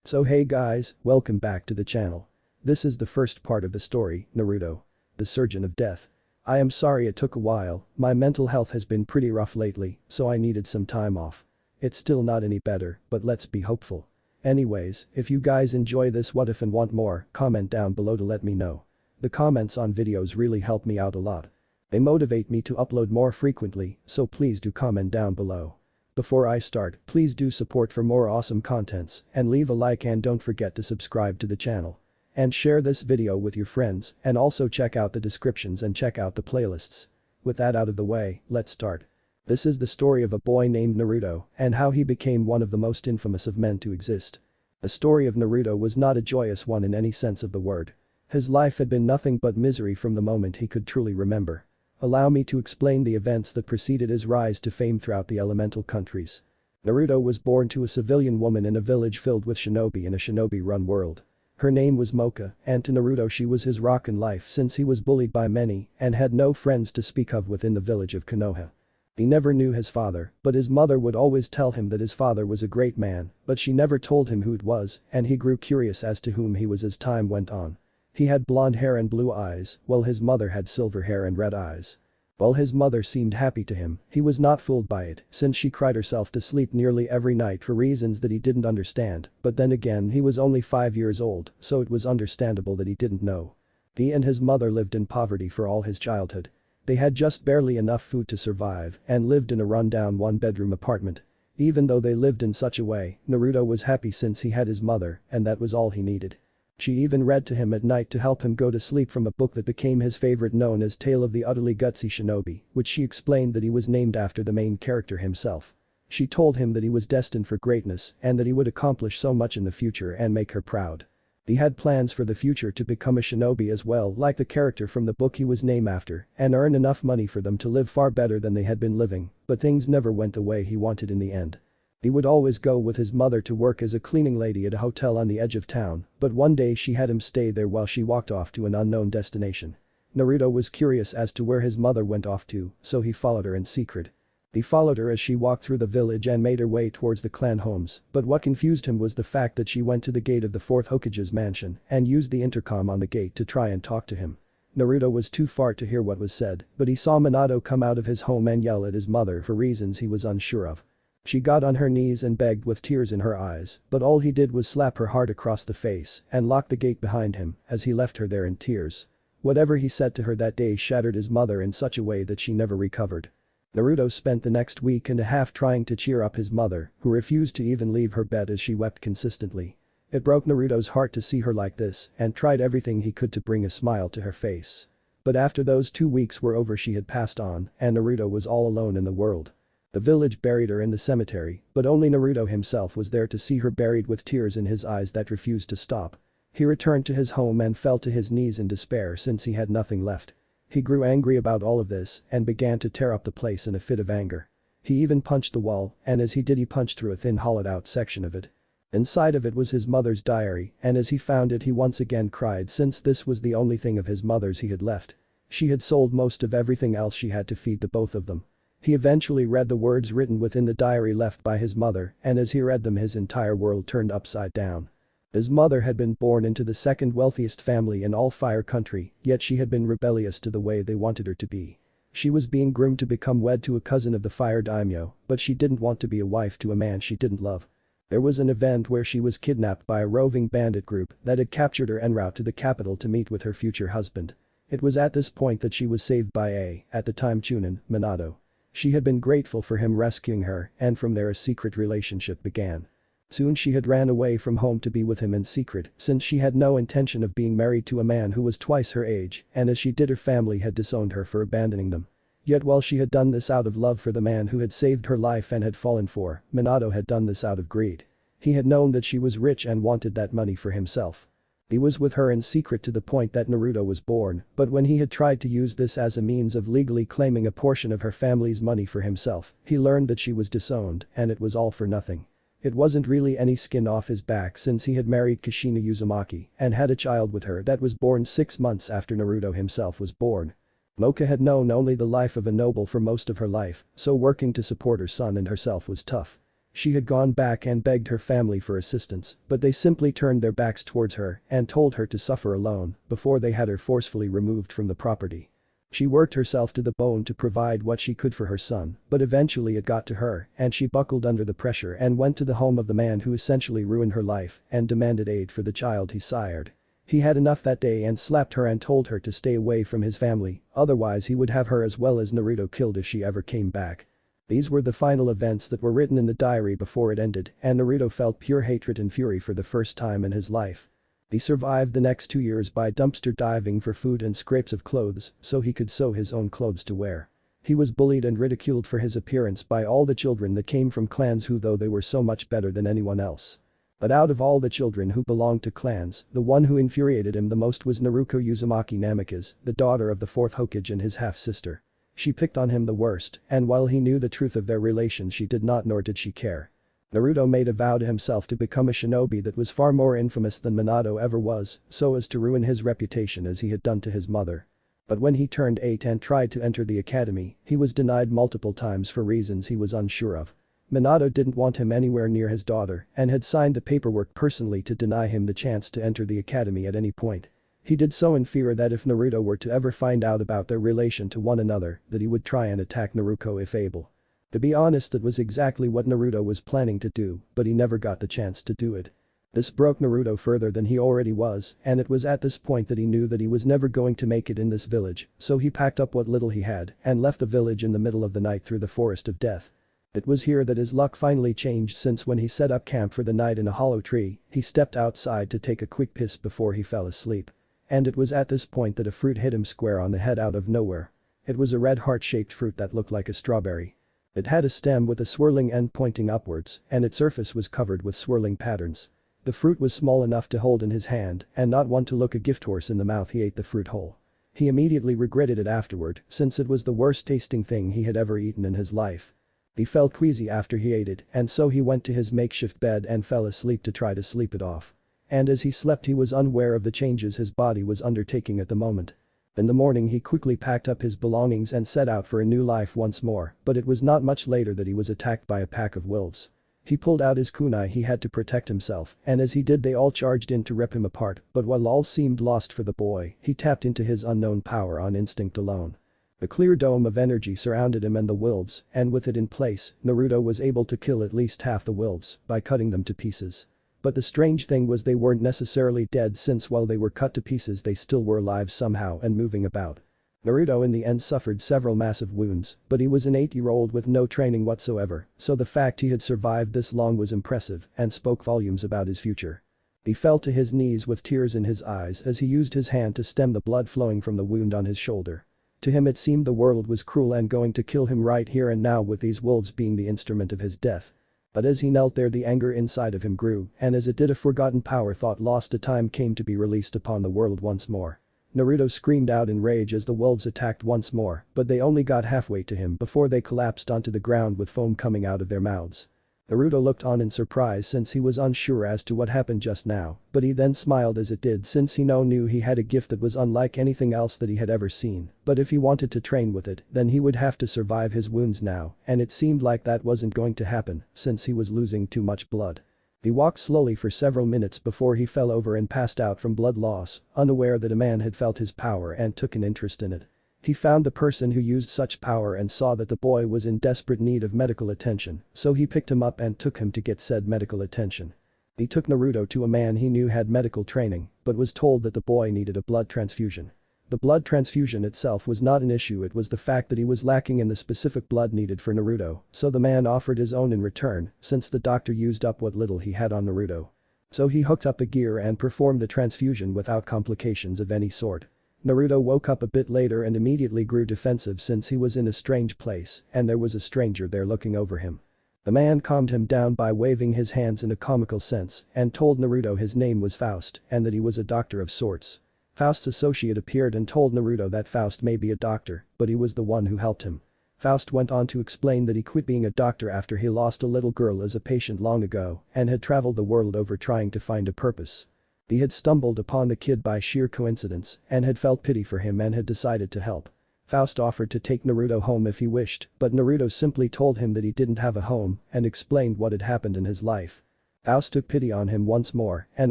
So hey guys, welcome back to the channel. This is the first part of the story, Naruto, the Surgeon of Death. I am sorry it took a while, my mental health has been pretty rough lately, so I needed some time off. It's still not any better, but let's be hopeful. Anyways, if you guys enjoy this what if and want more, comment down below to let me know. The comments on videos really help me out a lot. They motivate me to upload more frequently, so please do comment down below. Before I start, please do support for more awesome contents and leave a like and don't forget to subscribe to the channel. And share this video with your friends and also check out the descriptions and check out the playlists. With that out of the way, let's start. This is the story of a boy named Naruto and how he became one of the most infamous of men to exist. The story of Naruto was not a joyous one in any sense of the word. His life had been nothing but misery from the moment he could truly remember. Allow me to explain the events that preceded his rise to fame throughout the elemental countries. Naruto was born to a civilian woman in a village filled with shinobi in a shinobi-run world. Her name was Mocha, and to Naruto she was his rock in life since he was bullied by many and had no friends to speak of within the village of Konoha. He never knew his father, but his mother would always tell him that his father was a great man, but she never told him who it was, and he grew curious as to whom he was as time went on. He had blonde hair and blue eyes, while his mother had silver hair and red eyes. While his mother seemed happy to him, he was not fooled by it since she cried herself to sleep nearly every night for reasons that he didn't understand, but then again he was only 5 years old, so it was understandable that he didn't know. He and his mother lived in poverty for all his childhood. They had just barely enough food to survive and lived in a rundown one-bedroom apartment. Even though they lived in such a way, Naruto was happy since he had his mother and that was all he needed. She even read to him at night to help him go to sleep from a book that became his favorite known as Tale of the Utterly Gutsy Shinobi, which she explained that he was named after the main character himself. She told him that he was destined for greatness and that he would accomplish so much in the future and make her proud. He had plans for the future to become a shinobi as well like the character from the book he was named after and earn enough money for them to live far better than they had been living, but things never went the way he wanted in the end. He would always go with his mother to work as a cleaning lady at a hotel on the edge of town, but one day she had him stay there while she walked off to an unknown destination. Naruto was curious as to where his mother went off to, so he followed her in secret. He followed her as she walked through the village and made her way towards the clan homes, but what confused him was the fact that she went to the gate of the 4th Hokage's mansion and used the intercom on the gate to try and talk to him. Naruto was too far to hear what was said, but he saw Minato come out of his home and yell at his mother for reasons he was unsure of. She got on her knees and begged with tears in her eyes, but all he did was slap her hard across the face and lock the gate behind him as he left her there in tears. Whatever he said to her that day shattered his mother in such a way that she never recovered. Naruto spent the next week and a half trying to cheer up his mother, who refused to even leave her bed as she wept consistently. It broke Naruto's heart to see her like this and tried everything he could to bring a smile to her face. But after those 2 weeks were over she had passed on and Naruto was all alone in the world. The village buried her in the cemetery, but only Naruto himself was there to see her buried with tears in his eyes that refused to stop. He returned to his home and fell to his knees in despair since he had nothing left. He grew angry about all of this and began to tear up the place in a fit of anger. He even punched the wall, and as he did he punched through a thin hollowed-out section of it. Inside of it was his mother's diary, and as he found it he once again cried since this was the only thing of his mother's he had left. She had sold most of everything else she had to feed the both of them. He eventually read the words written within the diary left by his mother, and as he read them his entire world turned upside down. His mother had been born into the second wealthiest family in all Fire Country, yet she had been rebellious to the way they wanted her to be. She was being groomed to become wed to a cousin of the Fire Daimyo, but she didn't want to be a wife to a man she didn't love. There was an event where she was kidnapped by a roving bandit group that had captured her en route to the capital to meet with her future husband. It was at this point that she was saved by at the time Chunin, Minato. She had been grateful for him rescuing her and from there a secret relationship began. Soon she had ran away from home to be with him in secret since she had no intention of being married to a man who was twice her age and as she did her family had disowned her for abandoning them. Yet while she had done this out of love for the man who had saved her life and had fallen for, Minato had done this out of greed. He had known that she was rich and wanted that money for himself. He was with her in secret to the point that Naruto was born, but when he had tried to use this as a means of legally claiming a portion of her family's money for himself, he learned that she was disowned and it was all for nothing. It wasn't really any skin off his back since he had married Kushina Uzumaki and had a child with her that was born 6 months after Naruto himself was born. Mocha had known only the life of a noble for most of her life, so working to support her son and herself was tough. She had gone back and begged her family for assistance, but they simply turned their backs towards her and told her to suffer alone before they had her forcefully removed from the property. She worked herself to the bone to provide what she could for her son, but eventually it got to her and she buckled under the pressure and went to the home of the man who essentially ruined her life and demanded aid for the child he sired. He had enough that day and slapped her and told her to stay away from his family, otherwise he would have her as well as Naruto killed if she ever came back. These were the final events that were written in the diary before it ended, and Naruto felt pure hatred and fury for the first time in his life. He survived the next 2 years by dumpster diving for food and scraps of clothes so he could sew his own clothes to wear. He was bullied and ridiculed for his appearance by all the children that came from clans who though they were so much better than anyone else. But out of all the children who belonged to clans, the one who infuriated him the most was Naruko Uzumaki Namikaze, the daughter of the 4th Hokage and his half-sister. She picked on him the worst, and while he knew the truth of their relation she did not nor did she care. Naruto made a vow to himself to become a shinobi that was far more infamous than Minato ever was, so as to ruin his reputation as he had done to his mother. But when he turned 8 and tried to enter the academy, he was denied multiple times for reasons he was unsure of. Minato didn't want him anywhere near his daughter and had signed the paperwork personally to deny him the chance to enter the academy at any point. He did so in fear that if Naruto were to ever find out about their relation to one another, that he would try and attack Naruto if able. To be honest, that was exactly what Naruto was planning to do, but he never got the chance to do it. This broke Naruto further than he already was, and it was at this point that he knew that he was never going to make it in this village, so he packed up what little he had and left the village in the middle of the night through the forest of death. It was here that his luck finally changed, since when he set up camp for the night in a hollow tree, he stepped outside to take a quick piss before he fell asleep. And it was at this point that a fruit hit him square on the head out of nowhere. It was a red heart-shaped fruit that looked like a strawberry. It had a stem with a swirling end pointing upwards, and its surface was covered with swirling patterns. The fruit was small enough to hold in his hand, and not one to look a gift horse in the mouth. He ate the fruit whole. He immediately regretted it afterward, since it was the worst tasting thing he had ever eaten in his life. He felt queasy after he ate it, and so he went to his makeshift bed and fell asleep to try to sleep it off. And as he slept he was unaware of the changes his body was undertaking at the moment. In the morning he quickly packed up his belongings and set out for a new life once more, but it was not much later that he was attacked by a pack of wolves. He pulled out his kunai he had to protect himself, and as he did they all charged in to rip him apart, but while all seemed lost for the boy, he tapped into his unknown power on instinct alone. A clear dome of energy surrounded him and the wolves, and with it in place, Naruto was able to kill at least half the wolves by cutting them to pieces. But the strange thing was they weren't necessarily dead, since while they were cut to pieces they still were alive somehow and moving about. Naruto in the end suffered several massive wounds, but he was an 8-year-old with no training whatsoever, so the fact he had survived this long was impressive and spoke volumes about his future. He fell to his knees with tears in his eyes as he used his hand to stem the blood flowing from the wound on his shoulder. To him it seemed the world was cruel and going to kill him right here and now, with these wolves being the instrument of his death. But as he knelt there the anger inside of him grew, and as it did a forgotten power thought lost to time came to be released upon the world once more. Naruto screamed out in rage as the wolves attacked once more, but they only got halfway to him before they collapsed onto the ground with foam coming out of their mouths. Naruto looked on in surprise since he was unsure as to what happened just now, but he then smiled as it did, since he now knew he had a gift that was unlike anything else that he had ever seen, but if he wanted to train with it, then he would have to survive his wounds now, and it seemed like that wasn't going to happen since he was losing too much blood. He walked slowly for several minutes before he fell over and passed out from blood loss, unaware that a man had felt his power and took an interest in it. He found the person who used such power and saw that the boy was in desperate need of medical attention, so he picked him up and took him to get said medical attention. He took Naruto to a man he knew had medical training, but was told that the boy needed a blood transfusion. The blood transfusion itself was not an issue, it was the fact that he was lacking in the specific blood needed for Naruto, so the man offered his own in return, since the doctor used up what little he had on Naruto. So he hooked up the gear and performed the transfusion without complications of any sort. Naruto woke up a bit later and immediately grew defensive since he was in a strange place and there was a stranger there looking over him. The man calmed him down by waving his hands in a comical sense and told Naruto his name was Faust and that he was a doctor of sorts. Faust's associate appeared and told Naruto that Faust may be a doctor, but he was the one who helped him. Faust went on to explain that he quit being a doctor after he lost a little girl as a patient long ago and had traveled the world over trying to find a purpose. He had stumbled upon the kid by sheer coincidence and had felt pity for him and had decided to help. Faust offered to take Naruto home if he wished, but Naruto simply told him that he didn't have a home and explained what had happened in his life. Faust took pity on him once more and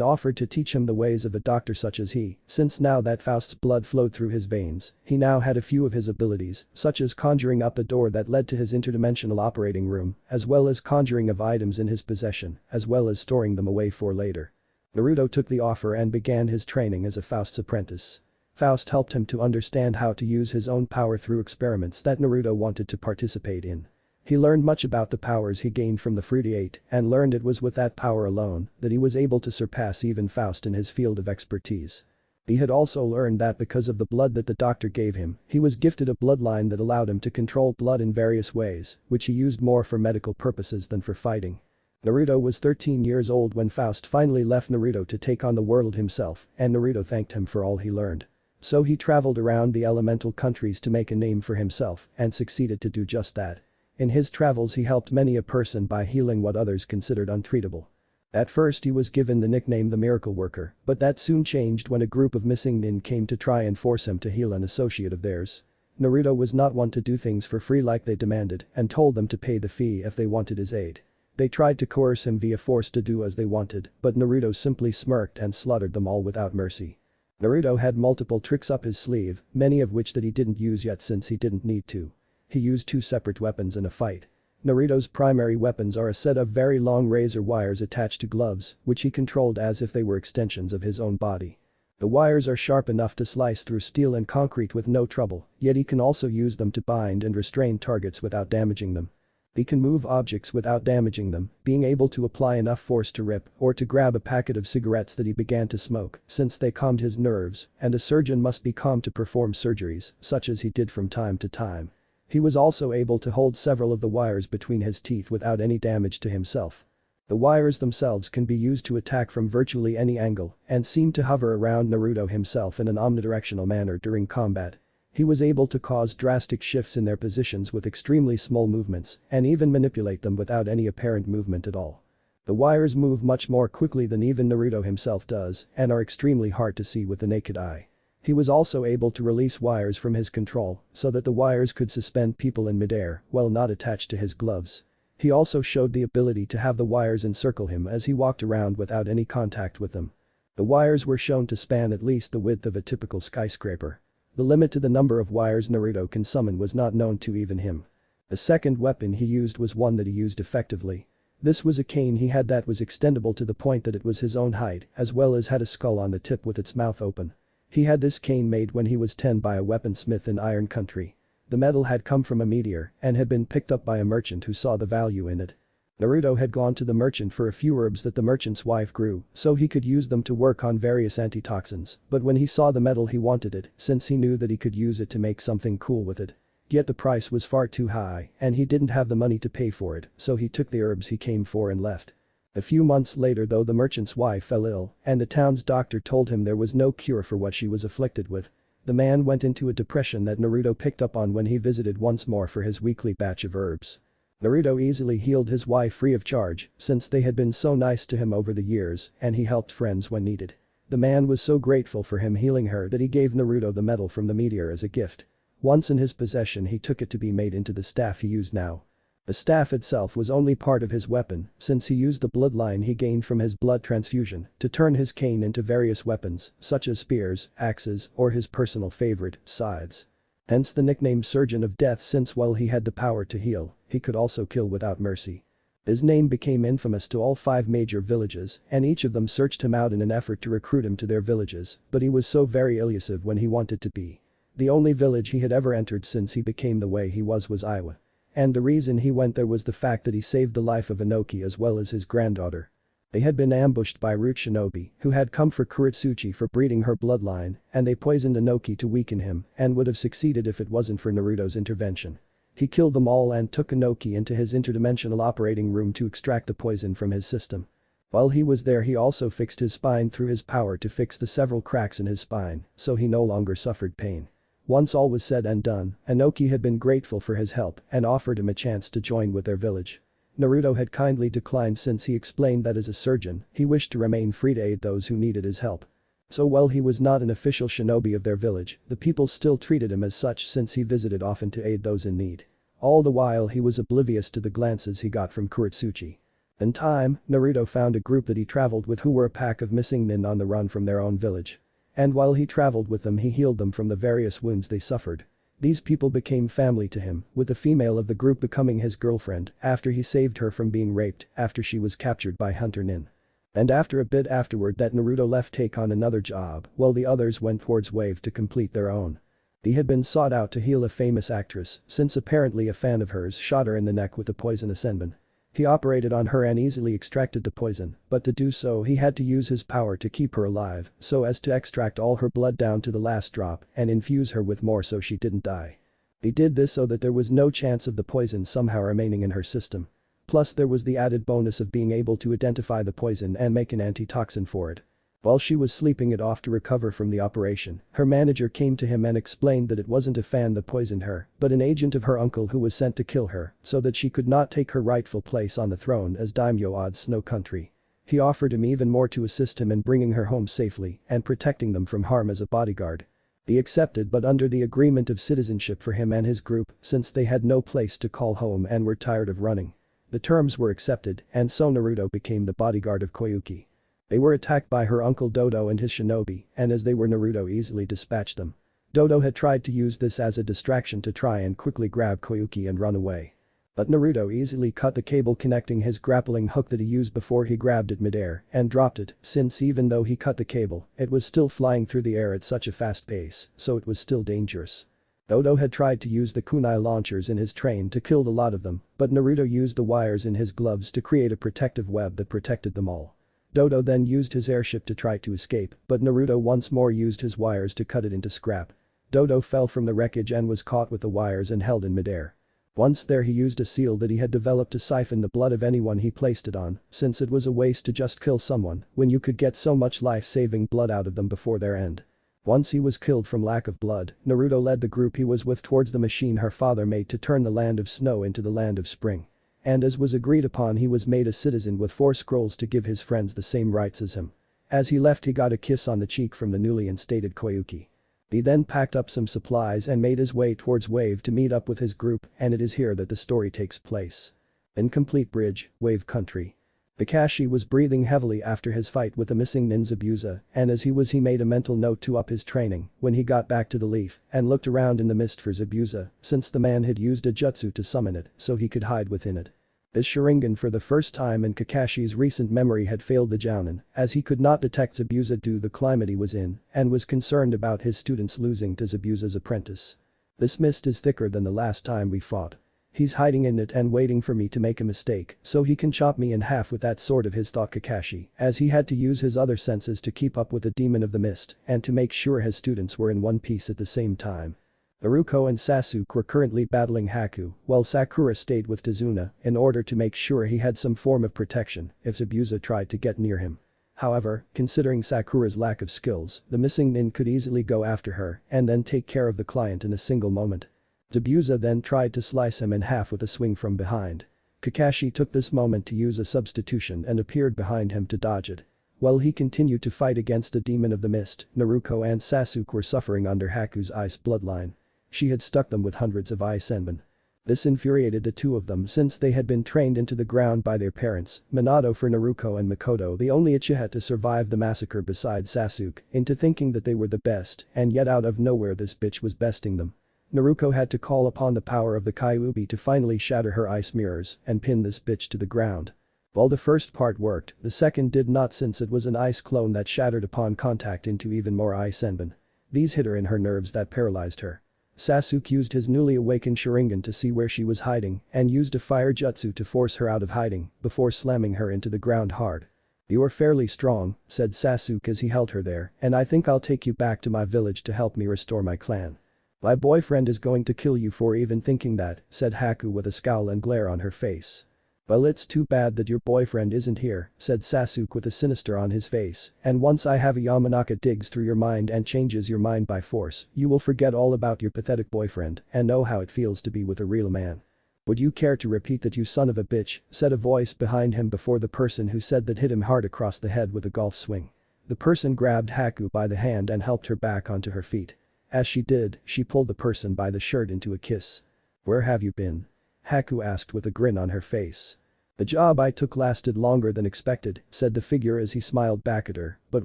offered to teach him the ways of a doctor such as he, since now that Faust's blood flowed through his veins, he now had a few of his abilities, such as conjuring up a door that led to his interdimensional operating room, as well as conjuring of items in his possession, as well as storing them away for later. Naruto took the offer and began his training as a Faust's apprentice. Faust helped him to understand how to use his own power through experiments that Naruto wanted to participate in. He learned much about the powers he gained from the Fruity Eight and learned it was with that power alone that he was able to surpass even Faust in his field of expertise. He had also learned that because of the blood that the doctor gave him, he was gifted a bloodline that allowed him to control blood in various ways, which he used more for medical purposes than for fighting. Naruto was 13 years old when Faust finally left Naruto to take on the world himself, and Naruto thanked him for all he learned. So he traveled around the elemental countries to make a name for himself and succeeded to do just that. In his travels he helped many a person by healing what others considered untreatable. At first he was given the nickname the Miracle Worker, but that soon changed when a group of missing nin came to try and force him to heal an associate of theirs. Naruto was not one to do things for free like they demanded and told them to pay the fee if they wanted his aid. They tried to coerce him via force to do as they wanted, but Naruto simply smirked and slaughtered them all without mercy. Naruto had multiple tricks up his sleeve, many of which that he didn't use yet since he didn't need to. He used two separate weapons in a fight. Naruto's primary weapons are a set of very long razor wires attached to gloves, which he controlled as if they were extensions of his own body. The wires are sharp enough to slice through steel and concrete with no trouble, yet he can also use them to bind and restrain targets without damaging them. He can move objects without damaging them, being able to apply enough force to rip or to grab a packet of cigarettes that he began to smoke since they calmed his nerves, and a surgeon must be calm to perform surgeries, such as he did from time to time. He was also able to hold several of the wires between his teeth without any damage to himself. The wires themselves can be used to attack from virtually any angle and seem to hover around Naruto himself in an omnidirectional manner during combat. He was able to cause drastic shifts in their positions with extremely small movements and even manipulate them without any apparent movement at all. The wires move much more quickly than even Naruto himself does and are extremely hard to see with the naked eye. He was also able to release wires from his control so that the wires could suspend people in midair while not attached to his gloves. He also showed the ability to have the wires encircle him as he walked around without any contact with them. The wires were shown to span at least the width of a typical skyscraper. The limit to the number of wires Naruto can summon was not known to even him. The second weapon he used was one that he used effectively. This was a cane he had that was extendable to the point that it was his own height as well as had a skull on the tip with its mouth open. He had this cane made when he was 10 by a weaponsmith in Iron Country. The metal had come from a meteor and had been picked up by a merchant who saw the value in it. Naruto had gone to the merchant for a few herbs that the merchant's wife grew so he could use them to work on various antitoxins, but when he saw the metal he wanted it since he knew that he could use it to make something cool with it. Yet the price was far too high and he didn't have the money to pay for it, so he took the herbs he came for and left. A few months later though the merchant's wife fell ill and the town's doctor told him there was no cure for what she was afflicted with. The man went into a depression that Naruto picked up on when he visited once more for his weekly batch of herbs. Naruto easily healed his wife free of charge since they had been so nice to him over the years and he helped friends when needed. The man was so grateful for him healing her that he gave Naruto the metal from the meteor as a gift. Once in his possession he took it to be made into the staff he used now. The staff itself was only part of his weapon since he used the bloodline he gained from his blood transfusion to turn his cane into various weapons such as spears, axes, or his personal favorite, scythes. Hence the nickname Surgeon of Death since while he had the power to heal, he could also kill without mercy. His name became infamous to all 5 major villages and each of them searched him out in an effort to recruit him to their villages, but he was so very elusive when he wanted to be. The only village he had ever entered since he became the way he was Iowa. And the reason he went there was the fact that he saved the life of Inoki as well as his granddaughter. They had been ambushed by root shinobi who had come for Kuretsuchi for breeding her bloodline and they poisoned Inoki to weaken him and would have succeeded if it wasn't for Naruto's intervention. He killed them all and took Inoki into his interdimensional operating room to extract the poison from his system. While he was there he also fixed his spine through his power to fix the several cracks in his spine so he no longer suffered pain. Once all was said and done, Inoki had been grateful for his help and offered him a chance to join with their village. Naruto had kindly declined since he explained that as a surgeon, he wished to remain free to aid those who needed his help. So while he was not an official shinobi of their village, the people still treated him as such since he visited often to aid those in need. All the while he was oblivious to the glances he got from Kuretsuchi. In time, Naruto found a group that he traveled with who were a pack of missing nin on the run from their own village. And while he traveled with them he healed them from the various wounds they suffered. These people became family to him, with the female of the group becoming his girlfriend after he saved her from being raped after she was captured by Hunter Nin. And after a bit afterward that Naruto left take on another job while the others went towards Wave to complete their own. He had been sought out to heal a famous actress since apparently a fan of hers shot her in the neck with a poisonous senbon. He operated on her and easily extracted the poison, but to do so he had to use his power to keep her alive so as to extract all her blood down to the last drop and infuse her with more so she didn't die. He did this so that there was no chance of the poison somehow remaining in her system. Plus there was the added bonus of being able to identify the poison and make an antitoxin for it. While she was sleeping it off to recover from the operation, her manager came to him and explained that it wasn't a fan that poisoned her, but an agent of her uncle who was sent to kill her so that she could not take her rightful place on the throne as daimyo of Snow Country. He offered him even more to assist him in bringing her home safely and protecting them from harm as a bodyguard. He accepted but under the agreement of citizenship for him and his group since they had no place to call home and were tired of running. The terms were accepted and so Naruto became the bodyguard of Koyuki. They were attacked by her uncle Dodo and his shinobi, and as they were Naruto easily dispatched them. Dodo had tried to use this as a distraction to try and quickly grab Koyuki and run away. But Naruto easily cut the cable connecting his grappling hook that he used before he grabbed it midair and dropped it since even though he cut the cable, it was still flying through the air at such a fast pace, so it was still dangerous. Dodo had tried to use the kunai launchers in his train to kill the lot of them, but Naruto used the wires in his gloves to create a protective web that protected them all. Dodo then used his airship to try to escape, but Naruto once more used his wires to cut it into scrap. Dodo fell from the wreckage and was caught with the wires and held in midair. Once there he used a seal that he had developed to siphon the blood of anyone he placed it on, since it was a waste to just kill someone when you could get so much life-saving blood out of them before their end. Once he was killed from lack of blood, Naruto led the group he was with towards the machine her father made to turn the land of snow into the land of spring. And as was agreed upon he was made a citizen with 4 scrolls to give his friends the same rights as him. As he left he got a kiss on the cheek from the newly instated Koyuki. He then packed up some supplies and made his way towards Wave to meet up with his group and it is here that the story takes place. Incomplete bridge, Wave Country. Kakashi was breathing heavily after his fight with the missing nin Zabuza and as he made a mental note to up his training when he got back to the leaf and looked around in the mist for Zabuza since the man had used a jutsu to summon it so he could hide within it. His sharingan for the first time in Kakashi's recent memory had failed the jounin as he could not detect Zabuza due to the climate he was in and was concerned about his students losing to Zabuza's apprentice. This mist is thicker than the last time we fought. He's hiding in it and waiting for me to make a mistake so he can chop me in half with that sword of his, thought Kakashi, as he had to use his other senses to keep up with the demon of the mist and to make sure his students were in one piece at the same time. Naruto and Sasuke were currently battling Haku while Sakura stayed with Tazuna in order to make sure he had some form of protection if Zabuza tried to get near him. However, considering Sakura's lack of skills, the missing nin could easily go after her and then take care of the client in a single moment. Zabuza then tried to slice him in half with a swing from behind. Kakashi took this moment to use a substitution and appeared behind him to dodge it. While he continued to fight against the demon of the mist, Naruto and Sasuke were suffering under Haku's ice bloodline. She had stuck them with hundreds of ice senbon. This infuriated the two of them since they had been trained into the ground by their parents, Minato for Naruto and Makoto the only uchiha to survive the massacre besides Sasuke, into thinking that they were the best and yet out of nowhere this bitch was besting them. Naruto had to call upon the power of the Kyuubi to finally shatter her ice mirrors and pin this bitch to the ground. While the first part worked, the second did not since it was an ice clone that shattered upon contact into even more ice senbon. These hit her in her nerves that paralyzed her. Sasuke used his newly awakened sharingan to see where she was hiding and used a fire jutsu to force her out of hiding before slamming her into the ground hard. "You are fairly strong," said Sasuke as he held her there, "and I think I'll take you back to my village to help me restore my clan." "My boyfriend is going to kill you for even thinking that," said Haku with a scowl and glare on her face. "Well, it's too bad that your boyfriend isn't here," said Sasuke with a sinister on his face, "and once I have a Yamanaka digs through your mind and changes your mind by force, you will forget all about your pathetic boyfriend and know how it feels to be with a real man." "Would you care to repeat that, you son of a bitch?" said a voice behind him before the person who said that hit him hard across the head with a golf swing. The person grabbed Haku by the hand and helped her back onto her feet. As she did, she pulled the person by the shirt into a kiss. "Where have you been?" Haku asked with a grin on her face. "The job I took lasted longer than expected," said the figure as he smiled back at her, "but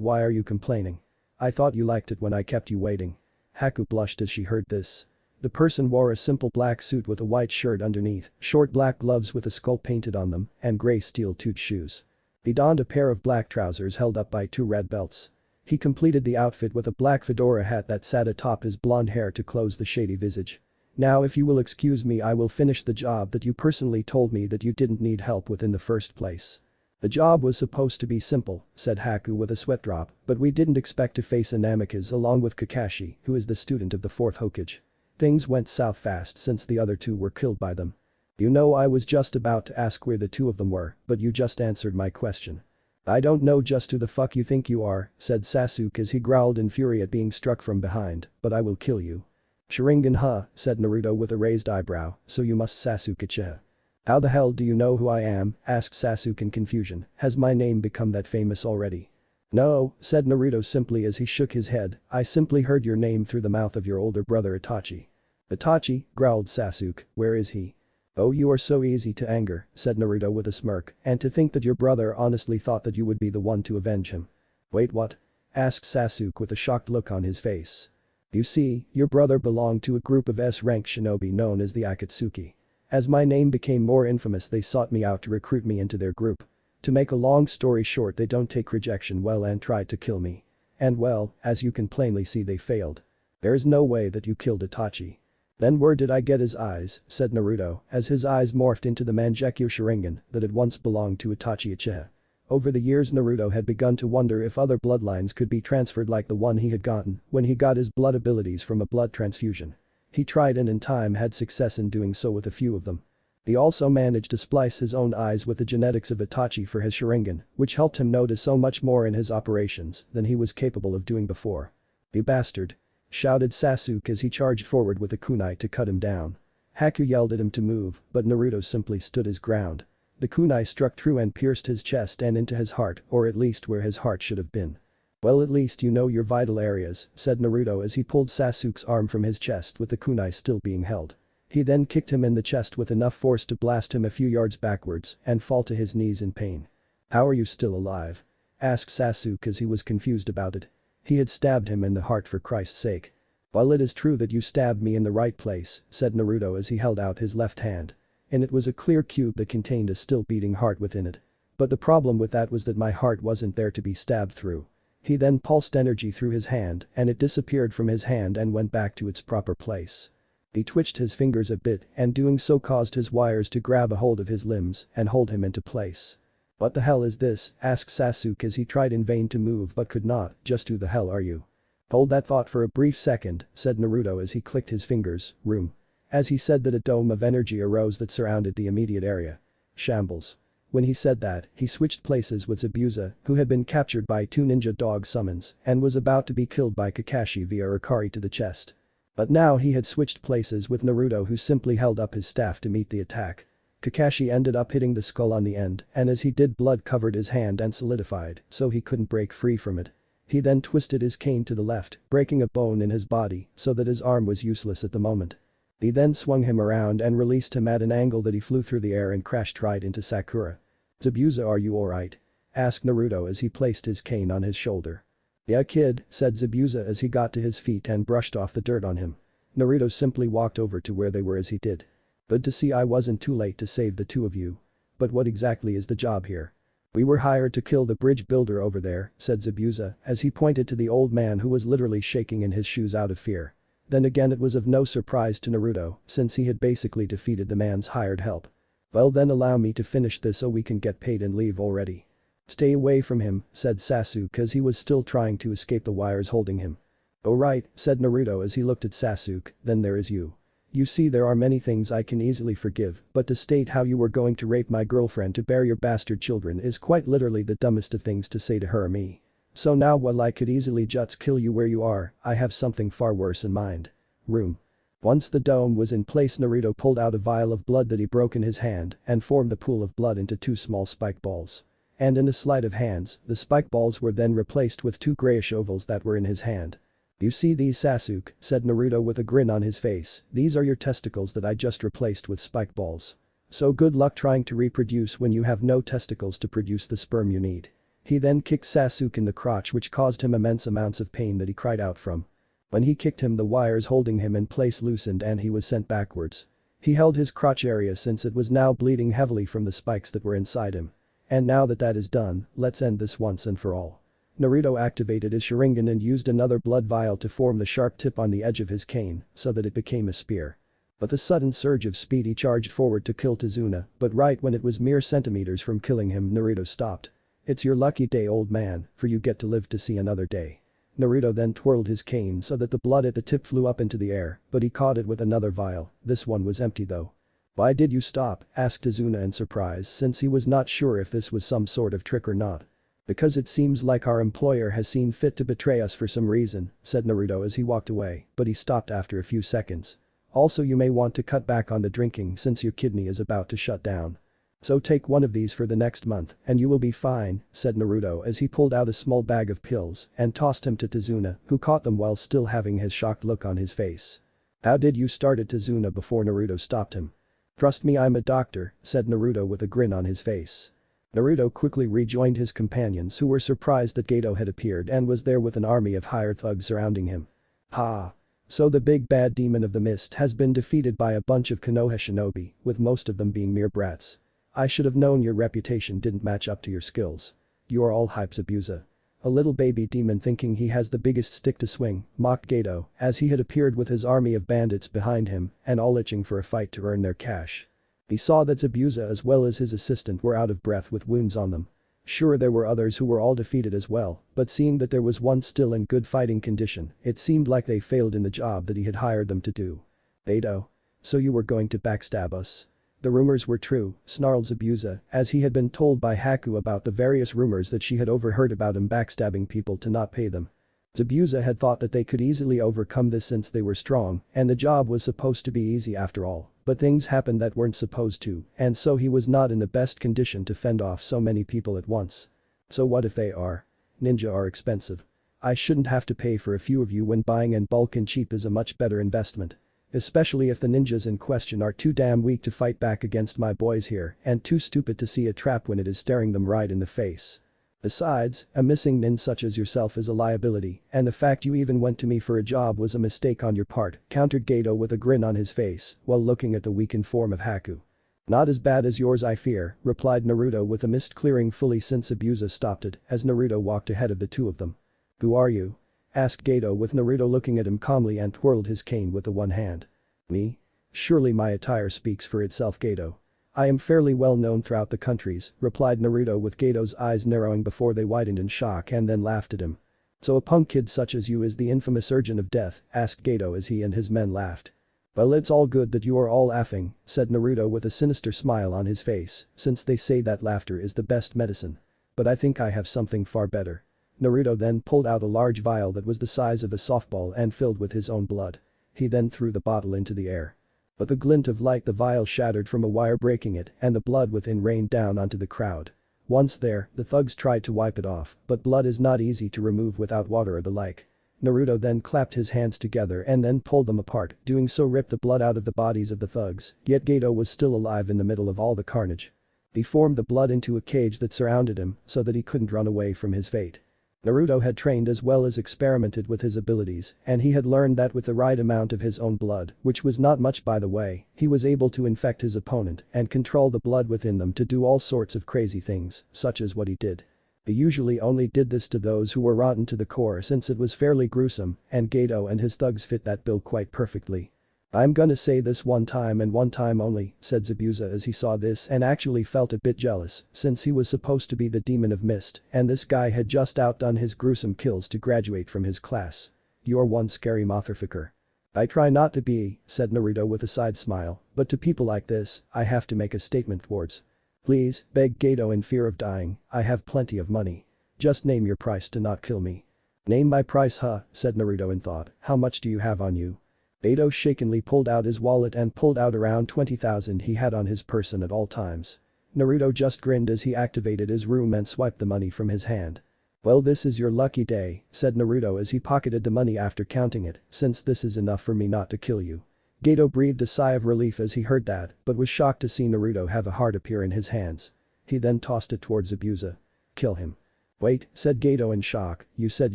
why are you complaining? I thought you liked it when I kept you waiting." Haku blushed as she heard this. The person wore a simple black suit with a white shirt underneath, short black gloves with a skull painted on them, and grey steel-toed shoes. He donned a pair of black trousers held up by 2 red belts. He completed the outfit with a black fedora hat that sat atop his blonde hair to close the shady visage. "Now if you will excuse me, I will finish the job that you personally told me that you didn't need help with in the first place." "The job was supposed to be simple," said Haku with a sweat drop, "but we didn't expect to face a Namikaze along with Kakashi, who is the student of the 4th Hokage. Things went south fast since the other 2 were killed by them." "You know, I was just about to ask where the 2 of them were, but you just answered my question." "I don't know just who the fuck you think you are," said Sasuke as he growled in fury at being struck from behind, "but I will kill you." "Sharingan, huh," said Naruto with a raised eyebrow, "so you must Sasuke Uchiha." "How the hell do you know who I am?" asked Sasuke in confusion. "Has my name become that famous already?" "No," said Naruto simply as he shook his head, "I simply heard your name through the mouth of your older brother Itachi." "Itachi?" growled Sasuke, "where is he?" "Oh, you are so easy to anger," said Naruto with a smirk, "and to think that your brother honestly thought that you would be the one to avenge him." "Wait, what?" asked Sasuke with a shocked look on his face. "You see, your brother belonged to a group of S-rank shinobi known as the Akatsuki. As my name became more infamous, they sought me out to recruit me into their group. To make a long story short, they don't take rejection well and tried to kill me. And well, as you can plainly see, they failed. There is no way that you killed Itachi." "Then where did I get his eyes?" said Naruto as his eyes morphed into the mangyeko sharingan that had once belonged to Itachi Uchiha. Over the years, Naruto had begun to wonder if other bloodlines could be transferred like the one he had gotten when he got his blood abilities from a blood transfusion. He tried and in time had success in doing so with a few of them. He also managed to splice his own eyes with the genetics of Itachi for his sharingan, which helped him notice so much more in his operations than he was capable of doing before. "You bastard!" shouted Sasuke as he charged forward with a kunai to cut him down. Haku yelled at him to move, but Naruto simply stood his ground. The kunai struck true and pierced his chest and into his heart, or at least where his heart should have been. "Well, at least you know your vital areas," said Naruto as he pulled Sasuke's arm from his chest with the kunai still being held. He then kicked him in the chest with enough force to blast him a few yards backwards and fall to his knees in pain. "How are you still alive?" asked Sasuke as he was confused about it. He had stabbed him in the heart, for Christ's sake. "Well, it is true that you stabbed me in the right place," said Naruto as he held out his left hand. And it was a clear cube that contained a still beating heart within it. But the problem with that was that my heart wasn't there to be stabbed through. He then pulsed energy through his hand and it disappeared from his hand and went back to its proper place. He twitched his fingers a bit and doing so caused his wires to grab a hold of his limbs and hold him into place. "What the hell is this?" asked Sasuke as he tried in vain to move but could not. "Just who the hell are you?" "Hold that thought for a brief second," said Naruto as he clicked his fingers. "Room." As he said that, a dome of energy arose that surrounded the immediate area. "Shambles." When he said that, he switched places with Zabuza, who had been captured by 2 ninja dog summons and was about to be killed by Kakashi via Rikari to the chest. But now he had switched places with Naruto, who simply held up his staff to meet the attack. Kakashi ended up hitting the skull on the end, and as he did, blood covered his hand and solidified, so he couldn't break free from it. He then twisted his cane to the left, breaking a bone in his body so that his arm was useless at the moment. He then swung him around and released him at an angle that he flew through the air and crashed right into Sakura. "Zabuza, are you alright?" asked Naruto as he placed his cane on his shoulder. "Yeah, kid," said Zabuza as he got to his feet and brushed off the dirt on him. Naruto simply walked over to where they were as he did. "Good to see I wasn't too late to save the 2 of you. But what exactly is the job here?" "We were hired to kill the bridge builder over there," said Zabuza as he pointed to the old man who was literally shaking in his shoes out of fear. Then again, it was of no surprise to Naruto since he had basically defeated the man's hired help. "Well then, allow me to finish this so we can get paid and leave already." "Stay away from him," said Sasuke as he was still trying to escape the wires holding him. "Oh right," said Naruto as he looked at Sasuke, "then there is you. You see, there are many things I can easily forgive, but to state how you were going to rape my girlfriend to bear your bastard children is quite literally the dumbest of things to say to her or me. So now, while I could easily just kill you where you are, I have something far worse in mind. Room." Once the dome was in place, Naruto pulled out a vial of blood that he broke in his hand and formed the pool of blood into 2 small spike balls. And in a sleight of hands, the spike balls were then replaced with two grayish ovals that were in his hand. "You see these, Sasuke," said Naruto with a grin on his face, "these are your testicles that I just replaced with spike balls. So good luck trying to reproduce when you have no testicles to produce the sperm you need." He then kicked Sasuke in the crotch, which caused him immense amounts of pain that he cried out from. When he kicked him, the wires holding him in place loosened and he was sent backwards. He held his crotch area since it was now bleeding heavily from the spikes that were inside him. And now that that is done, let's end this once and for all. Naruto activated his sharingan and used another blood vial to form the sharp tip on the edge of his cane so that it became a spear. With a sudden surge of speed he charged forward to kill Tazuna, but right when it was mere centimeters from killing him, Naruto stopped. "It's your lucky day, old man, for you get to live to see another day." Naruto then twirled his cane so that the blood at the tip flew up into the air, but he caught it with another vial. This one was empty though. "Why did you stop?" asked Tazuna in surprise since he was not sure if this was some sort of trick or not. "Because it seems like our employer has seen fit to betray us for some reason," said Naruto as he walked away, but he stopped after a few seconds. "Also, you may want to cut back on the drinking since your kidney is about to shut down. So take one of these for the next month and you will be fine," said Naruto as he pulled out a small bag of pills and tossed him to Tazuna, who caught them while still having his shocked look on his face. "How did you start it?" Tazuna before Naruto stopped him. "Trust me, I'm a doctor," said Naruto with a grin on his face. Naruto quickly rejoined his companions who were surprised that Geto had appeared and was there with an army of hired thugs surrounding him. "Ha! So the big bad demon of the mist has been defeated by a bunch of Konoha shinobi, with most of them being mere brats. I should have known your reputation didn't match up to your skills. You are all hypes, abuser." A little baby demon thinking he has the biggest stick to swing, mocked Geto as he had appeared with his army of bandits behind him and all itching for a fight to earn their cash. He saw that Zabuza as well as his assistant were out of breath with wounds on them. Sure, there were others who were all defeated as well, but seeing that there was one still in good fighting condition, it seemed like they failed in the job that he had hired them to do. "Geto. So you were going to backstab us?" "The rumors were true," snarled Zabuza, as he had been told by Haku about the various rumors that she had overheard about him backstabbing people to not pay them. Zabuza had thought that they could easily overcome this since they were strong and the job was supposed to be easy after all, but things happened that weren't supposed to, and so he was not in the best condition to fend off so many people at once. "So what if they are? Ninja are expensive. I shouldn't have to pay for a few of you when buying in bulk and cheap is a much better investment. Especially if the ninjas in question are too damn weak to fight back against my boys here and too stupid to see a trap when it is staring them right in the face. Besides, a missing nin such as yourself is a liability, and the fact you even went to me for a job was a mistake on your part," countered Geto with a grin on his face while looking at the weakened form of Haku. "Not as bad as yours, I fear," replied Naruto with a mist clearing fully since Abusa stopped it as Naruto walked ahead of the two of them. "Who are you?" asked Geto with Naruto looking at him calmly and twirled his cane with the one hand. "Me? Surely my attire speaks for itself, Geto. I am fairly well known throughout the countries," replied Naruto with Geto's eyes narrowing before they widened in shock and then laughed at him. "So a punk kid such as you is the infamous Urgent of Death?" asked Geto as he and his men laughed. "Well, it's all good that you are all laughing," said Naruto with a sinister smile on his face, since they say that laughter is the best medicine. "But I think I have something far better." Naruto then pulled out a large vial that was the size of a softball and filled with his own blood. He then threw the bottle into the air. With the glint of light, the vial shattered from a wire, breaking it, and the blood within rained down onto the crowd. Once there, the thugs tried to wipe it off, but blood is not easy to remove without water or the like. Naruto then clapped his hands together and then pulled them apart, doing so ripped the blood out of the bodies of the thugs, yet Geto was still alive in the middle of all the carnage. He formed the blood into a cage that surrounded him so that he couldn't run away from his fate. Naruto had trained as well as experimented with his abilities, and he had learned that with the right amount of his own blood, which was not much by the way, he was able to infect his opponent and control the blood within them to do all sorts of crazy things, such as what he did. He usually only did this to those who were rotten to the core since it was fairly gruesome, and Geto and his thugs fit that bill quite perfectly. "I'm gonna say this one time and one time only," said Zabuza as he saw this and actually felt a bit jealous since he was supposed to be the demon of mist and this guy had just outdone his gruesome kills to graduate from his class. "You're one scary motherfucker." "I try not to be," said Naruto with a side smile, "but to people like this, I have to make a statement towards." "Please," begged Geto in fear of dying, "I have plenty of money. Just name your price to not kill me." "Name my price, huh?" said Naruto in thought. "How much do you have on you?" Geto shakenly pulled out his wallet and pulled out around 20,000 he had on his person at all times. Naruto just grinned as he activated his room and swiped the money from his hand. "Well, this is your lucky day," said Naruto as he pocketed the money after counting it, "since this is enough for me not to kill you." Gato breathed a sigh of relief as he heard that, but was shocked to see Naruto have a heart appear in his hands. He then tossed it towards Zabuza. "Kill him." "Wait," said Gato in shock, "you said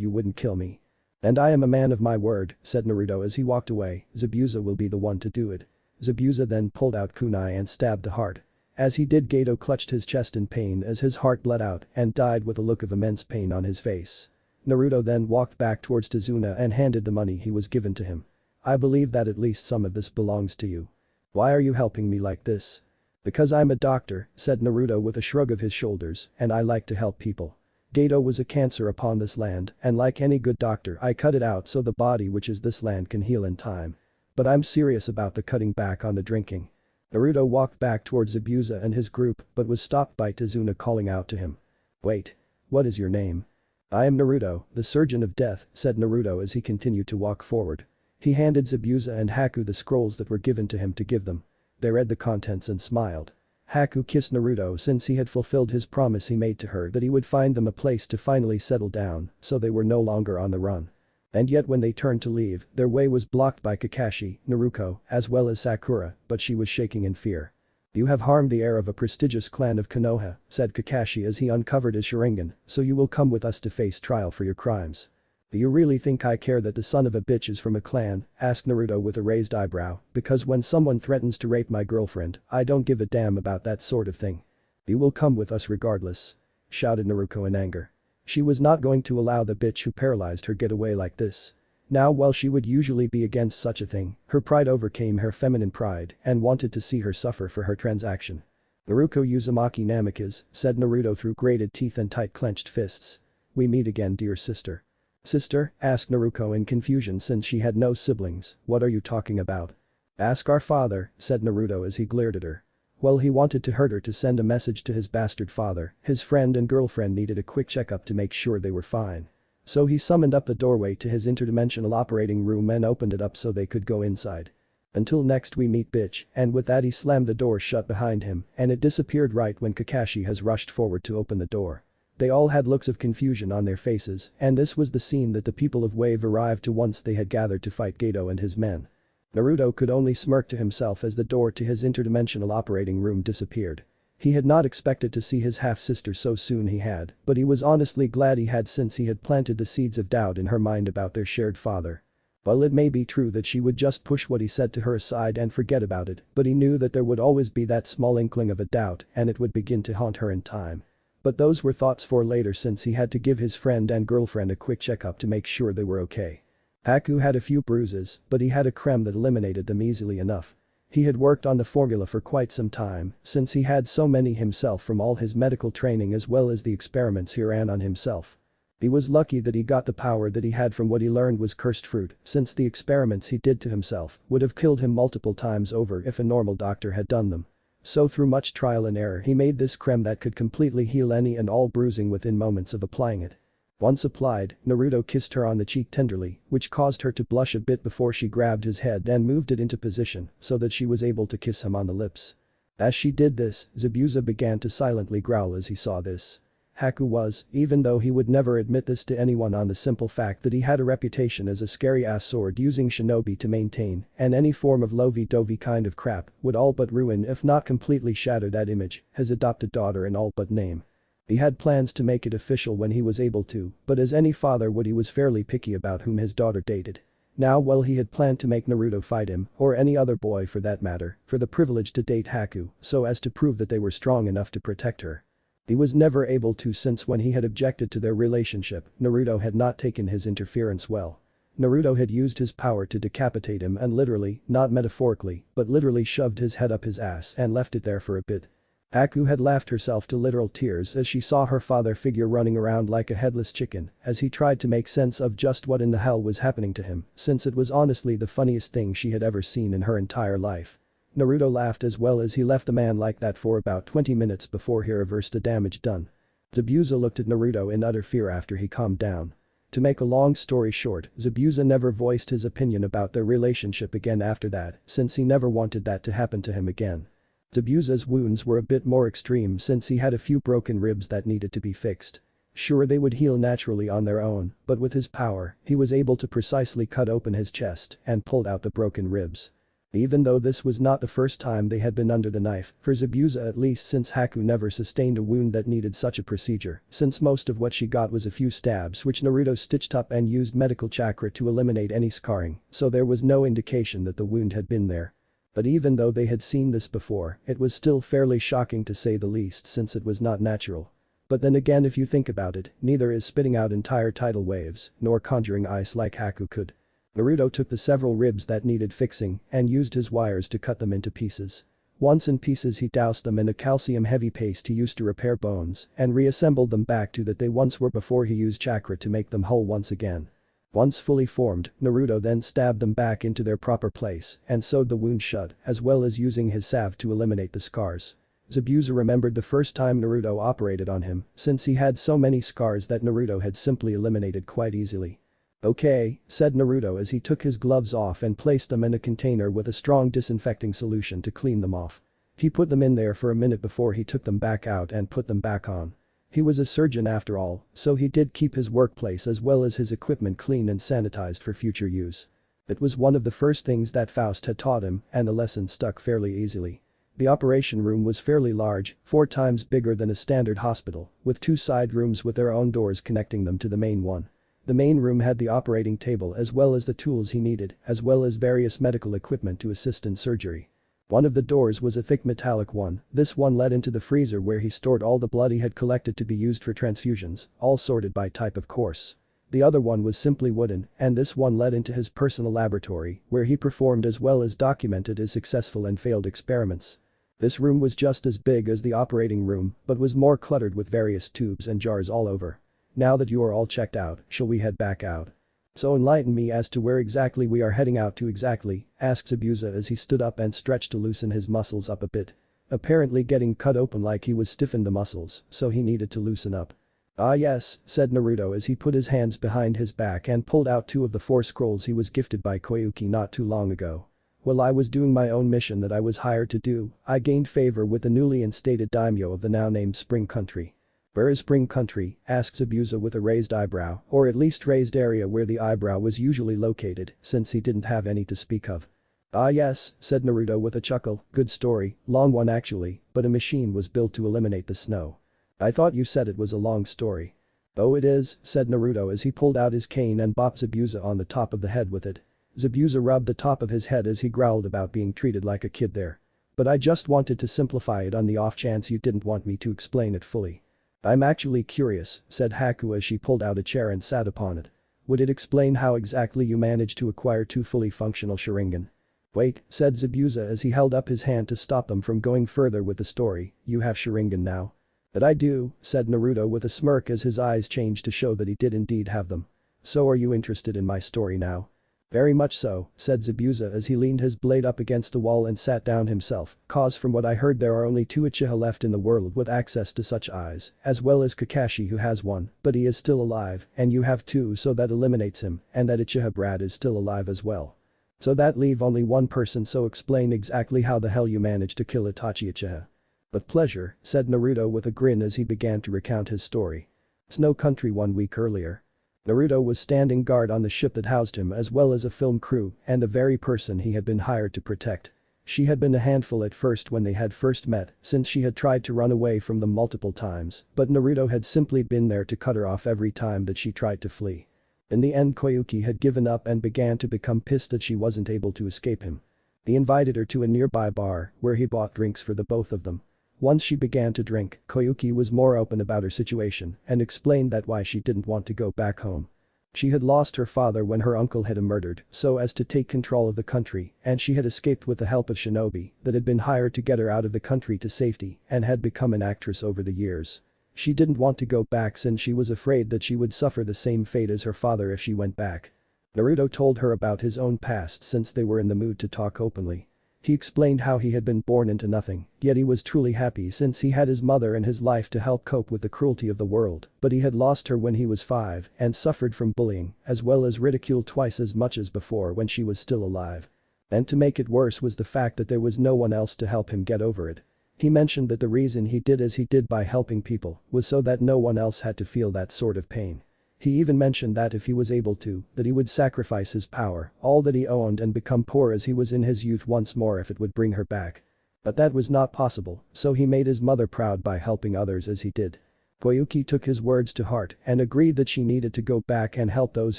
you wouldn't kill me." "And I am a man of my word," said Naruto as he walked away, "Zabuza will be the one to do it." Zabuza then pulled out kunai and stabbed the heart. As he did, Gato clutched his chest in pain as his heart bled out and died with a look of immense pain on his face. Naruto then walked back towards Tazuna and handed the money he was given to him. "I believe that at least some of this belongs to you. Why are you helping me like this?" "Because I'm a doctor," said Naruto with a shrug of his shoulders, "and I like to help people. Gato was a cancer upon this land, and like any good doctor I cut it out so the body which is this land can heal in time. But I'm serious about the cutting back on the drinking." Naruto walked back towards Zabuza and his group but was stopped by Tazuna calling out to him. "Wait. What is your name?" "I am Naruto, the surgeon of death," said Naruto as he continued to walk forward. He handed Zabuza and Haku the scrolls that were given to him to give them. They read the contents and smiled. Haku kissed Naruto since he had fulfilled his promise he made to her that he would find them a place to finally settle down, so they were no longer on the run. And yet when they turned to leave, their way was blocked by Kakashi, Naruto, as well as Sakura, but she was shaking in fear. "You have harmed the heir of a prestigious clan of Konoha," said Kakashi as he uncovered his sharingan, "so you will come with us to face trial for your crimes." "Do you really think I care that the son of a bitch is from a clan?" asked Naruto with a raised eyebrow, "because when someone threatens to rape my girlfriend, I don't give a damn about that sort of thing." "You will come with us regardless," shouted Naruto in anger. She was not going to allow the bitch who paralyzed her get away like this. Now while she would usually be against such a thing, her pride overcame her feminine pride and wanted to see her suffer for her transaction. "Naruto Uzumaki Namikaze," said Naruto through grated teeth and tight clenched fists. "We meet again, dear sister." "Sister?" asked Naruto in confusion since she had no siblings. "What are you talking about?" "Ask our father," said Naruto as he glared at her. Well, he wanted to hurt her to send a message to his bastard father. His friend and girlfriend needed a quick checkup to make sure they were fine. So he summoned up the doorway to his interdimensional operating room and opened it up so they could go inside. "Until next we meet, bitch," and with that he slammed the door shut behind him and it disappeared right when Kakashi has rushed forward to open the door. They all had looks of confusion on their faces and this was the scene that the people of Wave arrived to once they had gathered to fight Gato and his men. Naruto could only smirk to himself as the door to his interdimensional operating room disappeared. He had not expected to see his half-sister so soon he had, but he was honestly glad he had since he had planted the seeds of doubt in her mind about their shared father. While it may be true that she would just push what he said to her aside and forget about it, but he knew that there would always be that small inkling of a doubt and it would begin to haunt her in time. But those were thoughts for later since he had to give his friend and girlfriend a quick checkup to make sure they were okay. Haku had a few bruises, but he had a creme that eliminated them easily enough. He had worked on the formula for quite some time, since he had so many himself from all his medical training as well as the experiments he ran on himself. He was lucky that he got the power that he had from what he learned was cursed fruit, since the experiments he did to himself would have killed him multiple times over if a normal doctor had done them. So through much trial and error he made this creme that could completely heal any and all bruising within moments of applying it. Once applied, Naruto kissed her on the cheek tenderly, which caused her to blush a bit before she grabbed his head and moved it into position so that she was able to kiss him on the lips. As she did this, Zabuza began to silently growl as he saw this. Haku was, even though he would never admit this to anyone on the simple fact that he had a reputation as a scary-ass sword-using shinobi to maintain, and any form of lovey-dovey kind of crap would all but ruin if not completely shatter that image, his adopted daughter in all but name. He had plans to make it official when he was able to, but as any father would he was fairly picky about whom his daughter dated. Now well he had planned to make Naruto fight him, or any other boy for that matter, for the privilege to date Haku so as to prove that they were strong enough to protect her. He was never able to since when he had objected to their relationship, Naruto had not taken his interference well. Naruto had used his power to decapitate him and literally, not metaphorically, but literally shoved his head up his ass and left it there for a bit. Haku had laughed herself to literal tears as she saw her father figure running around like a headless chicken as he tried to make sense of just what in the hell was happening to him, since it was honestly the funniest thing she had ever seen in her entire life. Naruto laughed as well as he left the man like that for about 20 minutes before he reversed the damage done. Zabuza looked at Naruto in utter fear after he calmed down. To make a long story short, Zabuza never voiced his opinion about their relationship again after that, since he never wanted that to happen to him again. Zabuza's wounds were a bit more extreme since he had a few broken ribs that needed to be fixed. Sure, they would heal naturally on their own, but with his power, he was able to precisely cut open his chest and pulled out the broken ribs. Even though this was not the first time they had been under the knife, for Zabuza at least, since Haku never sustained a wound that needed such a procedure, since most of what she got was a few stabs which Naruto stitched up and used medical chakra to eliminate any scarring, so there was no indication that the wound had been there. But even though they had seen this before, it was still fairly shocking to say the least since it was not natural. But then again, if you think about it, neither is spitting out entire tidal waves, nor conjuring ice like Haku could. Naruto took the several ribs that needed fixing and used his wires to cut them into pieces. Once in pieces, he doused them in a calcium-heavy paste he used to repair bones and reassembled them back to that they once were before he used chakra to make them whole once again. Once fully formed, Naruto then stabbed them back into their proper place and sewed the wound shut, as well as using his salve to eliminate the scars. Zabuza remembered the first time Naruto operated on him, since he had so many scars that Naruto had simply eliminated quite easily. "Okay," said Naruto as he took his gloves off and placed them in a container with a strong disinfecting solution to clean them off. He put them in there for a minute before he took them back out and put them back on. He was a surgeon after all, so he did keep his workplace as well as his equipment clean and sanitized for future use. It was one of the first things that Faust had taught him, and the lesson stuck fairly easily. The operation room was fairly large, 4 times bigger than a standard hospital, with 2 side rooms with their own doors connecting them to the main one. The main room had the operating table as well as the tools he needed, as well as various medical equipment to assist in surgery. One of the doors was a thick metallic one. This one led into the freezer where he stored all the blood he had collected to be used for transfusions, all sorted by type of course. The other one was simply wooden, and this one led into his personal laboratory, where he performed as well as documented his successful and failed experiments. This room was just as big as the operating room, but was more cluttered with various tubes and jars all over. "Now that you are all checked out, shall we head back out?" "So enlighten me as to where exactly we are heading out to exactly," asked Zabuza as he stood up and stretched to loosen his muscles up a bit. Apparently getting cut open like he was stiffened the muscles, so he needed to loosen up. "Ah yes," said Naruto as he put his hands behind his back and pulled out 2 of the 4 scrolls he was gifted by Koyuki not too long ago. "While I was doing my own mission that I was hired to do, I gained favor with the newly instated daimyo of the now named Spring Country." "Where is Spring Country?" asked Zabuza with a raised eyebrow, or at least raised area where the eyebrow was usually located, since he didn't have any to speak of. "Ah yes," said Naruto with a chuckle, "good story, long one actually, but a machine was built to eliminate the snow." "I thought you said it was a long story." "Oh it is," said Naruto as he pulled out his cane and bopped Zabuza on the top of the head with it. Zabuza rubbed the top of his head as he growled about being treated like a kid there. "But I just wanted to simplify it on the off chance you didn't want me to explain it fully." "I'm actually curious," said Haku as she pulled out a chair and sat upon it. "Would it explain how exactly you managed to acquire 2 fully functional sharingan?" "Wait," said Zabuza as he held up his hand to stop them from going further with the story, "you have sharingan now?" "That I do," said Naruto with a smirk as his eyes changed to show that he did indeed have them. "So are you interested in my story now?" "Very much so," said Zabuza as he leaned his blade up against the wall and sat down himself, "cause from what I heard there are only 2 Uchiha left in the world with access to such eyes, as well as Kakashi who has one, but he is still alive, and you have 2 so that eliminates him, and that Uchiha brat is still alive as well. So that leave only 1 person, so explain exactly how the hell you managed to kill Itachi Uchiha." "With pleasure," said Naruto with a grin as he began to recount his story. Snow Country 1 week earlier. Naruto was standing guard on the ship that housed him as well as a film crew and the very person he had been hired to protect. She had been a handful at first when they had first met, since she had tried to run away from them multiple times, but Naruto had simply been there to cut her off every time that she tried to flee. In the end, Koyuki had given up and began to become pissed that she wasn't able to escape him. He invited her to a nearby bar where he bought drinks for the both of them. Once she began to drink, Koyuki was more open about her situation and explained that why she didn't want to go back home. She had lost her father when her uncle had him murdered so as to take control of the country, and she had escaped with the help of shinobi that had been hired to get her out of the country to safety and had become an actress over the years. She didn't want to go back since she was afraid that she would suffer the same fate as her father if she went back. Naruto told her about his own past since they were in the mood to talk openly. He explained how he had been born into nothing, yet he was truly happy since he had his mother and his life to help cope with the cruelty of the world, but he had lost her when he was 5 and suffered from bullying as well as ridicule twice as much as before when she was still alive. And to make it worse was the fact that there was no one else to help him get over it. He mentioned that the reason he did as he did by helping people was so that no one else had to feel that sort of pain. He even mentioned that if he was able to, that he would sacrifice his power, all that he owned and become poor as he was in his youth once more if it would bring her back. But that was not possible, so he made his mother proud by helping others as he did. Koyuki took his words to heart and agreed that she needed to go back and help those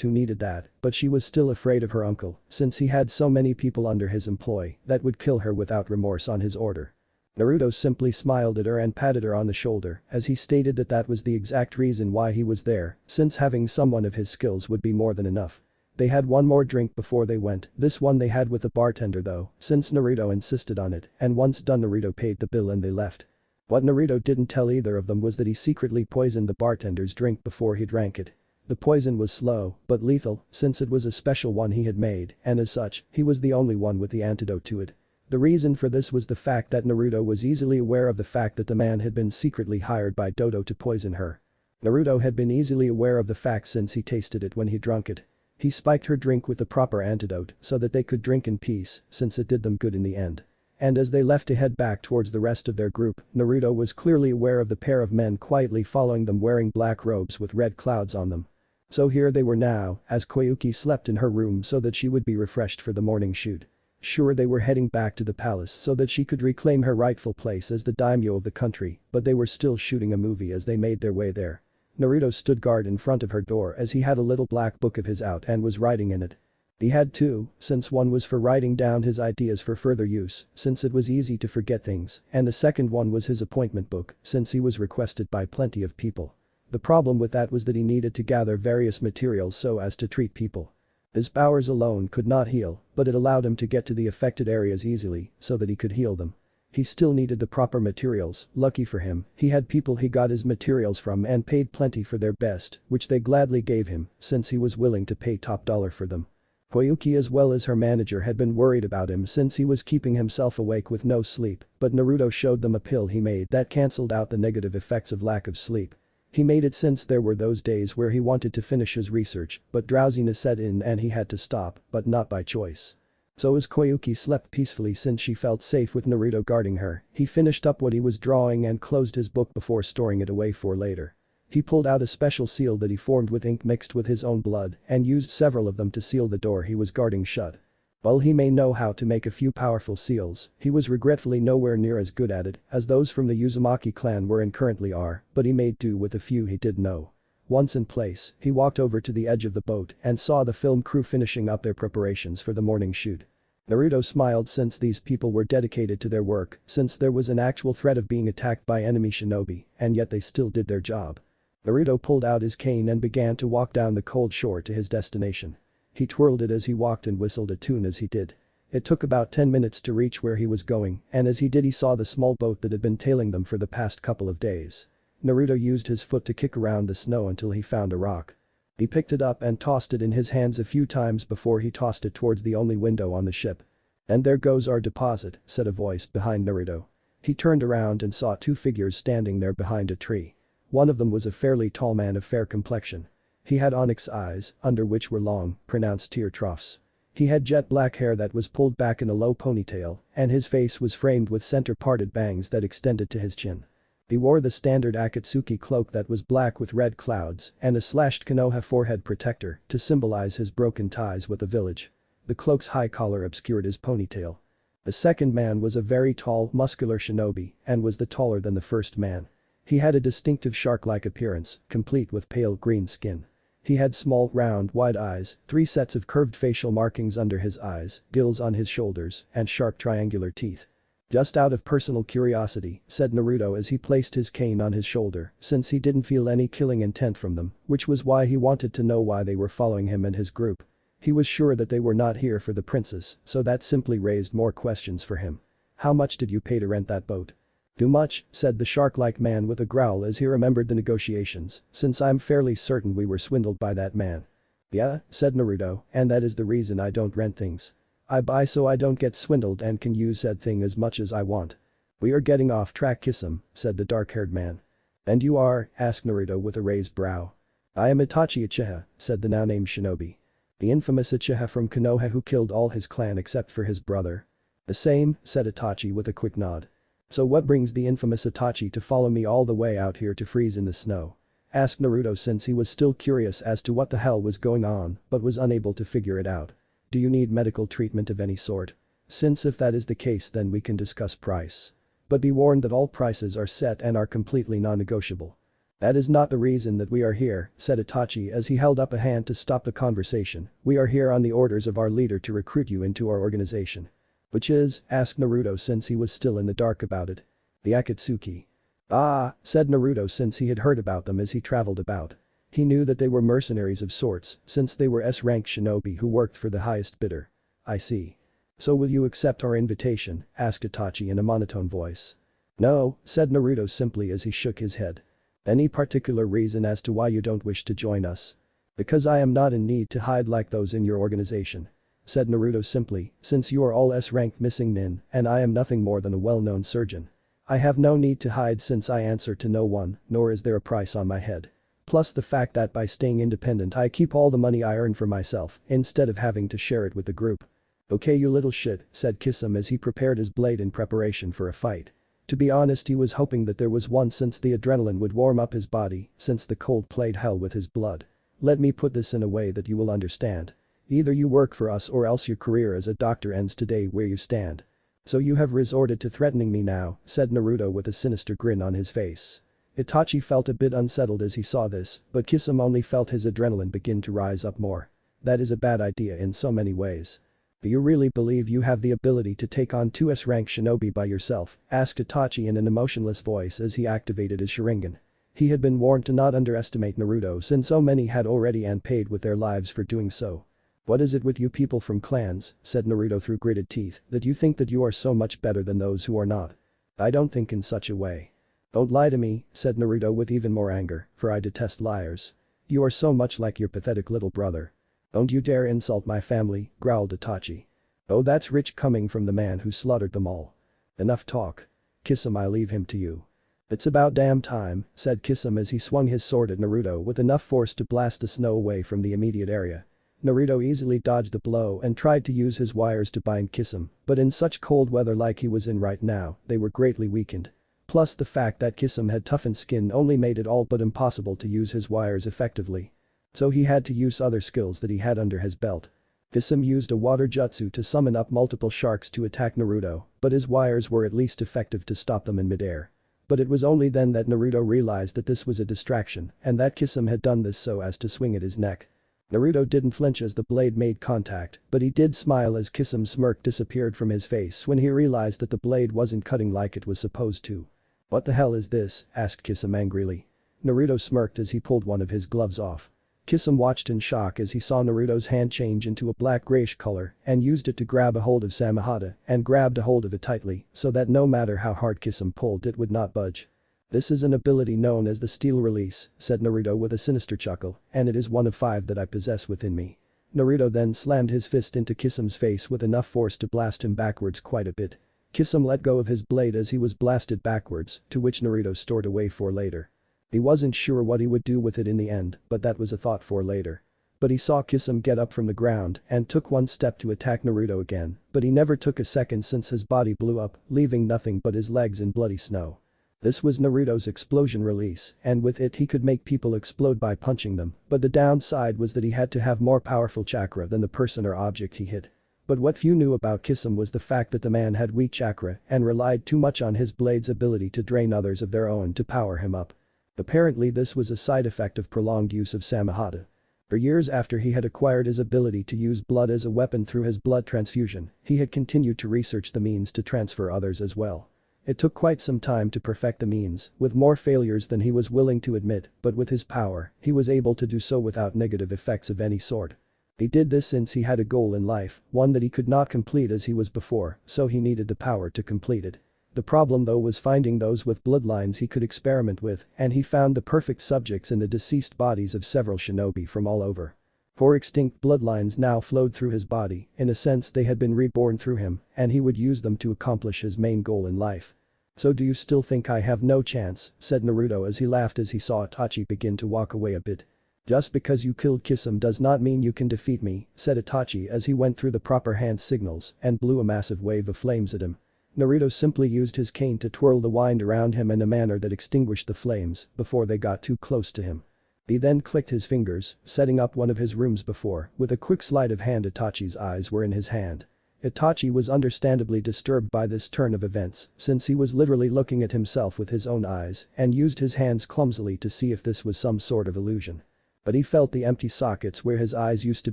who needed that, but she was still afraid of her uncle, since he had so many people under his employ that would kill her without remorse on his order. Naruto simply smiled at her and patted her on the shoulder as he stated that that was the exact reason why he was there, since having someone of his skills would be more than enough. They had one more drink before they went, this one they had with the bartender though, since Naruto insisted on it, and once done Naruto paid the bill and they left. What Naruto didn't tell either of them was that he secretly poisoned the bartender's drink before he drank it. The poison was slow, but lethal, since it was a special one he had made, and as such, he was the only one with the antidote to it. The reason for this was the fact that Naruto was easily aware of the fact that the man had been secretly hired by Dodo to poison her. Naruto had been easily aware of the fact since he tasted it when he drank it. He spiked her drink with the proper antidote so that they could drink in peace since it did them good in the end. And as they left to head back towards the rest of their group, Naruto was clearly aware of the pair of men quietly following them wearing black robes with red clouds on them. So here they were now, as Koyuki slept in her room so that she would be refreshed for the morning shoot. Sure, they were heading back to the palace so that she could reclaim her rightful place as the daimyo of the country, but they were still shooting a movie as they made their way there. Naruto stood guard in front of her door as he had a little black book of his out and was writing in it. He had two, since one was for writing down his ideas for further use, since it was easy to forget things, and the second one was his appointment book, since he was requested by plenty of people. The problem with that was that he needed to gather various materials so as to treat people. His powers alone could not heal, but it allowed him to get to the affected areas easily so that he could heal them. He still needed the proper materials, lucky for him, he had people he got his materials from and paid plenty for their best, which they gladly gave him since he was willing to pay top dollar for them. Koyuki as well as her manager had been worried about him since he was keeping himself awake with no sleep, but Naruto showed them a pill he made that cancelled out the negative effects of lack of sleep. He made it since there were those days where he wanted to finish his research, but drowsiness set in and he had to stop, but not by choice. So as Koyuki slept peacefully since she felt safe with Naruto guarding her, he finished up what he was drawing and closed his book before storing it away for later. He pulled out a special seal that he formed with ink mixed with his own blood and used several of them to seal the door he was guarding shut. While he may know how to make a few powerful seals, he was regretfully nowhere near as good at it as those from the Uzumaki clan were and currently are, but he made do with the few he did know. Once in place, he walked over to the edge of the boat and saw the film crew finishing up their preparations for the morning shoot. Naruto smiled since these people were dedicated to their work, since there was an actual threat of being attacked by enemy shinobi, and yet they still did their job. Naruto pulled out his cane and began to walk down the cold shore to his destination. He twirled it as he walked and whistled a tune as he did. It took about 10 minutes to reach where he was going, and as he did he saw the small boat that had been tailing them for the past couple of days. Naruto used his foot to kick around the snow until he found a rock. He picked it up and tossed it in his hands a few times before he tossed it towards the only window on the ship. "And there goes our deposit," said a voice behind Naruto. He turned around and saw two figures standing there behind a tree. One of them was a fairly tall man of fair complexion. He had onyx eyes, under which were long, pronounced tear troughs. He had jet black hair that was pulled back in a low ponytail, and his face was framed with center-parted bangs that extended to his chin. He wore the standard Akatsuki cloak that was black with red clouds and a slashed Konoha forehead protector to symbolize his broken ties with the village. The cloak's high collar obscured his ponytail. The second man was a very tall, muscular shinobi and was taller than the first man. He had a distinctive shark-like appearance, complete with pale green skin. He had small, round, wide eyes, 3 sets of curved facial markings under his eyes, gills on his shoulders, and sharp triangular teeth. "Just out of personal curiosity," said Naruto as he placed his cane on his shoulder, since he didn't feel any killing intent from them, which was why he wanted to know why they were following him and his group. He was sure that they were not here for the princess, so that simply raised more questions for him. "How much did you pay to rent that boat?" "Too much," said the shark-like man with a growl as he remembered the negotiations, "since I'm fairly certain we were swindled by that man." "Yeah," said Naruto, "and that is the reason I don't rent things. I buy so I don't get swindled and can use said thing as much as I want." "We are getting off track, Kisum," said the dark-haired man. "And you are?" asked Naruto with a raised brow. "I am Itachi Uchiha," said the now-named shinobi. The infamous Uchiha from Konoha who killed all his clan except for his brother. The same, said Itachi with a quick nod. So what brings the infamous Itachi to follow me all the way out here to freeze in the snow? Asked Naruto since he was still curious as to what the hell was going on but was unable to figure it out. Do you need medical treatment of any sort? Since if that is the case then we can discuss price. But be warned that all prices are set and are completely non-negotiable. That is not the reason that we are here, said Itachi as he held up a hand to stop the conversation. We are here on the orders of our leader to recruit you into our organization. Which is? Asked Naruto since he was still in the dark about it. The Akatsuki. Ah, said Naruto since he had heard about them as he traveled about. He knew that they were mercenaries of sorts since they were S-rank shinobi who worked for the highest bidder. I see. So will you accept our invitation? Asked Itachi in a monotone voice. No, said Naruto simply as he shook his head. Any particular reason as to why you don't wish to join us? Because I am not in need to hide like those in your organization. Said Naruto simply, since you are all S-rank missing nin and I am nothing more than a well-known surgeon. I have no need to hide since I answer to no one, nor is there a price on my head. Plus the fact that by staying independent I keep all the money I earn for myself instead of having to share it with the group. Okay you little shit, said Kisum as he prepared his blade in preparation for a fight. To be honest he was hoping that there was one since the adrenaline would warm up his body since the cold played hell with his blood. Let me put this in a way that you will understand. Either you work for us or else your career as a doctor ends today where you stand. So you have resorted to threatening me now, said Naruto with a sinister grin on his face. Itachi felt a bit unsettled as he saw this, but Kisum only felt his adrenaline begin to rise up more. That is a bad idea in so many ways. Do you really believe you have the ability to take on 2 S-rank shinobi by yourself? Asked Itachi in an emotionless voice as he activated his sharingan. He had been warned to not underestimate Naruto since so many had already and paid with their lives for doing so. What is it with you people from clans, said Naruto through gritted teeth, that you think that you are so much better than those who are not? I don't think in such a way. Don't lie to me, said Naruto with even more anger, for I detest liars. You are so much like your pathetic little brother. Don't you dare insult my family, growled Itachi. Oh that's rich coming from the man who slaughtered them all. Enough talk. Kisum I leave him to you. It's about damn time, said Kisum as he swung his sword at Naruto with enough force to blast the snow away from the immediate area. Naruto easily dodged the blow and tried to use his wires to bind Kisum, but in such cold weather like he was in right now, they were greatly weakened. Plus the fact that Kisum had toughened skin only made it all but impossible to use his wires effectively. So he had to use other skills that he had under his belt. Kisum used a water jutsu to summon up multiple sharks to attack Naruto, but his wires were at least effective to stop them in midair. But it was only then that Naruto realized that this was a distraction and that Kisum had done this so as to swing at his neck. Naruto didn't flinch as the blade made contact, but he did smile as Kisum's smirk disappeared from his face when he realized that the blade wasn't cutting like it was supposed to. What the hell is this? Asked Kisum angrily. Naruto smirked as he pulled one of his gloves off. Kisum watched in shock as he saw Naruto's hand change into a black-grayish color and used it to grab a hold of Samehada and grabbed a hold of it tightly so that no matter how hard Kisum pulled it would not budge. This is an ability known as the Steel Release, said Naruto with a sinister chuckle, and it is one of 5 that I possess within me. Naruto then slammed his fist into Kisum's face with enough force to blast him backwards quite a bit. Kisum let go of his blade as he was blasted backwards, to which Naruto stored away for later. He wasn't sure what he would do with it in the end, but that was a thought for later. But he saw Kisum get up from the ground and took one step to attack Naruto again, but he never took a second since his body blew up, leaving nothing but his legs in bloody snow. This was Naruto's explosion release, and with it he could make people explode by punching them, but the downside was that he had to have more powerful chakra than the person or object he hit. But what few knew about Kisum was the fact that the man had weak chakra and relied too much on his blade's ability to drain others of their own to power him up. Apparently this was a side effect of prolonged use of Samehada. For years after he had acquired his ability to use blood as a weapon through his blood transfusion, he had continued to research the means to transfer others as well. It took quite some time to perfect the means, with more failures than he was willing to admit, but with his power, he was able to do so without negative effects of any sort. He did this since he had a goal in life, one that he could not complete as he was before, so he needed the power to complete it. The problem though was finding those with bloodlines he could experiment with, and he found the perfect subjects in the deceased bodies of several shinobi from all over. 4 extinct bloodlines now flowed through his body, in a sense they had been reborn through him, and he would use them to accomplish his main goal in life. So do you still think I have no chance, said Naruto as he laughed as he saw Itachi begin to walk away a bit. Just because you killed Kisame does not mean you can defeat me, said Itachi as he went through the proper hand signals and blew a massive wave of flames at him. Naruto simply used his cane to twirl the wind around him in a manner that extinguished the flames before they got too close to him. He then clicked his fingers, setting up one of his rooms before, with a quick sleight of hand Itachi's eyes were in his hand. Itachi was understandably disturbed by this turn of events, since he was literally looking at himself with his own eyes and used his hands clumsily to see if this was some sort of illusion. But he felt the empty sockets where his eyes used to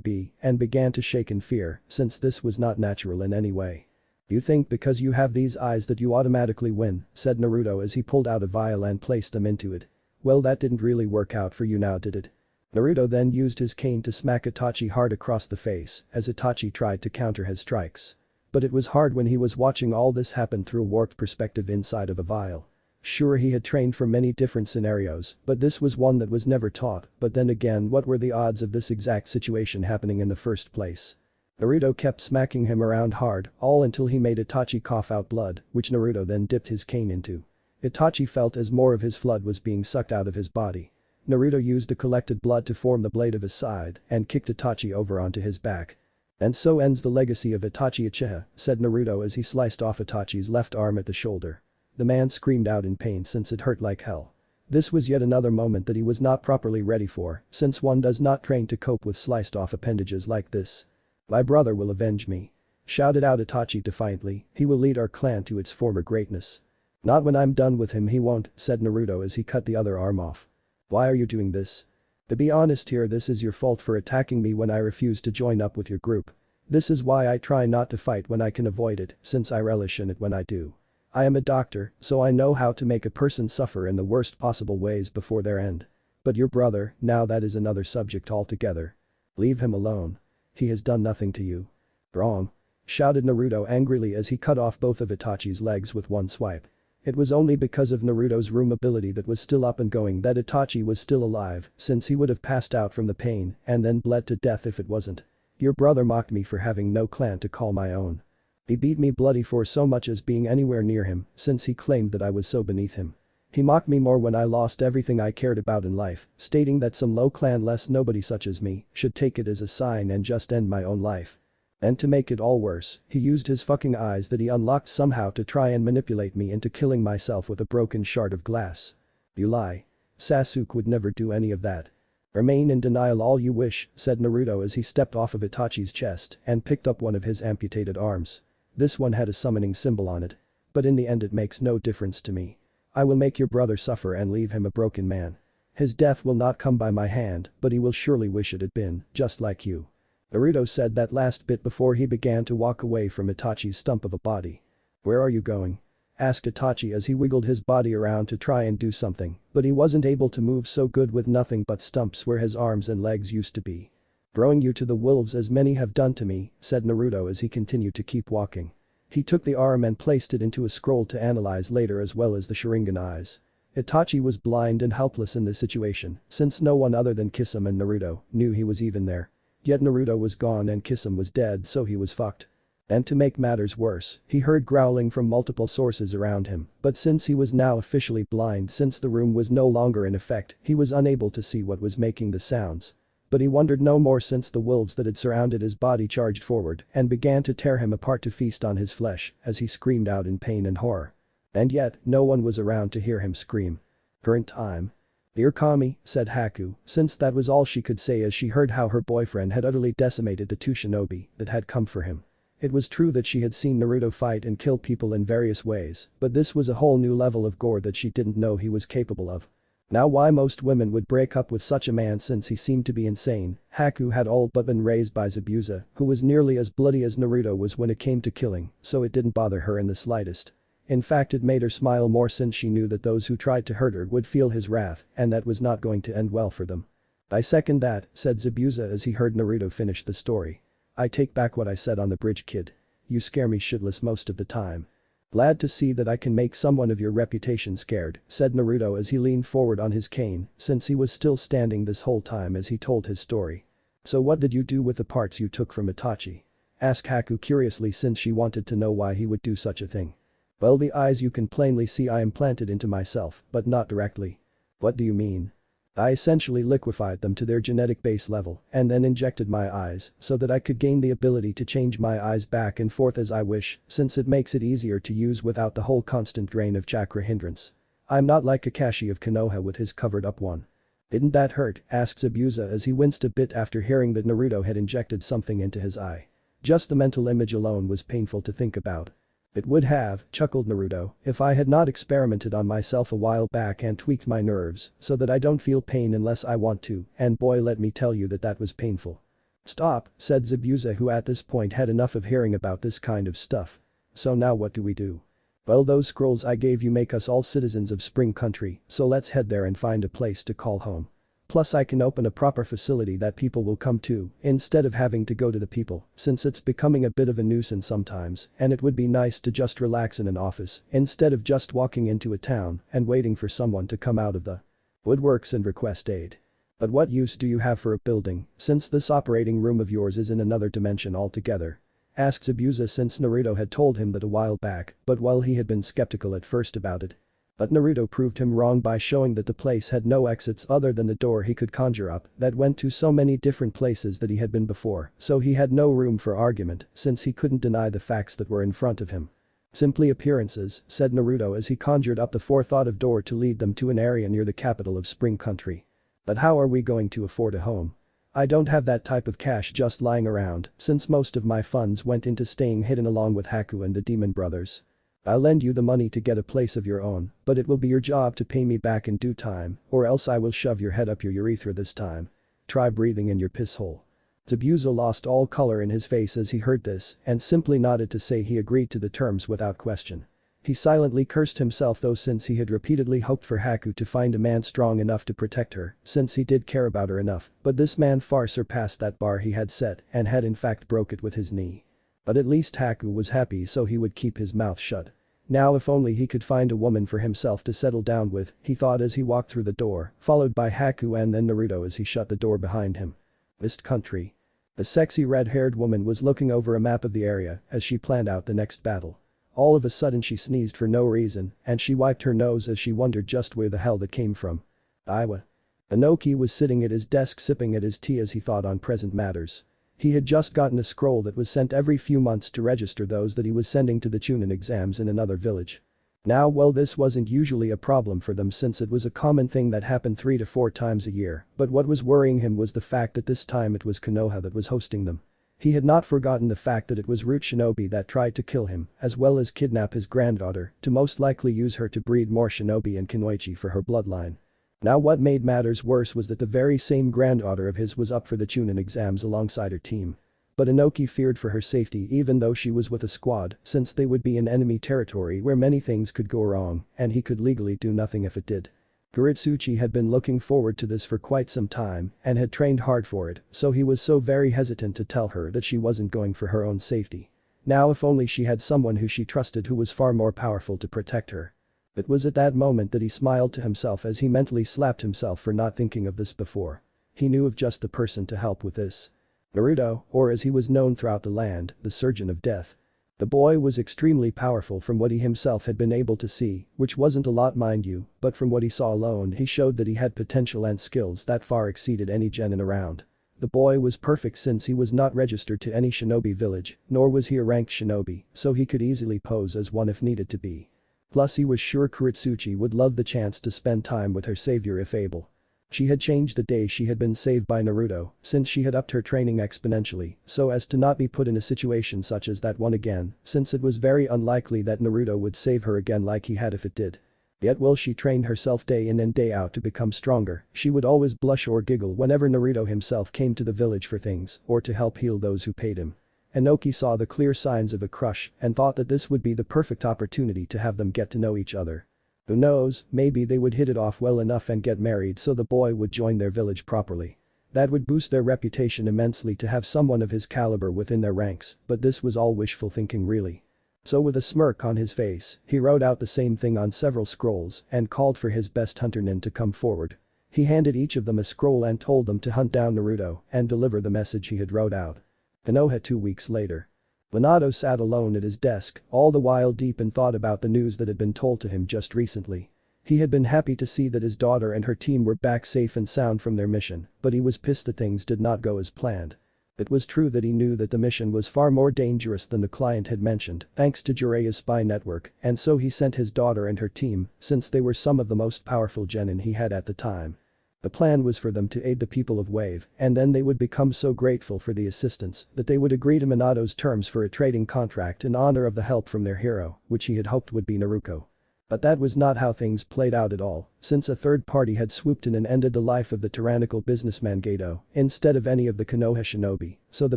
be and began to shake in fear, since this was not natural in any way. You think because you have these eyes that you automatically win, said Naruto as he pulled out a vial and placed them into it. Well, that didn't really work out for you now, did it? Naruto then used his cane to smack Itachi hard across the face as Itachi tried to counter his strikes. But it was hard when he was watching all this happen through a warped perspective inside of a vial. Sure, he had trained for many different scenarios, but this was one that was never taught, but then again, what were the odds of this exact situation happening in the first place? Naruto kept smacking him around hard, all until he made Itachi cough out blood, which Naruto then dipped his cane into. Itachi felt as more of his blood was being sucked out of his body. Naruto used the collected blood to form the blade of his side and kicked Itachi over onto his back. And so ends the legacy of Itachi Uchiha, said Naruto as he sliced off Itachi's left arm at the shoulder. The man screamed out in pain since it hurt like hell. This was yet another moment that he was not properly ready for, since one does not train to cope with sliced off appendages like this. My brother will avenge me. Shouted out Itachi defiantly, he will lead our clan to its former greatness. Not when I'm done with him, he won't, said Naruto as he cut the other arm off. Why are you doing this? To be honest here, this is your fault for attacking me when I refused to join up with your group. This is why I try not to fight when I can avoid it, since I relish in it when I do. I am a doctor, so I know how to make a person suffer in the worst possible ways before their end. But your brother, now that is another subject altogether. Leave him alone. He has done nothing to you. Wrong. Shouted Naruto angrily as he cut off both of Itachi's legs with one swipe. It was only because of Naruto's room ability that was still up and going that Itachi was still alive, since he would have passed out from the pain and then bled to death if it wasn't. Your brother mocked me for having no clan to call my own. He beat me bloody for so much as being anywhere near him, since he claimed that I was so beneath him. He mocked me more when I lost everything I cared about in life, stating that some low clan less nobody such as me should take it as a sign and just end my own life. And to make it all worse, he used his fucking eyes that he unlocked somehow to try and manipulate me into killing myself with a broken shard of glass. You lie. Sasuke would never do any of that. Remain in denial all you wish, said Naruto as he stepped off of Itachi's chest and picked up one of his amputated arms. This one had a summoning symbol on it. But in the end it makes no difference to me. I will make your brother suffer and leave him a broken man. His death will not come by my hand, but he will surely wish it had been, just like you. Naruto said that last bit before he began to walk away from Itachi's stump of a body. Where are you going? Asked Itachi as he wiggled his body around to try and do something, but he wasn't able to move so good with nothing but stumps where his arms and legs used to be. Throwing you to the wolves as many have done to me, said Naruto as he continued to keep walking. He took the arm and placed it into a scroll to analyze later as well as the sharingan eyes. Itachi was blind and helpless in this situation, since no one other than Kisame and Naruto knew he was even there. Yet Naruto was gone and Kisame was dead, so he was fucked. And to make matters worse, he heard growling from multiple sources around him, but since he was now officially blind since the room was no longer in effect, he was unable to see what was making the sounds. But he wondered no more since the wolves that had surrounded his body charged forward and began to tear him apart to feast on his flesh as he screamed out in pain and horror. And yet, no one was around to hear him scream. Current time. Dear Kami, said Haku, since that was all she could say as she heard how her boyfriend had utterly decimated the two shinobi that had come for him. It was true that she had seen Naruto fight and kill people in various ways, but this was a whole new level of gore that she didn't know he was capable of. Now why most women would break up with such a man since he seemed to be insane, Haku had all but been raised by Zabuza, who was nearly as bloody as Naruto was when it came to killing, so it didn't bother her in the slightest. In fact, it made her smile more since she knew that those who tried to hurt her would feel his wrath and that was not going to end well for them. I second that, said Zabuza as he heard Naruto finish the story. I take back what I said on the bridge, kid. You scare me shitless most of the time. Glad to see that I can make someone of your reputation scared, said Naruto as he leaned forward on his cane since he was still standing this whole time as he told his story. So what did you do with the parts you took from Itachi? Asked Haku curiously since she wanted to know why he would do such a thing. Well, the eyes you can plainly see I implanted into myself, but not directly. What do you mean? I essentially liquefied them to their genetic base level and then injected my eyes so that I could gain the ability to change my eyes back and forth as I wish, since it makes it easier to use without the whole constant drain of chakra hindrance. I'm not like Kakashi of Konoha with his covered up one. Didn't that hurt? Asks Abusa as he winced a bit after hearing that Naruto had injected something into his eye. Just the mental image alone was painful to think about. It would have, chuckled Naruto, if I had not experimented on myself a while back and tweaked my nerves so that I don't feel pain unless I want to, and boy let me tell you that was painful. Stop, said Zabuza who at this point had enough of hearing about this kind of stuff. So now what do we do? Well, those scrolls I gave you make us all citizens of Spring Country, so let's head there and find a place to call home. Plus I can open a proper facility that people will come to, instead of having to go to the people, since it's becoming a bit of a nuisance sometimes, and it would be nice to just relax in an office, instead of just walking into a town and waiting for someone to come out of the woodworks and request aid. But what use do you have for a building, since this operating room of yours is in another dimension altogether? Asks Abusa since Naruto had told him that a while back, but while he had been skeptical at first about it. But Naruto proved him wrong by showing that the place had no exits other than the door he could conjure up that went to so many different places that he had been before, so he had no room for argument since he couldn't deny the facts that were in front of him. Simply appearances, said Naruto as he conjured up the forethought of door to lead them to an area near the capital of Spring Country. But how are we going to afford a home? I don't have that type of cash just lying around since most of my funds went into staying hidden along with Haku and the Demon Brothers. I'll lend you the money to get a place of your own, but it will be your job to pay me back in due time, or else I will shove your head up your urethra this time. Try breathing in your piss hole. Zabuza lost all color in his face as he heard this and simply nodded to say he agreed to the terms without question. He silently cursed himself though since he had repeatedly hoped for Haku to find a man strong enough to protect her, since he did care about her enough, but this man far surpassed that bar he had set and had in fact broke it with his knee. But at least Haku was happy so he would keep his mouth shut. Now if only he could find a woman for himself to settle down with, he thought as he walked through the door, followed by Haku and then Naruto as he shut the door behind him. Mist Country. The sexy red-haired woman was looking over a map of the area as she planned out the next battle. All of a sudden she sneezed for no reason and she wiped her nose as she wondered just where the hell that came from. Iwa. Inoki was sitting at his desk sipping at his tea as he thought on present matters. He had just gotten a scroll that was sent every few months to register those that he was sending to the Chunin exams in another village. Now well this wasn't usually a problem for them since it was a common thing that happened 3 to 4 times a year, but what was worrying him was the fact that this time it was Konoha that was hosting them. He had not forgotten the fact that it was Root Shinobi that tried to kill him as well as kidnap his granddaughter to most likely use her to breed more shinobi and Kunoichi for her bloodline. Now what made matters worse was that the very same granddaughter of his was up for the Chunin exams alongside her team. But Inoki feared for her safety even though she was with a squad since they would be in enemy territory where many things could go wrong and he could legally do nothing if it did. Kuritsuchi had been looking forward to this for quite some time and had trained hard for it, so he was so very hesitant to tell her that she wasn't going for her own safety. Now if only she had someone who she trusted who was far more powerful to protect her. It was at that moment that he smiled to himself as he mentally slapped himself for not thinking of this before. He knew of just the person to help with this. Naruto, or as he was known throughout the land, the Surgeon of Death. The boy was extremely powerful from what he himself had been able to see, which wasn't a lot mind you, but from what he saw alone he showed that he had potential and skills that far exceeded any genin around. The boy was perfect since he was not registered to any shinobi village, nor was he a ranked shinobi, so he could easily pose as one if needed to be. Plus he was sure Kuritsuchi would love the chance to spend time with her savior if able. She had changed the day she had been saved by Naruto, since she had upped her training exponentially, so as to not be put in a situation such as that one again, since it was very unlikely that Naruto would save her again like he had if it did. Yet while she trained herself day in and day out to become stronger, she would always blush or giggle whenever Naruto himself came to the village for things or to help heal those who paid him. Inoki saw the clear signs of a crush and thought that this would be the perfect opportunity to have them get to know each other. Who knows, maybe they would hit it off well enough and get married so the boy would join their village properly. That would boost their reputation immensely to have someone of his caliber within their ranks, but this was all wishful thinking really. So with a smirk on his face, he wrote out the same thing on several scrolls and called for his best hunter nin to come forward. He handed each of them a scroll and told them to hunt down Naruto and deliver the message he had wrote out. Konoha 2 weeks later. Minato sat alone at his desk, all the while deep in thought about the news that had been told to him just recently. He had been happy to see that his daughter and her team were back safe and sound from their mission, but he was pissed that things did not go as planned. It was true that he knew that the mission was far more dangerous than the client had mentioned, thanks to Jiraiya's spy network, and so he sent his daughter and her team, since they were some of the most powerful genin he had at the time. The plan was for them to aid the people of Wave, and then they would become so grateful for the assistance that they would agree to Minato's terms for a trading contract in honor of the help from their hero, which he had hoped would be Naruto. But that was not how things played out at all, since a third party had swooped in and ended the life of the tyrannical businessman Geto, instead of any of the Konoha shinobi, so the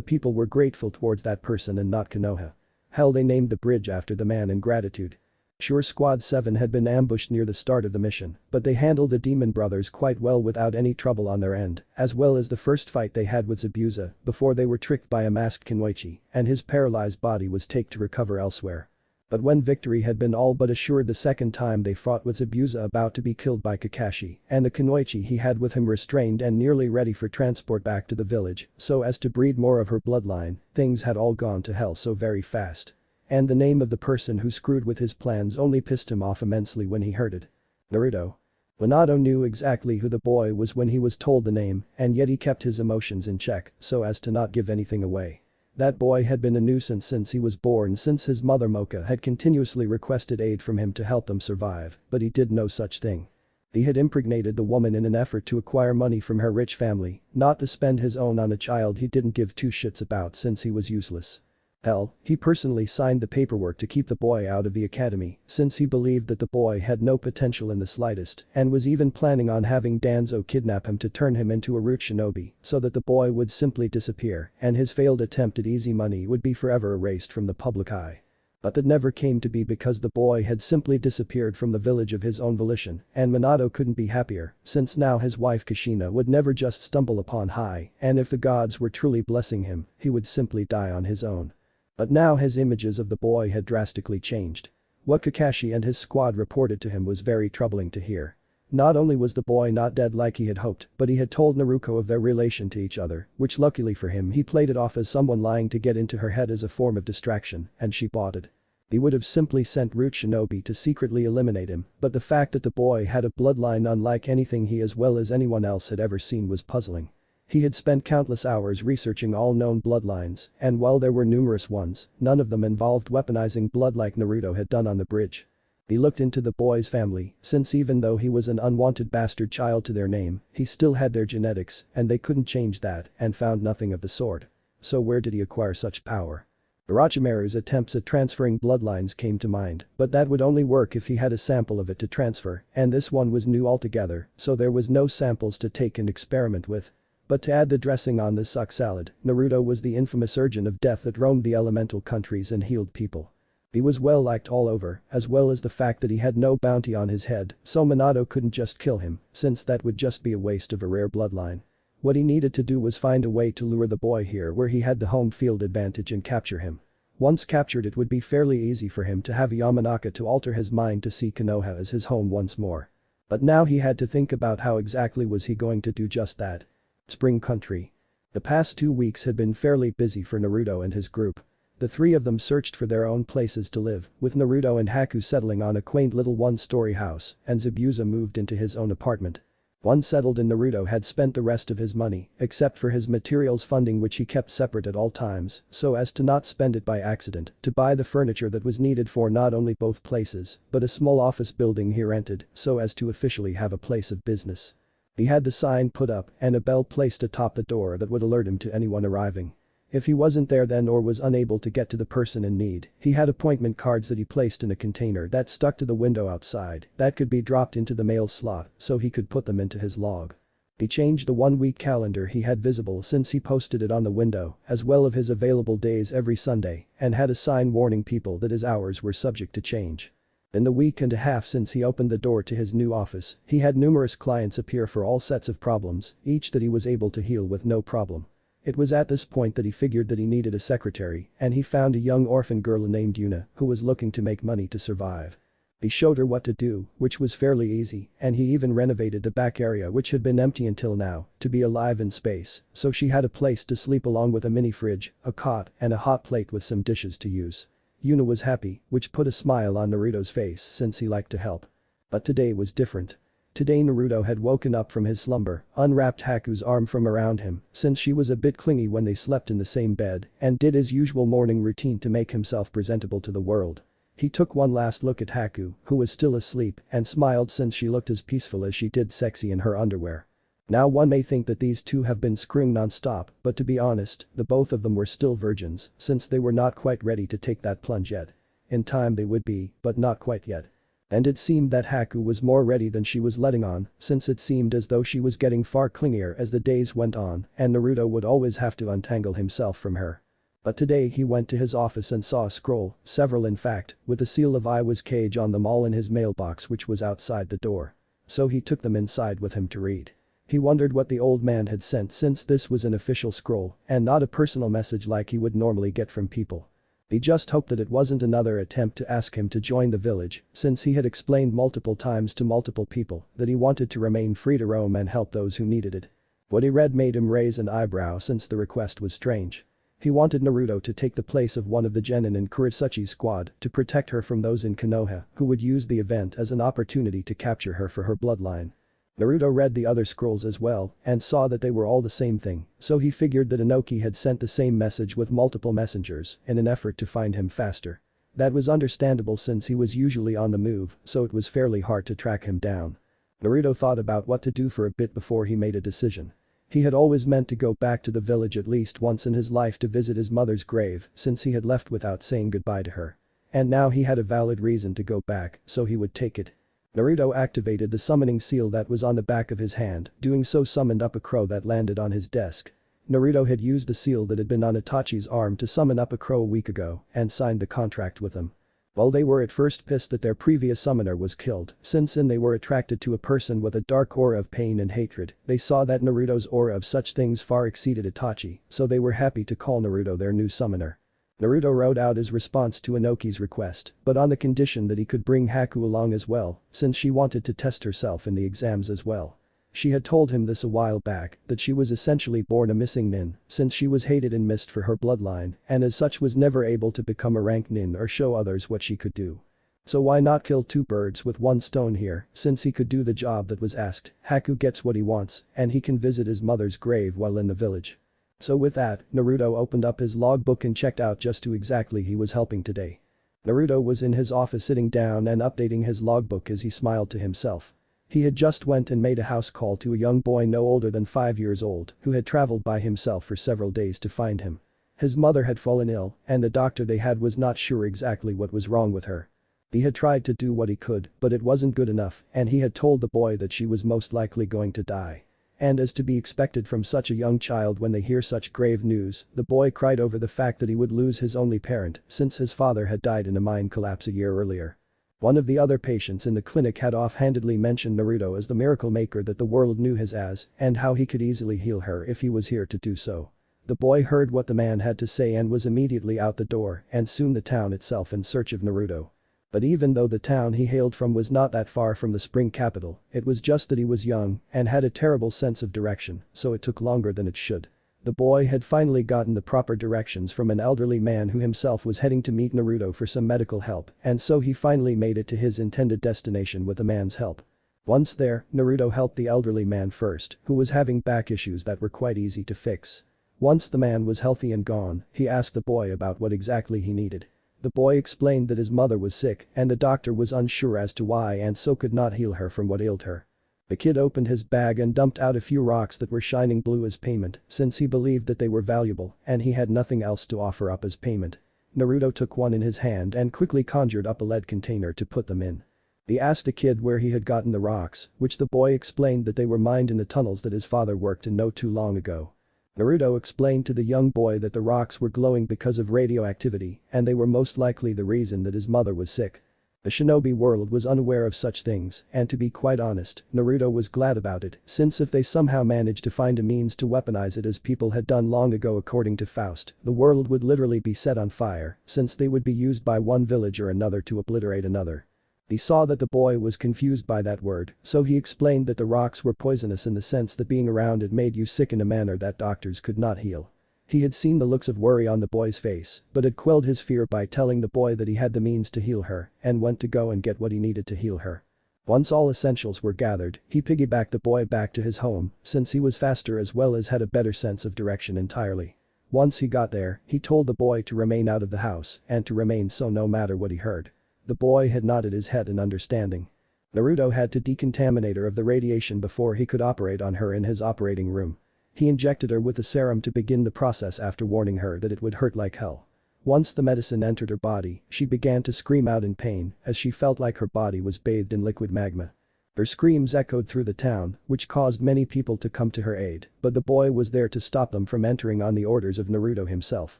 people were grateful towards that person and not Konoha. Hell, they named the bridge after the man in gratitude. Sure, Squad 7 had been ambushed near the start of the mission, but they handled the Demon Brothers quite well without any trouble on their end, as well as the first fight they had with Zabuza before they were tricked by a masked Kunoichi and his paralyzed body was taken to recover elsewhere. But when victory had been all but assured the second time they fought with Zabuza about to be killed by Kakashi and the Kunoichi he had with him restrained and nearly ready for transport back to the village so as to breed more of her bloodline, things had all gone to hell so very fast. And the name of the person who screwed with his plans only pissed him off immensely when he heard it. Naruto. Minato knew exactly who the boy was when he was told the name, and yet he kept his emotions in check so as to not give anything away. That boy had been a nuisance since he was born, since his mother Mocha had continuously requested aid from him to help them survive, but he did no such thing. He had impregnated the woman in an effort to acquire money from her rich family, not to spend his own on a child he didn't give two shits about since he was useless. Hell, he personally signed the paperwork to keep the boy out of the academy since he believed that the boy had no potential in the slightest and was even planning on having Danzo kidnap him to turn him into a root shinobi so that the boy would simply disappear and his failed attempt at easy money would be forever erased from the public eye. But that never came to be because the boy had simply disappeared from the village of his own volition and Minato couldn't be happier since now his wife Kushina would never just stumble upon high and if the gods were truly blessing him, he would simply die on his own. But now his images of the boy had drastically changed. What Kakashi and his squad reported to him was very troubling to hear. Not only was the boy not dead like he had hoped, but he had told Naruto of their relation to each other, which luckily for him he played it off as someone lying to get into her head as a form of distraction, and she bought it. He would have simply sent root shinobi to secretly eliminate him, but the fact that the boy had a bloodline unlike anything he as well as anyone else had ever seen was puzzling. He had spent countless hours researching all known bloodlines, and while there were numerous ones, none of them involved weaponizing blood like Naruto had done on the bridge. He looked into the boy's family, since even though he was an unwanted bastard child to their name, he still had their genetics, and they couldn't change that, and found nothing of the sort. So where did he acquire such power? Orochimaru's attempts at transferring bloodlines came to mind, but that would only work if he had a sample of it to transfer, and this one was new altogether, so there was no samples to take and experiment with. But to add the dressing on this suck salad, Naruto was the infamous urchin of death that roamed the elemental countries and healed people. He was well liked all over, as well as the fact that he had no bounty on his head, so Minato couldn't just kill him, since that would just be a waste of a rare bloodline. What he needed to do was find a way to lure the boy here where he had the home field advantage and capture him. Once captured it would be fairly easy for him to have Yamanaka to alter his mind to see Konoha as his home once more. But now he had to think about how exactly was he going to do just that. Spring Country. The past 2 weeks had been fairly busy for Naruto and his group. The three of them searched for their own places to live, with Naruto and Haku settling on a quaint little one-story house and Zabuza moved into his own apartment. Once settled in, Naruto had spent the rest of his money, except for his materials funding which he kept separate at all times so as to not spend it by accident, to buy the furniture that was needed for not only both places, but a small office building he rented so as to officially have a place of business. He had the sign put up and a bell placed atop the door that would alert him to anyone arriving. If he wasn't there then or was unable to get to the person in need, he had appointment cards that he placed in a container that stuck to the window outside that could be dropped into the mail slot so he could put them into his log. He changed the 1-week calendar he had visible since he posted it on the window, as well as his available days every Sunday, and had a sign warning people that his hours were subject to change. In the week and a half since he opened the door to his new office, he had numerous clients appear for all sets of problems, each that he was able to heal with no problem. It was at this point that he figured that he needed a secretary, and he found a young orphan girl named Yuna who was looking to make money to survive. He showed her what to do, which was fairly easy, and he even renovated the back area which had been empty until now to be alive in space, so she had a place to sleep along with a mini fridge, a cot, and a hot plate with some dishes to use. Yuna was happy, which put a smile on Naruto's face since he liked to help. But today was different. Today Naruto had woken up from his slumber, unwrapped Haku's arm from around him since she was a bit clingy when they slept in the same bed, and did his usual morning routine to make himself presentable to the world. He took one last look at Haku, who was still asleep, and smiled since she looked as peaceful as she did sexy in her underwear. Now one may think that these two have been screwing non-stop, but to be honest, the both of them were still virgins since they were not quite ready to take that plunge yet. In time they would be, but not quite yet. And it seemed that Haku was more ready than she was letting on, since it seemed as though she was getting far clingier as the days went on and Naruto would always have to untangle himself from her. But today he went to his office and saw a scroll, several in fact, with a seal of Iwa's cage on them all in his mailbox which was outside the door. So he took them inside with him to read. He wondered what the old man had sent since this was an official scroll and not a personal message like he would normally get from people. He just hoped that it wasn't another attempt to ask him to join the village since he had explained multiple times to multiple people that he wanted to remain free to roam and help those who needed it. What he read made him raise an eyebrow since the request was strange. He wanted Naruto to take the place of one of the genin in Kuretsuchi's squad to protect her from those in Konoha who would use the event as an opportunity to capture her for her bloodline. Naruto read the other scrolls as well and saw that they were all the same thing, so he figured that Inoki had sent the same message with multiple messengers in an effort to find him faster. That was understandable since he was usually on the move, so it was fairly hard to track him down. Naruto thought about what to do for a bit before he made a decision. He had always meant to go back to the village at least once in his life to visit his mother's grave since he had left without saying goodbye to her. And now he had a valid reason to go back, so he would take it. Naruto activated the summoning seal that was on the back of his hand, doing so summoned up a crow that landed on his desk. Naruto had used the seal that had been on Itachi's arm to summon up a crow a week ago and signed the contract with him. While they were at first pissed that their previous summoner was killed, since they were attracted to a person with a dark aura of pain and hatred, they saw that Naruto's aura of such things far exceeded Itachi, so they were happy to call Naruto their new summoner. Naruto wrote out his response to Inoki's request, but on the condition that he could bring Haku along as well, since she wanted to test herself in the exams as well. She had told him this a while back, that she was essentially born a missing nin, since she was hated and missed for her bloodline, and as such was never able to become a rank nin or show others what she could do. So why not kill two birds with one stone here, since he could do the job that was asked, Haku gets what he wants, and he can visit his mother's grave while in the village. So with that, Naruto opened up his logbook and checked out just who exactly he was helping today. Naruto was in his office sitting down and updating his logbook as he smiled to himself. He had just went and made a house call to a young boy no older than 5 years old who had traveled by himself for several days to find him. His mother had fallen ill and the doctor they had was not sure exactly what was wrong with her. He had tried to do what he could, but it wasn't good enough and he had told the boy that she was most likely going to die. And as to be expected from such a young child when they hear such grave news, the boy cried over the fact that he would lose his only parent since his father had died in a mine collapse a year earlier. One of the other patients in the clinic had offhandedly mentioned Naruto as the miracle maker that the world knew him as and how he could easily heal her if he was here to do so. The boy heard what the man had to say and was immediately out the door and soon the town itself in search of Naruto. But even though the town he hailed from was not that far from the spring capital, it was just that he was young and had a terrible sense of direction, so it took longer than it should. The boy had finally gotten the proper directions from an elderly man who himself was heading to meet Naruto for some medical help and so he finally made it to his intended destination with the man's help. Once there, Naruto helped the elderly man first, who was having back issues that were quite easy to fix. Once the man was healthy and gone, he asked the boy about what exactly he needed. The boy explained that his mother was sick and the doctor was unsure as to why and so could not heal her from what ailed her. The kid opened his bag and dumped out a few rocks that were shining blue as payment since he believed that they were valuable and he had nothing else to offer up as payment. Naruto took one in his hand and quickly conjured up a lead container to put them in. He asked the kid where he had gotten the rocks, which the boy explained that they were mined in the tunnels that his father worked in no too long ago. Naruto explained to the young boy that the rocks were glowing because of radioactivity and they were most likely the reason that his mother was sick. The shinobi world was unaware of such things and to be quite honest, Naruto was glad about it since if they somehow managed to find a means to weaponize it as people had done long ago according to Faust, the world would literally be set on fire since they would be used by one village or another to obliterate another. He saw that the boy was confused by that word, so he explained that the rocks were poisonous in the sense that being around it made you sick in a manner that doctors could not heal. He had seen the looks of worry on the boy's face, but had quelled his fear by telling the boy that he had the means to heal her and went to go and get what he needed to heal her. Once all essentials were gathered, he piggybacked the boy back to his home since he was faster as well as had a better sense of direction entirely. Once he got there, he told the boy to remain out of the house and to remain so no matter what he heard. The boy had nodded his head in understanding. Naruto had to decontaminate her of the radiation before he could operate on her in his operating room. He injected her with the serum to begin the process after warning her that it would hurt like hell. Once the medicine entered her body, she began to scream out in pain as she felt like her body was bathed in liquid magma. Her screams echoed through the town, which caused many people to come to her aid, but the boy was there to stop them from entering on the orders of Naruto himself.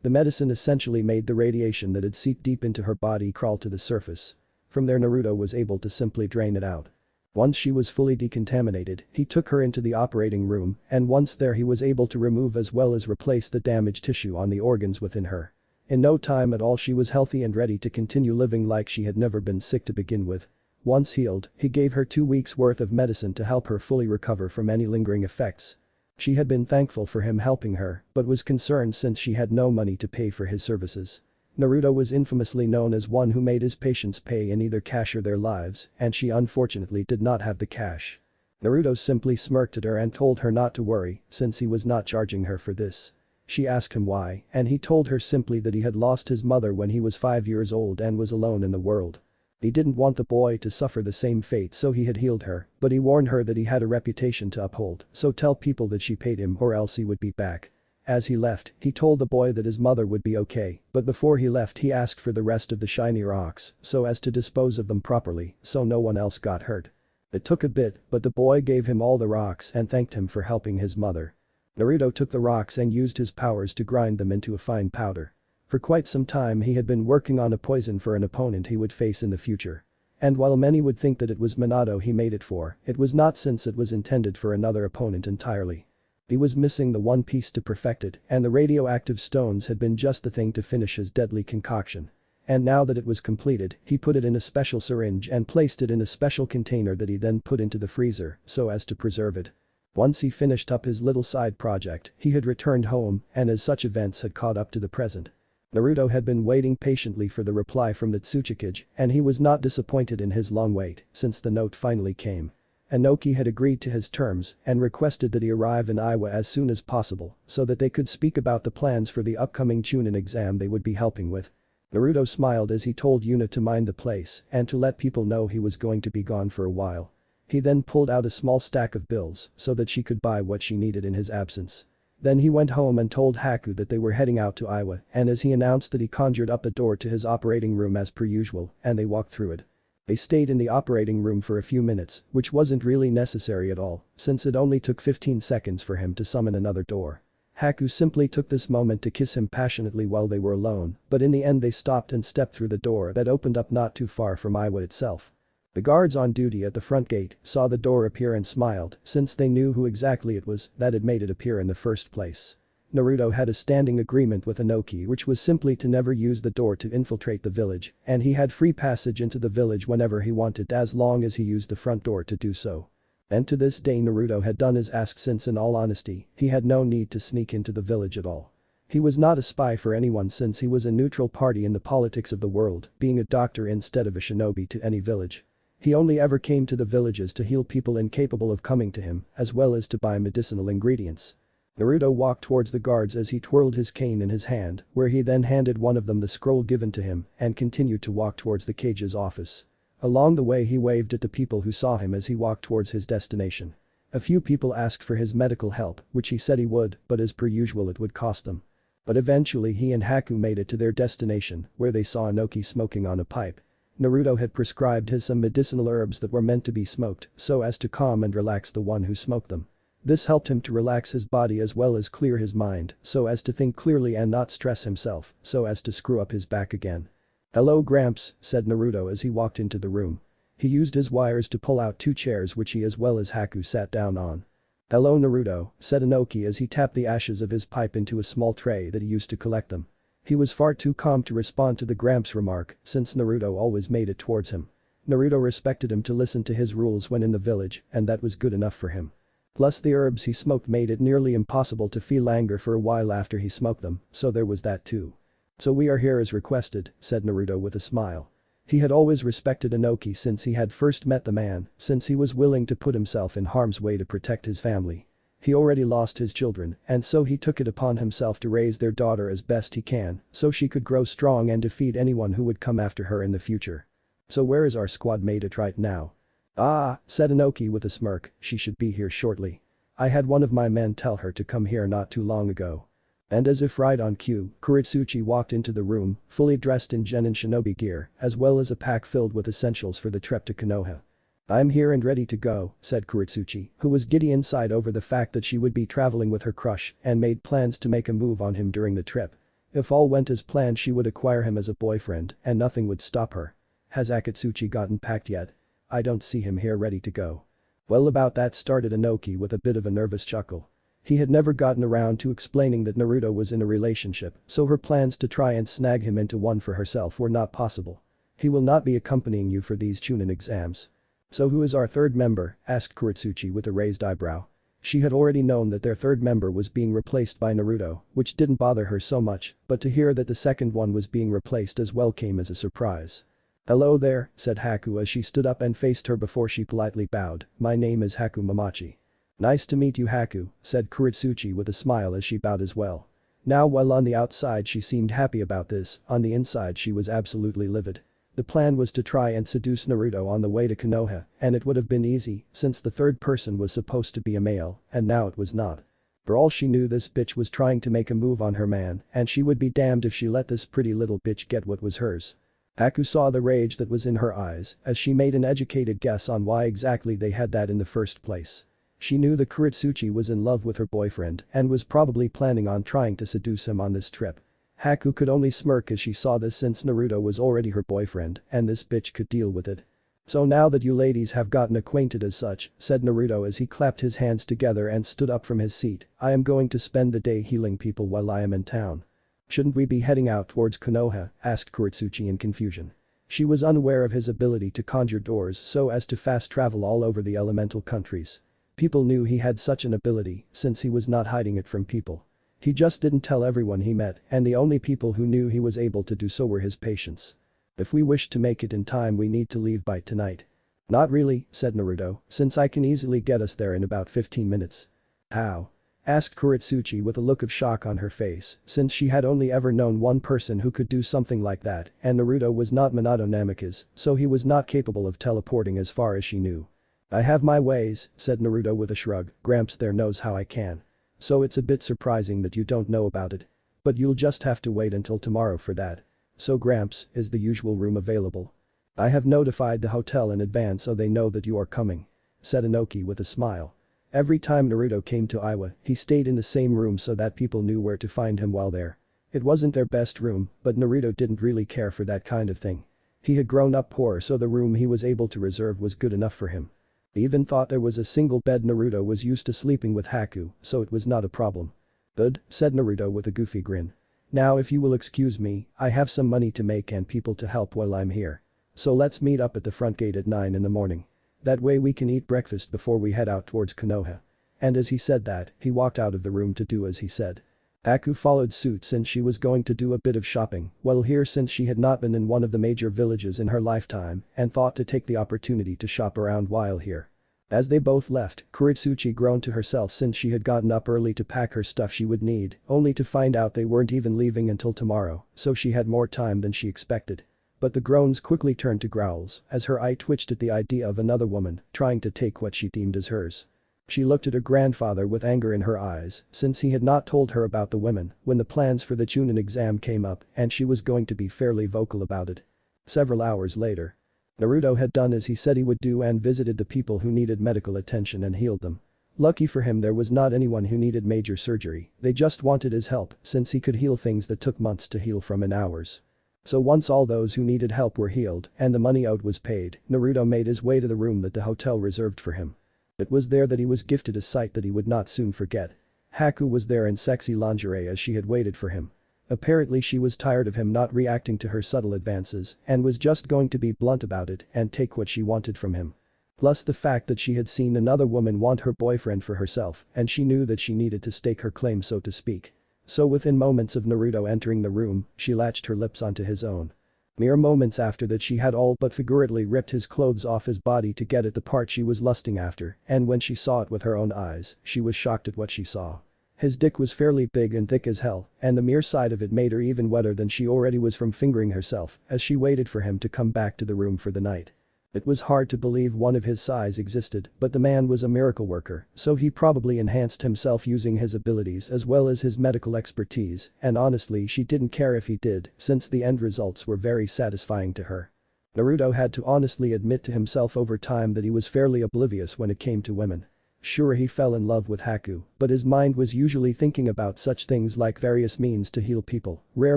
The medicine essentially made the radiation that had seeped deep into her body crawl to the surface. From there Naruto was able to simply drain it out. Once she was fully decontaminated, he took her into the operating room and once there he was able to remove as well as replace the damaged tissue on the organs within her. In no time at all she was healthy and ready to continue living like she had never been sick to begin with. Once healed, he gave her 2 weeks worth of medicine to help her fully recover from any lingering effects. She had been thankful for him helping her, but was concerned since she had no money to pay for his services. Naruto was infamously known as one who made his patients pay in either cash or their lives, and she unfortunately did not have the cash. Naruto simply smirked at her and told her not to worry, since he was not charging her for this. She asked him why, and he told her simply that he had lost his mother when he was 5 years old and was alone in the world. He didn't want the boy to suffer the same fate so he had healed her, but he warned her that he had a reputation to uphold, so tell people that she paid him or else he would be back. As he left, he told the boy that his mother would be okay, but before he left he asked for the rest of the shiny rocks so as to dispose of them properly so no one else got hurt. It took a bit, but the boy gave him all the rocks and thanked him for helping his mother. Naruto took the rocks and used his powers to grind them into a fine powder. For quite some time he had been working on a poison for an opponent he would face in the future. And while many would think that it was Minato he made it for, it was not since it was intended for another opponent entirely. He was missing the one piece to perfect it and the radioactive stones had been just the thing to finish his deadly concoction. And now that it was completed, he put it in a special syringe and placed it in a special container that he then put into the freezer so as to preserve it. Once he finished up his little side project, he had returned home and as such events had caught up to the present. Naruto had been waiting patiently for the reply from the Tsuchikage and he was not disappointed in his long wait since the note finally came. Inoki had agreed to his terms and requested that he arrive in Iowa as soon as possible so that they could speak about the plans for the upcoming Chunin exam they would be helping with. Naruto smiled as he told Yuna to mind the place and to let people know he was going to be gone for a while. He then pulled out a small stack of bills so that she could buy what she needed in his absence. Then he went home and told Haku that they were heading out to Iowa and as he announced that he conjured up the door to his operating room as per usual and they walked through it. They stayed in the operating room for a few minutes, which wasn't really necessary at all since it only took 15 seconds for him to summon another door. Haku simply took this moment to kiss him passionately while they were alone, but in the end they stopped and stepped through the door that opened up not too far from Iowa itself. The guards on duty at the front gate saw the door appear and smiled since they knew who exactly it was that had made it appear in the first place. Naruto had a standing agreement with Inoki which was simply to never use the door to infiltrate the village and he had free passage into the village whenever he wanted as long as he used the front door to do so. And to this day Naruto had done his ask since in all honesty, he had no need to sneak into the village at all. He was not a spy for anyone since he was a neutral party in the politics of the world, being a doctor instead of a shinobi to any village. He only ever came to the villages to heal people incapable of coming to him, as well as to buy medicinal ingredients. Naruto walked towards the guards as he twirled his cane in his hand, where he then handed one of them the scroll given to him and continued to walk towards the cage's office. Along the way he waved at the people who saw him as he walked towards his destination. A few people asked for his medical help, which he said he would, but as per usual it would cost them. But eventually he and Haku made it to their destination, where they saw Inoki smoking on a pipe. Naruto had prescribed his some medicinal herbs that were meant to be smoked so as to calm and relax the one who smoked them. This helped him to relax his body as well as clear his mind so as to think clearly and not stress himself so as to screw up his back again. "Hello Gramps," said Naruto as he walked into the room. He used his wires to pull out 2 chairs which he as well as Haku sat down on. "Hello Naruto," said Inoki as he tapped the ashes of his pipe into a small tray that he used to collect them. He was far too calm to respond to the Gramps remark since Naruto always made it towards him. Naruto respected him to listen to his rules when in the village and that was good enough for him. Plus the herbs he smoked made it nearly impossible to feel anger for a while after he smoked them, so there was that too. "So we are here as requested," said Naruto with a smile. He had always respected Inoki since he had first met the man, since he was willing to put himself in harm's way to protect his family. He already lost his children, and so he took it upon himself to raise their daughter as best he can, so she could grow strong and defeat anyone who would come after her in the future. So where is our squad mate at right now? Ah, said Inoki with a smirk, she should be here shortly. I had one of my men tell her to come here not too long ago. And as if right on cue, Kuretsuchi walked into the room, fully dressed in genin shinobi gear, as well as a pack filled with essentials for the trip to Konoha. I'm here and ready to go, said Kuretsuchi, who was giddy inside over the fact that she would be traveling with her crush and made plans to make a move on him during the trip. If all went as planned, she would acquire him as a boyfriend and nothing would stop her. Has Akatsuki gotten packed yet? I don't see him here ready to go. Well, about that, started Inoki with a bit of a nervous chuckle. He had never gotten around to explaining that Naruto was in a relationship, so her plans to try and snag him into one for herself were not possible. He will not be accompanying you for these Chunin exams. So who is our third member? Asked Kuretsuchi with a raised eyebrow. She had already known that their third member was being replaced by Naruto, which didn't bother her so much, but to hear that the second one was being replaced as well came as a surprise. Hello there, said Haku as she stood up and faced her before she politely bowed. My name is Haku Mamachi. Nice to meet you, Haku, said Kuretsuchi with a smile as she bowed as well. Now, while on the outside she seemed happy about this, on the inside she was absolutely livid. The plan was to try and seduce Naruto on the way to Konoha, and it would have been easy since the third person was supposed to be a male, and now it was not. For all she knew, this bitch was trying to make a move on her man, and she would be damned if she let this pretty little bitch get what was hers. Haku saw the rage that was in her eyes as she made an educated guess on why exactly they had that in the first place. She knew that Kuretsuchi was in love with her boyfriend and was probably planning on trying to seduce him on this trip. Haku could only smirk as she saw this since Naruto was already her boyfriend and this bitch could deal with it. So now that you ladies have gotten acquainted as such, said Naruto as he clapped his hands together and stood up from his seat, I am going to spend the day healing people while I am in town. Shouldn't we be heading out towards Konoha? Asked Kuretsuchi in confusion. She was unaware of his ability to conjure doors so as to fast travel all over the elemental countries. People knew he had such an ability since he was not hiding it from people. He just didn't tell everyone he met, and the only people who knew he was able to do so were his patients. If we wish to make it in time, we need to leave by tonight. Not really, said Naruto, since I can easily get us there in about 15 minutes. How? Asked Kuretsuchi with a look of shock on her face, since she had only ever known one person who could do something like that, and Naruto was not Minato Namikaze, so he was not capable of teleporting as far as she knew. I have my ways, said Naruto with a shrug, Gramps there knows how I can. So it's a bit surprising that you don't know about it. But you'll just have to wait until tomorrow for that. So Gramps, is the usual room available? I have notified the hotel in advance so they know that you are coming. Said Inoki with a smile. Every time Naruto came to Iwa, he stayed in the same room so that people knew where to find him while there. It wasn't their best room, but Naruto didn't really care for that kind of thing. He had grown up poor, so the room he was able to reserve was good enough for him. He even thought there was a single bed. Naruto was used to sleeping with Haku, so it was not a problem. Good, said Naruto with a goofy grin. Now if you will excuse me, I have some money to make and people to help while I'm here. So let's meet up at the front gate at 9 in the morning. That way we can eat breakfast before we head out towards Konoha. And as he said that, he walked out of the room to do as he said. Haku followed suit since she was going to do a bit of shopping while here since she had not been in one of the major villages in her lifetime and thought to take the opportunity to shop around while here. As they both left, Kuretsuchi groaned to herself since she had gotten up early to pack her stuff she would need, only to find out they weren't even leaving until tomorrow, so she had more time than she expected. But the groans quickly turned to growls as her eye twitched at the idea of another woman trying to take what she deemed as hers. She looked at her grandfather with anger in her eyes since he had not told her about the women when the plans for the Chunin exam came up and she was going to be fairly vocal about it. Several hours later. Naruto had done as he said he would do and visited the people who needed medical attention and healed them. Lucky for him there was not anyone who needed major surgery, they just wanted his help since he could heal things that took months to heal from in hours. So once all those who needed help were healed and the money owed was paid, Naruto made his way to the room that the hotel reserved for him. It was there that he was gifted a sight that he would not soon forget. Haku was there in sexy lingerie as she had waited for him. Apparently she was tired of him not reacting to her subtle advances and was just going to be blunt about it and take what she wanted from him. Plus the fact that she had seen another woman want her boyfriend for herself and she knew that she needed to stake her claim, so to speak. So within moments of Naruto entering the room, she latched her lips onto his own. Mere moments after that she had all but figuratively ripped his clothes off his body to get at the part she was lusting after, and when she saw it with her own eyes, she was shocked at what she saw. His dick was fairly big and thick as hell, and the mere sight of it made her even wetter than she already was from fingering herself as she waited for him to come back to the room for the night. It was hard to believe one of his size existed, but the man was a miracle worker, so he probably enhanced himself using his abilities as well as his medical expertise, and honestly she didn't care if he did, since the end results were very satisfying to her. Naruto had to honestly admit to himself over time that he was fairly oblivious when it came to women. Sure, he fell in love with Haku, but his mind was usually thinking about such things like various means to heal people, rare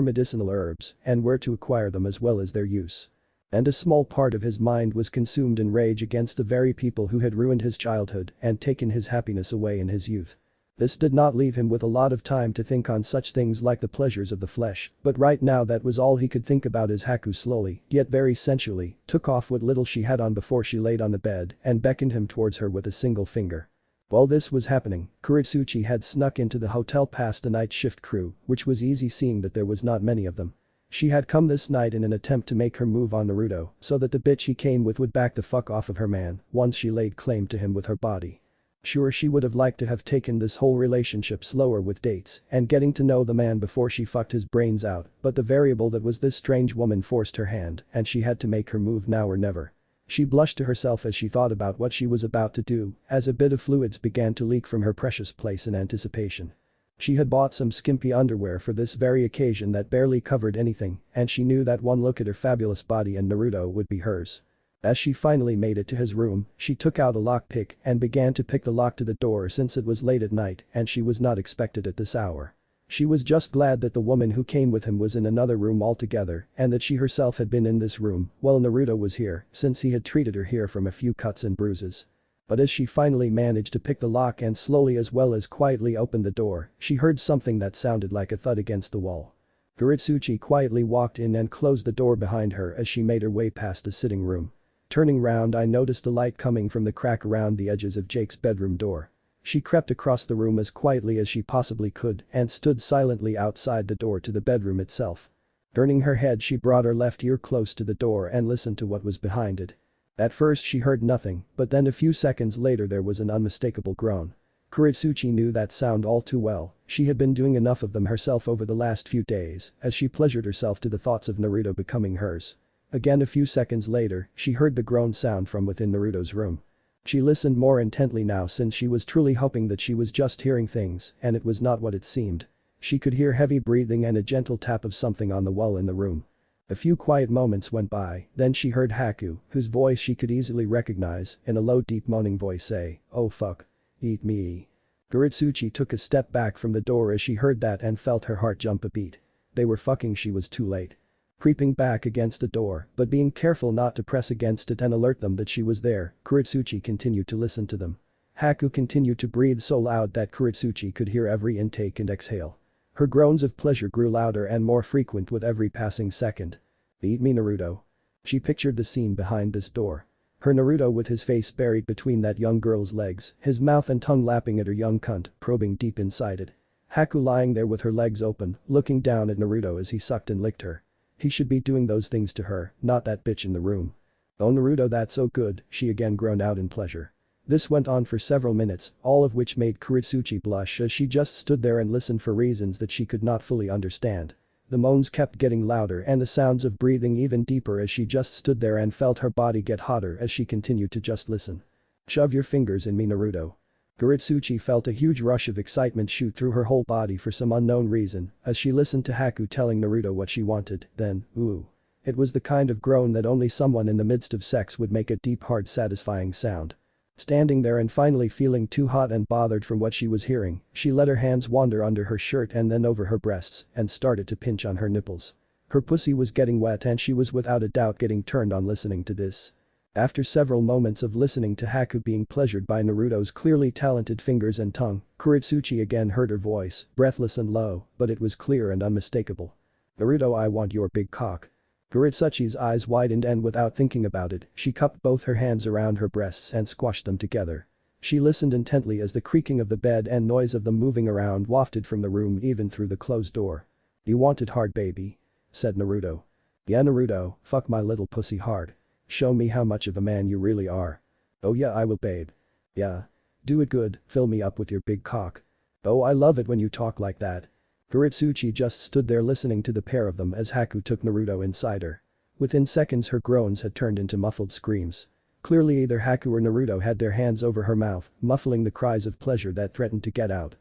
medicinal herbs, and where to acquire them as well as their use. And a small part of his mind was consumed in rage against the very people who had ruined his childhood and taken his happiness away in his youth. This did not leave him with a lot of time to think on such things like the pleasures of the flesh, but right now that was all he could think about as Haku slowly, yet very sensually, took off what little she had on before she laid on the bed and beckoned him towards her with a single finger. While this was happening, Kuretsuchi had snuck into the hotel past the night shift crew, which was easy seeing that there was not many of them. She had come this night in an attempt to make her move on Naruto so that the bitch he came with would back the fuck off of her man once she laid claim to him with her body. Sure, she would have liked to have taken this whole relationship slower with dates and getting to know the man before she fucked his brains out, but the variable that was this strange woman forced her hand and she had to make her move now or never. She blushed to herself as she thought about what she was about to do as a bit of fluids began to leak from her precious place in anticipation. She had bought some skimpy underwear for this very occasion that barely covered anything, and she knew that one look at her fabulous body and Naruto would be hers. As she finally made it to his room, she took out a lockpick and began to pick the lock to the door since it was late at night and she was not expected at this hour. She was just glad that the woman who came with him was in another room altogether and that she herself had been in this room while Naruto was here since he had treated her here from a few cuts and bruises. But as she finally managed to pick the lock and slowly as well as quietly opened the door, she heard something that sounded like a thud against the wall. Kuretsuchi quietly walked in and closed the door behind her as she made her way past the sitting room. Turning round, I noticed a light coming from the crack around the edges of Jake's bedroom door. She crept across the room as quietly as she possibly could and stood silently outside the door to the bedroom itself. Turning her head, she brought her left ear close to the door and listened to what was behind it. At first she heard nothing, but then a few seconds later there was an unmistakable groan. Kuretsuchi knew that sound all too well, she had been doing enough of them herself over the last few days as she pleasured herself to the thoughts of Naruto becoming hers. Again a few seconds later, she heard the groan sound from within Naruto's room. She listened more intently now since she was truly hoping that she was just hearing things and it was not what it seemed. She could hear heavy breathing and a gentle tap of something on the wall in the room. A few quiet moments went by, then she heard Haku, whose voice she could easily recognize, in a low deep moaning voice say, "Oh fuck. Eat me." Kuretsuchi took a step back from the door as she heard that and felt her heart jump a beat. They were fucking, she was too late. Creeping back against the door, but being careful not to press against it and alert them that she was there, Kuretsuchi continued to listen to them. Haku continued to breathe so loud that Kuretsuchi could hear every intake and exhale. Her groans of pleasure grew louder and more frequent with every passing second. "Eat me, Naruto." She pictured the scene behind this door. Her Naruto with his face buried between that young girl's legs, his mouth and tongue lapping at her young cunt, probing deep inside it. Haku lying there with her legs open, looking down at Naruto as he sucked and licked her. He should be doing those things to her, not that bitch in the room. "Oh Naruto, that's so good," she again groaned out in pleasure. This went on for several minutes, all of which made Kuretsuchi blush as she just stood there and listened for reasons that she could not fully understand. The moans kept getting louder and the sounds of breathing even deeper as she just stood there and felt her body get hotter as she continued to just listen. "Shove your fingers in me, Naruto." Kuretsuchi felt a huge rush of excitement shoot through her whole body for some unknown reason as she listened to Haku telling Naruto what she wanted, then, ooh. It was the kind of groan that only someone in the midst of sex would make, a deep, hard, satisfying sound. Standing there and finally feeling too hot and bothered from what she was hearing, she let her hands wander under her shirt and then over her breasts and started to pinch on her nipples. Her pussy was getting wet and she was without a doubt getting turned on listening to this. After several moments of listening to Haku being pleasured by Naruto's clearly talented fingers and tongue, Kuretsuchi again heard her voice, breathless and low, but it was clear and unmistakable. "Naruto, I want your big cock." Kuretsuchi's eyes widened and without thinking about it, she cupped both her hands around her breasts and squashed them together. She listened intently as the creaking of the bed and noise of them moving around wafted from the room even through the closed door. "You want it hard, baby," said Naruto. Yeah Naruto, fuck my little pussy hard. Show me how much of a man you really are. Oh yeah I will babe. Yeah. Do it good, fill me up with your big cock. Oh I love it when you talk like that. Kuretsuchi just stood there listening to the pair of them as Haku took Naruto inside her. Within seconds her groans had turned into muffled screams. Clearly either Haku or Naruto had their hands over her mouth, muffling the cries of pleasure that threatened to get out.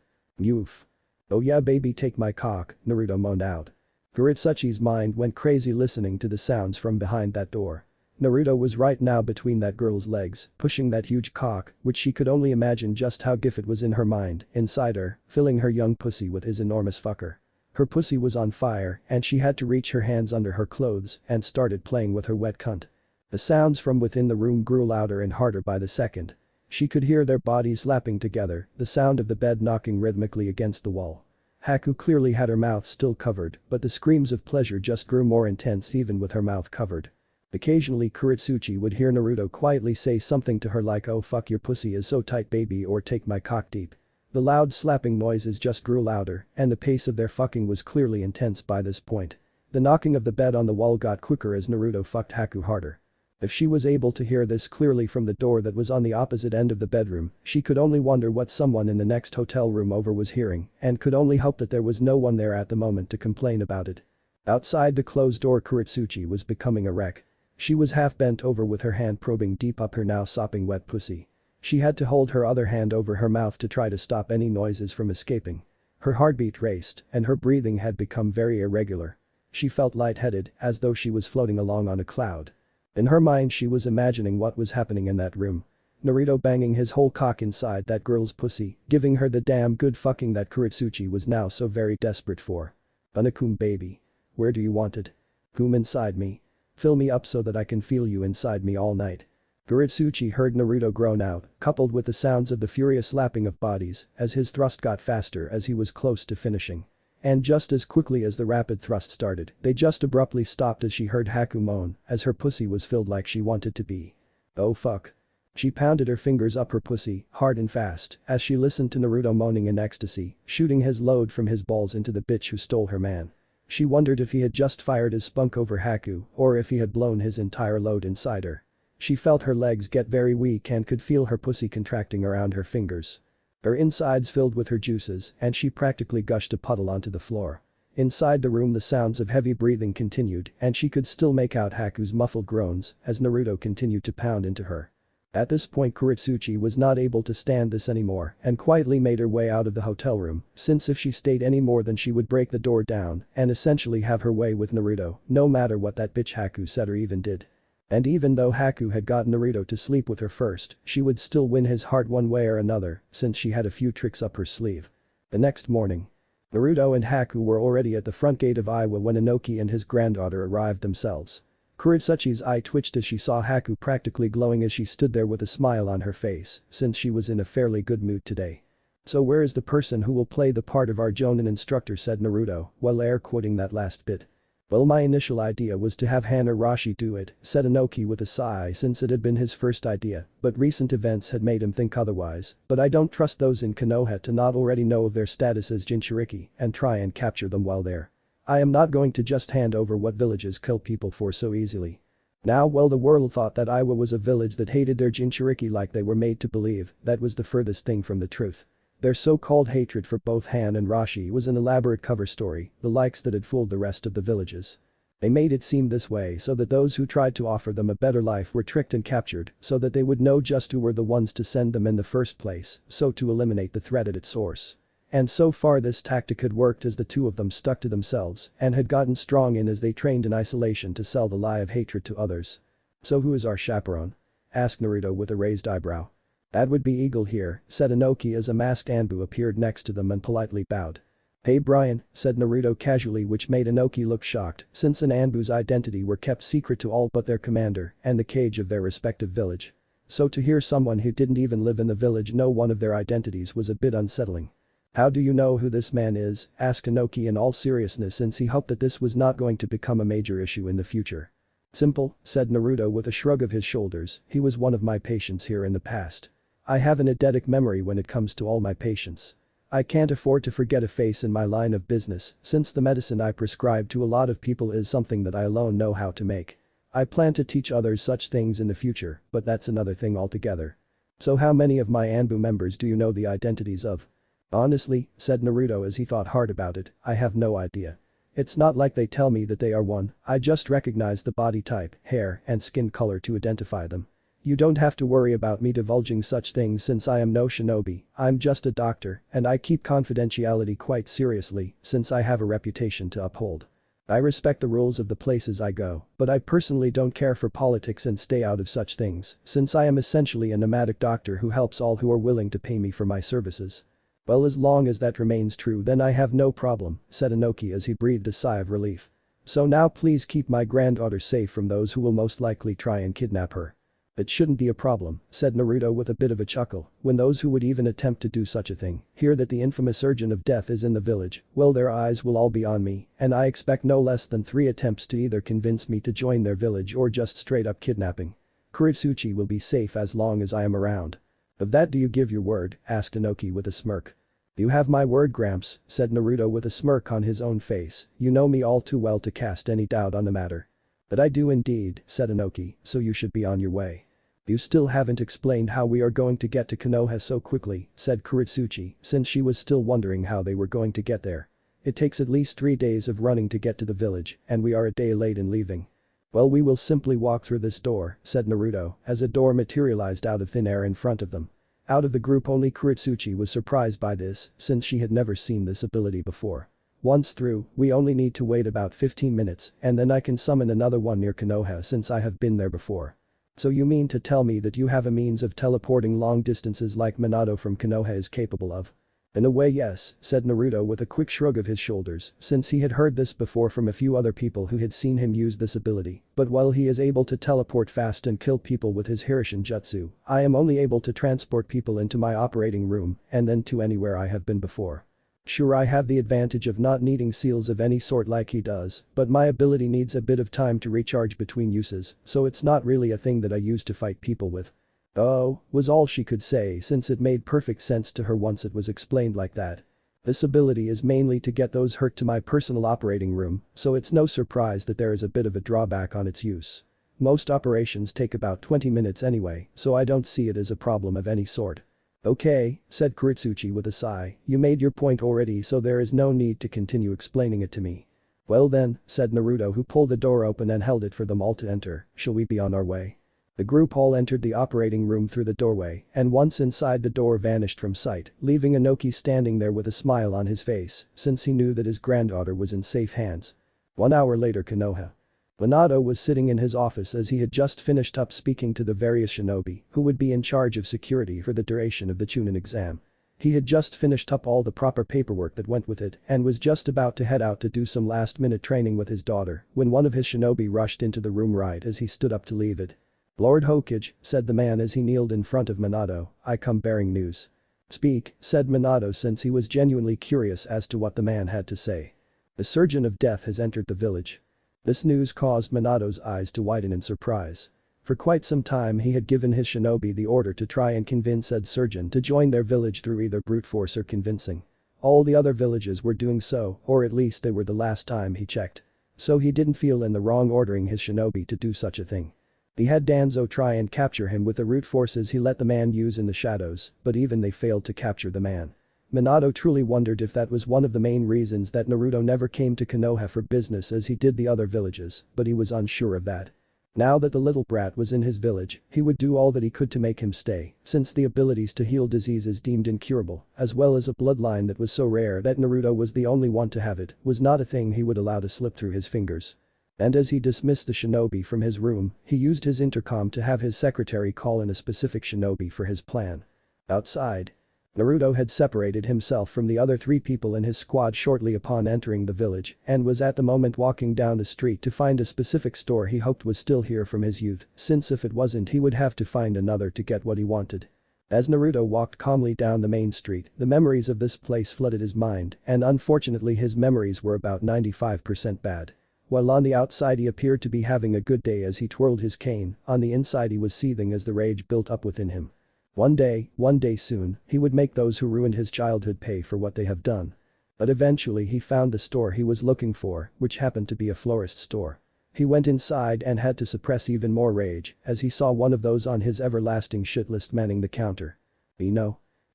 Oof. Oh yeah baby take my cock, Naruto moaned out. Kuretsuchi's mind went crazy listening to the sounds from behind that door. Naruto was right now between that girl's legs, pushing that huge cock, which she could only imagine just how gif it was in her mind, inside her, filling her young pussy with his enormous fucker. Her pussy was on fire and she had to reach her hands under her clothes and started playing with her wet cunt. The sounds from within the room grew louder and harder by the second. She could hear their bodies slapping together, the sound of the bed knocking rhythmically against the wall. Haku clearly had her mouth still covered, but the screams of pleasure just grew more intense even with her mouth covered. Occasionally Kuretsuchi would hear Naruto quietly say something to her like oh fuck your pussy is so tight baby or take my cock deep. The loud slapping noises just grew louder and the pace of their fucking was clearly intense by this point. The knocking of the bed on the wall got quicker as Naruto fucked Haku harder. If she was able to hear this clearly from the door that was on the opposite end of the bedroom, she could only wonder what someone in the next hotel room over was hearing and could only hope that there was no one there at the moment to complain about it. Outside the closed door Kuretsuchi was becoming a wreck. She was half bent over with her hand probing deep up her now sopping wet pussy. She had to hold her other hand over her mouth to try to stop any noises from escaping. Her heartbeat raced and her breathing had become very irregular. She felt lightheaded as though she was floating along on a cloud. In her mind she was imagining what was happening in that room. Naruto banging his whole cock inside that girl's pussy, giving her the damn good fucking that Kuretsuchi was now so very desperate for. Unakum baby. Where do you want it? Come inside me. Fill me up so that I can feel you inside me all night. Kuretsuchi heard Naruto groan out, coupled with the sounds of the furious lapping of bodies as his thrust got faster as he was close to finishing. And just as quickly as the rapid thrust started, they just abruptly stopped as she heard Haku moan as her pussy was filled like she wanted to be. Oh fuck. She pounded her fingers up her pussy, hard and fast, as she listened to Naruto moaning in ecstasy, shooting his load from his balls into the bitch who stole her man. She wondered if he had just fired his spunk over Haku or if he had blown his entire load inside her. She felt her legs get very weak and could feel her pussy contracting around her fingers. Her insides filled with her juices and she practically gushed a puddle onto the floor. Inside the room the sounds of heavy breathing continued and she could still make out Haku's muffled groans as Naruto continued to pound into her. At this point Kuretsuchi was not able to stand this anymore and quietly made her way out of the hotel room, since if she stayed any more then she would break the door down and essentially have her way with Naruto, no matter what that bitch Haku said or even did. And even though Haku had gotten Naruto to sleep with her first, she would still win his heart one way or another since she had a few tricks up her sleeve. The next morning, Naruto and Haku were already at the front gate of Iwa when Inoki and his granddaughter arrived themselves. Kuretsuchi's eye twitched as she saw Haku practically glowing as she stood there with a smile on her face, since she was in a fairly good mood today. So where is the person who will play the part of our Jonin instructor, said Naruto, while air quoting that last bit. Well my initial idea was to have Hana Rashi do it, said Inoki with a sigh since it had been his first idea, but recent events had made him think otherwise, but I don't trust those in Konoha to not already know of their status as Jinchuriki and try and capture them while there. I am not going to just hand over what villages kill people for so easily. Now well the world thought that Iwa was a village that hated their Jinchuriki like they were made to believe, that was the furthest thing from the truth. Their so-called hatred for both Han and Rashi was an elaborate cover story, the likes that had fooled the rest of the villages. They made it seem this way so that those who tried to offer them a better life were tricked and captured so that they would know just who were the ones to send them in the first place, so to eliminate the threat at its source. And so far this tactic had worked as the two of them stuck to themselves and had gotten strong in as they trained in isolation to sell the lie of hatred to others. So who is our chaperone? Asked Naruto with a raised eyebrow. That would be Eagle here, said Inoki as a masked Anbu appeared next to them and politely bowed. Hey Brian, said Naruto casually, which made Inoki look shocked since an Anbu's identity were kept secret to all but their commander and the cage of their respective village. So to hear someone who didn't even live in the village know one of their identities was a bit unsettling. How do you know who this man is? Asked Inoki in all seriousness since he hoped that this was not going to become a major issue in the future. Simple, said Naruto with a shrug of his shoulders, he was one of my patients here in the past. I have an eidetic memory when it comes to all my patients. I can't afford to forget a face in my line of business since the medicine I prescribe to a lot of people is something that I alone know how to make. I plan to teach others such things in the future, but that's another thing altogether. So how many of my Anbu members do you know the identities of? Honestly, said Naruto as he thought hard about it, I have no idea. It's not like they tell me that they are one, I just recognize the body type, hair, and skin color to identify them. You don't have to worry about me divulging such things since I am no shinobi, I'm just a doctor, and I keep confidentiality quite seriously since I have a reputation to uphold. I respect the rules of the places I go, but I personally don't care for politics and stay out of such things, since I am essentially a nomadic doctor who helps all who are willing to pay me for my services. Well, as long as that remains true then I have no problem, said Inoki as he breathed a sigh of relief. So now please keep my granddaughter safe from those who will most likely try and kidnap her. It shouldn't be a problem, said Naruto with a bit of a chuckle, when those who would even attempt to do such a thing hear that the infamous Urgent of Death is in the village, well their eyes will all be on me, and I expect no less than 3 attempts to either convince me to join their village or just straight up kidnapping. Kuritsuchi will be safe as long as I am around. Of that do you give your word, asked Inoki with a smirk. You have my word Gramps, said Naruto with a smirk on his own face, you know me all too well to cast any doubt on the matter. But I do indeed, said Inoki, so you should be on your way. You still haven't explained how we are going to get to Konoha so quickly, said Kuritsuchi, since she was still wondering how they were going to get there. It takes at least 3 days of running to get to the village, and we are a day late in leaving. Well, we will simply walk through this door, said Naruto, as a door materialized out of thin air in front of them. Out of the group only Kuritsuchi was surprised by this, since she had never seen this ability before. Once through, we only need to wait about 15 minutes, and then I can summon another one near Konoha since I have been there before. So you mean to tell me that you have a means of teleporting long distances like Minato from Konoha is capable of? In a way yes, said Naruto with a quick shrug of his shoulders, since he had heard this before from a few other people who had seen him use this ability, but while he is able to teleport fast and kill people with his Hirishin jutsu, I am only able to transport people into my operating room and then to anywhere I have been before. Sure, I have the advantage of not needing seals of any sort like he does, but my ability needs a bit of time to recharge between uses, so it's not really a thing that I use to fight people with. Oh, was all she could say since it made perfect sense to her once it was explained like that. This ability is mainly to get those hurt to my personal operating room, so it's no surprise that there is a bit of a drawback on its use. Most operations take about 20 minutes anyway, so I don't see it as a problem of any sort. Okay, said Kuritsuchi with a sigh, you made your point already so there is no need to continue explaining it to me. Well then, said Naruto who pulled the door open and held it for them all to enter, shall we be on our way? The group all entered the operating room through the doorway and once inside the door vanished from sight, leaving Inoki standing there with a smile on his face since he knew that his granddaughter was in safe hands. 1 hour later Konoha. Minato was sitting in his office as he had just finished up speaking to the various shinobi who would be in charge of security for the duration of the Chunin exam. He had just finished up all the proper paperwork that went with it and was just about to head out to do some last-minute training with his daughter when one of his shinobi rushed into the room right as he stood up to leave it. Lord Hokage, said the man as he kneeled in front of Minato, I come bearing news. Speak, said Minato since he was genuinely curious as to what the man had to say. The Surgeon of Death has entered the village. This news caused Minato's eyes to widen in surprise. For quite some time he had given his shinobi the order to try and convince said surgeon to join their village through either brute force or convincing. All the other villages were doing so, or at least they were the last time he checked. So he didn't feel in the wrong ordering his shinobi to do such a thing. He had Danzo try and capture him with the root forces he let the man use in the shadows, but even they failed to capture the man. Minato truly wondered if that was one of the main reasons that Naruto never came to Konoha for business as he did the other villages, but he was unsure of that. Now that the little brat was in his village, he would do all that he could to make him stay, since the abilities to heal diseases deemed incurable, as well as a bloodline that was so rare that Naruto was the only one to have it, was not a thing he would allow to slip through his fingers. And as he dismissed the shinobi from his room, he used his intercom to have his secretary call in a specific shinobi for his plan. Outside. Naruto had separated himself from the other 3 people in his squad shortly upon entering the village and was at the moment walking down the street to find a specific store he hoped was still here from his youth, since if it wasn't he would have to find another to get what he wanted. As Naruto walked calmly down the main street, the memories of this place flooded his mind and unfortunately his memories were about 95% bad. While on the outside he appeared to be having a good day as he twirled his cane, on the inside he was seething as the rage built up within him. One day soon, he would make those who ruined his childhood pay for what they have done. But eventually he found the store he was looking for, which happened to be a florist store. He went inside and had to suppress even more rage as he saw one of those on his everlasting shit list manning the counter.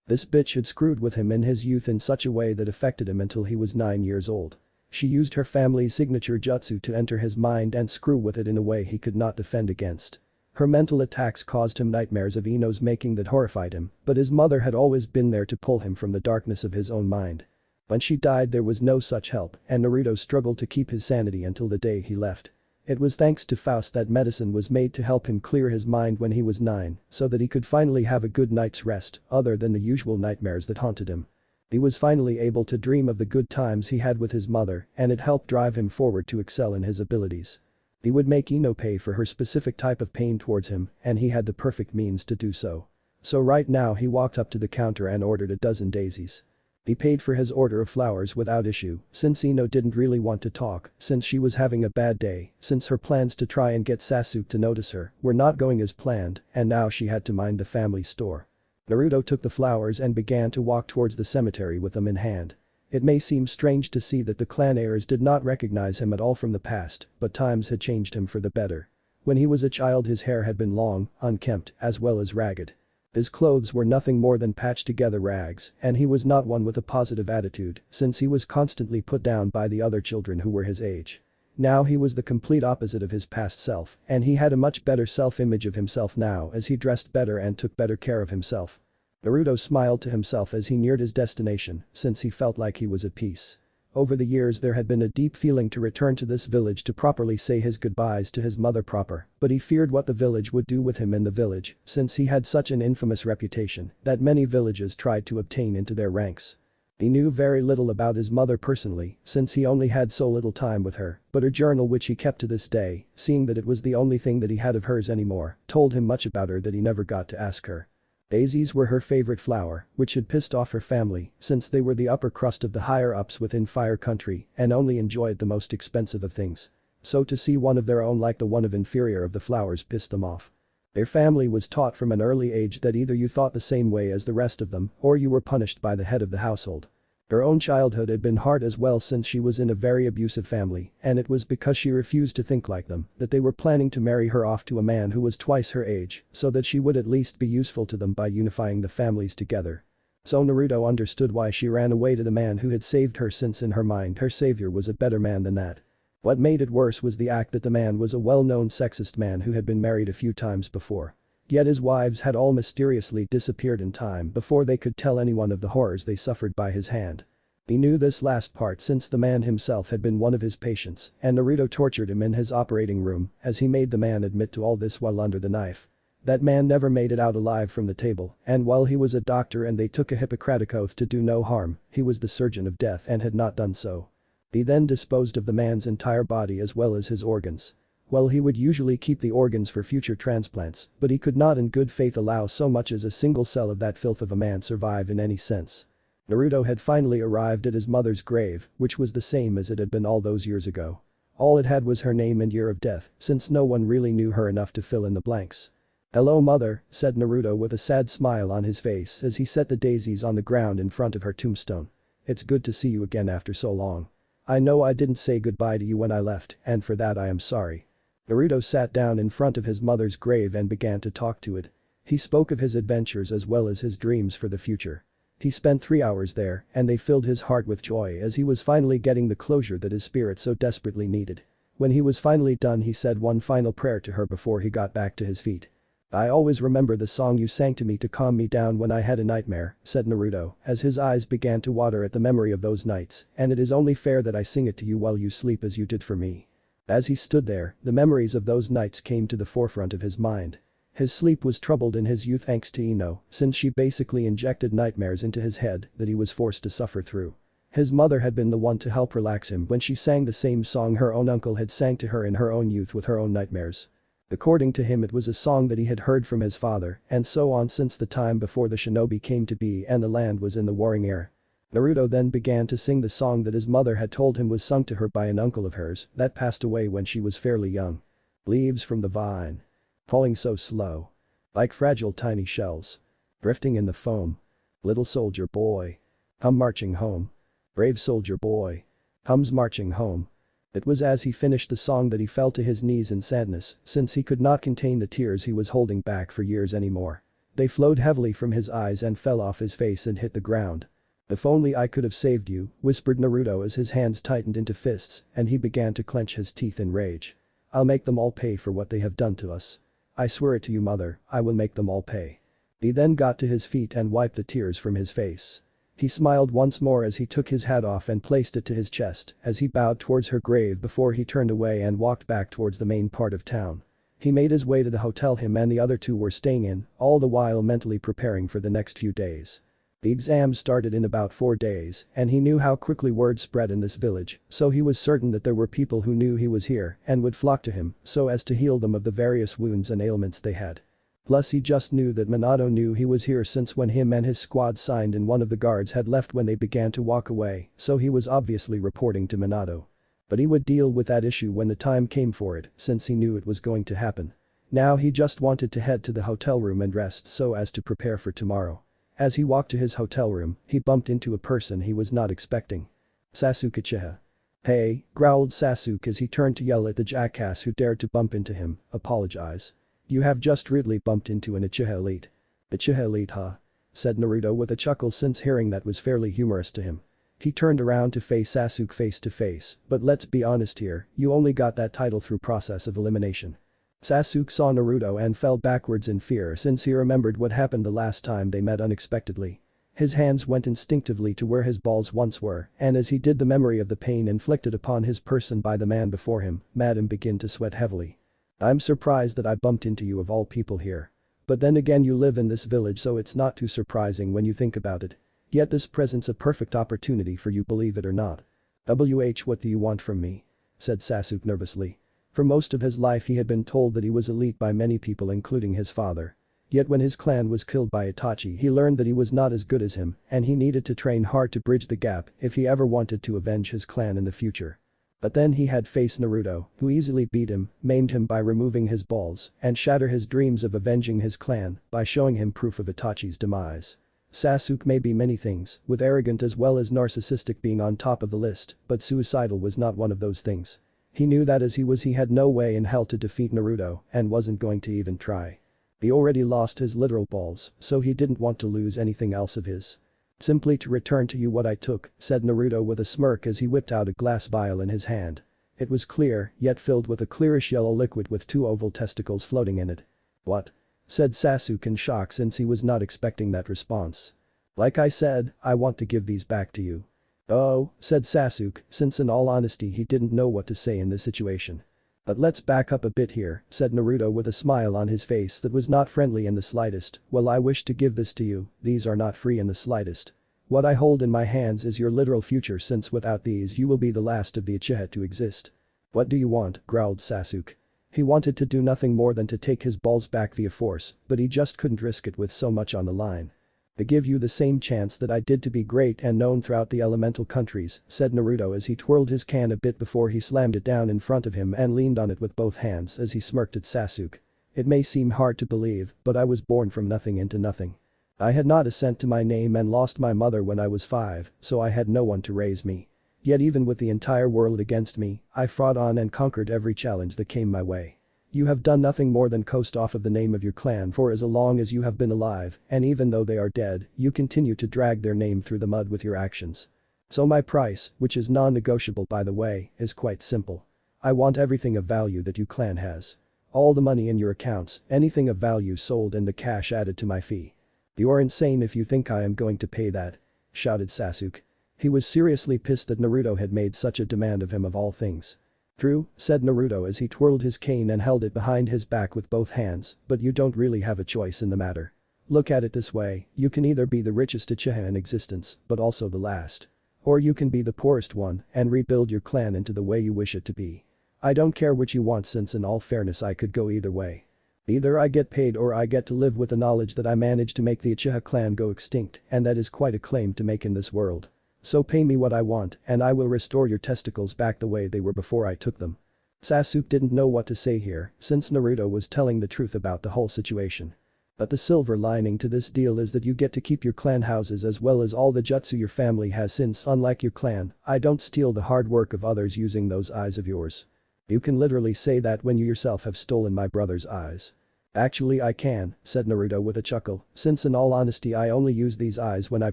This bitch had screwed with him in his youth in such a way that affected him until he was 9 years old. She used her family's signature jutsu to enter his mind and screw with it in a way he could not defend against. Her mental attacks caused him nightmares of Ino's making that horrified him, but his mother had always been there to pull him from the darkness of his own mind. When she died there was no such help and Naruto struggled to keep his sanity until the day he left. It was thanks to Faust that medicine was made to help him clear his mind when he was 9, so that he could finally have a good night's rest other than the usual nightmares that haunted him. He was finally able to dream of the good times he had with his mother and it helped drive him forward to excel in his abilities. He would make Ino pay for her specific type of pain towards him and he had the perfect means to do so. So right now he walked up to the counter and ordered a dozen daisies. He paid for his order of flowers without issue since Ino didn't really want to talk since she was having a bad day since her plans to try and get Sasuke to notice her were not going as planned and now she had to mind the family store. Naruto took the flowers and began to walk towards the cemetery with them in hand. It may seem strange to see that the clan heirs did not recognize him at all from the past, but times had changed him for the better. When he was a child his hair had been long, unkempt, as well as ragged. His clothes were nothing more than patched together rags and he was not one with a positive attitude since he was constantly put down by the other children who were his age. Now he was the complete opposite of his past self and he had a much better self-image of himself now as he dressed better and took better care of himself. Naruto smiled to himself as he neared his destination since he felt like he was at peace. Over the years there had been a deep feeling to return to this village to properly say his goodbyes to his mother proper, but he feared what the village would do with him in the village since he had such an infamous reputation that many villages tried to obtain into their ranks. He knew very little about his mother personally since he only had so little time with her, but her journal which he kept to this day, seeing that it was the only thing that he had of hers anymore, told him much about her that he never got to ask her. Daisies were her favorite flower, which had pissed off her family since they were the upper crust of the higher-ups within Fire Country and only enjoyed the most expensive of things. So to see one of their own like the one of inferior of the flowers pissed them off. Their family was taught from an early age that either you thought the same way as the rest of them or you were punished by the head of the household. Her own childhood had been hard as well since she was in a very abusive family and it was because she refused to think like them that they were planning to marry her off to a man who was twice her age so that she would at least be useful to them by unifying the families together. So Naruto understood why she ran away to the man who had saved her since in her mind her savior was a better man than that. What made it worse was the act that the man was a well-known sexist man who had been married a few times before. Yet his wives had all mysteriously disappeared in time before they could tell anyone of the horrors they suffered by his hand. He knew this last part since the man himself had been one of his patients and Naruto tortured him in his operating room as he made the man admit to all this while under the knife. That man never made it out alive from the table and while he was a doctor and they took a Hippocratic oath to do no harm, he was the surgeon of death and had not done so. He then disposed of the man's entire body as well as his organs. Well, he would usually keep the organs for future transplants, but he could not in good faith allow so much as a single cell of that filth of a man survive in any sense. Naruto had finally arrived at his mother's grave, which was the same as it had been all those years ago. All it had was her name and year of death, since no one really knew her enough to fill in the blanks. "Hello mother," said Naruto with a sad smile on his face as he set the daisies on the ground in front of her tombstone. "It's good to see you again after so long. I know I didn't say goodbye to you when I left, and for that I am sorry." Naruto sat down in front of his mother's grave and began to talk to it. He spoke of his adventures as well as his dreams for the future. He spent 3 hours there and they filled his heart with joy as he was finally getting the closure that his spirit so desperately needed. When he was finally done he said one final prayer to her before he got back to his feet. "I always remember the song you sang to me to calm me down when I had a nightmare," said Naruto as his eyes began to water at the memory of those nights, "and it is only fair that I sing it to you while you sleep as you did for me." As he stood there, the memories of those nights came to the forefront of his mind. His sleep was troubled in his youth thanks to Ino, since she basically injected nightmares into his head that he was forced to suffer through. His mother had been the one to help relax him when she sang the same song her own uncle had sang to her in her own youth with her own nightmares. According to him it was a song that he had heard from his father and so on since the time before the shinobi came to be and the land was in the warring era. Naruto then began to sing the song that his mother had told him was sung to her by an uncle of hers that passed away when she was fairly young. "Leaves from the vine. Falling so slow. Like fragile tiny shells. Drifting in the foam. Little soldier boy. Hum marching home. Brave soldier boy. Hums marching home. It was as he finished the song that he fell to his knees in sadness, since he could not contain the tears he was holding back for years anymore. They flowed heavily from his eyes and fell off his face and hit the ground. If only I could have saved you, whispered Naruto as his hands tightened into fists and he began to clench his teeth in rage. I'll make them all pay for what they have done to us. I swear it to you, mother, I will make them all pay. He then got to his feet and wiped the tears from his face. He smiled once more as he took his hat off and placed it to his chest as he bowed towards her grave before he turned away and walked back towards the main part of town. He made his way to the hotel him and the other two were staying in, all the while mentally preparing for the next few days. The exams started in about 4 days, and he knew how quickly word spread in this village, so he was certain that there were people who knew he was here and would flock to him so as to heal them of the various wounds and ailments they had. Plus he just knew that Minato knew he was here since when him and his squad signed in one of the guards had left when they began to walk away, so he was obviously reporting to Minato. But he would deal with that issue when the time came for it, since he knew it was going to happen. Now he just wanted to head to the hotel room and rest so as to prepare for tomorrow. As he walked to his hotel room, he bumped into a person he was not expecting. Sasuke Uchiha. Hey, growled Sasuke as he turned to yell at the jackass who dared to bump into him, apologize. You have just rudely bumped into an Uchiha elite. Uchiha elite, huh? Said Naruto with a chuckle since hearing that was fairly humorous to him. He turned around to face Sasuke face to face, but let's be honest here, you only got that title through process of elimination. Sasuke saw Naruto and fell backwards in fear since he remembered what happened the last time they met unexpectedly. His hands went instinctively to where his balls once were, and as he did the memory of the pain inflicted upon his person by the man before him, made him begin to sweat heavily. I'm surprised that I bumped into you of all people here. But then again you live in this village so it's not too surprising when you think about it. Yet this presents a perfect opportunity for you, believe it or not. What do you want from me? Said Sasuke nervously. For most of his life he had been told that he was elite by many people including his father. Yet when his clan was killed by Itachi he learned that he was not as good as him and he needed to train hard to bridge the gap if he ever wanted to avenge his clan in the future. But then he had faced Naruto, who easily beat him, maimed him by removing his balls, and shatter his dreams of avenging his clan by showing him proof of Itachi's demise. Sasuke may be many things, with arrogant as well as narcissistic being on top of the list, but suicidal was not one of those things. He knew that as he had no way in hell to defeat Naruto and wasn't going to even try. He already lost his literal balls, so he didn't want to lose anything else of his. Simply to return to you what I took, said Naruto with a smirk as he whipped out a glass vial in his hand. It was clear, yet filled with a clearish yellow liquid with 2 oval testicles floating in it. What? Said Sasuke in shock since he was not expecting that response. Like I said, I want to give these back to you. Oh, said Sasuke, since in all honesty he didn't know what to say in this situation. But let's back up a bit here, said Naruto with a smile on his face that was not friendly in the slightest. Well, I wish to give this to you, these are not free in the slightest. What I hold in my hands is your literal future since without these you will be the last of the Uchiha to exist. What do you want, growled Sasuke. He wanted to do nothing more than to take his balls back via force, but he just couldn't risk it with so much on the line. To give you the same chance that I did to be great and known throughout the elemental countries, said Naruto as he twirled his can a bit before he slammed it down in front of him and leaned on it with both hands as he smirked at Sasuke. It may seem hard to believe, but I was born from nothing into nothing. I had not a cent to my name and lost my mother when I was 5, so I had no one to raise me. Yet even with the entire world against me, I fought on and conquered every challenge that came my way. You have done nothing more than coast off of the name of your clan for as long as you have been alive, and even though they are dead, you continue to drag their name through the mud with your actions. So my price, which is non-negotiable by the way, is quite simple. I want everything of value that your clan has. All the money in your accounts, anything of value sold and the cash added to my fee. You are insane if you think I am going to pay that, shouted Sasuke. He was seriously pissed that Naruto had made such a demand of him of all things. True, said Naruto as he twirled his cane and held it behind his back with both hands, but you don't really have a choice in the matter. Look at it this way, you can either be the richest Uchiha in existence, but also the last. Or you can be the poorest one and rebuild your clan into the way you wish it to be. I don't care which you want since in all fairness I could go either way. Either I get paid or I get to live with the knowledge that I managed to make the Uchiha clan go extinct and that is quite a claim to make in this world. So pay me what I want and I will restore your testicles back the way they were before I took them. Sasuke didn't know what to say here since Naruto was telling the truth about the whole situation. But the silver lining to this deal is that you get to keep your clan houses as well as all the jutsu your family has, since unlike your clan, I don't steal the hard work of others using those eyes of yours. You can literally say that when you yourself have stolen my brother's eyes. Actually I can, said Naruto with a chuckle, since in all honesty I only use these eyes when I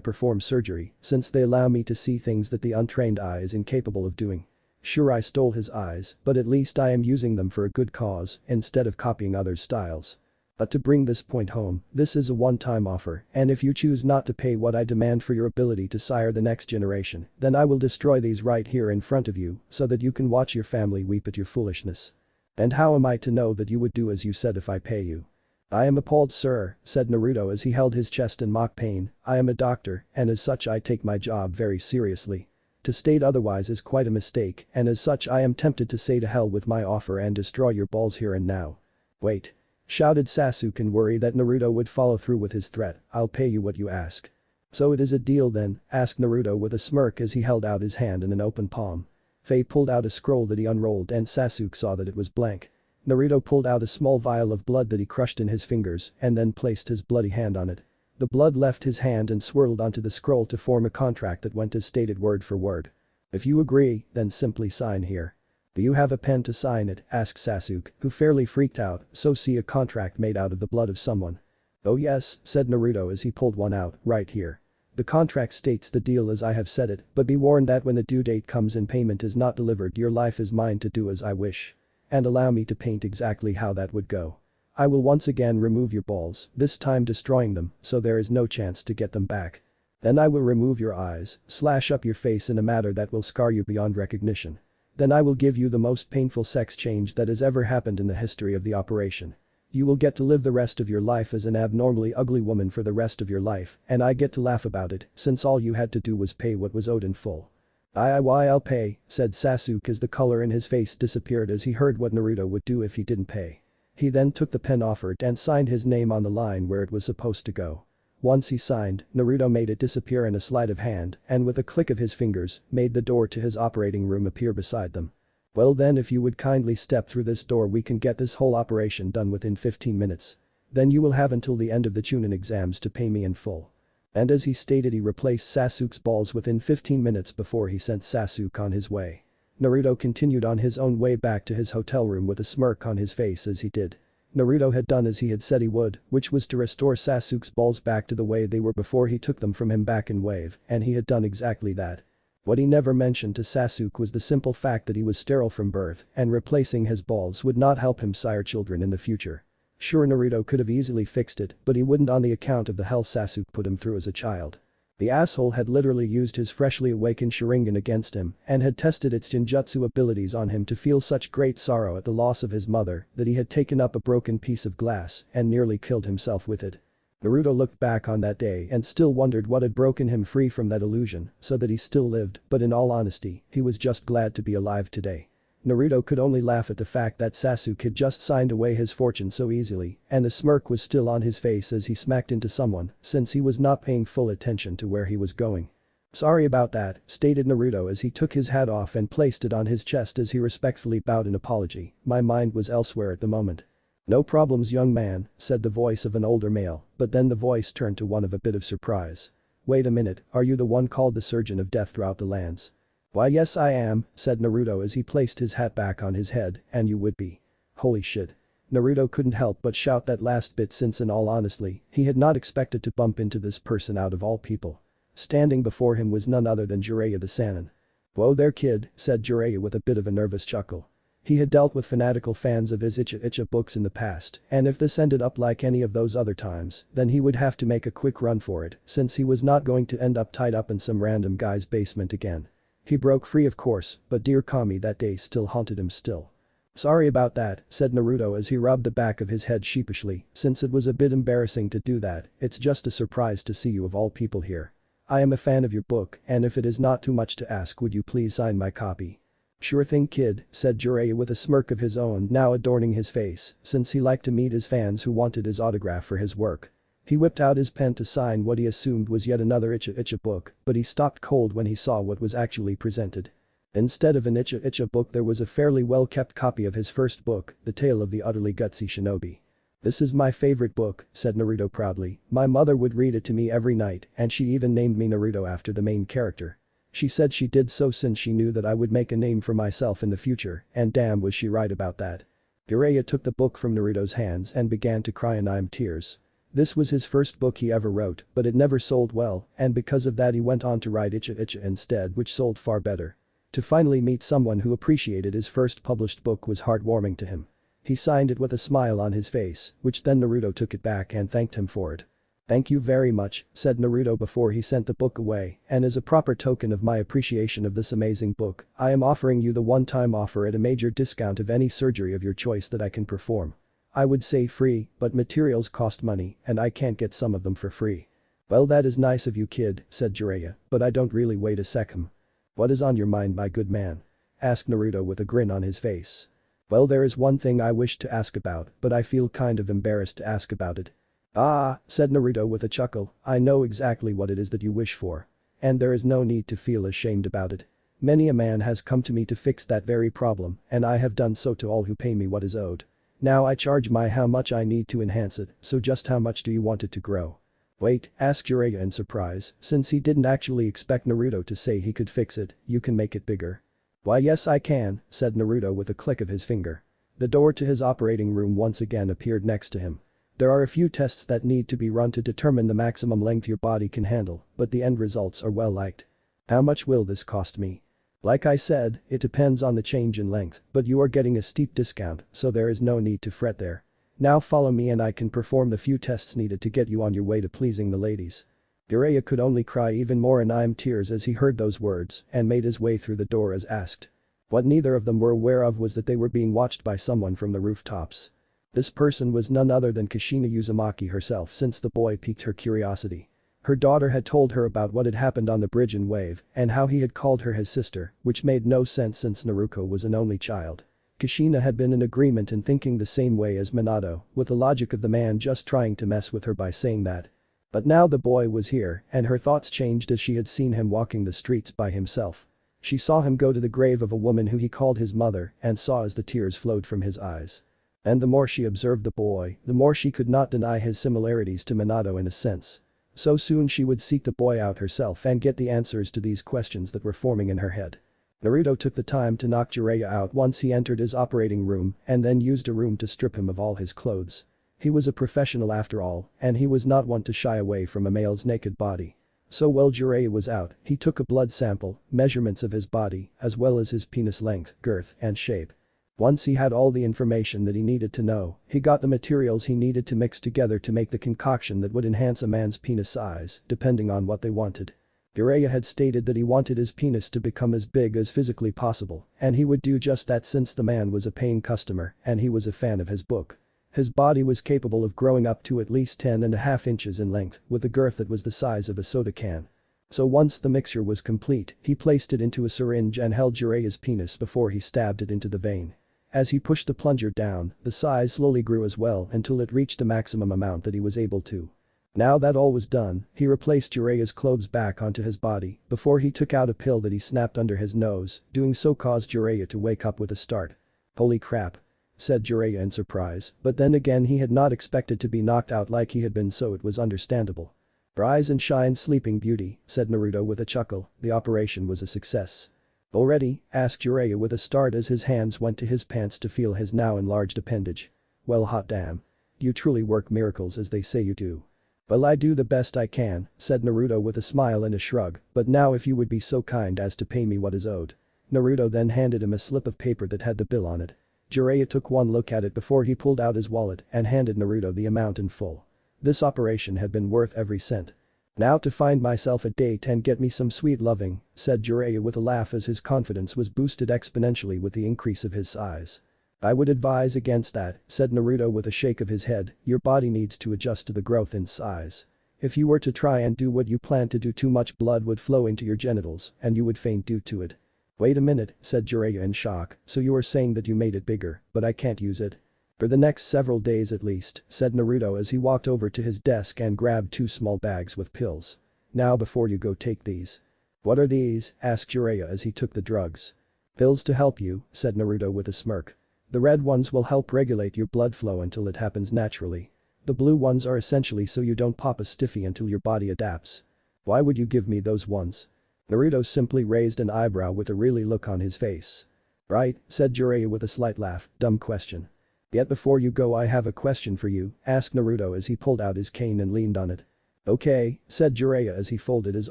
perform surgery, since they allow me to see things that the untrained eye is incapable of doing. Sure, I stole his eyes, but at least I am using them for a good cause instead of copying others' styles. But to bring this point home, this is a one-time offer, and if you choose not to pay what I demand for your ability to sire the next generation, then I will destroy these right here in front of you so that you can watch your family weep at your foolishness. And how am I to know that you would do as you said if I pay you? I am appalled, sir, said Naruto as he held his chest in mock pain. I am a doctor, and as such I take my job very seriously. To state otherwise is quite a mistake, and as such I am tempted to say to hell with my offer and destroy your balls here and now. Wait. Shouted Sasuke in worry that Naruto would follow through with his threat. I'll pay you what you ask. So it is a deal then, asked Naruto with a smirk as he held out his hand in an open palm. Faye pulled out a scroll that he unrolled and Sasuke saw that it was blank. Naruto pulled out a small vial of blood that he crushed in his fingers and then placed his bloody hand on it. The blood left his hand and swirled onto the scroll to form a contract that went as stated word for word. If you agree, then simply sign here. Do you have a pen to sign it? Asked Sasuke, who fairly freaked out. So see a contract made out of the blood of someone. Oh yes, said Naruto as he pulled one out, right here. The contract states the deal as I have said it, but be warned that when the due date comes and payment is not delivered, your life is mine to do as I wish. And allow me to paint exactly how that would go. I will once again remove your balls, this time destroying them, so there is no chance to get them back. Then I will remove your eyes, slash up your face in a manner that will scar you beyond recognition. Then I will give you the most painful sex change that has ever happened in the history of the operation. You will get to live the rest of your life as an abnormally ugly woman for the rest of your life, and I get to laugh about it, since all you had to do was pay what was owed in full. I'll pay, said Sasuke as the color in his face disappeared as he heard what Naruto would do if he didn't pay. He then took the pen offered and signed his name on the line where it was supposed to go. Once he signed, Naruto made it disappear in a sleight of hand and with a click of his fingers, made the door to his operating room appear beside them. Well then, if you would kindly step through this door, we can get this whole operation done within 15 minutes. Then you will have until the end of the Chunin exams to pay me in full. And as he stated, he replaced Sasuke's balls within 15 minutes before he sent Sasuke on his way. Naruto continued on his own way back to his hotel room with a smirk on his face as he did. Naruto had done as he had said he would, which was to restore Sasuke's balls back to the way they were before he took them from him back in Wave, and he had done exactly that. What he never mentioned to Sasuke was the simple fact that he was sterile from birth and replacing his balls would not help him sire children in the future. Sure, Naruto could have easily fixed it, but he wouldn't on the account of the hell Sasuke put him through as a child. The asshole had literally used his freshly awakened sharingan against him and had tested its ninjutsu abilities on him to feel such great sorrow at the loss of his mother that he had taken up a broken piece of glass and nearly killed himself with it. Naruto looked back on that day and still wondered what had broken him free from that illusion so that he still lived, but in all honesty, he was just glad to be alive today. Naruto could only laugh at the fact that Sasuke had just signed away his fortune so easily, and the smirk was still on his face as he smacked into someone, since he was not paying full attention to where he was going. Sorry about that, stated Naruto as he took his hat off and placed it on his chest as he respectfully bowed in apology. My mind was elsewhere at the moment. No problems, young man, said the voice of an older male, but then the voice turned to one of a bit of surprise. Wait a minute, are you the one called the Surgeon of Death throughout the lands? Why yes I am, said Naruto as he placed his hat back on his head, and you would be. Holy shit. Naruto couldn't help but shout that last bit since in all honesty, he had not expected to bump into this person out of all people. Standing before him was none other than Jiraiya the Sannin. Whoa there kid, said Jiraiya with a bit of a nervous chuckle. He had dealt with fanatical fans of his uchiha books in the past, and if this ended up like any of those other times, then he would have to make a quick run for it, since he was not going to end up tied up in some random guy's basement again. He broke free of course, but dear Kami, that day still haunted him still. Sorry about that, said Naruto as he rubbed the back of his head sheepishly, since it was a bit embarrassing to do that, it's just a surprise to see you of all people here. I am a fan of your book, and if it is not too much to ask, would you please sign my copy? Sure thing kid, said Jiraiya with a smirk of his own now adorning his face, since he liked to meet his fans who wanted his autograph for his work. He whipped out his pen to sign what he assumed was yet another uchiha book, but he stopped cold when he saw what was actually presented. Instead of an uchiha book, there was a fairly well-kept copy of his first book, The Tale of the Utterly Gutsy Shinobi. "This is my favorite book," said Naruto proudly. "My mother would read it to me every night and she even named me Naruto after the main character. She said she did so since she knew that I would make a name for myself in the future, and damn was she right about that." Jiraiya took the book from Naruto's hands and began to cry in tears. This was his first book he ever wrote, but it never sold well, and because of that he went on to write Uchiha instead, which sold far better. To finally meet someone who appreciated his first published book was heartwarming to him. He signed it with a smile on his face, which then Naruto took it back and thanked him for it. "Thank you very much," said Naruto before he sent the book away, "and as a proper token of my appreciation of this amazing book, I am offering you the one-time offer at a major discount of any surgery of your choice that I can perform. I would say free, but materials cost money and I can't get some of them for free." "Well, that is nice of you, kid," said Jiraiya, "but I don't really wait a second." "What is on your mind, my good man?" asked Naruto with a grin on his face. "Well, there is one thing I wish to ask about, but I feel kind of embarrassed to ask about it." "Ah," said Naruto with a chuckle, "I know exactly what it is that you wish for. And there is no need to feel ashamed about it. Many a man has come to me to fix that very problem, and I have done so to all who pay me what is owed. Now I charge how much I need to enhance it, so just how much do you want it to grow?" "Wait," asked Jiraiya in surprise, since he didn't actually expect Naruto to say he could fix it. "You can make it bigger?" "Why yes I can," said Naruto with a click of his finger. The door to his operating room once again appeared next to him. "There are a few tests that need to be run to determine the maximum length your body can handle, but the end results are well liked." "How much will this cost me?" "Like I said, it depends on the change in length, but you are getting a steep discount, so there is no need to fret there. Now follow me and I can perform the few tests needed to get you on your way to pleasing the ladies." Jiraiya could only cry even more in tears as he heard those words and made his way through the door as asked. What neither of them were aware of was that they were being watched by someone from the rooftops. This person was none other than Kushina Uzumaki herself, since the boy piqued her curiosity. Her daughter had told her about what had happened on the bridge in Wave and how he had called her his sister, which made no sense since Naruto was an only child. Kushina had been in agreement in thinking the same way as Minato, with the logic of the man just trying to mess with her by saying that. But now the boy was here and her thoughts changed as she had seen him walking the streets by himself. She saw him go to the grave of a woman who he called his mother and saw as the tears flowed from his eyes. And the more she observed the boy, the more she could not deny his similarities to Minato in a sense. So soon she would seek the boy out herself and get the answers to these questions that were forming in her head. Naruto took the time to knock Jiraiya out once he entered his operating room and then used a room to strip him of all his clothes. He was a professional after all, and he was not one to shy away from a male's naked body. So while Jiraiya was out, he took a blood sample, measurements of his body, as well as his penis length, girth, and shape. Once he had all the information that he needed to know, he got the materials he needed to mix together to make the concoction that would enhance a man's penis size, depending on what they wanted. Jiraiya had stated that he wanted his penis to become as big as physically possible, and he would do just that since the man was a paying customer and he was a fan of his book. His body was capable of growing up to at least 10.5 inches in length, with a girth that was the size of a soda can. So once the mixture was complete, he placed it into a syringe and held Jiraiya's penis before he stabbed it into the vein. As he pushed the plunger down, the size slowly grew as well until it reached the maximum amount that he was able to. Now that all was done, he replaced Jiraiya's clothes back onto his body before he took out a pill that he snapped under his nose, doing so caused Jiraiya to wake up with a start. "Holy crap," said Jiraiya in surprise, but then again he had not expected to be knocked out like he had been, so it was understandable. "Rise and shine, sleeping beauty," said Naruto with a chuckle. The operation was a success. "Already?" asked Jiraiya with a start as his hands went to his pants to feel his now enlarged appendage. "Well, hot damn. You truly work miracles as they say you do." "Well, I do the best I can," said Naruto with a smile and a shrug, "but now if you would be so kind as to pay me what is owed." Naruto then handed him a slip of paper that had the bill on it. Jiraiya took one look at it before he pulled out his wallet and handed Naruto the amount in full. This operation had been worth every cent. "Now to find myself a date and get me some sweet loving," said Jiraiya with a laugh as his confidence was boosted exponentially with the increase of his size. "I would advise against that," said Naruto with a shake of his head. "Your body needs to adjust to the growth in size. If you were to try and do what you plan to do, too much blood would flow into your genitals and you would faint due to it." "Wait a minute," said Jiraiya in shock, "so you are saying that you made it bigger, but I can't use it?" "For the next several days at least," said Naruto as he walked over to his desk and grabbed 2 small bags with pills. "Now before you go, take these." "What are these?" asked Jiraiya as he took the drugs. "Pills to help you," said Naruto with a smirk. The red ones will help regulate your blood flow until it happens naturally. The blue ones are essentially so you don't pop a stiffy until your body adapts. Why would you give me those ones? Naruto simply raised an eyebrow with a really look on his face. Right, said Jiraiya with a slight laugh, dumb question. Yet before you go I have a question for you, asked Naruto as he pulled out his cane and leaned on it. Okay, said Jiraiya as he folded his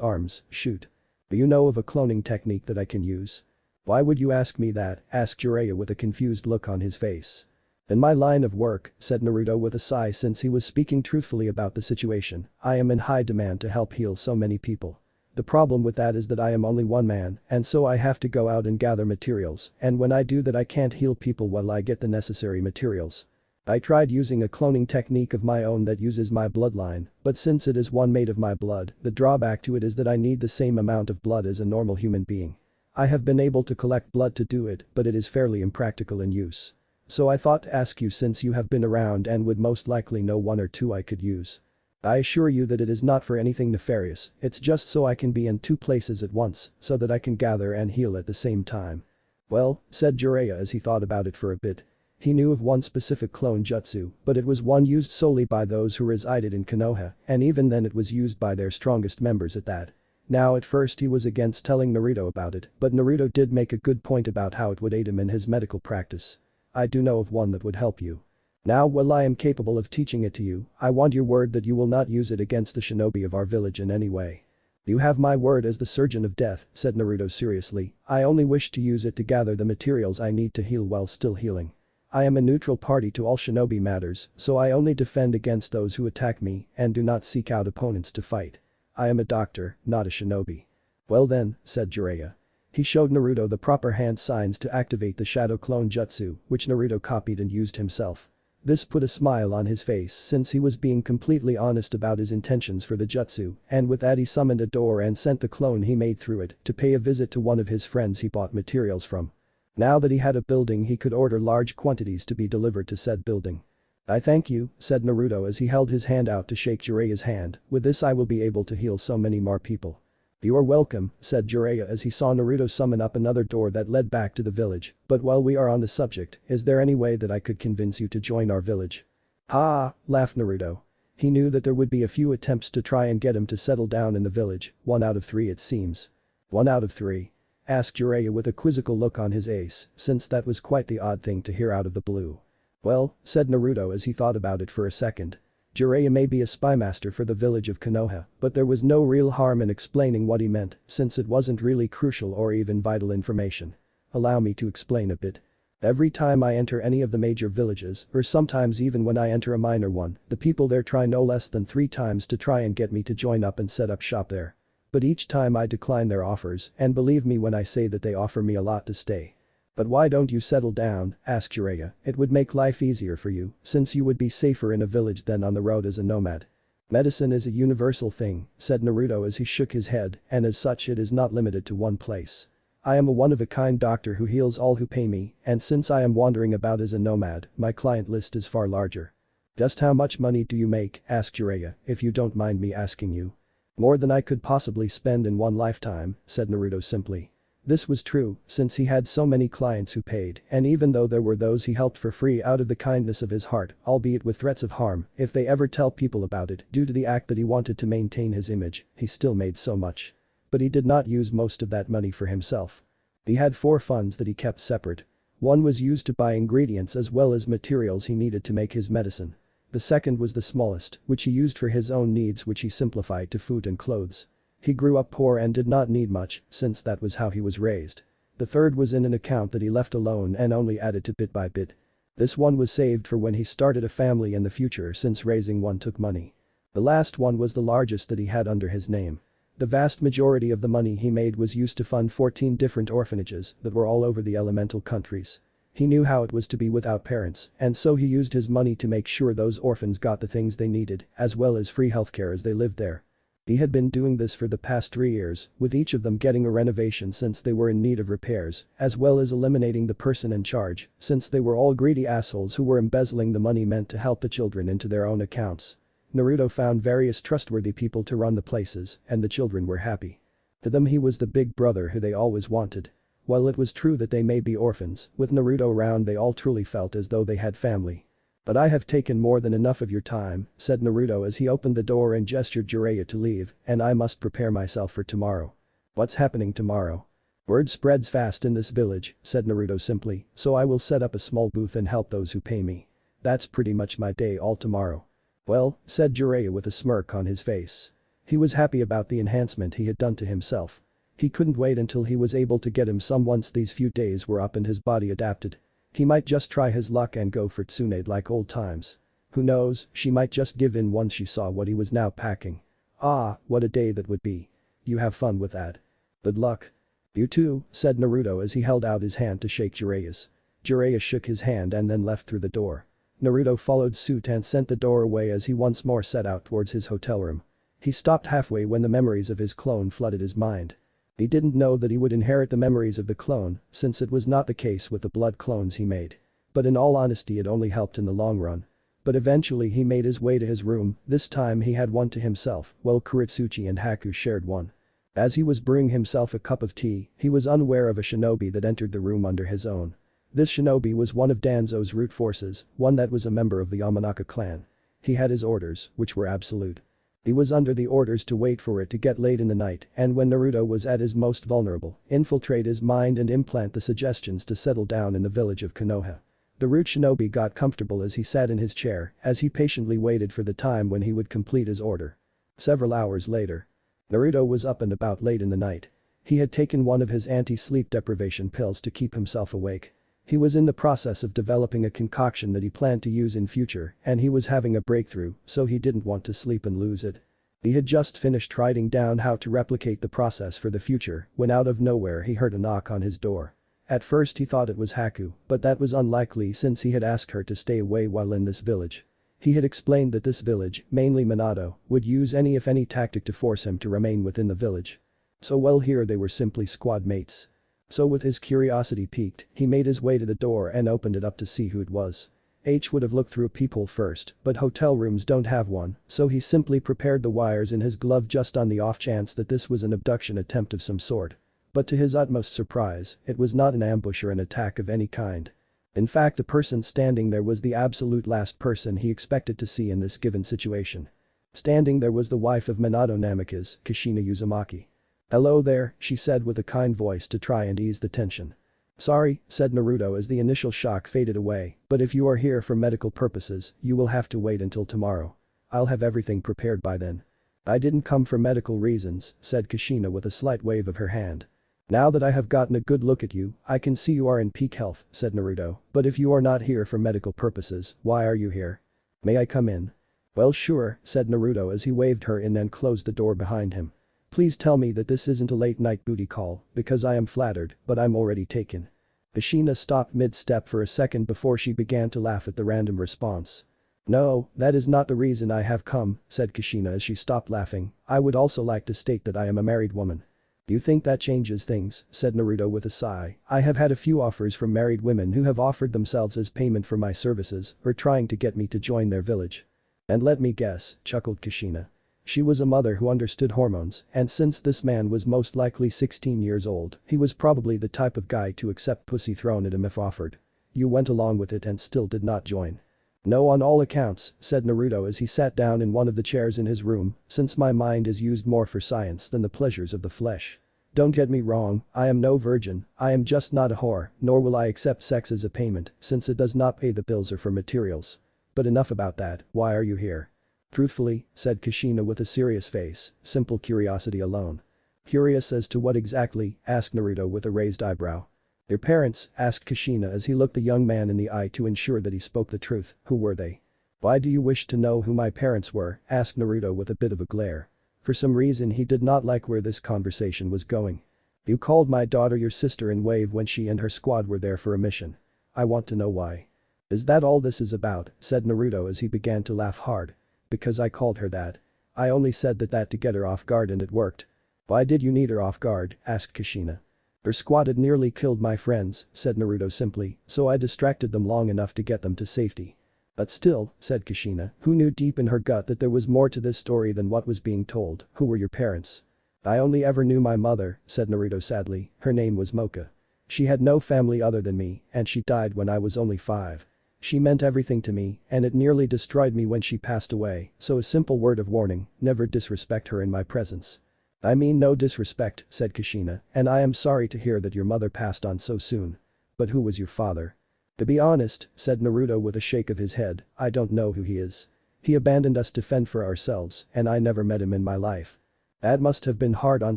arms, shoot. Do you know of a cloning technique that I can use? Why would you ask me that, asked Jiraiya with a confused look on his face. In my line of work, said Naruto with a sigh since he was speaking truthfully about the situation, I am in high demand to help heal so many people. The problem with that is that I am only one man, and so I have to go out and gather materials, and when I do that I can't heal people while I get the necessary materials. I tried using a cloning technique of my own that uses my bloodline, but since it is one made of my blood, the drawback to it is that I need the same amount of blood as a normal human being. I have been able to collect blood to do it, but it is fairly impractical in use. So I thought to ask you since you have been around and would most likely know one or two I could use. I assure you that it is not for anything nefarious, it's just so I can be in two places at once, so that I can gather and heal at the same time. Well, said Jiraiya as he thought about it for a bit. He knew of one specific clone jutsu, but it was one used solely by those who resided in Konoha, and even then it was used by their strongest members at that. Now at first he was against telling Naruto about it, but Naruto did make a good point about how it would aid him in his medical practice. I do know of one that would help you. Now while I am capable of teaching it to you, I want your word that you will not use it against the shinobi of our village in any way. You have my word as the surgeon of death, said Naruto seriously, I only wish to use it to gather the materials I need to heal while still healing. I am a neutral party to all shinobi matters, so I only defend against those who attack me and do not seek out opponents to fight. I am a doctor, not a shinobi. Well then, said Jiraiya. He showed Naruto the proper hand signs to activate the shadow clone jutsu, which Naruto copied and used himself. This put a smile on his face since he was being completely honest about his intentions for the jutsu, and with that he summoned a door and sent the clone he made through it to pay a visit to one of his friends he bought materials from. Now that he had a building he could order large quantities to be delivered to said building. I thank you, said Naruto as he held his hand out to shake Jiraiya's hand, with this I will be able to heal so many more people. You are welcome, said Jiraiya as he saw Naruto summon up another door that led back to the village, but while we are on the subject, is there any way that I could convince you to join our village? Ha, laughed Naruto. He knew that there would be a few attempts to try and get him to settle down in the village, 1 out of 3 it seems. 1 out of 3? Asked Jiraiya with a quizzical look on his face, since that was quite the odd thing to hear out of the blue. Well, said Naruto as he thought about it for a second. Jiraiya may be a spymaster for the village of Konoha, but there was no real harm in explaining what he meant, since it wasn't really crucial or even vital information. Allow me to explain a bit. Every time I enter any of the major villages, or sometimes even when I enter a minor one, the people there try no less than 3 times to try and get me to join up and set up shop there. But each time I decline their offers, and believe me when I say that they offer me a lot to stay. But why don't you settle down, asked Jiraiya, it would make life easier for you, since you would be safer in a village than on the road as a nomad. Medicine is a universal thing, said Naruto as he shook his head, and as such it is not limited to one place. I am a one-of-a-kind doctor who heals all who pay me, and since I am wandering about as a nomad, my client list is far larger. Just how much money do you make, asked Jiraiya, if you don't mind me asking you. More than I could possibly spend in one lifetime, said Naruto simply. This was true, since he had so many clients who paid, and even though there were those he helped for free out of the kindness of his heart, albeit with threats of harm, if they ever tell people about it due to the act that he wanted to maintain his image, he still made so much. But he did not use most of that money for himself. He had 4 funds that he kept separate. One was used to buy ingredients as well as materials he needed to make his medicine. The second was the smallest, which he used for his own needs which he simplified to food and clothes. He grew up poor and did not need much, since that was how he was raised. The third was in an account that he left alone and only added to bit by bit. This one was saved for when he started a family in the future since raising one took money. The last one was the largest that he had under his name. The vast majority of the money he made was used to fund 14 different orphanages that were all over the elemental countries. He knew how it was to be without parents, and so he used his money to make sure those orphans got the things they needed, as well as free healthcare as they lived there. He had been doing this for the past 3 years, with each of them getting a renovation since they were in need of repairs, as well as eliminating the person in charge, since they were all greedy assholes who were embezzling the money meant to help the children into their own accounts. Naruto found various trustworthy people to run the places, and the children were happy. To them he was the big brother who they always wanted. While it was true that they may be orphans, with Naruto around they all truly felt as though they had family. "But I have taken more than enough of your time," said Naruto as he opened the door and gestured Jiraiya to leave, "and I must prepare myself for tomorrow." "What's happening tomorrow?" "Word spreads fast in this village," said Naruto simply, "so I will set up a small booth and help those who pay me. That's pretty much my day all tomorrow." "Well," said Jiraiya with a smirk on his face. He was happy about the enhancement he had done to himself. He couldn't wait until he was able to get him some once these few days were up and his body adapted. He might just try his luck and go for Tsunade like old times. Who knows, she might just give in once she saw what he was now packing. Ah, what a day that would be. You have fun with that. Good luck. You too, said Naruto as he held out his hand to shake Jiraiya's. Jiraiya shook his hand and then left through the door. Naruto followed suit and sent the door away as he once more set out towards his hotel room. He stopped halfway when the memories of his clone flooded his mind. He didn't know that he would inherit the memories of the clone, since it was not the case with the blood clones he made. But in all honesty it only helped in the long run. But eventually he made his way to his room, this time he had one to himself, while Kuretsuchi and Haku shared one. As he was brewing himself a cup of tea, he was unaware of a shinobi that entered the room under his own. This shinobi was one of Danzo's root forces, one that was a member of the Yamanaka clan. He had his orders, which were absolute. He was under the orders to wait for it to get late in the night and when Naruto was at his most vulnerable, infiltrate his mind and implant the suggestions to settle down in the village of Konoha. The root shinobi got comfortable as he sat in his chair as he patiently waited for the time when he would complete his order. Several hours later. Naruto was up and about late in the night. He had taken one of his anti-sleep deprivation pills to keep himself awake. He was in the process of developing a concoction that he planned to use in future and he was having a breakthrough, so he didn't want to sleep and lose it. He had just finished writing down how to replicate the process for the future when out of nowhere he heard a knock on his door. At first he thought it was Haku, but that was unlikely since he had asked her to stay away while in this village. He had explained that this village, mainly Minato, would use any if any tactic to force him to remain within the village. So well here they were simply squad mates. So with his curiosity piqued, he made his way to the door and opened it up to see who it was. H would have looked through a peephole first, but hotel rooms don't have one, so he simply prepared the wires in his glove just on the off chance that this was an abduction attempt of some sort. But to his utmost surprise, it was not an ambush or an attack of any kind. In fact, the person standing there was the absolute last person he expected to see in this given situation. Standing there was the wife of Minato Namikaze, Kushina Uzumaki. "Hello there," she said with a kind voice to try and ease the tension. "Sorry," said Naruto as the initial shock faded away, "but if you are here for medical purposes, you will have to wait until tomorrow. I'll have everything prepared by then." "I didn't come for medical reasons," said Kushina with a slight wave of her hand. "Now that I have gotten a good look at you, I can see you are in peak health," said Naruto, "but if you are not here for medical purposes, why are you here? May I come in?" "Well sure," said Naruto as he waved her in and closed the door behind him. "Please tell me that this isn't a late night booty call, because I am flattered, but I'm already taken." Kushina stopped mid-step for a second before she began to laugh at the random response. "No, that is not the reason I have come," said Kushina as she stopped laughing. "I would also like to state that I am a married woman." "You think that changes things," said Naruto with a sigh. "I have had a few offers from married women who have offered themselves as payment for my services or trying to get me to join their village." "And let me guess," chuckled Kushina. She was a mother who understood hormones, and since this man was most likely 16 years old, he was probably the type of guy to accept pussy thrown at him if offered. "You went along with it and still did not join." "No, on all accounts," said Naruto as he sat down in one of the chairs in his room, "since my mind is used more for science than the pleasures of the flesh. Don't get me wrong, I am no virgin, I am just not a whore, nor will I accept sex as a payment since it does not pay the bills or for materials. But enough about that, why are you here?" "Truthfully," said Kushina with a serious face, "simple curiosity alone." "Curious as to what exactly?" asked Naruto with a raised eyebrow. "Your parents?" asked Kushina as he looked the young man in the eye to ensure that he spoke the truth. "Who were they?" "Why do you wish to know who my parents were?" asked Naruto with a bit of a glare. For some reason he did not like where this conversation was going. "You called my daughter your sister in Wave when she and her squad were there for a mission. I want to know why." "Is that all this is about?" said Naruto as he began to laugh hard. "Because I called her that. I only said that to get her off guard and it worked." "Why did you need her off guard?" asked Kushina. "Her squad had nearly killed my friends," said Naruto simply, "so I distracted them long enough to get them to safety." "But still," said Kushina, who knew deep in her gut that there was more to this story than what was being told, "who were your parents?" "I only ever knew my mother," said Naruto sadly, "her name was Mocha." She had no family other than me, and she died when I was only 5. She meant everything to me, and it nearly destroyed me when she passed away, so a simple word of warning, never disrespect her in my presence. I mean no disrespect, said Kushina, and I am sorry to hear that your mother passed on so soon. But who was your father? To be honest, said Naruto with a shake of his head, I don't know who he is. He abandoned us to fend for ourselves, and I never met him in my life. That must have been hard on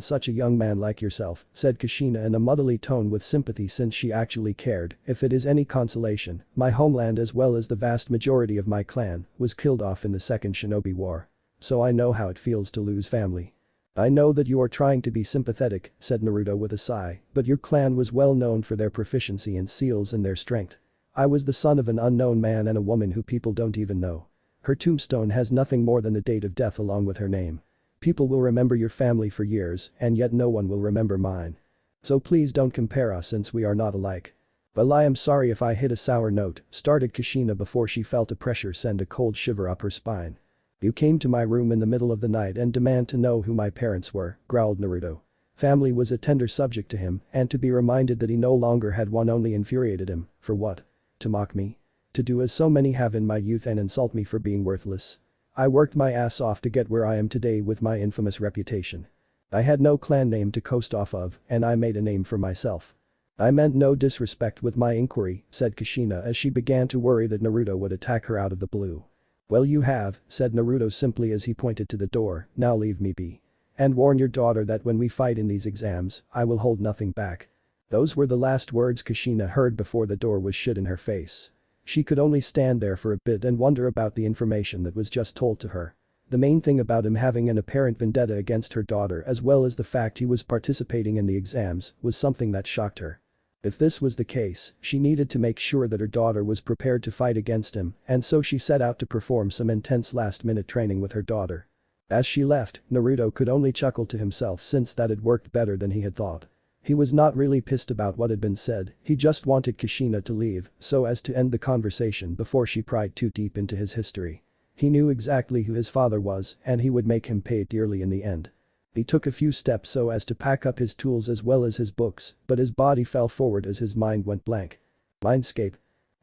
such a young man like yourself, said Kushina in a motherly tone with sympathy since she actually cared. If it is any consolation, my homeland as well as the vast majority of my clan was killed off in the Second Shinobi War. So I know how it feels to lose family. I know that you are trying to be sympathetic, said Naruto with a sigh, but your clan was well known for their proficiency in seals and their strength. I was the son of an unknown man and a woman who people don't even know. Her tombstone has nothing more than the date of death along with her name. People will remember your family for years, and yet no one will remember mine. So please don't compare us since we are not alike. Well, I am sorry if I hit a sour note, started Kushina before she felt a pressure send a cold shiver up her spine. You came to my room in the middle of the night and demand to know who my parents were, growled Naruto. Family was a tender subject to him, and to be reminded that he no longer had one only infuriated him. For what? To mock me? To do as so many have in my youth and insult me for being worthless? I worked my ass off to get where I am today with my infamous reputation. I had no clan name to coast off of, and I made a name for myself. I meant no disrespect with my inquiry, said Kushina as she began to worry that Naruto would attack her out of the blue. Well, you have, said Naruto simply as he pointed to the door, now leave me be. And warn your daughter that when we fight in these exams, I will hold nothing back. Those were the last words Kushina heard before the door was shut in her face. She could only stand there for a bit and wonder about the information that was just told to her. The main thing about him having an apparent vendetta against her daughter as well as the fact he was participating in the exams was something that shocked her. If this was the case, she needed to make sure that her daughter was prepared to fight against him, and so she set out to perform some intense last-minute training with her daughter. As she left, Naruto could only chuckle to himself since that had worked better than he had thought. He was not really pissed about what had been said, he just wanted Kushina to leave so as to end the conversation before she pried too deep into his history. He knew exactly who his father was and he would make him pay dearly in the end. He took a few steps so as to pack up his tools as well as his books, but his body fell forward as his mind went blank. Mindscape.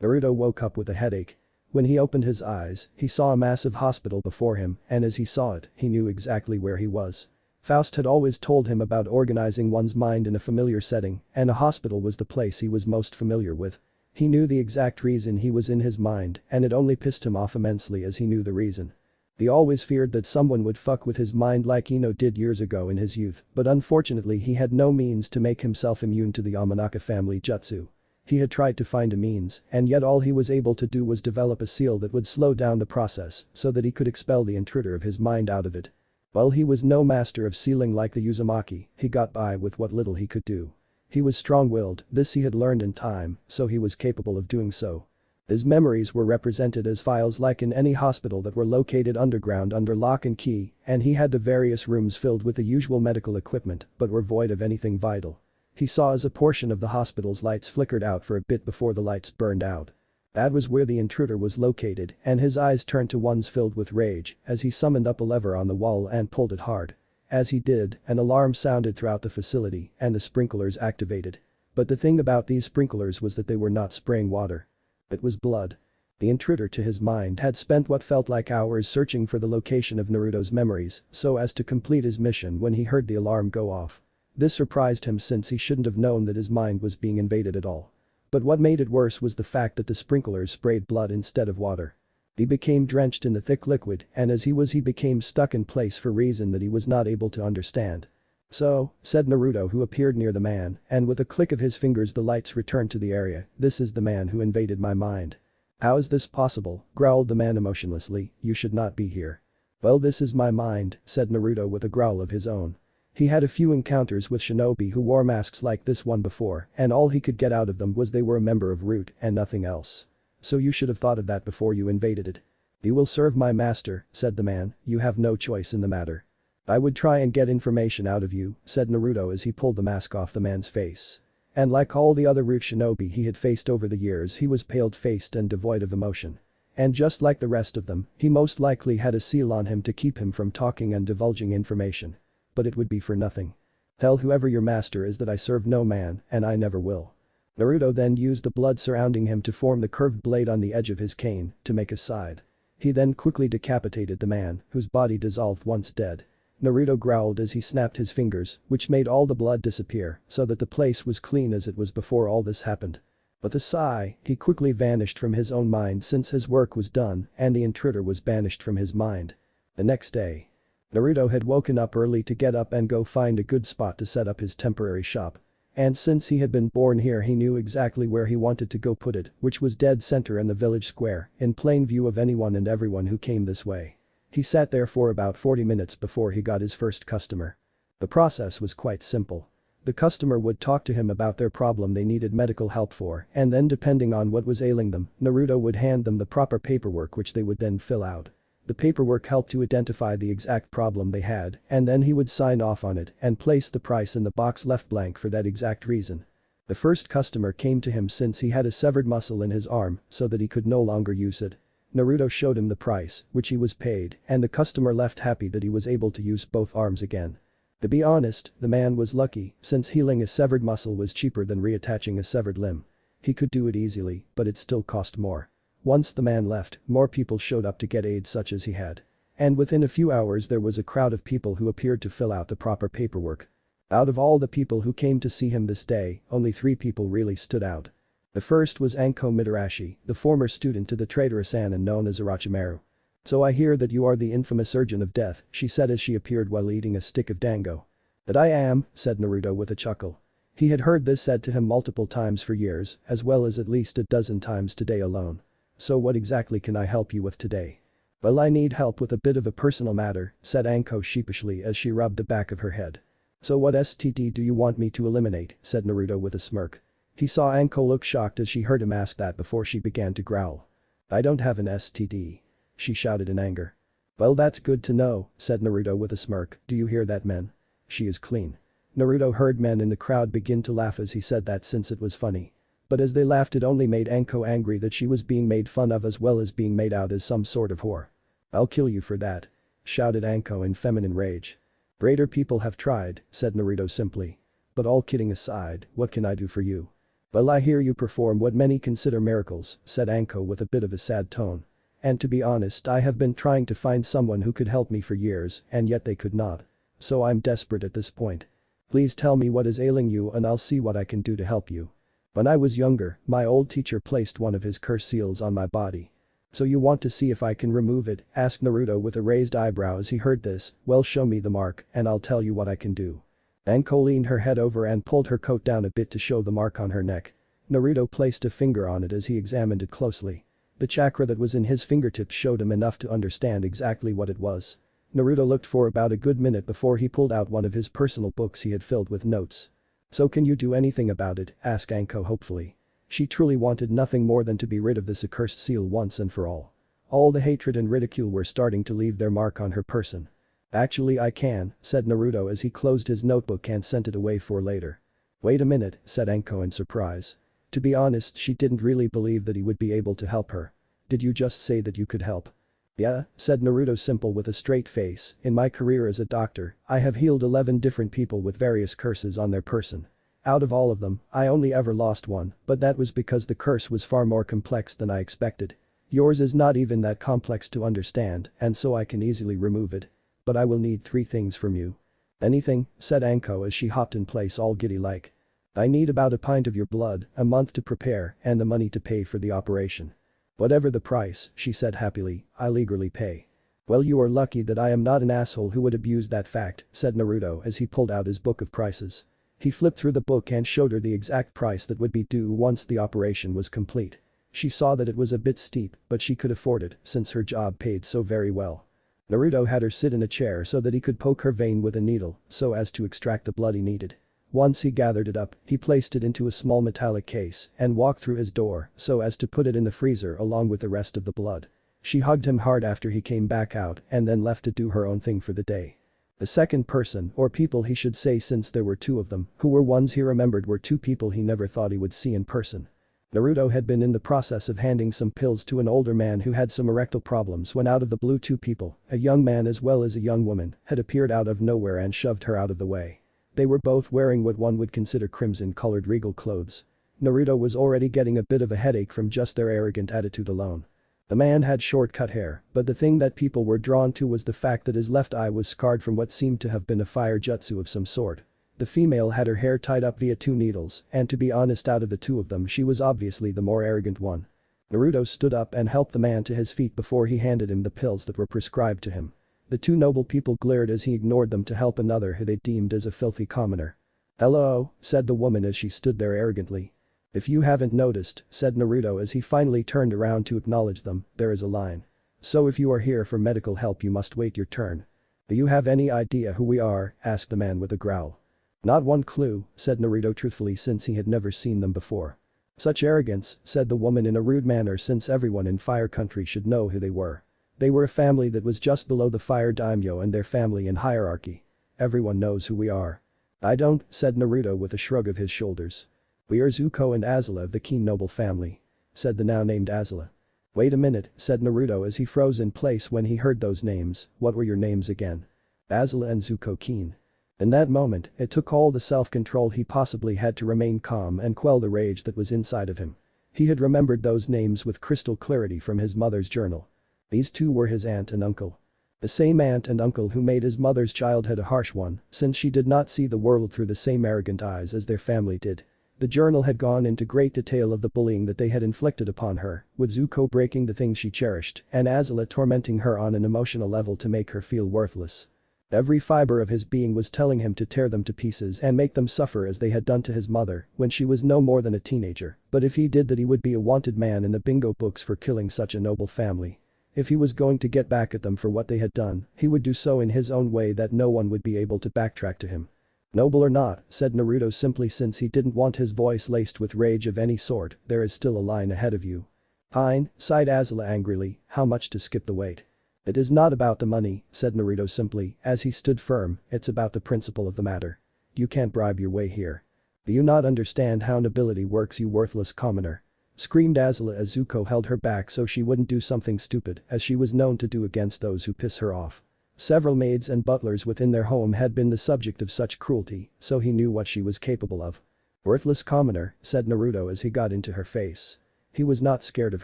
Naruto woke up with a headache. When he opened his eyes, he saw a massive hospital before him, and as he saw it, he knew exactly where he was. Faust had always told him about organizing one's mind in a familiar setting, and a hospital was the place he was most familiar with. He knew the exact reason he was in his mind, and it only pissed him off immensely as he knew the reason. He always feared that someone would fuck with his mind like Ino did years ago in his youth, but unfortunately he had no means to make himself immune to the Yamanaka family jutsu. He had tried to find a means, and yet all he was able to do was develop a seal that would slow down the process so that he could expel the intruder of his mind out of it. While he was no master of sealing like the Uzumaki, he got by with what little he could do. He was strong-willed, this he had learned in time, so he was capable of doing so. His memories were represented as files like in any hospital that were located underground under lock and key, and he had the various rooms filled with the usual medical equipment but were void of anything vital. He saw as a portion of the hospital's lights flickered out for a bit before the lights burned out. That was where the intruder was located, and his eyes turned to ones filled with rage as he summoned up a lever on the wall and pulled it hard. As he did, an alarm sounded throughout the facility and the sprinklers activated. But the thing about these sprinklers was that they were not spraying water. It was blood. The intruder to his mind had spent what felt like hours searching for the location of Naruto's memories so as to complete his mission when he heard the alarm go off. This surprised him since he shouldn't have known that his mind was being invaded at all. But what made it worse was the fact that the sprinklers sprayed blood instead of water. He became drenched in the thick liquid, and as he became stuck in place for reason that he was not able to understand. So, said Naruto who appeared near the man, and with a click of his fingers the lights returned to the area, this is the man who invaded my mind. How is this possible, growled the man emotionlessly, you should not be here. Well, this is my mind, said Naruto with a growl of his own. He had a few encounters with shinobi who wore masks like this one before, and all he could get out of them was they were a member of Root and nothing else. So you should have thought of that before you invaded it. You will serve my master, said the man, you have no choice in the matter. I would try and get information out of you, said Naruto as he pulled the mask off the man's face. And like all the other Root shinobi he had faced over the years, he was pale-faced and devoid of emotion. And just like the rest of them, he most likely had a seal on him to keep him from talking and divulging information. But it would be for nothing. Tell whoever your master is that I serve no man, and I never will. Naruto then used the blood surrounding him to form the curved blade on the edge of his cane to make a scythe. He then quickly decapitated the man, whose body dissolved once dead. Naruto growled as he snapped his fingers, which made all the blood disappear so that the place was clean as it was before all this happened. With a sigh, he quickly vanished from his own mind since his work was done and the intruder was banished from his mind. The next day. Naruto had woken up early to get up and go find a good spot to set up his temporary shop. And since he had been born here he knew exactly where he wanted to go put it, which was dead center in the village square, in plain view of anyone and everyone who came this way. He sat there for about 40 minutes before he got his first customer. The process was quite simple. The customer would talk to him about their problem they needed medical help for, and then depending on what was ailing them, Naruto would hand them the proper paperwork which they would then fill out. The paperwork helped to identify the exact problem they had, and then he would sign off on it and place the price in the box left blank for that exact reason. The first customer came to him since he had a severed muscle in his arm so that he could no longer use it. Naruto showed him the price, which he was paid, and the customer left happy that he was able to use both arms again. To be honest, the man was lucky, since healing a severed muscle was cheaper than reattaching a severed limb. He could do it easily, but it still cost more. Once the man left, more people showed up to get aid such as he had. And within a few hours there was a crowd of people who appeared to fill out the proper paperwork. Out of all the people who came to see him this day, only 3 people really stood out. The first was Anko Mitarashi, the former student to the traitorous Anan known as Orochimaru. "So I hear that you are the infamous Surgeon of Death," she said as she appeared while eating a stick of dango. "That I am," said Naruto with a chuckle. He had heard this said to him multiple times for years, as well as at least a dozen times today alone. "So what exactly can I help you with today?" "Well, I need help with a bit of a personal matter," said Anko sheepishly as she rubbed the back of her head. "So what STD do you want me to eliminate?" said Naruto with a smirk. He saw Anko look shocked as she heard him ask that before she began to growl. "I don't have an STD," she shouted in anger. "Well, that's good to know," said Naruto with a smirk. "Do you hear that, men? She is clean." Naruto heard men in the crowd begin to laugh as he said that since it was funny. But as they laughed it only made Anko angry that she was being made fun of as well as being made out as some sort of whore. "I'll kill you for that," shouted Anko in feminine rage. "Greater people have tried," said Naruto simply. "But all kidding aside, what can I do for you?" "Well, I hear you perform what many consider miracles," said Anko with a bit of a sad tone. "And to be honest, I have been trying to find someone who could help me for years and yet they could not. So I'm desperate at this point. Please tell me what is ailing you and I'll see what I can do to help you. When I was younger, my old teacher placed one of his curse seals on my body." "So you want to see if I can remove it?" asked Naruto with a raised eyebrow as he heard this. "Well, show me the mark and I'll tell you what I can do." Anko leaned her head over and pulled her coat down a bit to show the mark on her neck. Naruto placed a finger on it as he examined it closely. The chakra that was in his fingertips showed him enough to understand exactly what it was. Naruto looked for about a good minute before he pulled out one of his personal books he had filled with notes. "So can you do anything about it?" asked Anko hopefully. She truly wanted nothing more than to be rid of this accursed seal once and for all. All the hatred and ridicule were starting to leave their mark on her person. "Actually I can," said Naruto as he closed his notebook and sent it away for later. "Wait a minute," said Anko in surprise. To be honest, she didn't really believe that he would be able to help her. "Did you just say that you could help?" "Yeah," said Naruto simple with a straight face. "In my career as a doctor, I have healed 11 different people with various curses on their person. Out of all of them, I only ever lost one, but that was because the curse was far more complex than I expected. Yours is not even that complex to understand, and so I can easily remove it. But I will need 3 things from you." "Anything?" said Anko as she hopped in place all giddy-like. "I need about a pint of your blood, a month to prepare, and the money to pay for the operation." "Whatever the price," she said happily, "I'll eagerly pay." "Well, you are lucky that I am not an asshole who would abuse that fact," said Naruto as he pulled out his book of prices. He flipped through the book and showed her the exact price that would be due once the operation was complete. She saw that it was a bit steep, but she could afford it since her job paid so very well. Naruto had her sit in a chair so that he could poke her vein with a needle so as to extract the blood he needed. Once he gathered it up, he placed it into a small metallic case and walked through his door so as to put it in the freezer along with the rest of the blood. She hugged him hard after he came back out and then left to do her own thing for the day. The second person, or people he should say since there were 2 of them, who were ones he remembered were 2 people he never thought he would see in person. Naruto had been in the process of handing some pills to an older man who had some erectile problems when out of the blue 2 people, a young man as well as a young woman, had appeared out of nowhere and shoved her out of the way. They were both wearing what one would consider crimson-colored regal clothes. Naruto was already getting a bit of a headache from just their arrogant attitude alone. The man had short-cut hair, but the thing that people were drawn to was the fact that his left eye was scarred from what seemed to have been a fire jutsu of some sort. The female had her hair tied up via 2 needles, and to be honest, out of the two of them she was obviously the more arrogant one. Naruto stood up and helped the man to his feet before he handed him the pills that were prescribed to him. The two noble people glared as he ignored them to help another who they deemed as a filthy commoner. "Hello," said the woman as she stood there arrogantly. "If you haven't noticed," said Naruto as he finally turned around to acknowledge them, "there is a line. So if you are here for medical help you must wait your turn." "Do you have any idea who we are?" asked the man with a growl. "Not one clue," said Naruto truthfully since he had never seen them before. "Such arrogance," said the woman in a rude manner, since everyone in Fire Country should know who they were. They were a family that was just below the Fire Daimyo and their family in hierarchy. "Everyone knows who we are." "I don't," said Naruto with a shrug of his shoulders. "We are Zuko and Azula of the Keen noble family," said the now named Azula. "Wait a minute," said Naruto as he froze in place when he heard those names. "What were your names again?" "Azula and Zuko Keen." In that moment, it took all the self-control he possibly had to remain calm and quell the rage that was inside of him. He had remembered those names with crystal clarity from his mother's journal. These two were his aunt and uncle. The same aunt and uncle who made his mother's childhood a harsh one, since she did not see the world through the same arrogant eyes as their family did. The journal had gone into great detail of the bullying that they had inflicted upon her, with Zuko breaking the things she cherished and Azula tormenting her on an emotional level to make her feel worthless. Every fiber of his being was telling him to tear them to pieces and make them suffer as they had done to his mother when she was no more than a teenager, but if he did that he would be a wanted man in the bingo books for killing such a noble family. If he was going to get back at them for what they had done, he would do so in his own way that no one would be able to backtrack to him. "Noble or not," said Naruto simply since he didn't want his voice laced with rage of any sort, "there is still a line ahead of you." "Fine," sighed Azula angrily, "how much to skip the wait?" "It is not about the money," said Naruto simply, as he stood firm, "it's about the principle of the matter. You can't bribe your way here. Do you not understand how nobility works, you worthless commoner?" Screamed Azula as Zuko held her back so she wouldn't do something stupid, as she was known to do against those who piss her off. Several maids and butlers within their home had been the subject of such cruelty, so he knew what she was capable of. "Worthless commoner," said Naruto as he got into her face. He was not scared of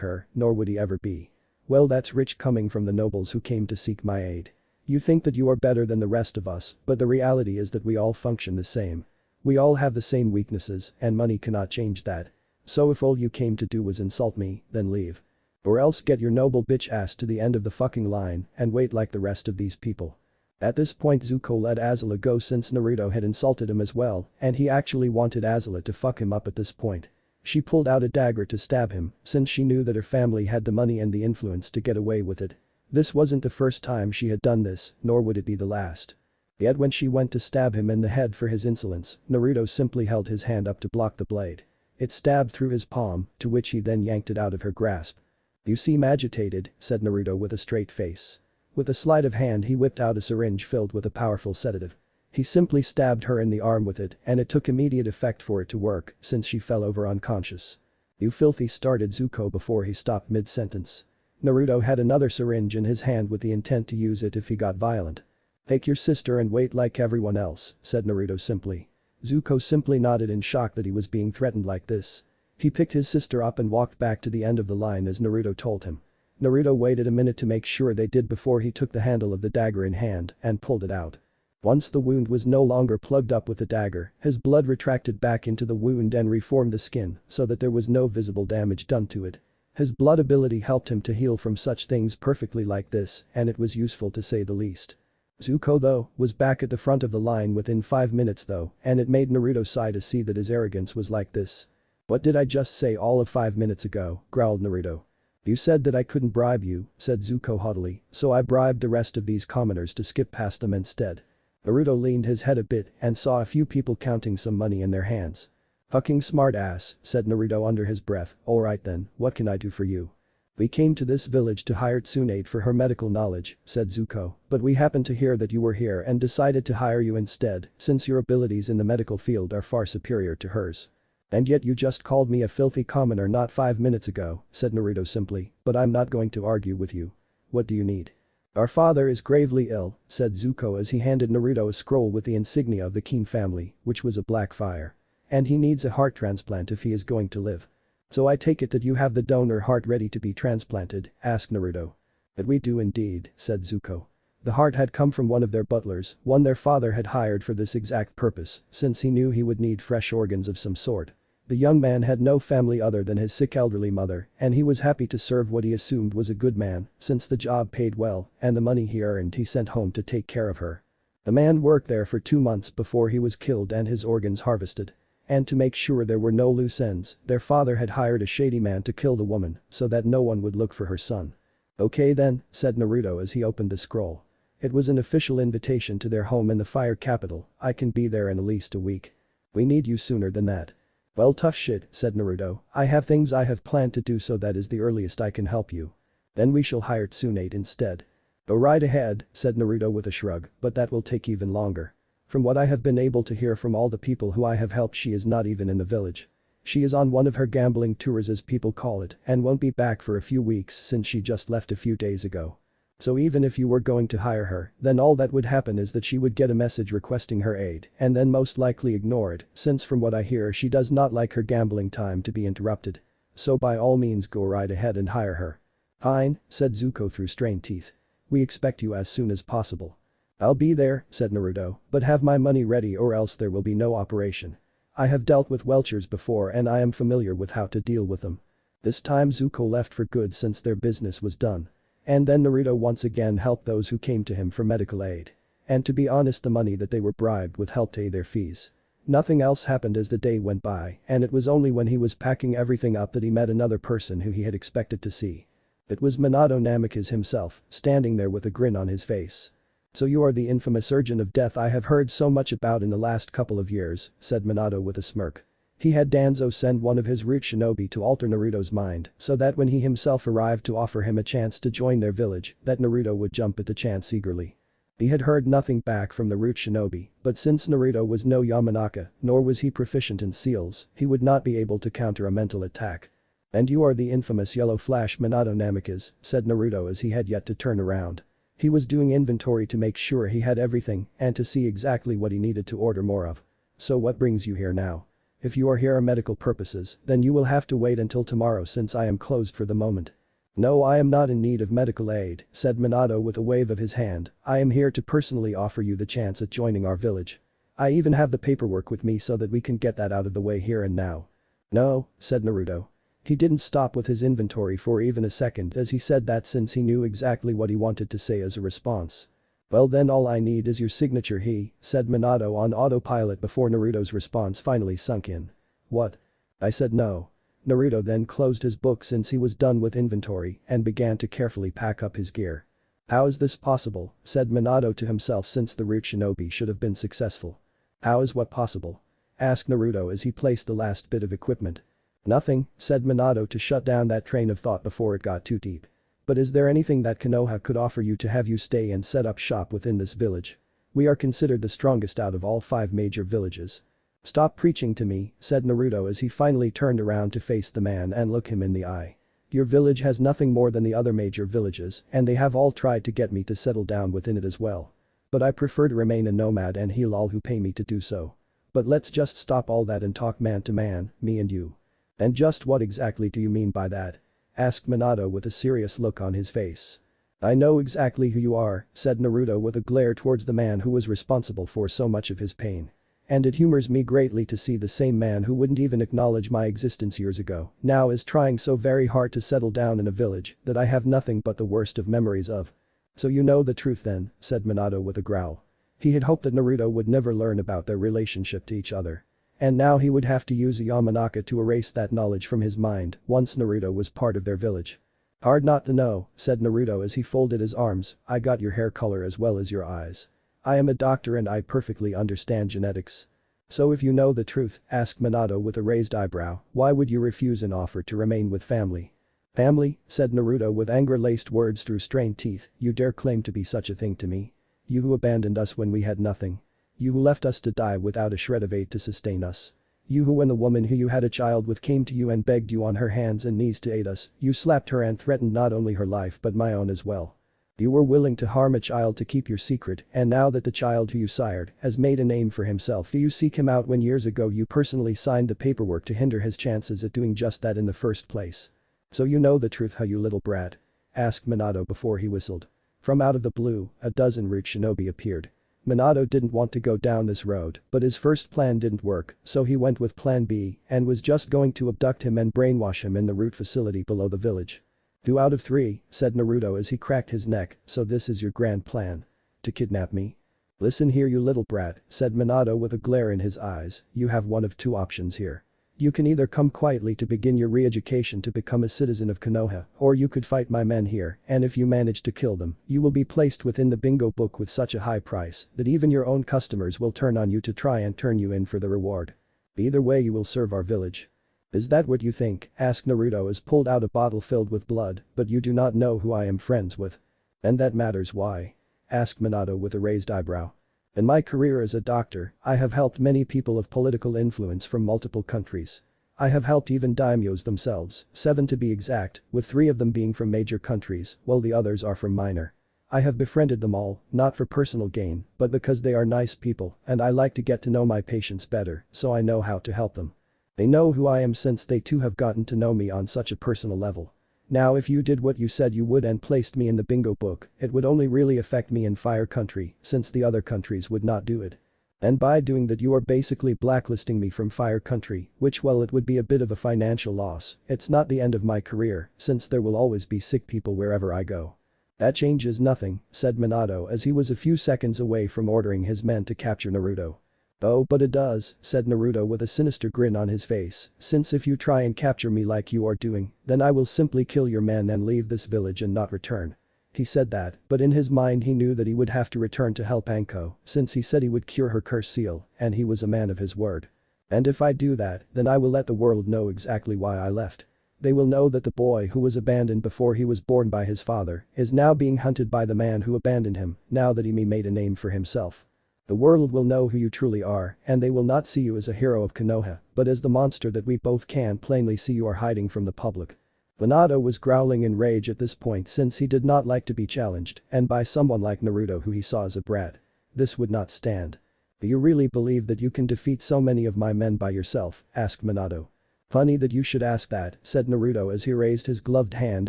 her, nor would he ever be. "Well, that's rich coming from the nobles who came to seek my aid. You think that you are better than the rest of us, but the reality is that we all function the same. We all have the same weaknesses, and money cannot change that. So if all you came to do was insult me, then leave. Or else get your noble bitch ass to the end of the fucking line and wait like the rest of these people." At this point Zuko let Azula go since Naruto had insulted him as well, and he actually wanted Azula to fuck him up at this point. She pulled out a dagger to stab him, since she knew that her family had the money and the influence to get away with it. This wasn't the first time she had done this, nor would it be the last. Yet when she went to stab him in the head for his insolence, Naruto simply held his hand up to block the blade. It stabbed through his palm, to which he then yanked it out of her grasp. "You seem agitated," said Naruto with a straight face. With a sleight of hand he whipped out a syringe filled with a powerful sedative. He simply stabbed her in the arm with it and it took immediate effect for it to work since she fell over unconscious. "You filthy," started Zuko before he stopped mid-sentence. Naruto had another syringe in his hand with the intent to use it if he got violent. "Take your sister and wait like everyone else," said Naruto simply. Zuko simply nodded in shock that he was being threatened like this. He picked his sister up and walked back to the end of the line as Naruto told him. Naruto waited a minute to make sure they did before he took the handle of the dagger in hand and pulled it out. Once the wound was no longer plugged up with the dagger, his blood retracted back into the wound and reformed the skin so that there was no visible damage done to it. His blood ability helped him to heal from such things perfectly like this, and it was useful to say the least. Zuko though, was back at the front of the line within 5 minutes though, and it made Naruto sigh to see that his arrogance was like this. "What did I just say all of 5 minutes ago?" growled Naruto. "You said that I couldn't bribe you," said Zuko haughtily, "so I bribed the rest of these commoners to skip past them instead." Naruto leaned his head a bit and saw a few people counting some money in their hands. "Fucking smart ass," said Naruto under his breath. "Alright then, what can I do for you?" "We came to this village to hire Tsunade for her medical knowledge," said Zuko, "but we happened to hear that you were here and decided to hire you instead since your abilities in the medical field are far superior to hers." "And yet you just called me a filthy commoner not 5 minutes ago," said Naruto simply, "but I'm not going to argue with you. What do you need?" "Our father is gravely ill," said Zuko as he handed Naruto a scroll with the insignia of the Keen family, which was a black fire. and he needs a heart transplant if he is going to live. So I take it that you have the donor heart ready to be transplanted, asked Naruto. But we do indeed, said Zuko. The heart had come from one of their butlers, one their father had hired for this exact purpose, since he knew he would need fresh organs of some sort. The young man had no family other than his sick elderly mother, and he was happy to serve what he assumed was a good man, since the job paid well, and the money he earned he sent home to take care of her. The man worked there for 2 months before he was killed and his organs harvested. And to make sure there were no loose ends, their father had hired a shady man to kill the woman, so that no one would look for her son. Okay then, said Naruto as he opened the scroll. It was an official invitation to their home in the fire capital. I can be there in at least a week. We need you sooner than that. Well, tough shit, said Naruto. I have things I have planned to do, so that is the earliest I can help you. Then we shall hire Tsunade instead. Go right ahead, said Naruto with a shrug, but that will take even longer. From what I have been able to hear from all the people who I have helped, she is not even in the village. She is on one of her gambling tours, as people call it, and won't be back for a few weeks since she just left a few days ago. So even if you were going to hire her, then all that would happen is that she would get a message requesting her aid and then most likely ignore it, since from what I hear she does not like her gambling time to be interrupted. So by all means go right ahead and hire her. Fine, said Zuko through strained teeth. We expect you as soon as possible. I'll be there, said Naruto, but have my money ready or else there will be no operation. I have dealt with Welchers before and I am familiar with how to deal with them. This time Zuko left for good since their business was done. And then Naruto once again helped those who came to him for medical aid. And to be honest, the money that they were bribed with helped pay their fees. Nothing else happened as the day went by, and it was only when he was packing everything up that he met another person who he had expected to see. It was Minato Namikaze himself, standing there with a grin on his face. So you are the infamous Surgeon of Death I have heard so much about in the last couple of years, said Minato with a smirk. He had Danzo send one of his root shinobi to alter Naruto's mind so that when he himself arrived to offer him a chance to join their village, that Naruto would jump at the chance eagerly. He had heard nothing back from the root shinobi, but since Naruto was no Yamanaka, nor was he proficient in seals, he would not be able to counter a mental attack. And you are the infamous Yellow Flash Minato Namikaze, said Naruto as he had yet to turn around. He was doing inventory to make sure he had everything and to see exactly what he needed to order more of. So what brings you here now? If you are here for medical purposes, then you will have to wait until tomorrow since I am closed for the moment. No, I am not in need of medical aid, said Minato with a wave of his hand. I am here to personally offer you the chance at joining our village. I even have the paperwork with me so that we can get that out of the way here and now. No, said Naruto. He didn't stop with his inventory for even a second as he said that, since he knew exactly what he wanted to say as a response. Well then, all I need is your signature, said Minato on autopilot before Naruto's response finally sunk in. What? I said no. Naruto then closed his book since he was done with inventory and began to carefully pack up his gear. How is this possible, said Minato to himself, since the root shinobi should have been successful. How is what possible? Asked Naruto as he placed the last bit of equipment. Nothing, said Minato to shut down that train of thought before it got too deep. But is there anything that Konoha could offer you to have you stay and set up shop within this village? We are considered the strongest out of all 5 major villages. Stop preaching to me, said Naruto as he finally turned around to face the man and look him in the eye. Your village has nothing more than the other major villages, and they have all tried to get me to settle down within it as well. But I prefer to remain a nomad and heal all who pay me to do so. But let's just stop all that and talk man to man, me and you. And just what exactly do you mean by that? Asked Minato with a serious look on his face. I know exactly who you are, said Naruto with a glare towards the man who was responsible for so much of his pain. And it humors me greatly to see the same man who wouldn't even acknowledge my existence years ago now is trying so very hard to settle down in a village that I have nothing but the worst of memories of. So you know the truth then, said Minato with a growl. He had hoped that Naruto would never learn about their relationship to each other. And now he would have to use a Yamanaka to erase that knowledge from his mind once Naruto was part of their village. Hard not to know, said Naruto as he folded his arms. I got your hair color as well as your eyes. I am a doctor and I perfectly understand genetics. So if you know the truth, asked Minato with a raised eyebrow, why would you refuse an offer to remain with family? Family, said Naruto with anger-laced words through strained teeth, you dare claim to be such a thing to me? You who abandoned us when we had nothing. You who left us to die without a shred of aid to sustain us. You who, when the woman who you had a child with came to you and begged you on her hands and knees to aid us, you slapped her and threatened not only her life but my own as well. You were willing to harm a child to keep your secret, and now that the child who you sired has made a name for himself, do you seek him out when years ago you personally signed the paperwork to hinder his chances at doing just that in the first place? So you know the truth, huh, you little brat? Asked Minato before he whistled. From out of the blue, a dozen root shinobi appeared. Minato didn't want to go down this road, but his first plan didn't work, so he went with plan B and was just going to abduct him and brainwash him in the root facility below the village. 2 out of 3, said Naruto as he cracked his neck, so this is your grand plan? To kidnap me? Listen here, you little brat, said Minato with a glare in his eyes, you have one of 2 options here. You can either come quietly to begin your re-education to become a citizen of Konoha, or you could fight my men here, and if you manage to kill them, you will be placed within the bingo book with such a high price that even your own customers will turn on you to try and turn you in for the reward. Either way you will serve our village. Is that what you think? Asked Naruto as pulled out a bottle filled with blood, but you do not know who I am friends with. And that matters, why? Asked Minato with a raised eyebrow. In my career as a doctor, I have helped many people of political influence from multiple countries. I have helped even daimyos themselves, 7 to be exact, with 3 of them being from major countries, while the others are from minor. I have befriended them all, not for personal gain, but because they are nice people and I like to get to know my patients better, so I know how to help them. They know who I am since they too have gotten to know me on such a personal level. Now if you did what you said you would and placed me in the bingo book, it would only really affect me in Fire Country, since the other countries would not do it. And by doing that you are basically blacklisting me from Fire Country, which, well, it would be a bit of a financial loss, it's not the end of my career, since there will always be sick people wherever I go. That changes nothing, said Minato as he was a few seconds away from ordering his men to capture Naruto. Oh, but it does, said Naruto with a sinister grin on his face, since if you try and capture me like you are doing, then I will simply kill your men and leave this village and not return. He said that, but in his mind he knew that he would have to return to help Anko, since he said he would cure her curse seal, and he was a man of his word. And if I do that, then I will let the world know exactly why I left. They will know that the boy who was abandoned before he was born by his father is now being hunted by the man who abandoned him, now that he made a name for himself. The world will know who you truly are, and they will not see you as a hero of Konoha, but as the monster that we both can plainly see you are hiding from the public. Minato was growling in rage at this point since he did not like to be challenged, and by someone like Naruto who he saw as a brat. This would not stand. Do you really believe that you can defeat so many of my men by yourself? Asked Minato. Funny that you should ask that, said Naruto as he raised his gloved hand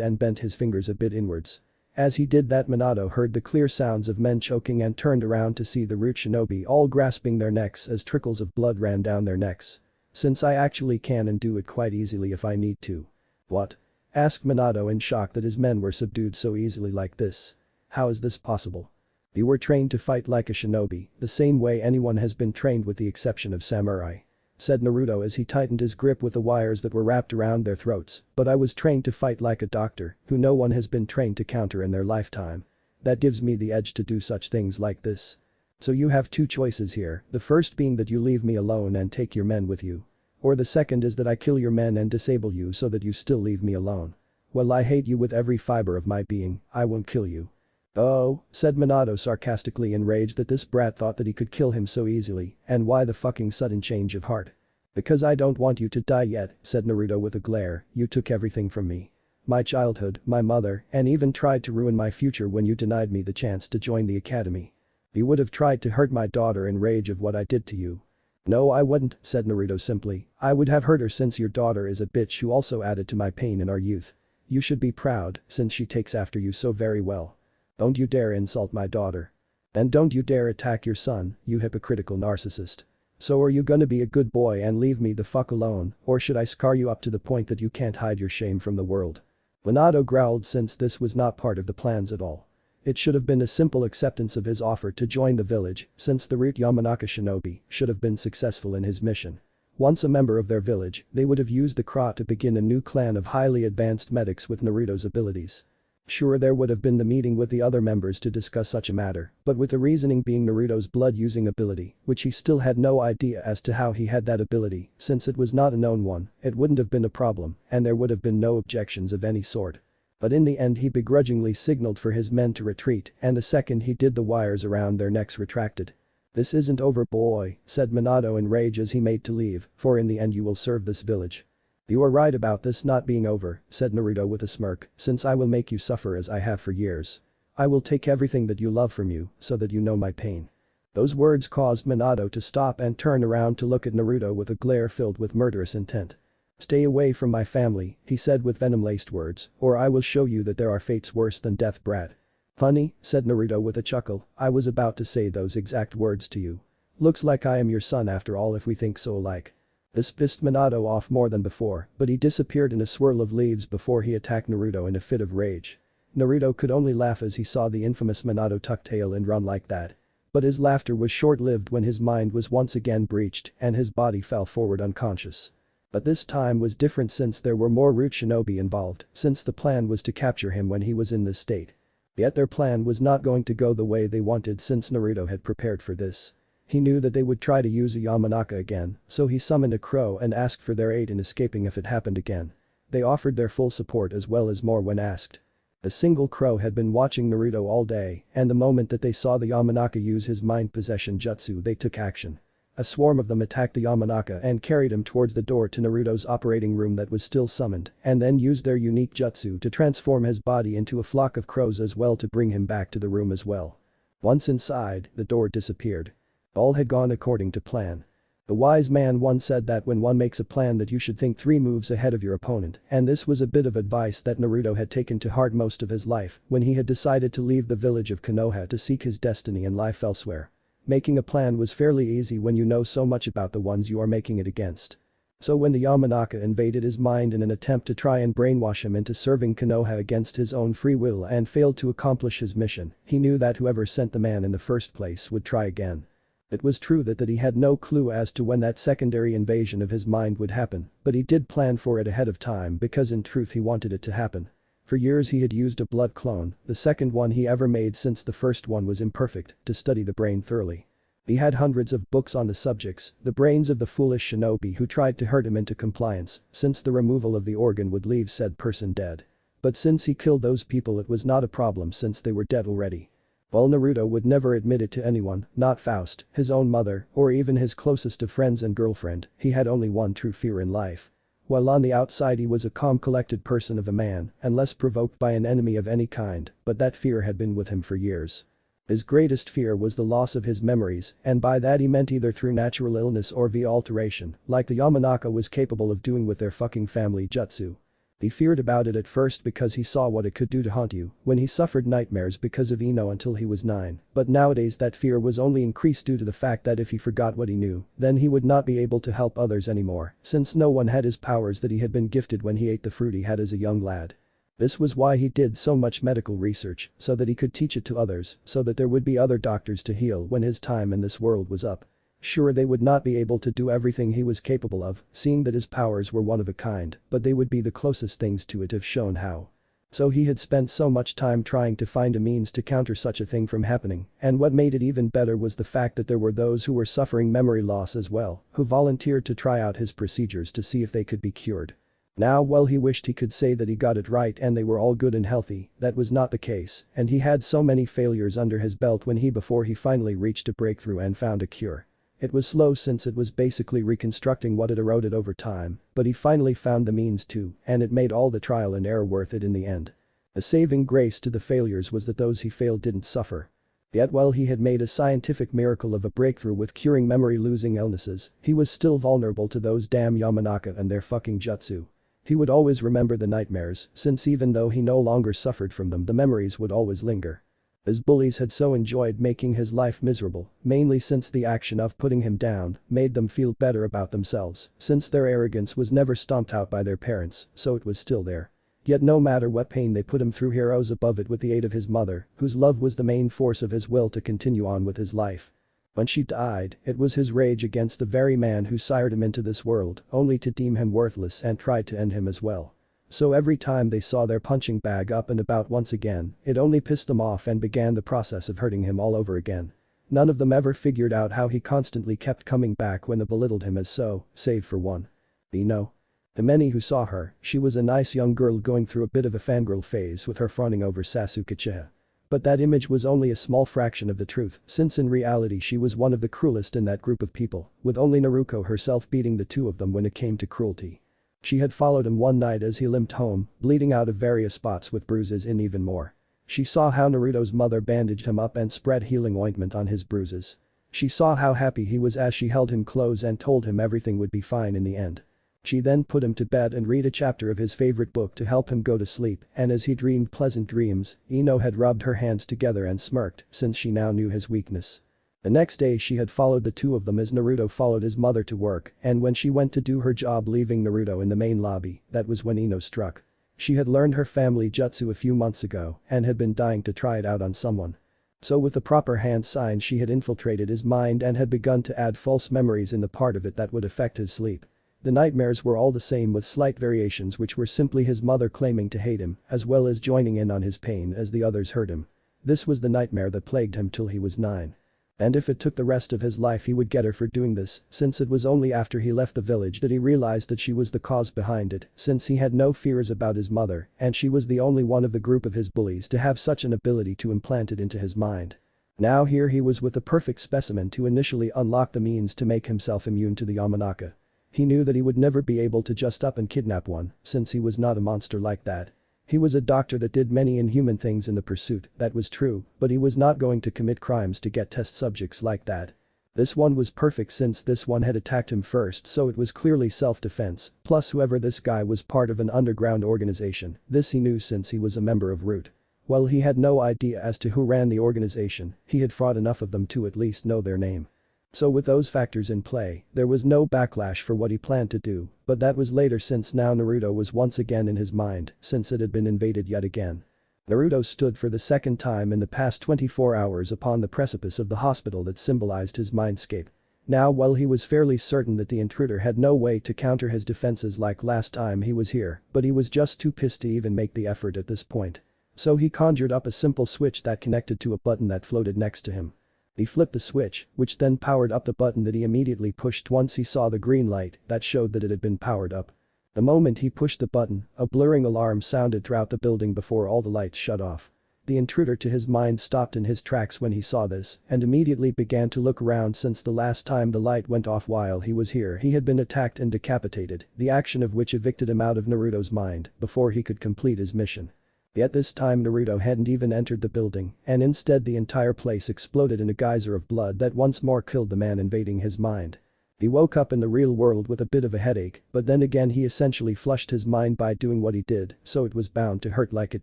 and bent his fingers a bit inwards. As he did that, Minato heard the clear sounds of men choking and turned around to see the root shinobi all grasping their necks as trickles of blood ran down their necks. Since I actually can and do it quite easily if I need to. What? Asked Minato in shock that his men were subdued so easily like this. How is this possible? You were trained to fight like a shinobi, the same way anyone has been trained with the exception of samurai. Said Naruto as he tightened his grip with the wires that were wrapped around their throats, but I was trained to fight like a doctor, who no one has been trained to counter in their lifetime. That gives me the edge to do such things like this. So you have 2 choices here, the first being that you leave me alone and take your men with you. Or the second is that I kill your men and disable you so that you still leave me alone. Well, I hate you with every fiber of my being, I won't kill you. Oh, said Minato sarcastically enraged that this brat thought that he could kill him so easily, and why the fucking sudden change of heart? Because I don't want you to die yet, said Naruto with a glare, you took everything from me. My childhood, my mother, and even tried to ruin my future when you denied me the chance to join the academy. You would have tried to hurt my daughter in rage of what I did to you. No, I wouldn't, said Naruto simply, I would have hurt her since your daughter is a bitch who also added to my pain in our youth. You should be proud, since she takes after you so very well. Don't you dare insult my daughter. And don't you dare attack your son, you hypocritical narcissist. So are you gonna be a good boy and leave me the fuck alone, or should I scar you up to the point that you can't hide your shame from the world? Minato growled since this was not part of the plans at all. It should have been a simple acceptance of his offer to join the village, since the root Yamanaka shinobi should have been successful in his mission. Once a member of their village, they would have used the Kra to begin a new clan of highly advanced medics with Naruto's abilities. Sure, there would have been the meeting with the other members to discuss such a matter, but with the reasoning being Naruto's blood-using ability, which he still had no idea as to how he had that ability, since it was not a known one, it wouldn't have been a problem, and there would have been no objections of any sort. But in the end he begrudgingly signaled for his men to retreat, and the second he did the wires around their necks retracted. This isn't over, boy, said Minato in rage as he made to leave, for in the end you will serve this village. You are right about this not being over, said Naruto with a smirk, since I will make you suffer as I have for years. I will take everything that you love from you so that you know my pain. Those words caused Minato to stop and turn around to look at Naruto with a glare filled with murderous intent. Stay away from my family, he said with venom-laced words, or I will show you that there are fates worse than death, brat. Funny, said Naruto with a chuckle, I was about to say those exact words to you. Looks like I am your son after all if we think so alike. This pissed Minato off more than before, but he disappeared in a swirl of leaves before he attacked Naruto in a fit of rage. Naruto could only laugh as he saw the infamous Minato tuck tail and run like that. But his laughter was short-lived when his mind was once again breached and his body fell forward unconscious. But this time was different since there were more root shinobi involved, since the plan was to capture him when he was in this state. Yet their plan was not going to go the way they wanted since Naruto had prepared for this. He knew that they would try to use a Yamanaka again, so he summoned a crow and asked for their aid in escaping if it happened again. They offered their full support as well as more when asked. A single crow had been watching Naruto all day, and the moment that they saw the Yamanaka use his mind possession jutsu they took action. A swarm of them attacked the Yamanaka and carried him towards the door to Naruto's operating room that was still summoned, and then used their unique jutsu to transform his body into a flock of crows as well to bring him back to the room as well. Once inside, the door disappeared. All had gone according to plan. The wise man once said that when one makes a plan that you should think 3 moves ahead of your opponent, and this was a bit of advice that Naruto had taken to heart most of his life when he had decided to leave the village of Konoha to seek his destiny and life elsewhere. Making a plan was fairly easy when you know so much about the ones you are making it against. So when the Yamanaka invaded his mind in an attempt to try and brainwash him into serving Konoha against his own free will and failed to accomplish his mission, he knew that whoever sent the man in the first place would try again. It was true that he had no clue as to when that secondary invasion of his mind would happen, but he did plan for it ahead of time because in truth he wanted it to happen. For years he had used a blood clone, the second one he ever made since the first one was imperfect, to study the brain thoroughly. He had hundreds of books on the subjects, the brains of the foolish shinobi who tried to hurt him into compliance, since the removal of the organ would leave said person dead. But since he killed those people it was not a problem since they were dead already. While Naruto would never admit it to anyone, not Faust, his own mother, or even his closest of friends and girlfriend, he had only one true fear in life. While on the outside he was a calm collected person of a man, and less provoked by an enemy of any kind, but that fear had been with him for years. His greatest fear was the loss of his memories, and by that he meant either through natural illness or via alteration, like the Yamanaka was capable of doing with their fucking family jutsu. He feared about it at first because he saw what it could do to haunt you when he suffered nightmares because of Ino until he was 9, but nowadays that fear was only increased due to the fact that if he forgot what he knew, then he would not be able to help others anymore, since no one had his powers that he had been gifted when he ate the fruit he had as a young lad. This was why he did so much medical research, so that he could teach it to others, so that there would be other doctors to heal when his time in this world was up. Sure, they would not be able to do everything he was capable of, seeing that his powers were one of a kind, but they would be the closest things to it if shown how. So he had spent so much time trying to find a means to counter such a thing from happening, and what made it even better was the fact that there were those who were suffering memory loss as well, who volunteered to try out his procedures to see if they could be cured. Now while he wished he could say that he got it right and they were all good and healthy, that was not the case, and he had so many failures under his belt before he finally reached a breakthrough and found a cure. It was slow since it was basically reconstructing what had eroded over time, but he finally found the means to, and it made all the trial and error worth it in the end. A saving grace to the failures was that those he failed didn't suffer. Yet while he had made a scientific miracle of a breakthrough with curing memory-losing illnesses, he was still vulnerable to those damn Yamanaka and their fucking jutsu. He would always remember the nightmares, since even though he no longer suffered from them the memories would always linger. His bullies had so enjoyed making his life miserable, mainly since the action of putting him down made them feel better about themselves, since their arrogance was never stomped out by their parents, so it was still there. Yet no matter what pain they put him through, he rose above it with the aid of his mother, whose love was the main force of his will to continue on with his life. When she died, it was his rage against the very man who sired him into this world, only to deem him worthless and tried to end him as well. So every time they saw their punching bag up and about once again, it only pissed them off and began the process of hurting him all over again. None of them ever figured out how he constantly kept coming back when they belittled him save for one. Ino. The many who saw her, she was a nice young girl going through a bit of a fangirl phase with her fawning over Sasuke Uchiha. But that image was only a small fraction of the truth, since in reality she was one of the cruelest in that group of people, with only Naruto herself beating the two of them when it came to cruelty. She had followed him one night as he limped home, bleeding out of various spots with bruises and even more. She saw how Naruto's mother bandaged him up and spread healing ointment on his bruises. She saw how happy he was as she held him close and told him everything would be fine in the end. She then put him to bed and read a chapter of his favorite book to help him go to sleep, and as he dreamed pleasant dreams, Ino had rubbed her hands together and smirked since she now knew his weakness. The next day she had followed the two of them as Naruto followed his mother to work, and when she went to do her job leaving Naruto in the main lobby, that was when Ino struck. She had learned her family jutsu a few months ago and had been dying to try it out on someone. So with the proper hand signs she had infiltrated his mind and had begun to add false memories in the part of it that would affect his sleep. The nightmares were all the same with slight variations which were simply his mother claiming to hate him as well as joining in on his pain as the others hurt him. This was the nightmare that plagued him till he was 9. And if it took the rest of his life he would get her for doing this, since it was only after he left the village that he realized that she was the cause behind it, since he had no fears about his mother and she was the only one of the group of his bullies to have such an ability to implant it into his mind. Now here he was with a perfect specimen to initially unlock the means to make himself immune to the Yamanaka. He knew that he would never be able to just up and kidnap one, since he was not a monster like that. He was a doctor that did many inhuman things in the pursuit, that was true, but he was not going to commit crimes to get test subjects like that. This one was perfect since this one had attacked him first, so it was clearly self-defense, plus whoever this guy was part of an underground organization, this he knew since he was a member of Root. While he had no idea as to who ran the organization, he had fought enough of them to at least know their name. So with those factors in play, there was no backlash for what he planned to do, but that was later since now Naruto was once again in his mind since it had been invaded yet again. Naruto stood for the second time in the past 24 hours upon the precipice of the hospital that symbolized his mindscape. Now while he was fairly certain that the intruder had no way to counter his defenses like last time he was here, but he was just too pissed to even make the effort at this point. So he conjured up a simple switch that connected to a button that floated next to him. He flipped the switch, which then powered up the button that he immediately pushed once he saw the green light that showed that it had been powered up. The moment he pushed the button, a blurring alarm sounded throughout the building before all the lights shut off. The intruder to his mind stopped in his tracks when he saw this and immediately began to look around since the last time the light went off while he was here he had been attacked and decapitated, the action of which evicted him out of Naruto's mind before he could complete his mission. Yet this time Naruto hadn't even entered the building and instead the entire place exploded in a geyser of blood that once more killed the man invading his mind. He woke up in the real world with a bit of a headache, but then again he essentially flushed his mind by doing what he did, so it was bound to hurt like it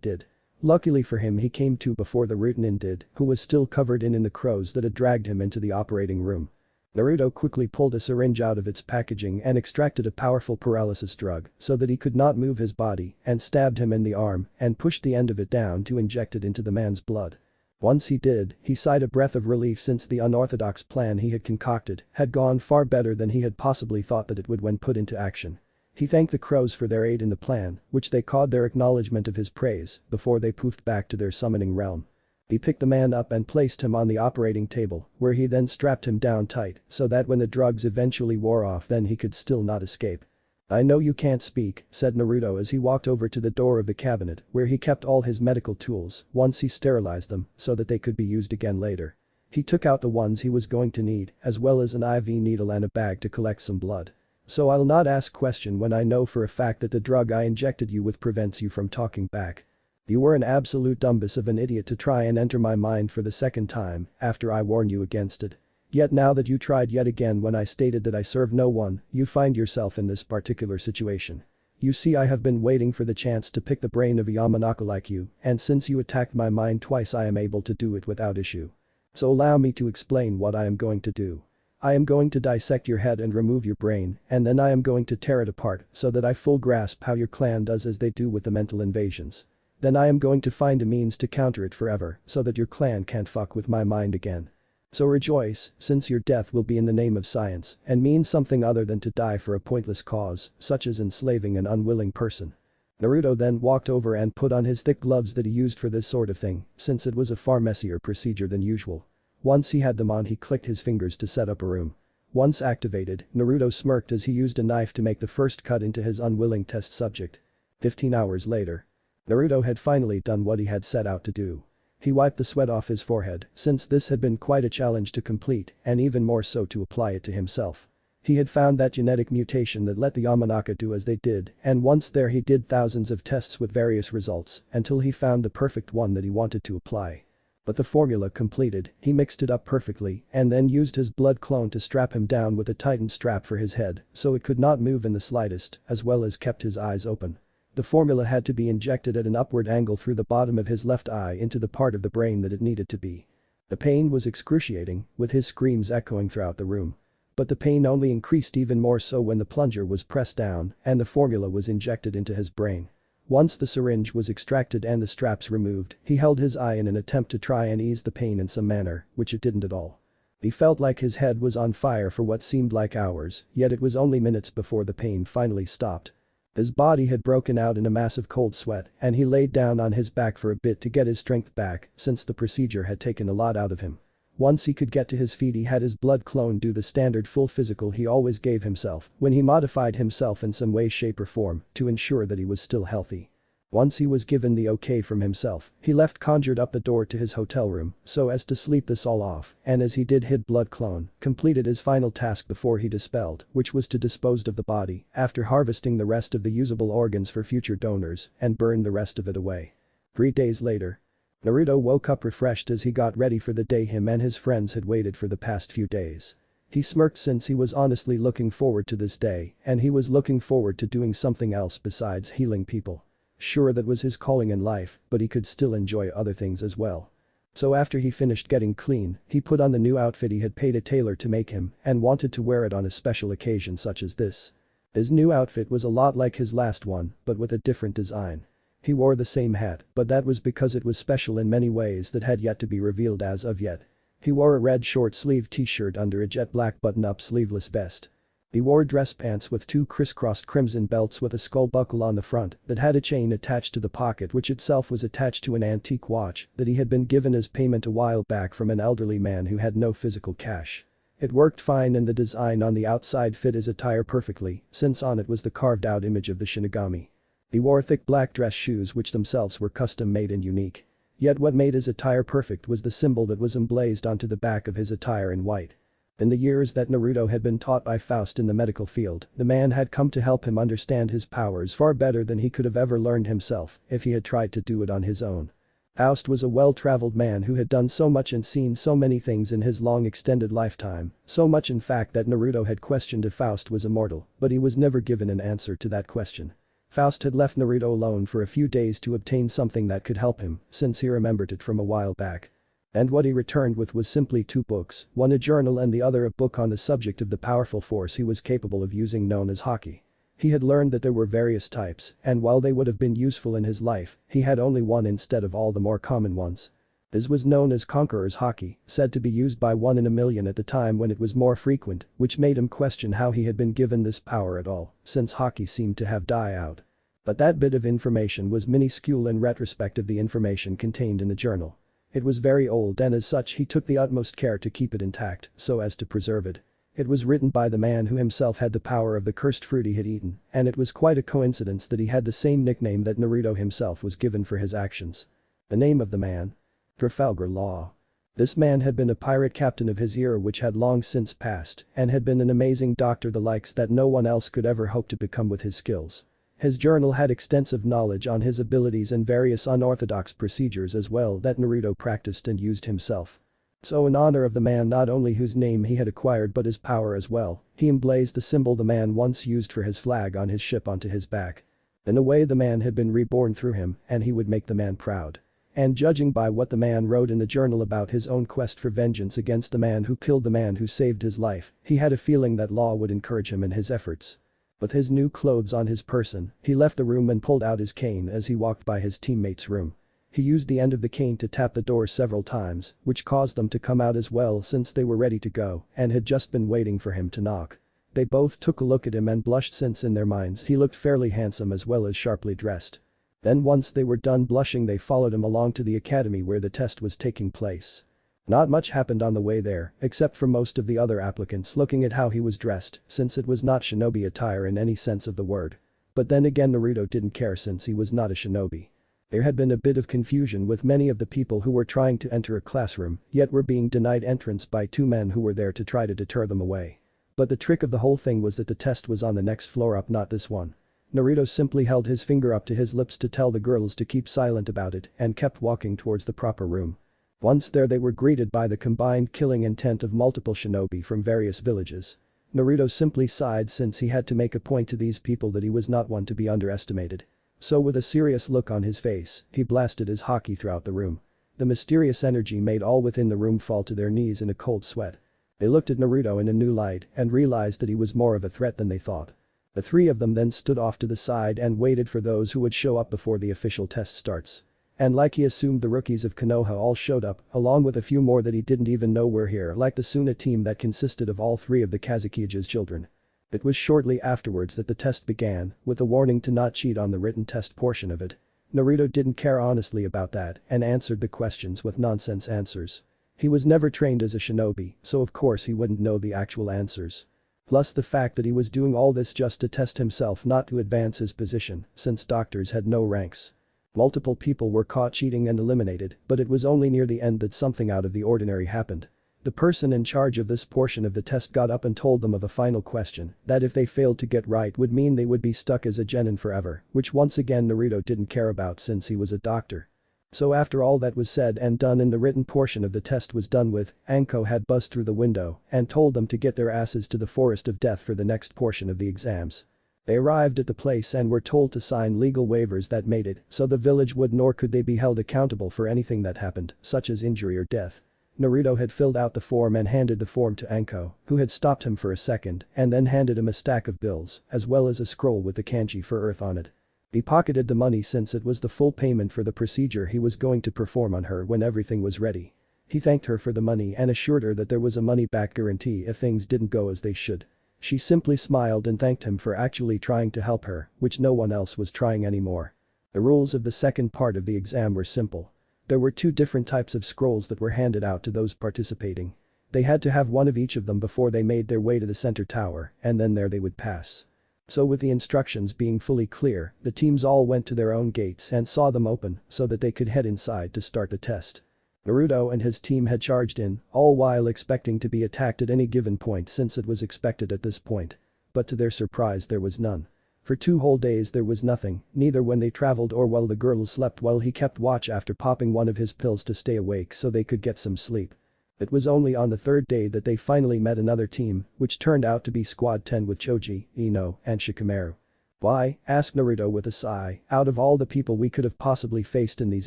did. Luckily for him he came to before the Rootin did, who was still covered in the crows that had dragged him into the operating room. Naruto quickly pulled a syringe out of its packaging and extracted a powerful paralysis drug so that he could not move his body and stabbed him in the arm and pushed the end of it down to inject it into the man's blood. Once he did, he sighed a breath of relief since the unorthodox plan he had concocted had gone far better than he had possibly thought that it would when put into action. He thanked the crows for their aid in the plan, which they called their acknowledgement of his praise before they poofed back to their summoning realm. He picked the man up and placed him on the operating table, where he then strapped him down tight so that when the drugs eventually wore off then he could still not escape. "I know you can't speak," said Naruto as he walked over to the door of the cabinet where he kept all his medical tools once he sterilized them so that they could be used again later. He took out the ones he was going to need as well as an IV needle and a bag to collect some blood. "So I'll not ask question when I know for a fact that the drug I injected you with prevents you from talking back. You were an absolute dumbus of an idiot to try and enter my mind for the second time after I warned you against it. Yet now that you tried yet again when I stated that I serve no one, you find yourself in this particular situation. You see I have been waiting for the chance to pick the brain of a Yamanaka like you, and since you attacked my mind twice I am able to do it without issue. So allow me to explain what I am going to do. I am going to dissect your head and remove your brain, and then I am going to tear it apart so that I full grasp how your clan does as they do with the mental invasions. Then I am going to find a means to counter it forever so that your clan can't fuck with my mind again. So rejoice, since your death will be in the name of science and mean something other than to die for a pointless cause, such as enslaving an unwilling person." Naruto then walked over and put on his thick gloves that he used for this sort of thing, since it was a far messier procedure than usual. Once he had them on he clicked his fingers to set up a room. Once activated, Naruto smirked as he used a knife to make the first cut into his unwilling test subject. 15 hours later. Naruto had finally done what he had set out to do. He wiped the sweat off his forehead since this had been quite a challenge to complete and even more so to apply it to himself. He had found that genetic mutation that let the Yamanaka do as they did, and once there he did thousands of tests with various results until he found the perfect one that he wanted to apply. But the formula completed, he mixed it up perfectly and then used his blood clone to strap him down with a tightened strap for his head so it could not move in the slightest, as well as kept his eyes open. The formula had to be injected at an upward angle through the bottom of his left eye into the part of the brain that it needed to be. The pain was excruciating, with his screams echoing throughout the room. But the pain only increased even more so when the plunger was pressed down and the formula was injected into his brain. Once the syringe was extracted and the straps removed, he held his eye in an attempt to try and ease the pain in some manner, which it didn't at all. He felt like his head was on fire for what seemed like hours, yet it was only minutes before the pain finally stopped. His body had broken out in a massive cold sweat and he laid down on his back for a bit to get his strength back since the procedure had taken a lot out of him. Once he could get to his feet he had his blood clone do the standard full physical he always gave himself when he modified himself in some way, shape or form to ensure that he was still healthy. Once he was given the okay from himself, he conjured up the door to his hotel room so as to sleep this all off, and as he did his blood clone, completed his final task before he dispelled, which was to dispose of the body after harvesting the rest of the usable organs for future donors and burn the rest of it away. 3 days later. Naruto woke up refreshed as he got ready for the day him and his friends had waited for the past few days. He smirked since he was honestly looking forward to this day and he was looking forward to doing something else besides healing people. Sure, that was his calling in life, but he could still enjoy other things as well. So after he finished getting clean, he put on the new outfit he had paid a tailor to make him and wanted to wear it on a special occasion such as this. His new outfit was a lot like his last one, but with a different design. He wore the same hat, but that was because it was special in many ways that had yet to be revealed as of yet. He wore a red short-sleeved t-shirt under a jet black button-up sleeveless vest. He wore dress pants with 2 crisscrossed crimson belts with a skull buckle on the front that had a chain attached to the pocket which itself was attached to an antique watch that he had been given as payment a while back from an elderly man who had no physical cash. It worked fine and the design on the outside fit his attire perfectly since on it was the carved-out image of the Shinigami. He wore thick black dress shoes which themselves were custom-made and unique. Yet what made his attire perfect was the symbol that was emblazoned onto the back of his attire in white. In the years that Naruto had been taught by Faust in the medical field, the man had come to help him understand his powers far better than he could have ever learned himself if he had tried to do it on his own. Faust was a well-traveled man who had done so much and seen so many things in his long extended lifetime, so much in fact that Naruto had questioned if Faust was immortal, but he was never given an answer to that question. Faust had left Naruto alone for a few days to obtain something that could help him since he remembered it from a while back. And what he returned with was simply 2 books, one a journal and the other a book on the subject of the powerful force he was capable of using known as Haki. He had learned that there were various types and while they would have been useful in his life, he had only one instead of all the more common ones. This was known as Conqueror's Haki, said to be used by 1 in a million at the time when it was more frequent, which made him question how he had been given this power at all, since Haki seemed to have died out. But that bit of information was minuscule in retrospect of the information contained in the journal. It was very old and as such he took the utmost care to keep it intact so as to preserve it. It was written by the man who himself had the power of the cursed fruit he had eaten, and it was quite a coincidence that he had the same nickname that Naruto himself was given for his actions. The name of the man? Trafalgar Law. This man had been a pirate captain of his era which had long since passed and had been an amazing doctor the likes that no one else could ever hope to become with his skills. His journal had extensive knowledge on his abilities and various unorthodox procedures as well that Naruto practiced and used himself. So in honor of the man not only whose name he had acquired but his power as well, he emblazoned the symbol the man once used for his flag on his ship onto his back. In a way the man had been reborn through him and he would make the man proud. And judging by what the man wrote in the journal about his own quest for vengeance against the man who killed the man who saved his life, he had a feeling that Law would encourage him in his efforts. With his new clothes on his person, he left the room and pulled out his cane as he walked by his teammate's room. He used the end of the cane to tap the door several times, which caused them to come out as well since they were ready to go and had just been waiting for him to knock. They both took a look at him and blushed since in their minds he looked fairly handsome as well as sharply dressed. Then once they were done blushing they followed him along to the academy where the test was taking place. Not much happened on the way there, except for most of the other applicants looking at how he was dressed since it was not shinobi attire in any sense of the word. But then again Naruto didn't care since he was not a shinobi. There had been a bit of confusion with many of the people who were trying to enter a classroom yet were being denied entrance by 2 men who were there to try to deter them away. But the trick of the whole thing was that the test was on the next floor up, not this one. Naruto simply held his finger up to his lips to tell the girls to keep silent about it and kept walking towards the proper room. Once there they were greeted by the combined killing intent of multiple shinobi from various villages. Naruto simply sighed since he had to make a point to these people that he was not one to be underestimated. So with a serious look on his face, he blasted his haki throughout the room. The mysterious energy made all within the room fall to their knees in a cold sweat. They looked at Naruto in a new light and realized that he was more of a threat than they thought. The three of them then stood off to the side and waited for those who would show up before the official test starts. And like he assumed, the rookies of Konoha all showed up, along with a few more that he didn't even know were here, like the Suna team that consisted of all three of the Kazukija's children. It was shortly afterwards that the test began, with a warning to not cheat on the written test portion of it. Naruto didn't care honestly about that and answered the questions with nonsense answers. He was never trained as a shinobi, so of course he wouldn't know the actual answers. Plus the fact that he was doing all this just to test himself, not to advance his position, since doctors had no ranks. Multiple people were caught cheating and eliminated, but it was only near the end that something out of the ordinary happened. The person in charge of this portion of the test got up and told them of a final question that if they failed to get right would mean they would be stuck as a genin forever, which once again Naruto didn't care about since he was a doctor. So after all that was said and done and the written portion of the test was done with, Anko had buzzed through the window and told them to get their asses to the forest of death for the next portion of the exams. They arrived at the place and were told to sign legal waivers that made it so the village would nor could they be held accountable for anything that happened, such as injury or death. Naruto had filled out the form and handed the form to Anko, who had stopped him for a second and then handed him a stack of bills as well as a scroll with the kanji for earth on it. He pocketed the money since it was the full payment for the procedure he was going to perform on her when everything was ready. He thanked her for the money and assured her that there was a money-back guarantee if things didn't go as they should. She simply smiled and thanked him for actually trying to help her, which no one else was trying anymore. The rules of the second part of the exam were simple. There were two different types of scrolls that were handed out to those participating. They had to have one of each of them before they made their way to the center tower, and then there they would pass. So with the instructions being fully clear, the teams all went to their own gates and saw them open so that they could head inside to start the test. Naruto and his team had charged in, all while expecting to be attacked at any given point since it was expected at this point. But to their surprise there was none. For 2 whole days there was nothing, neither when they traveled or while the girls slept while he kept watch after popping one of his pills to stay awake so they could get some sleep. It was only on the 3rd day that they finally met another team, which turned out to be Squad 10 with Choji, Ino, and Shikamaru. "Why?" asked Naruto with a sigh, "out of all the people we could have possibly faced in these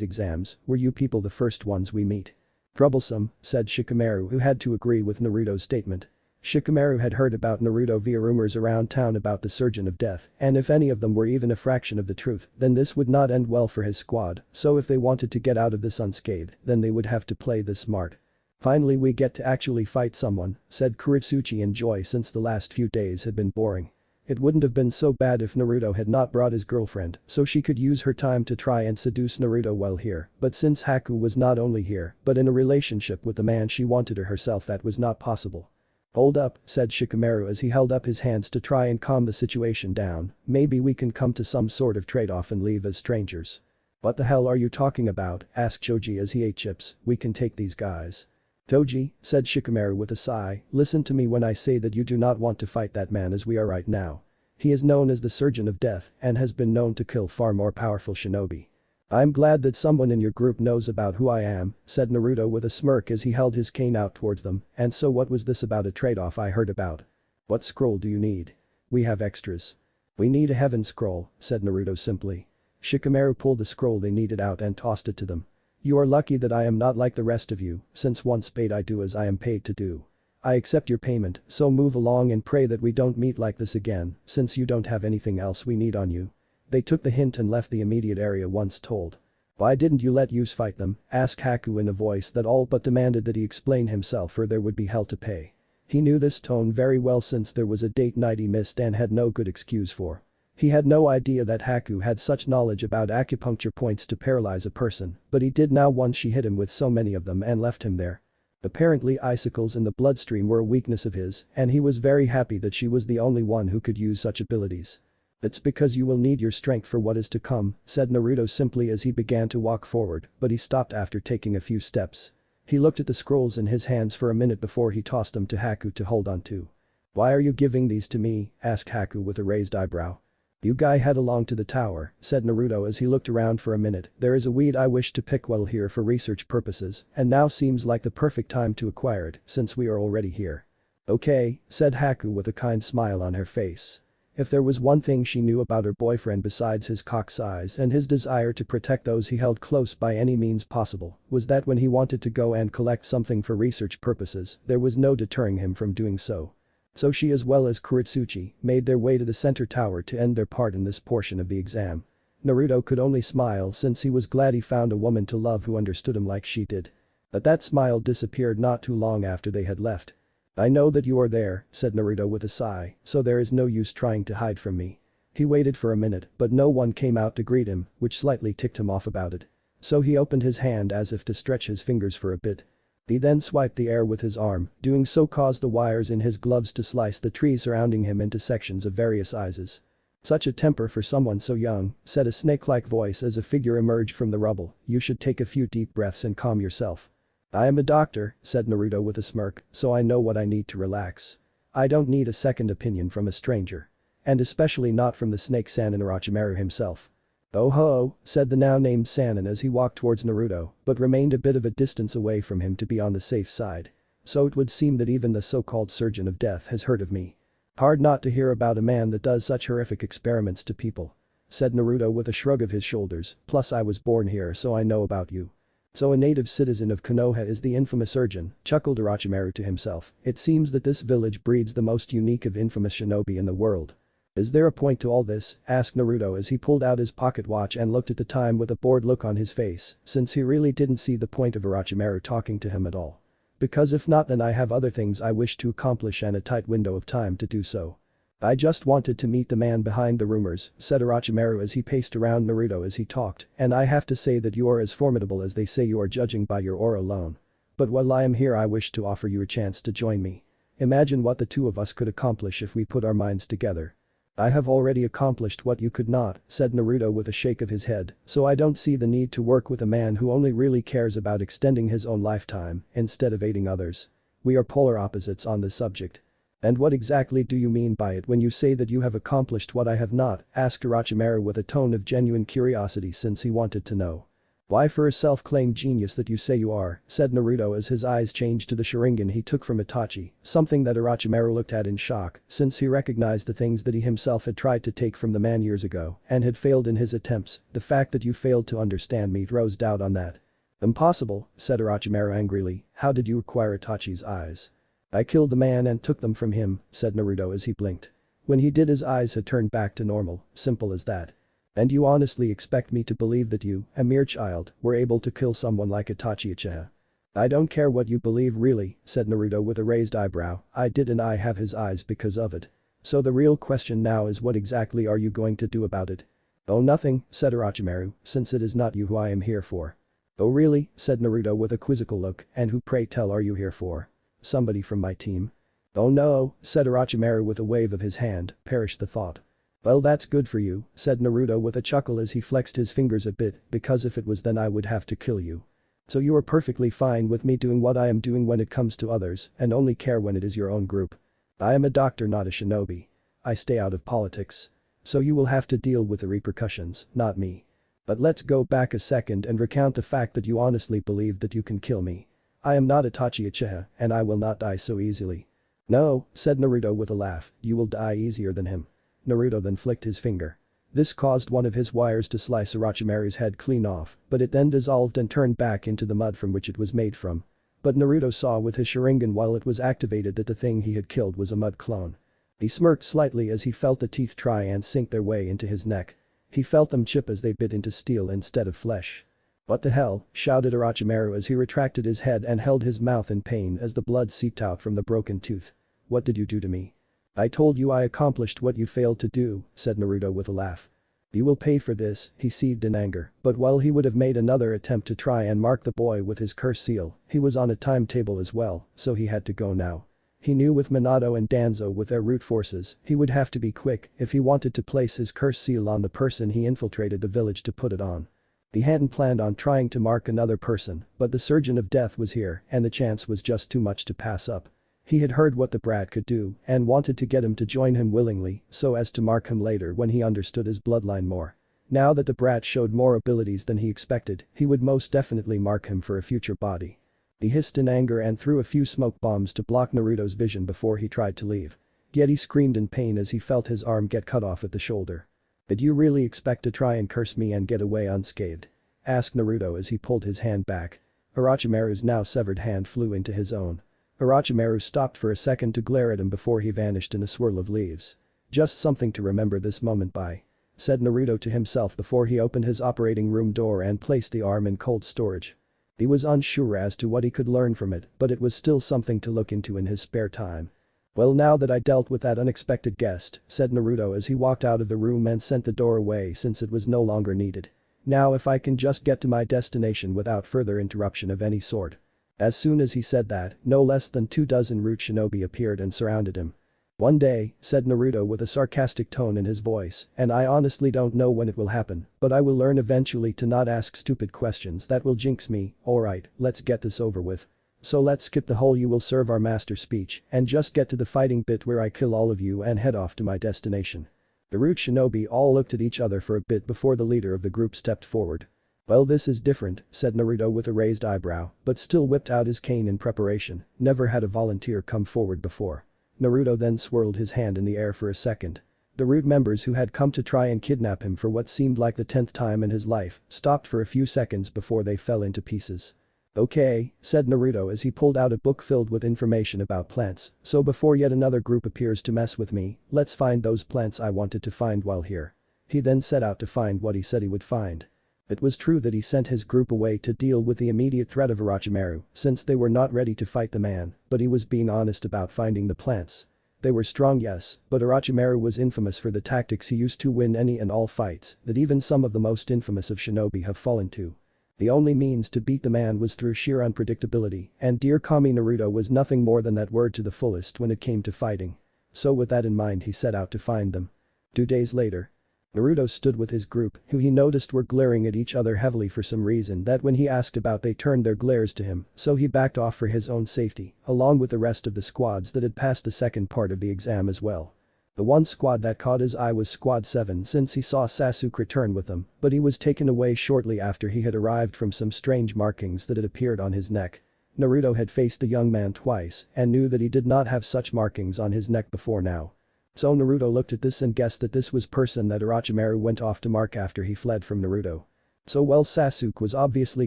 exams, were you people the first ones we meet?" "Troublesome," said Shikamaru, who had to agree with Naruto's statement. Shikamaru had heard about Naruto via rumors around town about the Surgeon of Death, and if any of them were even a fraction of the truth, then this would not end well for his squad, so if they wanted to get out of this unscathed, then they would have to play this smart. "Finally we get to actually fight someone," said Kuretsuchi in joy since the last few days had been boring. It wouldn't have been so bad if Naruto had not brought his girlfriend so she could use her time to try and seduce Naruto while here, but since Haku was not only here but in a relationship with the man she wanted herself, that was not possible. "Hold up," said Shikamaru as he held up his hands to try and calm the situation down, "maybe we can come to some sort of trade-off and leave as strangers." "What the hell are you talking about?" asked Choji as he ate chips. "We can take these guys." "Toji," said Shikamaru with a sigh, "listen to me when I say that you do not want to fight that man as we are right now. He is known as the Surgeon of Death and has been known to kill far more powerful shinobi." "I'm glad that someone in your group knows about who I am," said Naruto with a smirk as he held his cane out towards them, "and so what was this about a trade-off I heard about? What scroll do you need? We have extras." "We need a heaven scroll," said Naruto simply. Shikamaru pulled the scroll they needed out and tossed it to them. "You are lucky that I am not like the rest of you, since once paid I do as I am paid to do. I accept your payment, so move along and pray that we don't meet like this again, since you don't have anything else we need on you." They took the hint and left the immediate area once told. "Why didn't you let us fight them?" asked Haku in a voice that all but demanded that he explain himself or there would be hell to pay. He knew this tone very well since there was a date night he missed and had no good excuse for. He had no idea that Haku had such knowledge about acupuncture points to paralyze a person, but he did now once she hit him with so many of them and left him there. Apparently icicles in the bloodstream were a weakness of his, and he was very happy that she was the only one who could use such abilities. "It's because you will need your strength for what is to come," said Naruto simply as he began to walk forward, but he stopped after taking a few steps. He looked at the scrolls in his hands for a minute before he tossed them to Haku to hold on to. "Why are you giving these to me?" asked Haku with a raised eyebrow. "You guy head along to the tower," said Naruto as he looked around for a minute. "There is a weed I wish to pick while here for research purposes, and now seems like the perfect time to acquire it since we are already here." "Okay," said Haku with a kind smile on her face. If there was one thing she knew about her boyfriend besides his cock size and his desire to protect those he held close by any means possible, was that when he wanted to go and collect something for research purposes, there was no deterring him from doing so. So she as well as Kuretsuchi made their way to the center tower to end their part in this portion of the exam. Naruto could only smile since he was glad he found a woman to love who understood him like she did. But that smile disappeared not too long after they had left. "I know that you are there," said Naruto with a sigh, "so there is no use trying to hide from me." He waited for a minute but no one came out to greet him, which slightly ticked him off about it. So he opened his hand as if to stretch his fingers for a bit. He then swiped the air with his arm, doing so caused the wires in his gloves to slice the trees surrounding him into sections of various sizes. "Such a temper for someone so young," said a snake-like voice as a figure emerged from the rubble. "You should take a few deep breaths and calm yourself." "I am a doctor," said Naruto with a smirk, "so I know what I need to relax. I don't need a second opinion from a stranger. And especially not from the snake Sannin Orochimaru himself." "Oh ho," said the now named Sannin as he walked towards Naruto, but remained a bit of a distance away from him to be on the safe side. "So it would seem that even the so-called surgeon of death has heard of me. Hard not to hear about a man that does such horrific experiments to people," said Naruto with a shrug of his shoulders, "plus I was born here so I know about you." "So a native citizen of Konoha is the infamous surgeon," chuckled Orochimaru to himself. "It seems that this village breeds the most unique of infamous shinobi in the world." "Is there a point to all this?" asked Naruto as he pulled out his pocket watch and looked at the time with a bored look on his face, since he really didn't see the point of Orochimaru talking to him at all. "Because if not then I have other things I wish to accomplish and a tight window of time to do so." "I just wanted to meet the man behind the rumors," said Orochimaru as he paced around Naruto as he talked, "and I have to say that you are as formidable as they say you are judging by your aura alone. But while I am here I wish to offer you a chance to join me. Imagine what the two of us could accomplish if we put our minds together." "I have already accomplished what you could not," said Naruto with a shake of his head, "so I don't see the need to work with a man who only really cares about extending his own lifetime instead of aiding others. We are polar opposites on this subject." "And what exactly do you mean by it when you say that you have accomplished what I have not?" asked Orochimaru with a tone of genuine curiosity since he wanted to know. "Why for a self-claimed genius that you say you are," said Naruto as his eyes changed to the sharingan he took from Itachi, something that Orochimaru looked at in shock since he recognized the things that he himself had tried to take from the man years ago and had failed in his attempts. "The fact that you failed to understand me throws doubt on that." "Impossible," said Orochimaru angrily. "How did you acquire Itachi's eyes?" "I killed the man and took them from him," said Naruto as he blinked. When he did his eyes had turned back to normal, simple as that. "And you honestly expect me to believe that you, a mere child, were able to kill someone like Itachi Uchiha?" "I don't care what you believe really," said Naruto with a raised eyebrow. "I did and I have his eyes because of it. So the real question now is what exactly are you going to do about it?" "Oh nothing," said Orochimaru, "since it is not you who I am here for." "Oh really?" said Naruto with a quizzical look, "and who pray tell are you here for? Somebody from my team?" "Oh no," said Orochimaru with a wave of his hand, "perish the thought." "Well that's good for you," said Naruto with a chuckle as he flexed his fingers a bit, "because if it was then I would have to kill you. So you are perfectly fine with me doing what I am doing when it comes to others and only care when it is your own group. I am a doctor not a shinobi. I stay out of politics. So you will have to deal with the repercussions, not me. But let's go back a second and recount the fact that you honestly believe that you can kill me. I am not Itachi Uchiha and I will not die so easily." "No," said Naruto with a laugh, "you will die easier than him." Naruto then flicked his finger. This caused one of his wires to slice Orochimaru's head clean off, but it then dissolved and turned back into the mud from which it was made from. But Naruto saw with his sharingan while it was activated that the thing he had killed was a mud clone. He smirked slightly as he felt the teeth try and sink their way into his neck. He felt them chip as they bit into steel instead of flesh. "What the hell?" shouted Orochimaru as he retracted his head and held his mouth in pain as the blood seeped out from the broken tooth. "What did you do to me?" "I told you I accomplished what you failed to do," said Naruto with a laugh. "You will pay for this," he seethed in anger, but while he would have made another attempt to try and mark the boy with his curse seal, he was on a timetable as well, so he had to go now. He knew with Minato and Danzo with their root forces, he would have to be quick if he wanted to place his curse seal on the person he infiltrated the village to put it on. He hadn't planned on trying to mark another person, but the surgeon of death was here and the chance was just too much to pass up. He had heard what the brat could do and wanted to get him to join him willingly so as to mark him later when he understood his bloodline more. Now that the brat showed more abilities than he expected, he would most definitely mark him for a future body. He hissed in anger and threw a few smoke bombs to block Naruto's vision before he tried to leave. Yet he screamed in pain as he felt his arm get cut off at the shoulder. "Did you really expect to try and curse me and get away unscathed?" asked Naruto as he pulled his hand back. Orochimaru's now severed hand flew into his own. Orochimaru stopped for a second to glare at him before he vanished in a swirl of leaves. "Just something to remember this moment by," said Naruto to himself before he opened his operating room door and placed the arm in cold storage. He was unsure as to what he could learn from it, but it was still something to look into in his spare time. "Well, now that I dealt with that unexpected guest," said Naruto as he walked out of the room and sent the door away since it was no longer needed. "Now if I can just get to my destination without further interruption of any sort." As soon as he said that, no less than 24 root shinobi appeared and surrounded him. "One day," said Naruto with a sarcastic tone in his voice, "and I honestly don't know when it will happen, but I will learn eventually to not ask stupid questions that will jinx me. Alright, let's get this over with. So let's skip the whole 'you will serve our master' speech and just get to the fighting bit where I kill all of you and head off to my destination." The root shinobi all looked at each other for a bit before the leader of the group stepped forward. "Well, this is different," said Naruto with a raised eyebrow, but still whipped out his cane in preparation. Never had a volunteer come forward before. Naruto then swirled his hand in the air for a second. The root members who had come to try and kidnap him for what seemed like the 10th time in his life stopped for a few seconds before they fell into pieces. "Okay," said Naruto as he pulled out a book filled with information about plants, "so before yet another group appears to mess with me, let's find those plants I wanted to find while here." He then set out to find what he said he would find. It was true that he sent his group away to deal with the immediate threat of Orochimaru since they were not ready to fight the man, but he was being honest about finding the plants. They were strong, yes, but Orochimaru was infamous for the tactics he used to win any and all fights that even some of the most infamous of shinobi have fallen to. The only means to beat the man was through sheer unpredictability, and dear Kami Naruto was nothing more than that word to the fullest when it came to fighting. So with that in mind he set out to find them. 2 days later. Naruto stood with his group, who he noticed were glaring at each other heavily for some reason that when he asked about they turned their glares to him, so he backed off for his own safety, along with the rest of the squads that had passed the second part of the exam as well. The one squad that caught his eye was Squad 7 since he saw Sasuke return with them, but he was taken away shortly after he had arrived from some strange markings that had appeared on his neck. Naruto had faced the young man twice and knew that he did not have such markings on his neck before now. So Naruto looked at this and guessed that this was person that Orochimaru went off to mark after he fled from Naruto. So well, Sasuke was obviously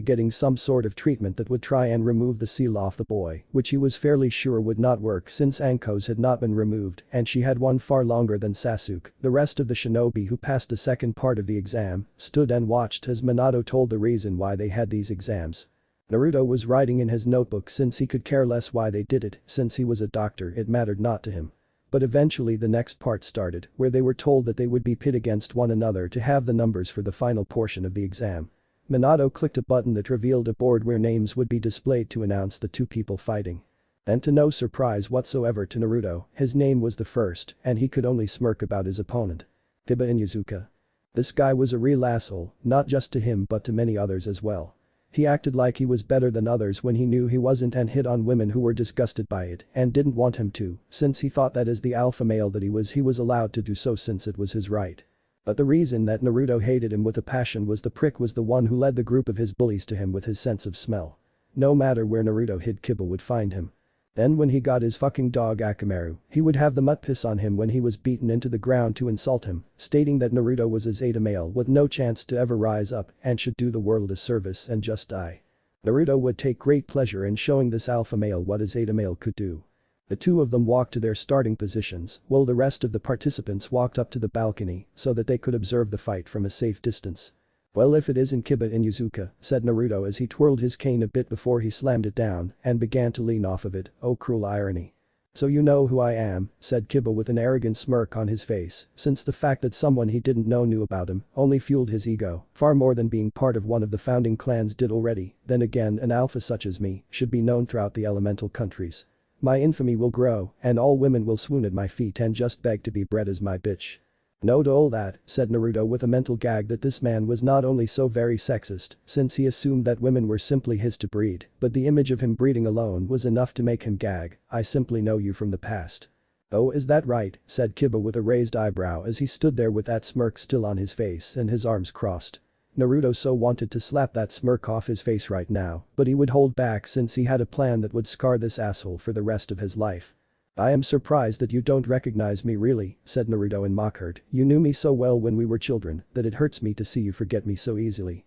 getting some sort of treatment that would try and remove the seal off the boy, which he was fairly sure would not work since Anko's had not been removed and she had one far longer than Sasuke. The rest of the shinobi who passed the second part of the exam stood and watched as Minato told the reason why they had these exams. Naruto was writing in his notebook since he could care less why they did it, since he was a doctor it mattered not to him. But eventually the next part started, where they were told that they would be pit against one another to have the numbers for the final portion of the exam. Minato clicked a button that revealed a board where names would be displayed to announce the two people fighting. And to no surprise whatsoever to Naruto, his name was the first, and he could only smirk about his opponent. Kiba Inuzuka. This guy was a real asshole, not just to him but to many others as well. He acted like he was better than others when he knew he wasn't and hit on women who were disgusted by it and didn't want him to, since he thought that as the alpha male that he was allowed to do so since it was his right. But the reason that Naruto hated him with a passion was the prick was the one who led the group of his bullies to him with his sense of smell. No matter where Naruto hid, Kiba would find him. Then when he got his fucking dog Akamaru, he would have the mutt piss on him when he was beaten into the ground to insult him, stating that Naruto was a Zeta male with no chance to ever rise up and should do the world a service and just die. Naruto would take great pleasure in showing this alpha male what a Zeta male could do. The two of them walked to their starting positions while the rest of the participants walked up to the balcony so that they could observe the fight from a safe distance. "Well, if it isn't Kiba Inuzuka," said Naruto as he twirled his cane a bit before he slammed it down and began to lean off of it. "Oh, cruel irony. So you know who I am," said Kiba with an arrogant smirk on his face, since the fact that someone he didn't know knew about him only fueled his ego far more than being part of one of the founding clans did already. Then again, an alpha such as me should be known throughout the elemental countries. My infamy will grow and all women will swoon at my feet and just beg to be bred as my bitch. "No to all that," said Naruto with a mental gag that this man was not only so very sexist, since he assumed that women were simply his to breed, but the image of him breeding alone was enough to make him gag. "I simply know you from the past." "Oh, is that right?" said Kiba with a raised eyebrow as he stood there with that smirk still on his face and his arms crossed. Naruto so wanted to slap that smirk off his face right now, but he would hold back since he had a plan that would scar this asshole for the rest of his life. "I am surprised that you don't recognize me really," said Naruto in mock-hurt. "You knew me so well when we were children that it hurts me to see you forget me so easily."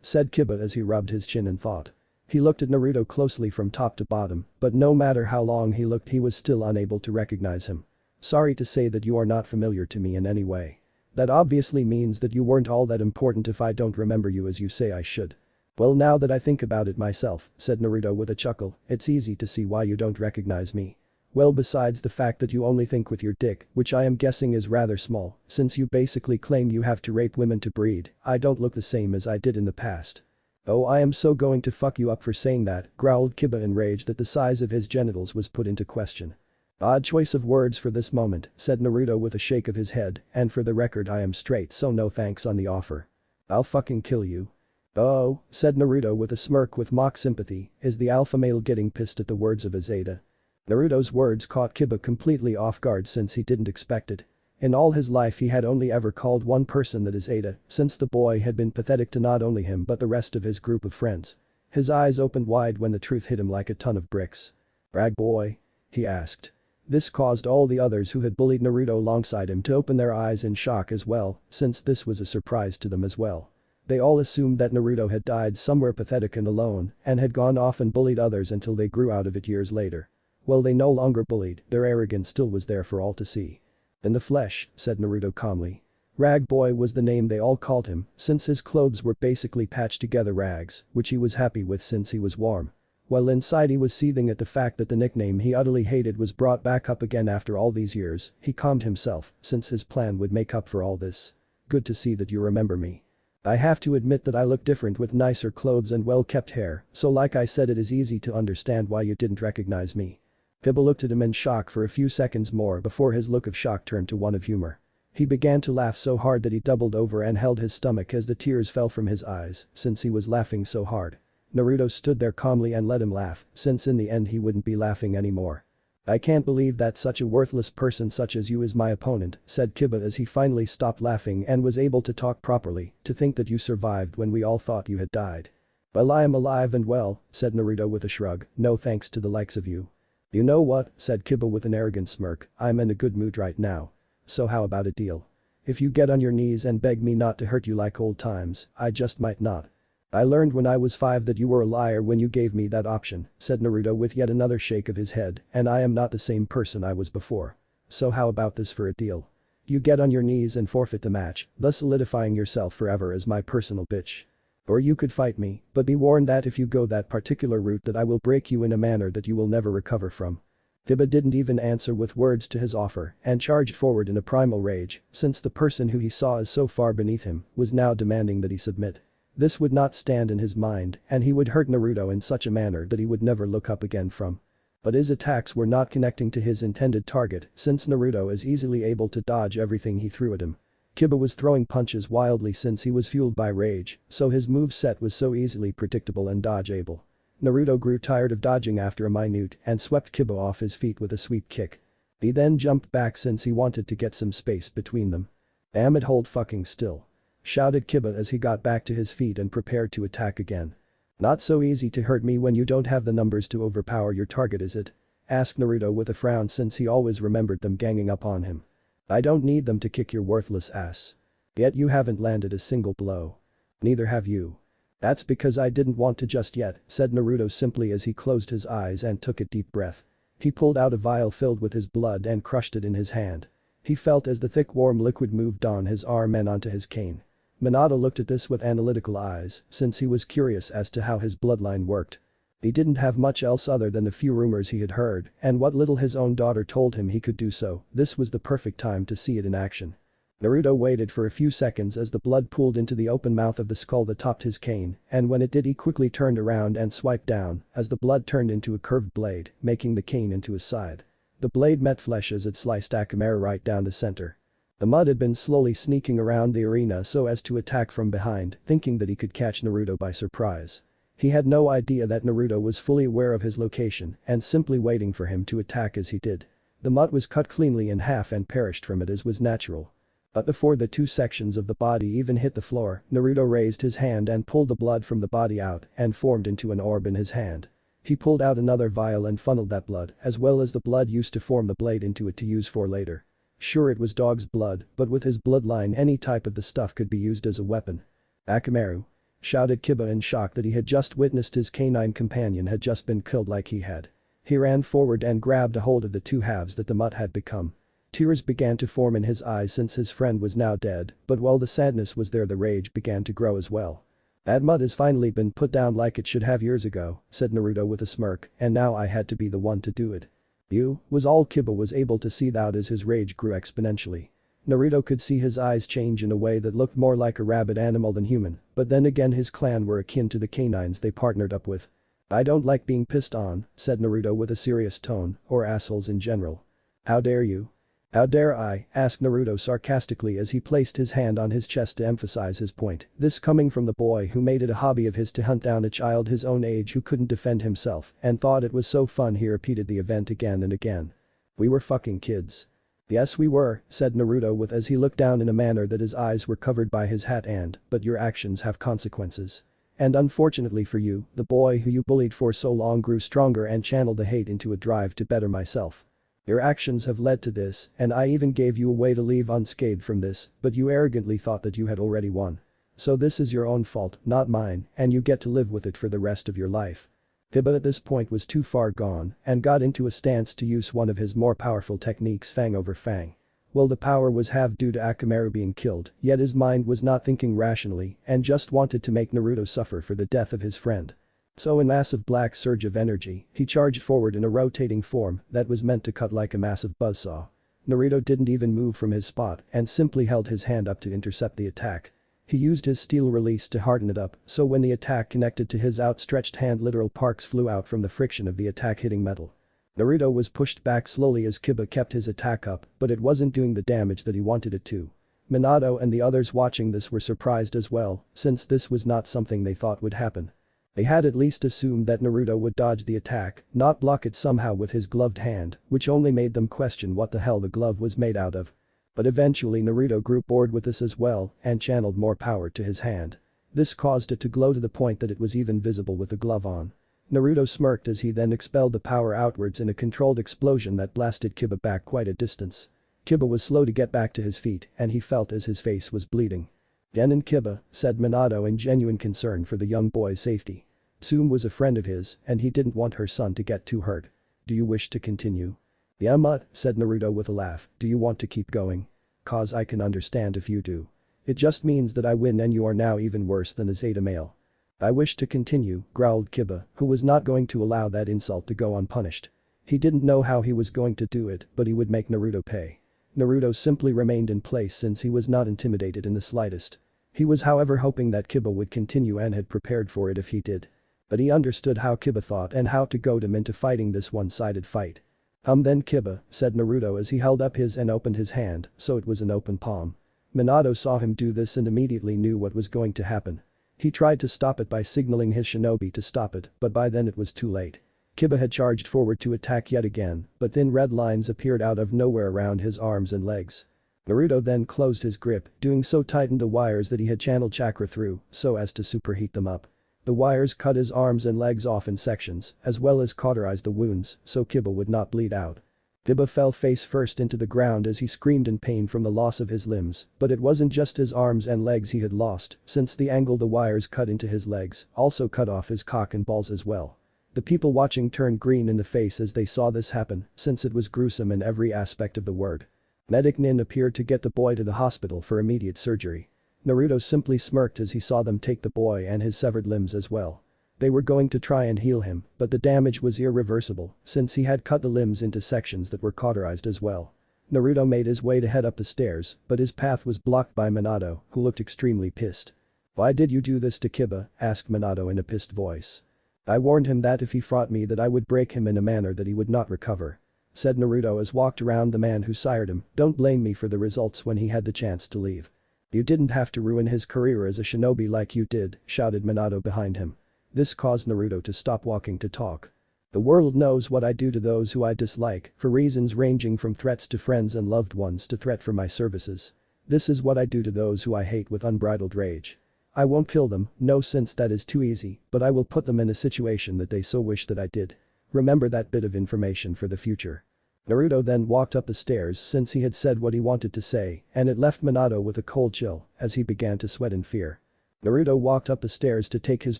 Said Kiba as he rubbed his chin in thought. He looked at Naruto closely from top to bottom, but no matter how long he looked he was still unable to recognize him. "Sorry to say that you are not familiar to me in any way. That obviously means that you weren't all that important if I don't remember you as you say I should." "Well, now that I think about it myself," said Naruto with a chuckle, "it's easy to see why you don't recognize me. Well, besides the fact that you only think with your dick, which I am guessing is rather small, since you basically claim you have to rape women to breed, I don't look the same as I did in the past." "Oh, I am so going to fuck you up for saying that," growled Kiba in rage that the size of his genitals was put into question. "Odd choice of words for this moment," said Naruto with a shake of his head, "and for the record I am straight so no thanks on the offer. I'll fucking kill you." "Oh," said Naruto with a smirk with mock sympathy, is the alpha male getting pissed at the words of his Ada? Naruto's words caught Kiba completely off guard since he didn't expect it. In all his life he had only ever called one person that is Ada, since the boy had been pathetic to not only him but the rest of his group of friends. His eyes opened wide when the truth hit him like a ton of bricks. "Brag boy?" he asked. This caused all the others who had bullied Naruto alongside him to open their eyes in shock as well, since this was a surprise to them as well. They all assumed that Naruto had died somewhere pathetic and alone and had gone off and bullied others until they grew out of it years later. Well, they no longer bullied, their arrogance still was there for all to see. "In the flesh," said Naruto calmly. Rag Boy was the name they all called him, since his clothes were basically patched together rags, which he was happy with since he was warm. While inside he was seething at the fact that the nickname he utterly hated was brought back up again after all these years, he calmed himself, since his plan would make up for all this. "Good to see that you remember me. I have to admit that I look different with nicer clothes and well-kept hair, so like I said it is easy to understand why you didn't recognize me." Kiba looked at him in shock for a few seconds more before his look of shock turned to one of humor. He began to laugh so hard that he doubled over and held his stomach as the tears fell from his eyes, since he was laughing so hard. Naruto stood there calmly and let him laugh, since in the end he wouldn't be laughing anymore. "I can't believe that such a worthless person such as you is my opponent," said Kiba as he finally stopped laughing and was able to talk properly. "To think that you survived when we all thought you had died." "Well, I am alive and well," said Naruto with a shrug, "no thanks to the likes of you." "You know what," said Kiba with an arrogant smirk, "I'm in a good mood right now. So how about a deal? If you get on your knees and beg me not to hurt you like old times, I just might not." "I learned when I was 5 that you were a liar when you gave me that option," said Naruto with yet another shake of his head, "and I am not the same person I was before. So how about this for a deal? You get on your knees and forfeit the match, thus solidifying yourself forever as my personal bitch. Or you could fight me, but be warned that if you go that particular route that I will break you in a manner that you will never recover from." Kiba didn't even answer with words to his offer and charged forward in a primal rage, since the person who he saw as so far beneath him was now demanding that he submit. This would not stand in his mind and he would hurt Naruto in such a manner that he would never look up again from. But his attacks were not connecting to his intended target since Naruto is easily able to dodge everything he threw at him. Kiba was throwing punches wildly since he was fueled by rage, so his moveset was so easily predictable and dodgeable. Naruto grew tired of dodging after a minute and swept Kiba off his feet with a sweep kick. He then jumped back since he wanted to get some space between them. "Damn it, hold fucking still," shouted Kiba as he got back to his feet and prepared to attack again. "Not so easy to hurt me when you don't have the numbers to overpower your target, is it?" asked Naruto with a frown since he always remembered them ganging up on him. "I don't need them to kick your worthless ass. Yet you haven't landed a single blow. Neither have you." "That's because I didn't want to just yet," said Naruto simply as he closed his eyes and took a deep breath. He pulled out a vial filled with his blood and crushed it in his hand. He felt as the thick warm liquid moved on his arm and onto his cane. Minato looked at this with analytical eyes since he was curious as to how his bloodline worked. He didn't have much else other than the few rumors he had heard and what little his own daughter told him he could do so. This was the perfect time to see it in action. Naruto waited for a few seconds as the blood pooled into the open mouth of the skull that topped his cane, and when it did he quickly turned around and swiped down as the blood turned into a curved blade, making the cane into a scythe. The blade met flesh as it sliced Akamaru right down the center. The mud had been slowly sneaking around the arena so as to attack from behind, thinking that he could catch Naruto by surprise. He had no idea that Naruto was fully aware of his location and simply waiting for him to attack as he did. The mud was cut cleanly in half and perished from it as was natural. But before the two sections of the body even hit the floor, Naruto raised his hand and pulled the blood from the body out and formed into an orb in his hand. He pulled out another vial and funneled that blood as well as the blood used to form the blade into it to use for later. Sure, it was dog's blood, but with his bloodline any type of the stuff could be used as a weapon. Akamaru! Shouted Kiba in shock that he had just witnessed his canine companion had just been killed like he had. He ran forward and grabbed a hold of the two halves that the mutt had become. Tears began to form in his eyes since his friend was now dead, but while the sadness was there the rage began to grow as well. That mutt has finally been put down like it should have years ago, said Naruto with a smirk, and now I had to be the one to do it. You, was all Kiba was able to see that as his rage grew exponentially. Naruto could see his eyes change in a way that looked more like a rabid animal than human, but then again his clan were akin to the canines they partnered up with. I don't like being pissed on, said Naruto with a serious tone, or assholes in general. How dare you? How dare I, asked Naruto sarcastically as he placed his hand on his chest to emphasize his point, this coming from the boy who made it a hobby of his to hunt down a child his own age who couldn't defend himself and thought it was so fun he repeated the event again and again. We were fucking kids. Yes we were, said Naruto with as he looked down in a manner that his eyes were covered by his hat but your actions have consequences. And unfortunately for you, the boy who you bullied for so long grew stronger and channeled the hate into a drive to better myself. Your actions have led to this, and I even gave you a way to leave unscathed from this, but you arrogantly thought that you had already won. So this is your own fault, not mine, and you get to live with it for the rest of your life. Kiba at this point was too far gone and got into a stance to use one of his more powerful techniques, fang over fang. Well, the power was half due to Akamaru being killed, yet his mind was not thinking rationally and just wanted to make Naruto suffer for the death of his friend. So in a massive black surge of energy, he charged forward in a rotating form that was meant to cut like a massive buzzsaw. Naruto didn't even move from his spot and simply held his hand up to intercept the attack. He used his steel release to harden it up, so when the attack connected to his outstretched hand literal sparks flew out from the friction of the attack hitting metal. Naruto was pushed back slowly as Kiba kept his attack up, but it wasn't doing the damage that he wanted it to. Minato and the others watching this were surprised as well, since this was not something they thought would happen. They had at least assumed that Naruto would dodge the attack, not block it somehow with his gloved hand, which only made them question what the hell the glove was made out of. But eventually Naruto grew bored with this as well and channeled more power to his hand. This caused it to glow to the point that it was even visible with the glove on. Naruto smirked as he then expelled the power outwards in a controlled explosion that blasted Kiba back quite a distance. Kiba was slow to get back to his feet and he felt as his face was bleeding. Genin Kiba, said Minato in genuine concern for the young boy's safety. Tsume was a friend of his and he didn't want her son to get too hurt. Do you wish to continue? Yeah mutt, said Naruto with a laugh, do you want to keep going? Cause I can understand if you do. It just means that I win and you are now even worse than a Zeta male. I wish to continue, growled Kiba, who was not going to allow that insult to go unpunished. He didn't know how he was going to do it, but he would make Naruto pay. Naruto simply remained in place since he was not intimidated in the slightest. He was however hoping that Kiba would continue and had prepared for it if he did. But he understood how Kiba thought and how to goad him into fighting this one-sided fight. Then Kiba, said Naruto as he held up his and opened his hand, so it was an open palm. Minato saw him do this and immediately knew what was going to happen. He tried to stop it by signaling his shinobi to stop it, but by then it was too late. Kiba had charged forward to attack yet again, but thin red lines appeared out of nowhere around his arms and legs. Naruto then closed his grip, doing so tightened the wires that he had channeled chakra through, so as to superheat them up. The wires cut his arms and legs off in sections, as well as cauterized the wounds, so Kiba would not bleed out. Kiba fell face first into the ground as he screamed in pain from the loss of his limbs, but it wasn't just his arms and legs he had lost, since the angle the wires cut into his legs also cut off his cock and balls as well. The people watching turned green in the face as they saw this happen, since it was gruesome in every aspect of the word. Medic Nin appeared to get the boy to the hospital for immediate surgery. Naruto simply smirked as he saw them take the boy and his severed limbs as well. They were going to try and heal him, but the damage was irreversible since he had cut the limbs into sections that were cauterized as well. Naruto made his way to head up the stairs, but his path was blocked by Minato, who looked extremely pissed. Why did you do this to Kiba? Asked Minato in a pissed voice. I warned him that if he fought me that I would break him in a manner that he would not recover. said Naruto as walked around the man who sired him, don't blame me for the results when he had the chance to leave. You didn't have to ruin his career as a shinobi like you did, shouted Minato behind him. This caused Naruto to stop walking to talk. The world knows what I do to those who I dislike, for reasons ranging from threats to friends and loved ones to threat for my services. This is what I do to those who I hate with unbridled rage. I won't kill them, no, since that is too easy, but I will put them in a situation that they so wish that I did. Remember that bit of information for the future. Naruto then walked up the stairs since he had said what he wanted to say, and it left Minato with a cold chill as he began to sweat in fear. Naruto walked up the stairs to take his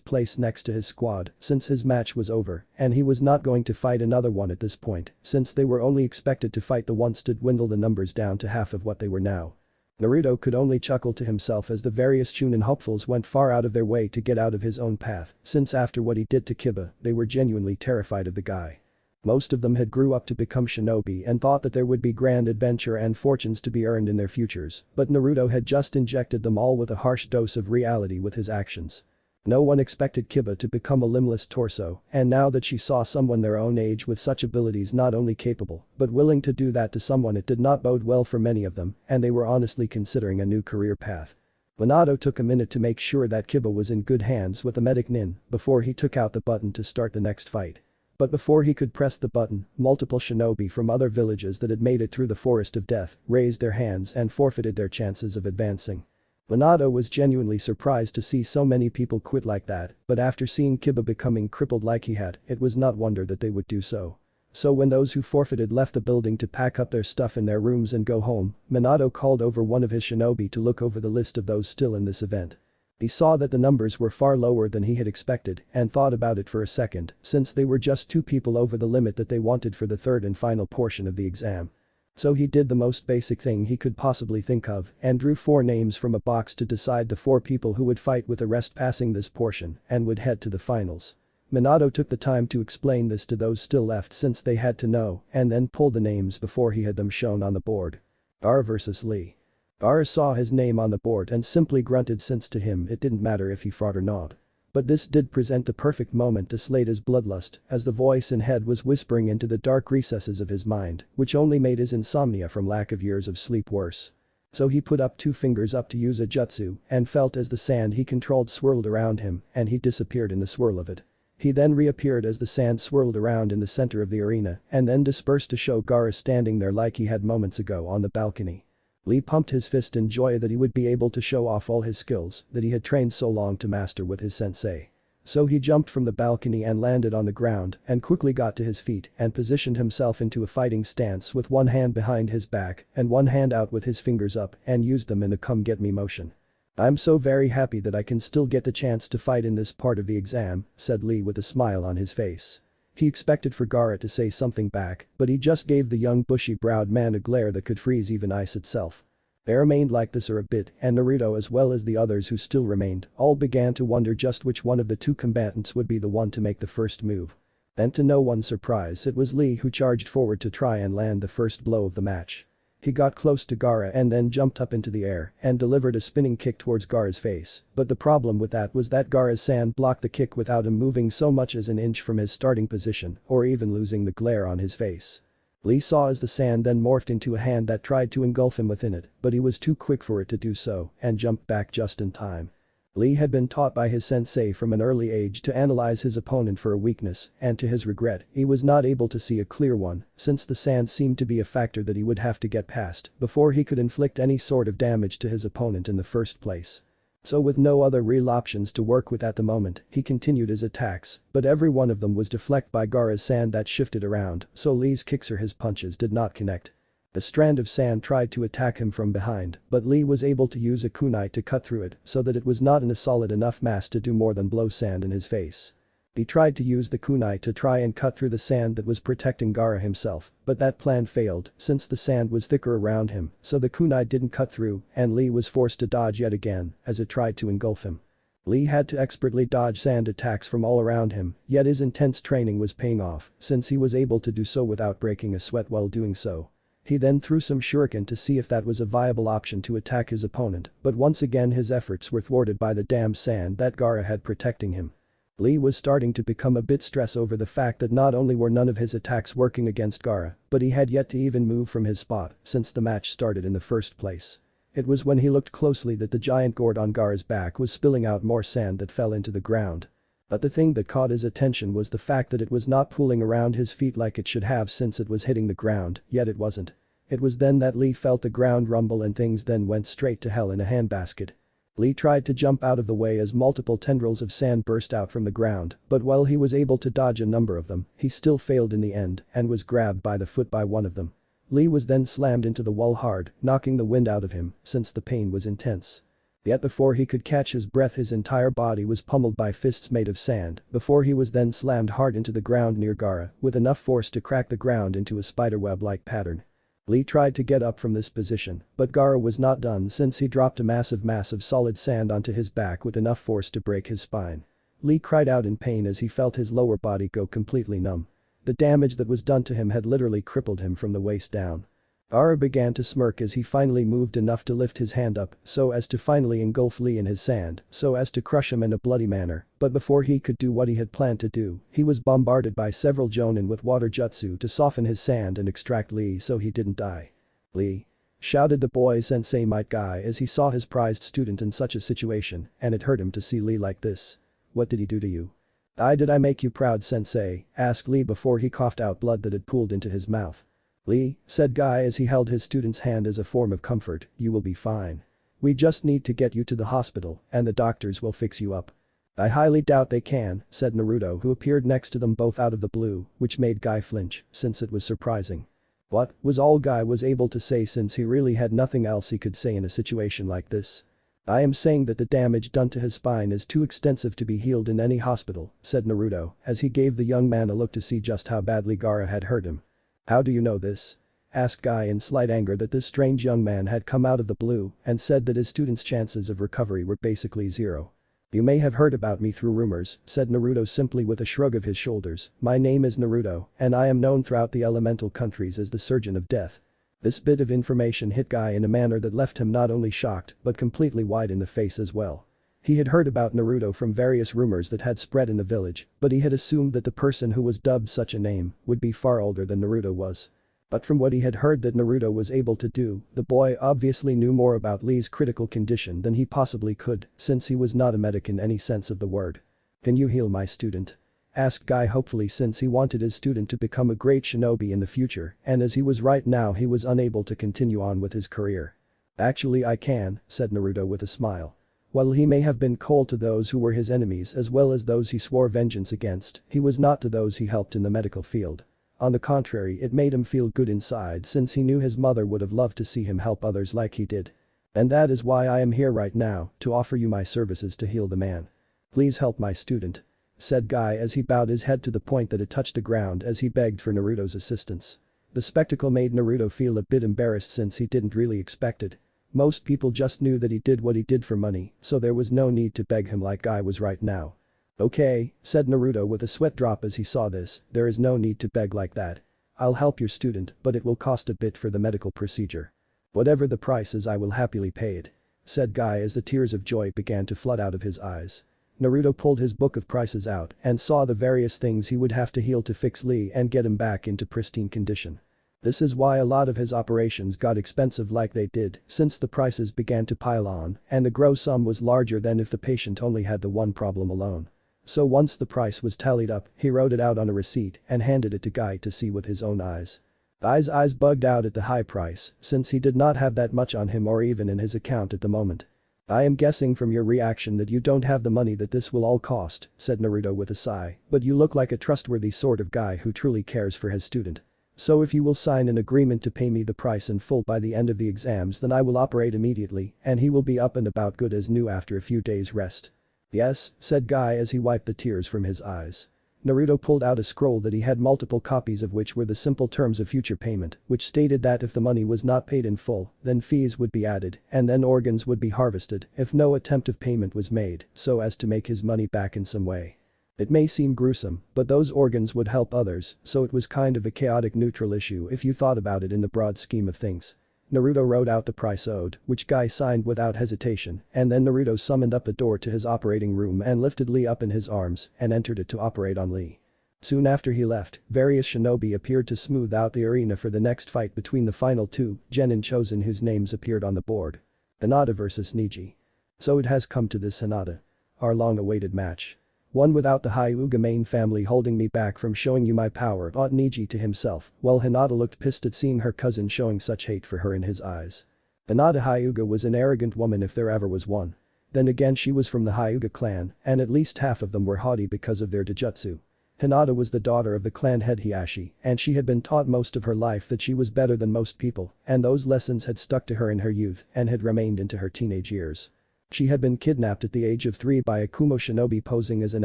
place next to his squad since his match was over and he was not going to fight another one at this point since they were only expected to fight the once to dwindle the numbers down to half of what they were now. Naruto could only chuckle to himself as the various Chunin hopefuls went far out of their way to get out of his own path since after what he did to Kiba they were genuinely terrified of the guy. Most of them had grew up to become shinobi and thought that there would be grand adventure and fortunes to be earned in their futures, but Naruto had just injected them all with a harsh dose of reality with his actions. No one expected Kiba to become a limbless torso, and now that she saw someone their own age with such abilities not only capable, but willing to do that to someone, it did not bode well for many of them, and they were honestly considering a new career path. Minato took a minute to make sure that Kiba was in good hands with the medic Nin before he took out the button to start the next fight. But before he could press the button, multiple shinobi from other villages that had made it through the forest of death raised their hands and forfeited their chances of advancing. Minato was genuinely surprised to see so many people quit like that, but after seeing Kiba becoming crippled like he had, it was not wonder that they would do so. So when those who forfeited left the building to pack up their stuff in their rooms and go home, Minato called over one of his shinobi to look over the list of those still in this event. He saw that the numbers were far lower than he had expected and thought about it for a second since they were just 2 people over the limit that they wanted for the third and final portion of the exam. So he did the most basic thing he could possibly think of and drew 4 names from a box to decide the 4 people who would fight with the rest passing this portion and would head to the finals. Minato took the time to explain this to those still left since they had to know and then pulled the names before he had them shown on the board. Gaara vs Lee. Gaara saw his name on the board and simply grunted since to him it didn't matter if he fought or not. But this did present the perfect moment to slate his bloodlust as the voice in head was whispering into the dark recesses of his mind, which only made his insomnia from lack of years of sleep worse. So he put up 2 fingers up to use a jutsu and felt as the sand he controlled swirled around him and he disappeared in the swirl of it. He then reappeared as the sand swirled around in the center of the arena and then dispersed to show Gaara standing there like he had moments ago on the balcony. Lee pumped his fist in joy that he would be able to show off all his skills that he had trained so long to master with his sensei. So he jumped from the balcony and landed on the ground and quickly got to his feet and positioned himself into a fighting stance with one hand behind his back and one hand out with his fingers up and used them in a come get me motion. I'm so very happy that I can still get the chance to fight in this part of the exam, said Lee with a smile on his face. He expected for Gaara to say something back, but he just gave the young bushy-browed man a glare that could freeze even ice itself. They remained like this for a bit and Naruto as well as the others who still remained all began to wonder just which one of the 2 combatants would be the one to make the first move. And to no one's surprise it was Lee who charged forward to try and land the first blow of the match. He got close to Gaara and then jumped up into the air and delivered a spinning kick towards Gaara's face, but the problem with that was that Gaara's sand blocked the kick without him moving so much as an inch from his starting position or even losing the glare on his face. Lee saw as the sand then morphed into a hand that tried to engulf him within it, but he was too quick for it to do so and jumped back just in time. Lee had been taught by his sensei from an early age to analyze his opponent for a weakness and to his regret he was not able to see a clear one since the sand seemed to be a factor that he would have to get past before he could inflict any sort of damage to his opponent in the first place. So with no other real options to work with at the moment, he continued his attacks, but every one of them was deflected by Gaara's sand that shifted around, so Lee's kicks or his punches did not connect. A strand of sand tried to attack him from behind, but Lee was able to use a kunai to cut through it so that it was not in a solid enough mass to do more than blow sand in his face. He tried to use the kunai to try and cut through the sand that was protecting Gaara himself, but that plan failed since the sand was thicker around him, so the kunai didn't cut through and Lee was forced to dodge yet again as it tried to engulf him. Lee had to expertly dodge sand attacks from all around him, yet his intense training was paying off since he was able to do so without breaking a sweat while doing so. He then threw some shuriken to see if that was a viable option to attack his opponent, but once again his efforts were thwarted by the damn sand that Gaara had protecting him. Lee was starting to become a bit stressed over the fact that not only were none of his attacks working against Gaara, but he had yet to even move from his spot since the match started in the first place. It was when he looked closely that the giant gourd on Gaara's back was spilling out more sand that fell into the ground. But the thing that caught his attention was the fact that it was not pooling around his feet like it should have since it was hitting the ground, yet it wasn't. It was then that Lee felt the ground rumble and things then went straight to hell in a handbasket. Lee tried to jump out of the way as multiple tendrils of sand burst out from the ground, but while he was able to dodge a number of them, he still failed in the end and was grabbed by the foot by one of them. Lee was then slammed into the wall hard, knocking the wind out of him since the pain was intense. Yet before he could catch his breath his entire body was pummeled by fists made of sand before he was then slammed hard into the ground near Gaara with enough force to crack the ground into a spiderweb-like pattern. Lee tried to get up from this position, but Gaara was not done since he dropped a massive mass of solid sand onto his back with enough force to break his spine. Lee cried out in pain as he felt his lower body go completely numb. The damage that was done to him had literally crippled him from the waist down. Gaara began to smirk as he finally moved enough to lift his hand up so as to finally engulf Lee in his sand so as to crush him in a bloody manner, but before he could do what he had planned to do, he was bombarded by several jonin with water jutsu to soften his sand and extract Lee so he didn't die. "Lee!" shouted the boy sensei might guy as he saw his prized student in such a situation, and it hurt him to see Lee like this. "What did he do to you?" Did I make you proud sensei?" asked Lee before he coughed out blood that had pooled into his mouth. "Lee," said Guy as he held his student's hand as a form of comfort, "you will be fine. We just need to get you to the hospital and the doctors will fix you up." "I highly doubt they can," said Naruto who appeared next to them both out of the blue, which made Guy flinch since it was surprising. What was all Guy was able to say since he really had nothing else he could say in a situation like this. "I am saying that the damage done to his spine is too extensive to be healed in any hospital," said Naruto as he gave the young man a look to see just how badly Gaara had hurt him. "How do you know this?" asked Guy in slight anger that this strange young man had come out of the blue and said that his student's chances of recovery were basically zero. "You may have heard about me through rumors," said Naruto simply with a shrug of his shoulders. "My name is Naruto, and I am known throughout the elemental countries as the Surgeon of Death." This bit of information hit Guy in a manner that left him not only shocked but completely white in the face as well. He had heard about Naruto from various rumors that had spread in the village, but he had assumed that the person who was dubbed such a name would be far older than Naruto was. But from what he had heard that Naruto was able to do, the boy obviously knew more about Lee's critical condition than he possibly could since he was not a medic in any sense of the word. "Can you heal my student?" asked Guy hopefully since he wanted his student to become a great shinobi in the future and as he was right now he was unable to continue on with his career. "Actually I can," said Naruto with a smile. While he may have been cold to those who were his enemies as well as those he swore vengeance against, he was not to those he helped in the medical field. On the contrary, it made him feel good inside since he knew his mother would have loved to see him help others like he did. "And that is why I am here right now, to offer you my services to heal the man. Please help my student," said Guy as he bowed his head to the point that it touched the ground as he begged for Naruto's assistance. The spectacle made Naruto feel a bit embarrassed since he didn't really expect it. Most people just knew that he did what he did for money, so there was no need to beg him like Guy was right now. "Okay," said Naruto with a sweat drop as he saw this, "there is no need to beg like that. I'll help your student, but it will cost a bit for the medical procedure. Whatever the price is I will happily pay it," said Guy as the tears of joy began to flood out of his eyes. Naruto pulled his book of prices out and saw the various things he would have to heal to fix Lee and get him back into pristine condition. This is why a lot of his operations got expensive like they did since the prices began to pile on and the gross sum was larger than if the patient only had the one problem alone. So once the price was tallied up, he wrote it out on a receipt and handed it to Guy to see with his own eyes. Guy's eyes bugged out at the high price since he did not have that much on him or even in his account at the moment. "I am guessing from your reaction that you don't have the money that this will all cost," said Naruto with a sigh, "but you look like a trustworthy sort of guy who truly cares for his student. So if you will sign an agreement to pay me the price in full by the end of the exams then I will operate immediately and he will be up and about good as new after a few days rest." "Yes," said Guy as he wiped the tears from his eyes. Naruto pulled out a scroll that he had multiple copies of which were the simple terms of future payment, which stated that if the money was not paid in full, then fees would be added and then organs would be harvested if no attempt of payment was made so as to make his money back in some way. It may seem gruesome, but those organs would help others, so it was kind of a chaotic neutral issue if you thought about it in the broad scheme of things. Naruto wrote out the price owed, which Guy signed without hesitation, and then Naruto summoned up the door to his operating room and lifted Lee up in his arms and entered it to operate on Lee. Soon after he left, various shinobi appeared to smooth out the arena for the next fight between the final two, Genin chosen whose names appeared on the board. Hinata vs Neji. So it has come to this, Hinata. Our long-awaited match. One without the Hyuga main family holding me back from showing you my power, thought Neji to himself, while Hinata looked pissed at seeing her cousin showing such hate for her in his eyes. Hinata Hyuga was an arrogant woman if there ever was one. Then again, she was from the Hyuga clan, and at least half of them were haughty because of their dojutsu. Hinata was the daughter of the clan head Hiashi, and she had been taught most of her life that she was better than most people, and those lessons had stuck to her in her youth and had remained into her teenage years. She had been kidnapped at the age of 3 by a Kumo shinobi posing as an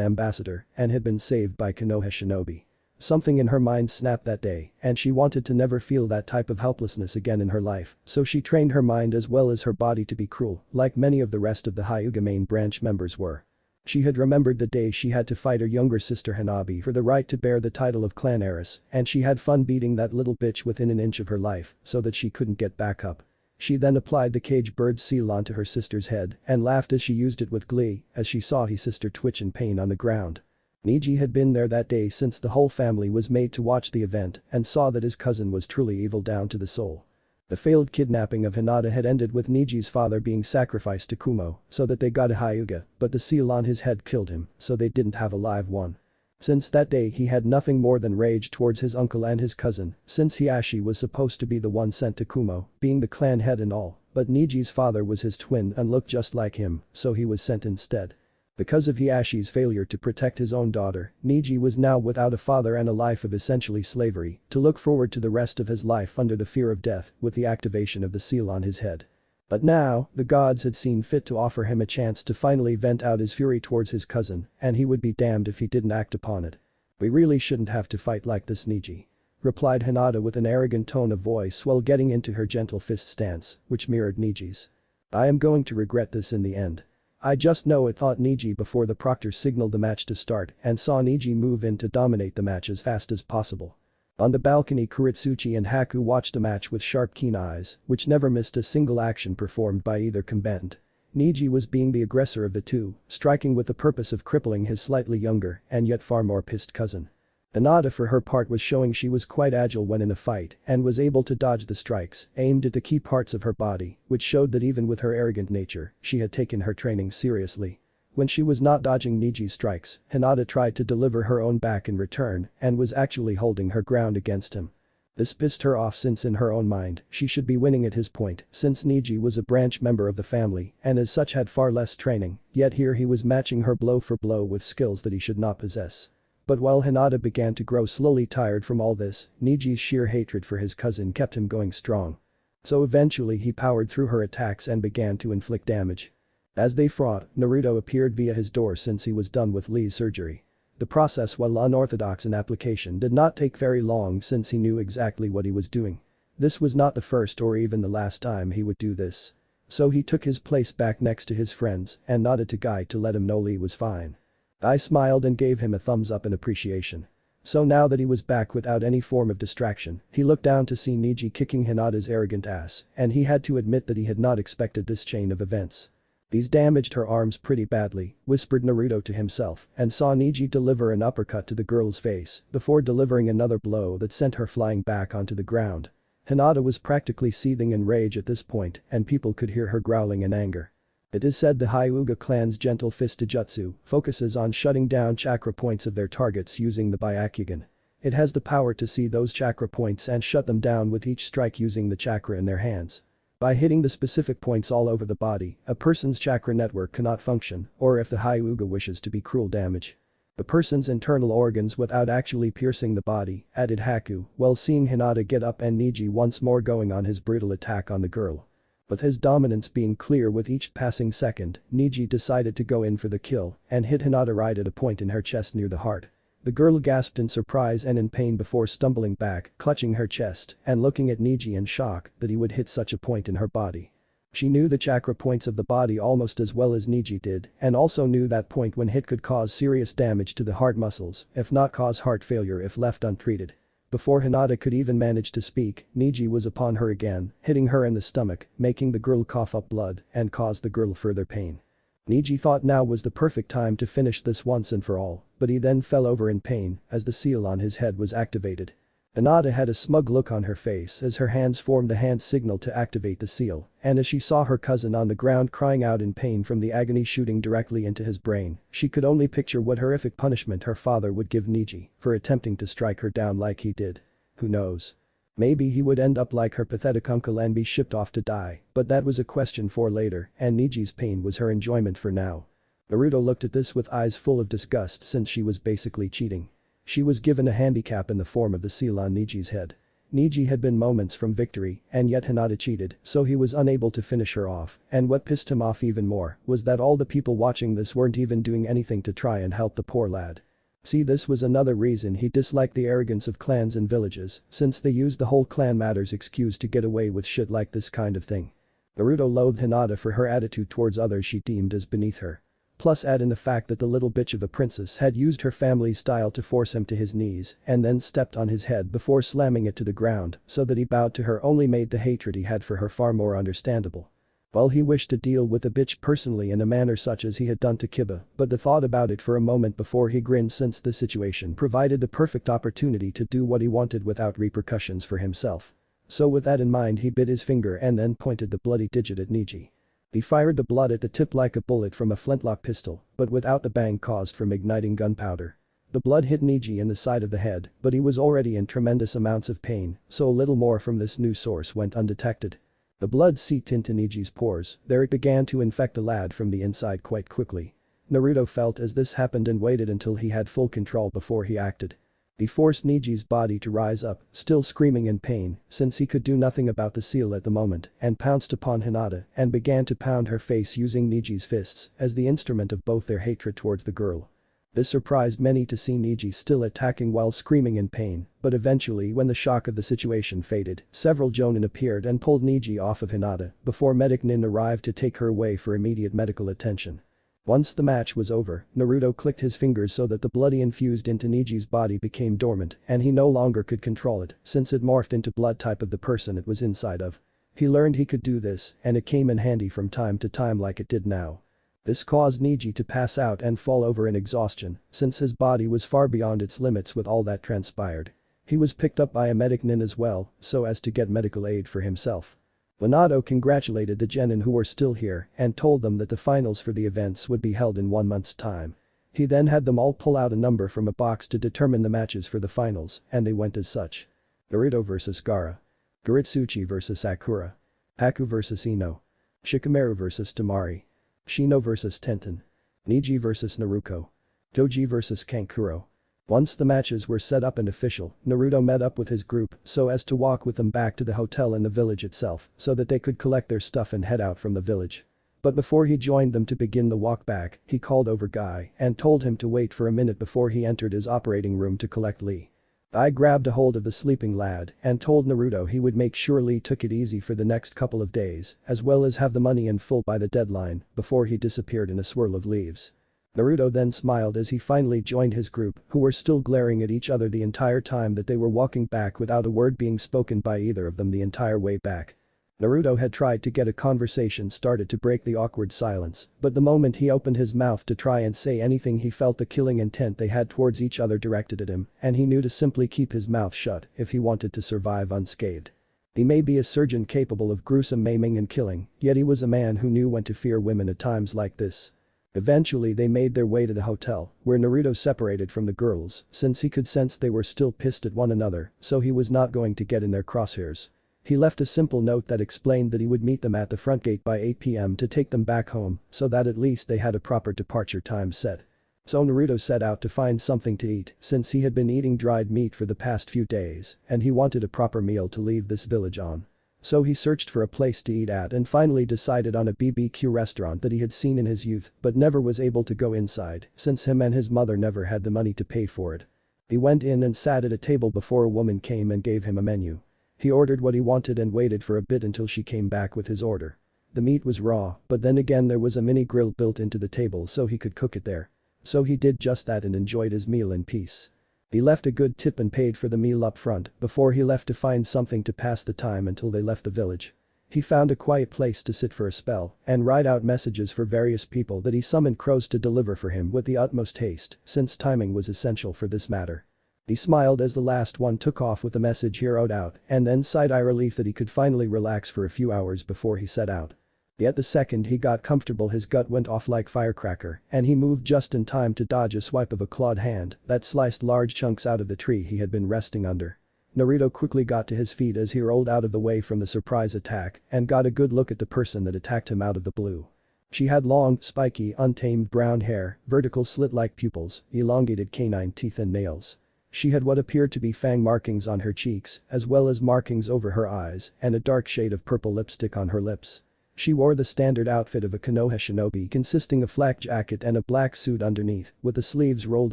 ambassador and had been saved by Konoha shinobi. Something in her mind snapped that day, and she wanted to never feel that type of helplessness again in her life, so she trained her mind as well as her body to be cruel, like many of the rest of the Hyuga main branch members were. She had remembered the day she had to fight her younger sister Hanabi for the right to bear the title of clan heiress, and she had fun beating that little bitch within an inch of her life so that she couldn't get back up. She then applied the cage bird seal onto her sister's head and laughed as she used it with glee as she saw his sister twitch in pain on the ground. Neji had been there that day since the whole family was made to watch the event and saw that his cousin was truly evil down to the soul. The failed kidnapping of Hinata had ended with Neji's father being sacrificed to Kumo so that they got a Hyuga, but the seal on his head killed him, so they didn't have a live one. Since that day he had nothing more than rage towards his uncle and his cousin, since Hiashi was supposed to be the one sent to Kumo, being the clan head and all, but Neji's father was his twin and looked just like him, so he was sent instead. Because of Hiashi's failure to protect his own daughter, Neji was now without a father and a life of essentially slavery, to look forward to the rest of his life under the fear of death with the activation of the seal on his head. But now, the gods had seen fit to offer him a chance to finally vent out his fury towards his cousin, and he would be damned if he didn't act upon it. "We really shouldn't have to fight like this, Neji," replied Hinata with an arrogant tone of voice while getting into her gentle fist stance, which mirrored Neji's. "I am going to regret this in the end. I just know it," thought Neji before the proctor signaled the match to start and saw Neji move in to dominate the match as fast as possible. On the balcony, Kuritsuchi and Haku watched the match with sharp keen eyes, which never missed a single action performed by either combatant. Neji was being the aggressor of the two, striking with the purpose of crippling his slightly younger and yet far more pissed cousin. Hinata for her part was showing she was quite agile when in a fight and was able to dodge the strikes aimed at the key parts of her body, which showed that even with her arrogant nature, she had taken her training seriously. When she was not dodging Neji's strikes, Hinata tried to deliver her own back in return and was actually holding her ground against him. This pissed her off since in her own mind, she should be winning at his point since Neji was a branch member of the family and as such had far less training, yet here he was matching her blow for blow with skills that he should not possess. But while Hinata began to grow slowly tired from all this, Neji's sheer hatred for his cousin kept him going strong. So eventually he powered through her attacks and began to inflict damage. As they fought, Naruto appeared via his door since he was done with Lee's surgery. The process, while unorthodox in application, did not take very long since he knew exactly what he was doing. This was not the first or even the last time he would do this. So he took his place back next to his friends and nodded to Guy to let him know Lee was fine. I smiled and gave him a thumbs up in appreciation. So now that he was back without any form of distraction, he looked down to see Neji kicking Hinata's arrogant ass, and he had to admit that he had not expected this chain of events. "These damaged her arms pretty badly," whispered Naruto to himself and saw Neji deliver an uppercut to the girl's face before delivering another blow that sent her flying back onto the ground. Hinata was practically seething in rage at this point and people could hear her growling in anger. It is said the Hyuga clan's gentle fist jutsu focuses on shutting down chakra points of their targets using the byakugan. It has the power to see those chakra points and shut them down with each strike using the chakra in their hands. By hitting the specific points all over the body, a person's chakra network cannot function, or if the Hyuga wishes to be cruel damage the person's internal organs without actually piercing the body, added Haku, while seeing Hinata get up and Neji once more going on his brutal attack on the girl. With his dominance being clear with each passing second, Neji decided to go in for the kill and hit Hinata right at a point in her chest near the heart. The girl gasped in surprise and in pain before stumbling back, clutching her chest and looking at Neji in shock that he would hit such a point in her body. She knew the chakra points of the body almost as well as Neji did and also knew that point when hit could cause serious damage to the heart muscles, if not cause heart failure if left untreated. Before Hinata could even manage to speak, Neji was upon her again, hitting her in the stomach, making the girl cough up blood and cause the girl further pain. Neji thought now was the perfect time to finish this once and for all, but he then fell over in pain as the seal on his head was activated. Hinata had a smug look on her face as her hands formed the hand signal to activate the seal, and as she saw her cousin on the ground crying out in pain from the agony shooting directly into his brain, she could only picture what horrific punishment her father would give Neji for attempting to strike her down like he did. Who knows? Maybe he would end up like her pathetic uncle and be shipped off to die, but that was a question for later, and Neji's pain was her enjoyment for now. Naruto looked at this with eyes full of disgust since she was basically cheating. She was given a handicap in the form of the seal on Neji's head. Neji had been moments from victory, and yet Hinata cheated, so he was unable to finish her off, and what pissed him off even more was that all the people watching this weren't even doing anything to try and help the poor lad. See, this was another reason he disliked the arrogance of clans and villages, since they used the whole clan matters excuse to get away with shit like this kind of thing. Naruto loathed Hinata for her attitude towards others she deemed as beneath her. Plus add in the fact that the little bitch of a princess had used her family's style to force him to his knees and then stepped on his head before slamming it to the ground so that he bowed to her only made the hatred he had for her far more understandable. Well, he wished to deal with the bitch personally in a manner such as he had done to Kiba, but the thought about it for a moment before he grinned since the situation provided the perfect opportunity to do what he wanted without repercussions for himself. So with that in mind he bit his finger and then pointed the bloody digit at Neji. He fired the blood at the tip like a bullet from a flintlock pistol, but without the bang caused from igniting gunpowder. The blood hit Neji in the side of the head, but he was already in tremendous amounts of pain, so a little more from this new source went undetected. The blood seeped into Neji's pores, there it began to infect the lad from the inside quite quickly. Naruto felt as this happened and waited until he had full control before he acted. He forced Neji's body to rise up, still screaming in pain, since he could do nothing about the seal at the moment, and pounced upon Hinata and began to pound her face using Neji's fists as the instrument of both their hatred towards the girl. This surprised many to see Neji still attacking while screaming in pain, but eventually when the shock of the situation faded, several jonin appeared and pulled Neji off of Hinata before medic Nin arrived to take her away for immediate medical attention. Once the match was over, Naruto clicked his fingers so that the blood infused into Neji's body became dormant and he no longer could control it since it morphed into blood type of the person it was inside of. He learned he could do this and it came in handy from time to time like it did now. This caused Neji to pass out and fall over in exhaustion since his body was far beyond its limits with all that transpired. He was picked up by a medic Nin as well so as to get medical aid for himself. Minato congratulated the genin who were still here and told them that the finals for the events would be held in 1 month's time. He then had them all pull out a number from a box to determine the matches for the finals and they went as such. Naruto vs Gaara. Garitsuchi vs Sakura. Haku vs Ino. Shikamaru vs Temari. Shino vs Tenten. Neji vs Naruto. Toji vs Kankuro. Once the matches were set up and official, Naruto met up with his group so as to walk with them back to the hotel in the village itself so that they could collect their stuff and head out from the village. But before he joined them to begin the walk back, he called over Guy and told him to wait for a minute before he entered his operating room to collect Lee. Guy grabbed a hold of the sleeping lad and told Naruto he would make sure Lee took it easy for the next couple of days as well as have the money in full by the deadline before he disappeared in a swirl of leaves. Naruto then smiled as he finally joined his group who were still glaring at each other the entire time that they were walking back without a word being spoken by either of them the entire way back. Naruto had tried to get a conversation started to break the awkward silence, but the moment he opened his mouth to try and say anything he felt the killing intent they had towards each other directed at him and he knew to simply keep his mouth shut if he wanted to survive unscathed. He may be a surgeon capable of gruesome maiming and killing, yet he was a man who knew when to fear women at times like this. Eventually they made their way to the hotel, where Naruto separated from the girls since he could sense they were still pissed at one another, so he was not going to get in their crosshairs. He left a simple note that explained that he would meet them at the front gate by 8 p.m. to take them back home so that at least they had a proper departure time set. So Naruto set out to find something to eat since he had been eating dried meat for the past few days and he wanted a proper meal to leave this village on. So he searched for a place to eat at and finally decided on a BBQ restaurant that he had seen in his youth but never was able to go inside since him and his mother never had the money to pay for it. He went in and sat at a table before a woman came and gave him a menu. He ordered what he wanted and waited for a bit until she came back with his order. The meat was raw, but then again there was a mini grill built into the table so he could cook it there. So he did just that and enjoyed his meal in peace. He left a good tip and paid for the meal up front before he left to find something to pass the time until they left the village. He found a quiet place to sit for a spell and write out messages for various people that he summoned crows to deliver for him with the utmost haste, since timing was essential for this matter. He smiled as the last one took off with the message he wrote out and then sighed in relief that he could finally relax for a few hours before he set out. Yet the second he got comfortable his gut went off like firecracker and he moved just in time to dodge a swipe of a clawed hand that sliced large chunks out of the tree he had been resting under. Naruto quickly got to his feet as he rolled out of the way from the surprise attack and got a good look at the person that attacked him out of the blue. She had long, spiky, untamed brown hair, vertical slit-like pupils, elongated canine teeth and nails. She had what appeared to be fang markings on her cheeks, as well as markings over her eyes and a dark shade of purple lipstick on her lips. She wore the standard outfit of a Konoha shinobi consisting of flak jacket and a black suit underneath, with the sleeves rolled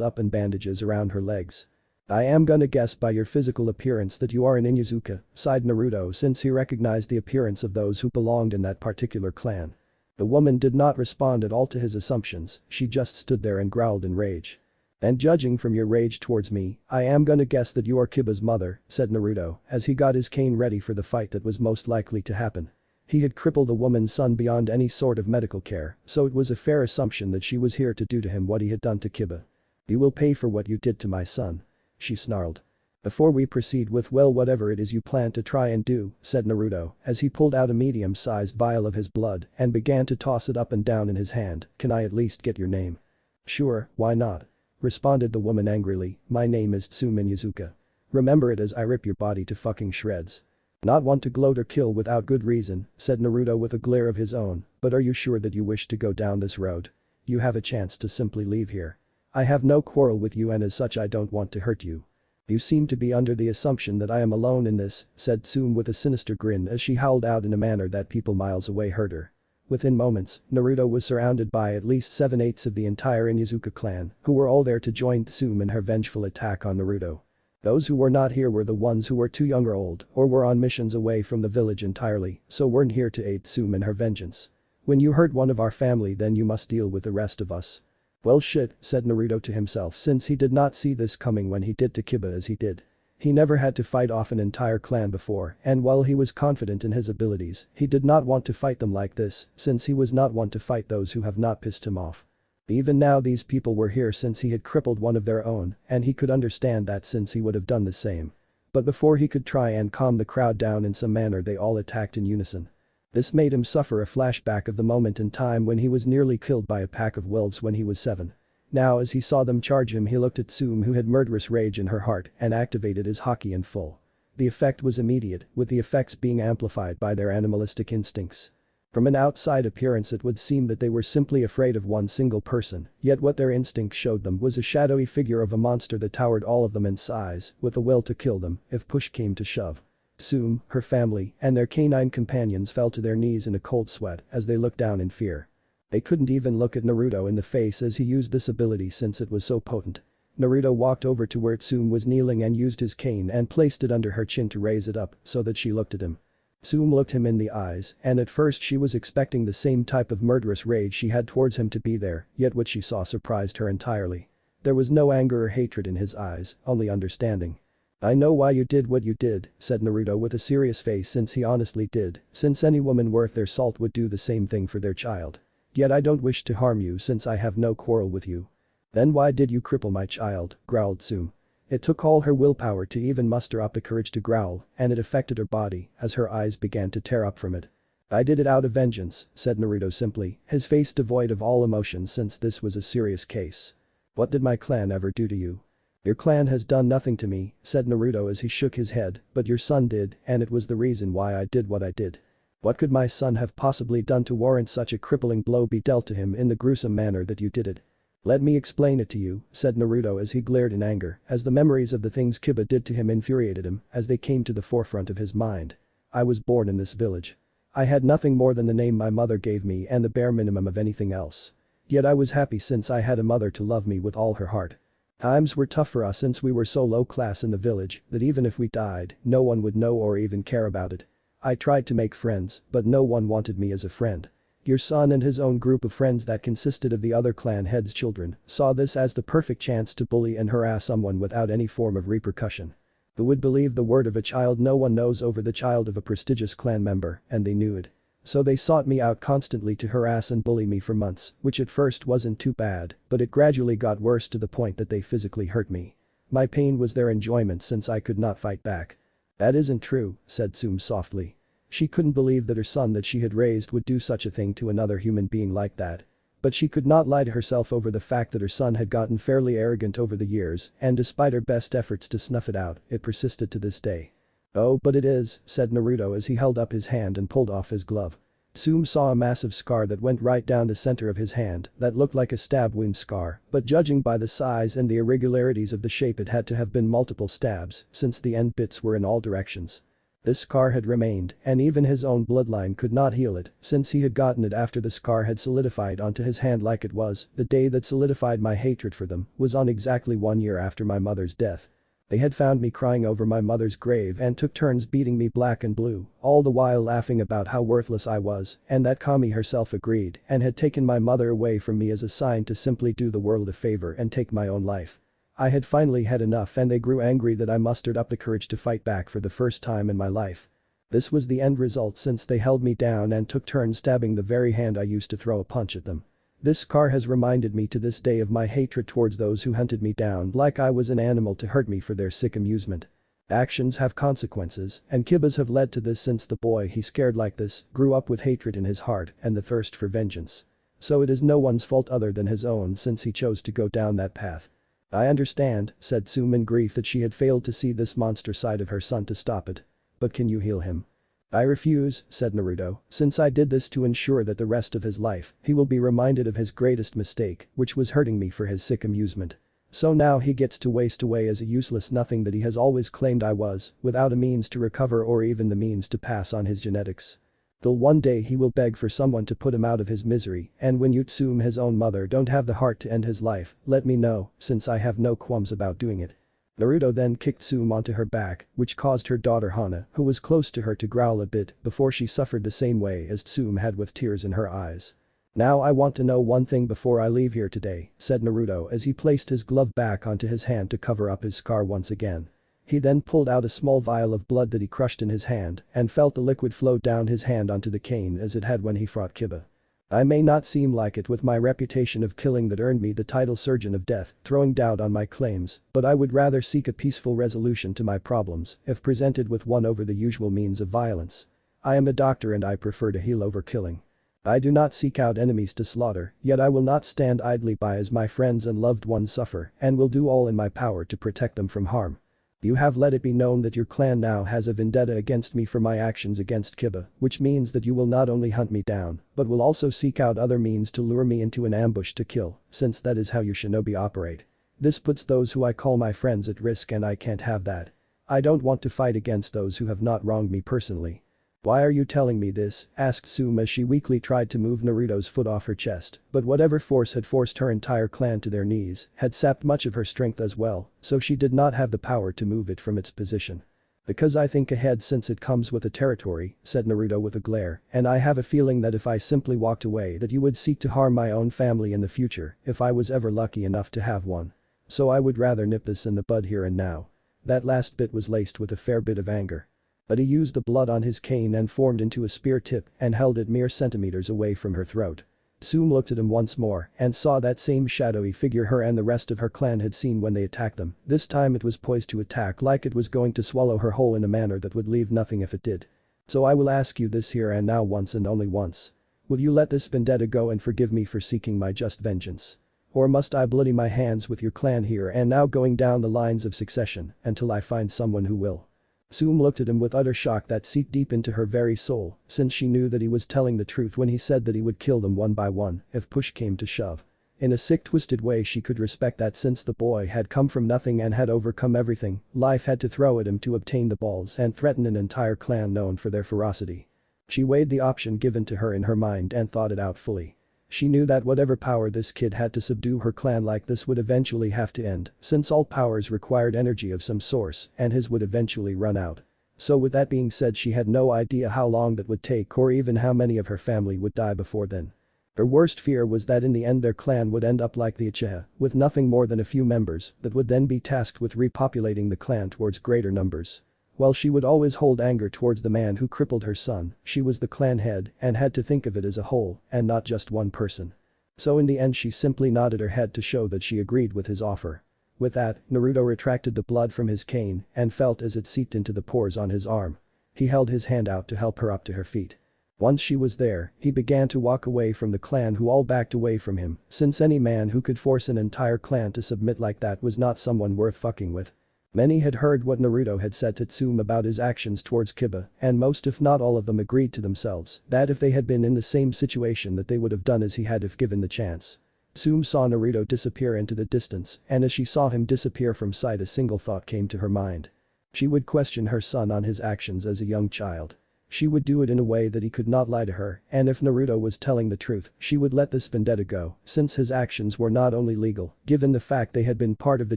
up and bandages around her legs. "I am gonna guess by your physical appearance that you are an Inuzuka," sighed Naruto since he recognized the appearance of those who belonged in that particular clan. The woman did not respond at all to his assumptions, she just stood there and growled in rage. "And judging from your rage towards me, I am gonna guess that you are Kiba's mother," said Naruto as he got his cane ready for the fight that was most likely to happen. He had crippled the woman's son beyond any sort of medical care, so it was a fair assumption that she was here to do to him what he had done to Kiba. "You will pay for what you did to my son," she snarled. "Before we proceed with whatever it is you plan to try and do," said Naruto as he pulled out a medium-sized vial of his blood and began to toss it up and down in his hand, "can I at least get your name?" "Sure, why not?" responded the woman angrily, "My name is Tsume Inuzuka. Remember it as I rip your body to fucking shreds." "Not want to gloat or kill without good reason," said Naruto with a glare of his own, "but are you sure that you wish to go down this road? You have a chance to simply leave here. I have no quarrel with you and as such I don't want to hurt you." "You seem to be under the assumption that I am alone in this," said Tsume with a sinister grin as she howled out in a manner that people miles away heard her. Within moments, Naruto was surrounded by at least 7/8 of the entire Inuzuka clan, who were all there to join Tsume in her vengeful attack on Naruto. Those who were not here were the ones who were too young or old or were on missions away from the village entirely, so weren't here to aid Tsume in her vengeance. "When you hurt one of our family then you must deal with the rest of us." "Well shit," said Naruto to himself since he did not see this coming when he did to Kiba as he did. He never had to fight off an entire clan before and while he was confident in his abilities, he did not want to fight them like this since he was not one to fight those who have not pissed him off. Even now these people were here since he had crippled one of their own and he could understand that since he would have done the same. But before he could try and calm the crowd down in some manner they all attacked in unison. This made him suffer a flashback of the moment in time when he was nearly killed by a pack of wolves when he was 7. Now as he saw them charge him he looked at Tsume who had murderous rage in her heart and activated his haki in full. The effect was immediate, with the effects being amplified by their animalistic instincts. From an outside appearance it would seem that they were simply afraid of one single person, yet what their instincts showed them was a shadowy figure of a monster that towered all of them in size, with a will to kill them if push came to shove. Tsume, her family, and their canine companions fell to their knees in a cold sweat as they looked down in fear. They couldn't even look at Naruto in the face as he used this ability since it was so potent. Naruto walked over to where Tsume was kneeling and used his cane and placed it under her chin to raise it up so that she looked at him. Tsume looked him in the eyes and at first she was expecting the same type of murderous rage she had towards him to be there, yet what she saw surprised her entirely. There was no anger or hatred in his eyes, only understanding. "I know why you did what you did," said Naruto with a serious face since he honestly did, since any woman worth their salt would do the same thing for their child. "Yet I don't wish to harm you since I have no quarrel with you." "Then why did you cripple my child?" growled Tsume. It took all her willpower to even muster up the courage to growl, and it affected her body as her eyes began to tear up from it. "I did it out of vengeance," said Naruto simply, his face devoid of all emotion since this was a serious case. "What did my clan ever do to you?" "Your clan has done nothing to me," said Naruto as he shook his head, "but your son did, and it was the reason why I did what I did." "What could my son have possibly done to warrant such a crippling blow be dealt to him in the gruesome manner that you did it?" "Let me explain it to you," said Naruto as he glared in anger as the memories of the things Kiba did to him infuriated him as they came to the forefront of his mind. "I was born in this village. I had nothing more than the name my mother gave me and the bare minimum of anything else. Yet I was happy since I had a mother to love me with all her heart. Times were tough for us since we were so low class in the village that even if we died, no one would know or even care about it. I tried to make friends, but no one wanted me as a friend. Your son and his own group of friends that consisted of the other clan head's children saw this as the perfect chance to bully and harass someone without any form of repercussion. Who would believe the word of a child no one knows over the child of a prestigious clan member, and they knew it. So they sought me out constantly to harass and bully me for months, which at first wasn't too bad, but it gradually got worse to the point that they physically hurt me. My pain was their enjoyment since I could not fight back. That isn't true, said Tsume softly. She couldn't believe that her son that she had raised would do such a thing to another human being like that. But she could not lie to herself over the fact that her son had gotten fairly arrogant over the years, and despite her best efforts to snuff it out, it persisted to this day. Oh, but it is, said Naruto as he held up his hand and pulled off his glove. Tsume saw a massive scar that went right down the center of his hand that looked like a stab wound scar, but judging by the size and the irregularities of the shape it had to have been multiple stabs since the end bits were in all directions. This scar had remained, and even his own bloodline could not heal it since he had gotten it after the scar had solidified onto his hand like it was. The day that solidified my hatred for them was on exactly 1 year after my mother's death. They had found me crying over my mother's grave and took turns beating me black and blue, all the while laughing about how worthless I was, and that Kami herself agreed and had taken my mother away from me as a sign to simply do the world a favor and take my own life. I had finally had enough and they grew angry that I mustered up the courage to fight back for the first time in my life. This was the end result since they held me down and took turns stabbing the very hand I used to throw a punch at them. This scar has reminded me to this day of my hatred towards those who hunted me down like I was an animal to hurt me for their sick amusement. Actions have consequences, and Kiba's have led to this since the boy he scared like this grew up with hatred in his heart and the thirst for vengeance. So it is no one's fault other than his own since he chose to go down that path. I understand, said Tsume in grief that she had failed to see this monster side of her son to stop it. But can you heal him? I refuse, said Naruto, since I did this to ensure that the rest of his life he will be reminded of his greatest mistake, which was hurting me for his sick amusement. So now he gets to waste away as a useless nothing that he has always claimed I was, without a means to recover or even the means to pass on his genetics. Till one day he will beg for someone to put him out of his misery, and when you Tsume his own mother don't have the heart to end his life, let me know, since I have no qualms about doing it. Naruto then kicked Tsume onto her back, which caused her daughter Hana, who was close to her, to growl a bit before she suffered the same way as Tsume had with tears in her eyes. Now I want to know one thing before I leave here today, said Naruto as he placed his glove back onto his hand to cover up his scar once again. He then pulled out a small vial of blood that he crushed in his hand and felt the liquid flow down his hand onto the cane as it had when he fought Kiba. I may not seem like it with my reputation of killing that earned me the title Surgeon of Death, throwing doubt on my claims, but I would rather seek a peaceful resolution to my problems if presented with one over the usual means of violence. I am a doctor and I prefer to heal over killing. I do not seek out enemies to slaughter, yet I will not stand idly by as my friends and loved ones suffer and will do all in my power to protect them from harm. You have let it be known that your clan now has a vendetta against me for my actions against Kiba, which means that you will not only hunt me down, but will also seek out other means to lure me into an ambush to kill, since that is how you shinobi operate. This puts those who I call my friends at risk and I can't have that. I don't want to fight against those who have not wronged me personally. Why are you telling me this? Asked Tsume as she weakly tried to move Naruto's foot off her chest, but whatever force had forced her entire clan to their knees had sapped much of her strength as well, so she did not have the power to move it from its position. Because I think ahead since it comes with a territory, said Naruto with a glare, and I have a feeling that if I simply walked away that you would seek to harm my own family in the future if I was ever lucky enough to have one. So I would rather nip this in the bud here and now. That last bit was laced with a fair bit of anger. But he used the blood on his cane and formed into a spear tip and held it mere centimeters away from her throat. Tsume looked at him once more and saw that same shadowy figure her and the rest of her clan had seen when they attacked them. This time it was poised to attack like it was going to swallow her whole in a manner that would leave nothing if it did. So I will ask you this here and now once and only once. Will you let this vendetta go and forgive me for seeking my just vengeance? Or must I bloody my hands with your clan here and now going down the lines of succession until I find someone who will? Tsume looked at him with utter shock that seeped deep into her very soul, since she knew that he was telling the truth when he said that he would kill them one by one if push came to shove. In a sick twisted way she could respect that since the boy had come from nothing and had overcome everything, life had to throw at him to obtain the balls and threaten an entire clan known for their ferocity. She weighed the option given to her in her mind and thought it out fully. She knew that whatever power this kid had to subdue her clan like this would eventually have to end, since all powers required energy of some source and his would eventually run out. So with that being said, she had no idea how long that would take or even how many of her family would die before then. Her worst fear was that in the end their clan would end up like the Uchiha, with nothing more than a few members that would then be tasked with repopulating the clan towards greater numbers. While she would always hold anger towards the man who crippled her son, she was the clan head and had to think of it as a whole and not just one person. So in the end she simply nodded her head to show that she agreed with his offer. With that, Naruto retracted the blood from his cane and felt as it seeped into the pores on his arm. He held his hand out to help her up to her feet. Once she was there, he began to walk away from the clan who all backed away from him, since any man who could force an entire clan to submit like that was not someone worth fucking with. Many had heard what Naruto had said to Tsume about his actions towards Kiba, and most if not all of them agreed to themselves that if they had been in the same situation that they would have done as he had if given the chance. Tsume saw Naruto disappear into the distance, and as she saw him disappear from sight a single thought came to her mind. She would question her son on his actions as a young child. She would do it in a way that he could not lie to her, and if Naruto was telling the truth, she would let this vendetta go, since his actions were not only legal, given the fact they had been part of the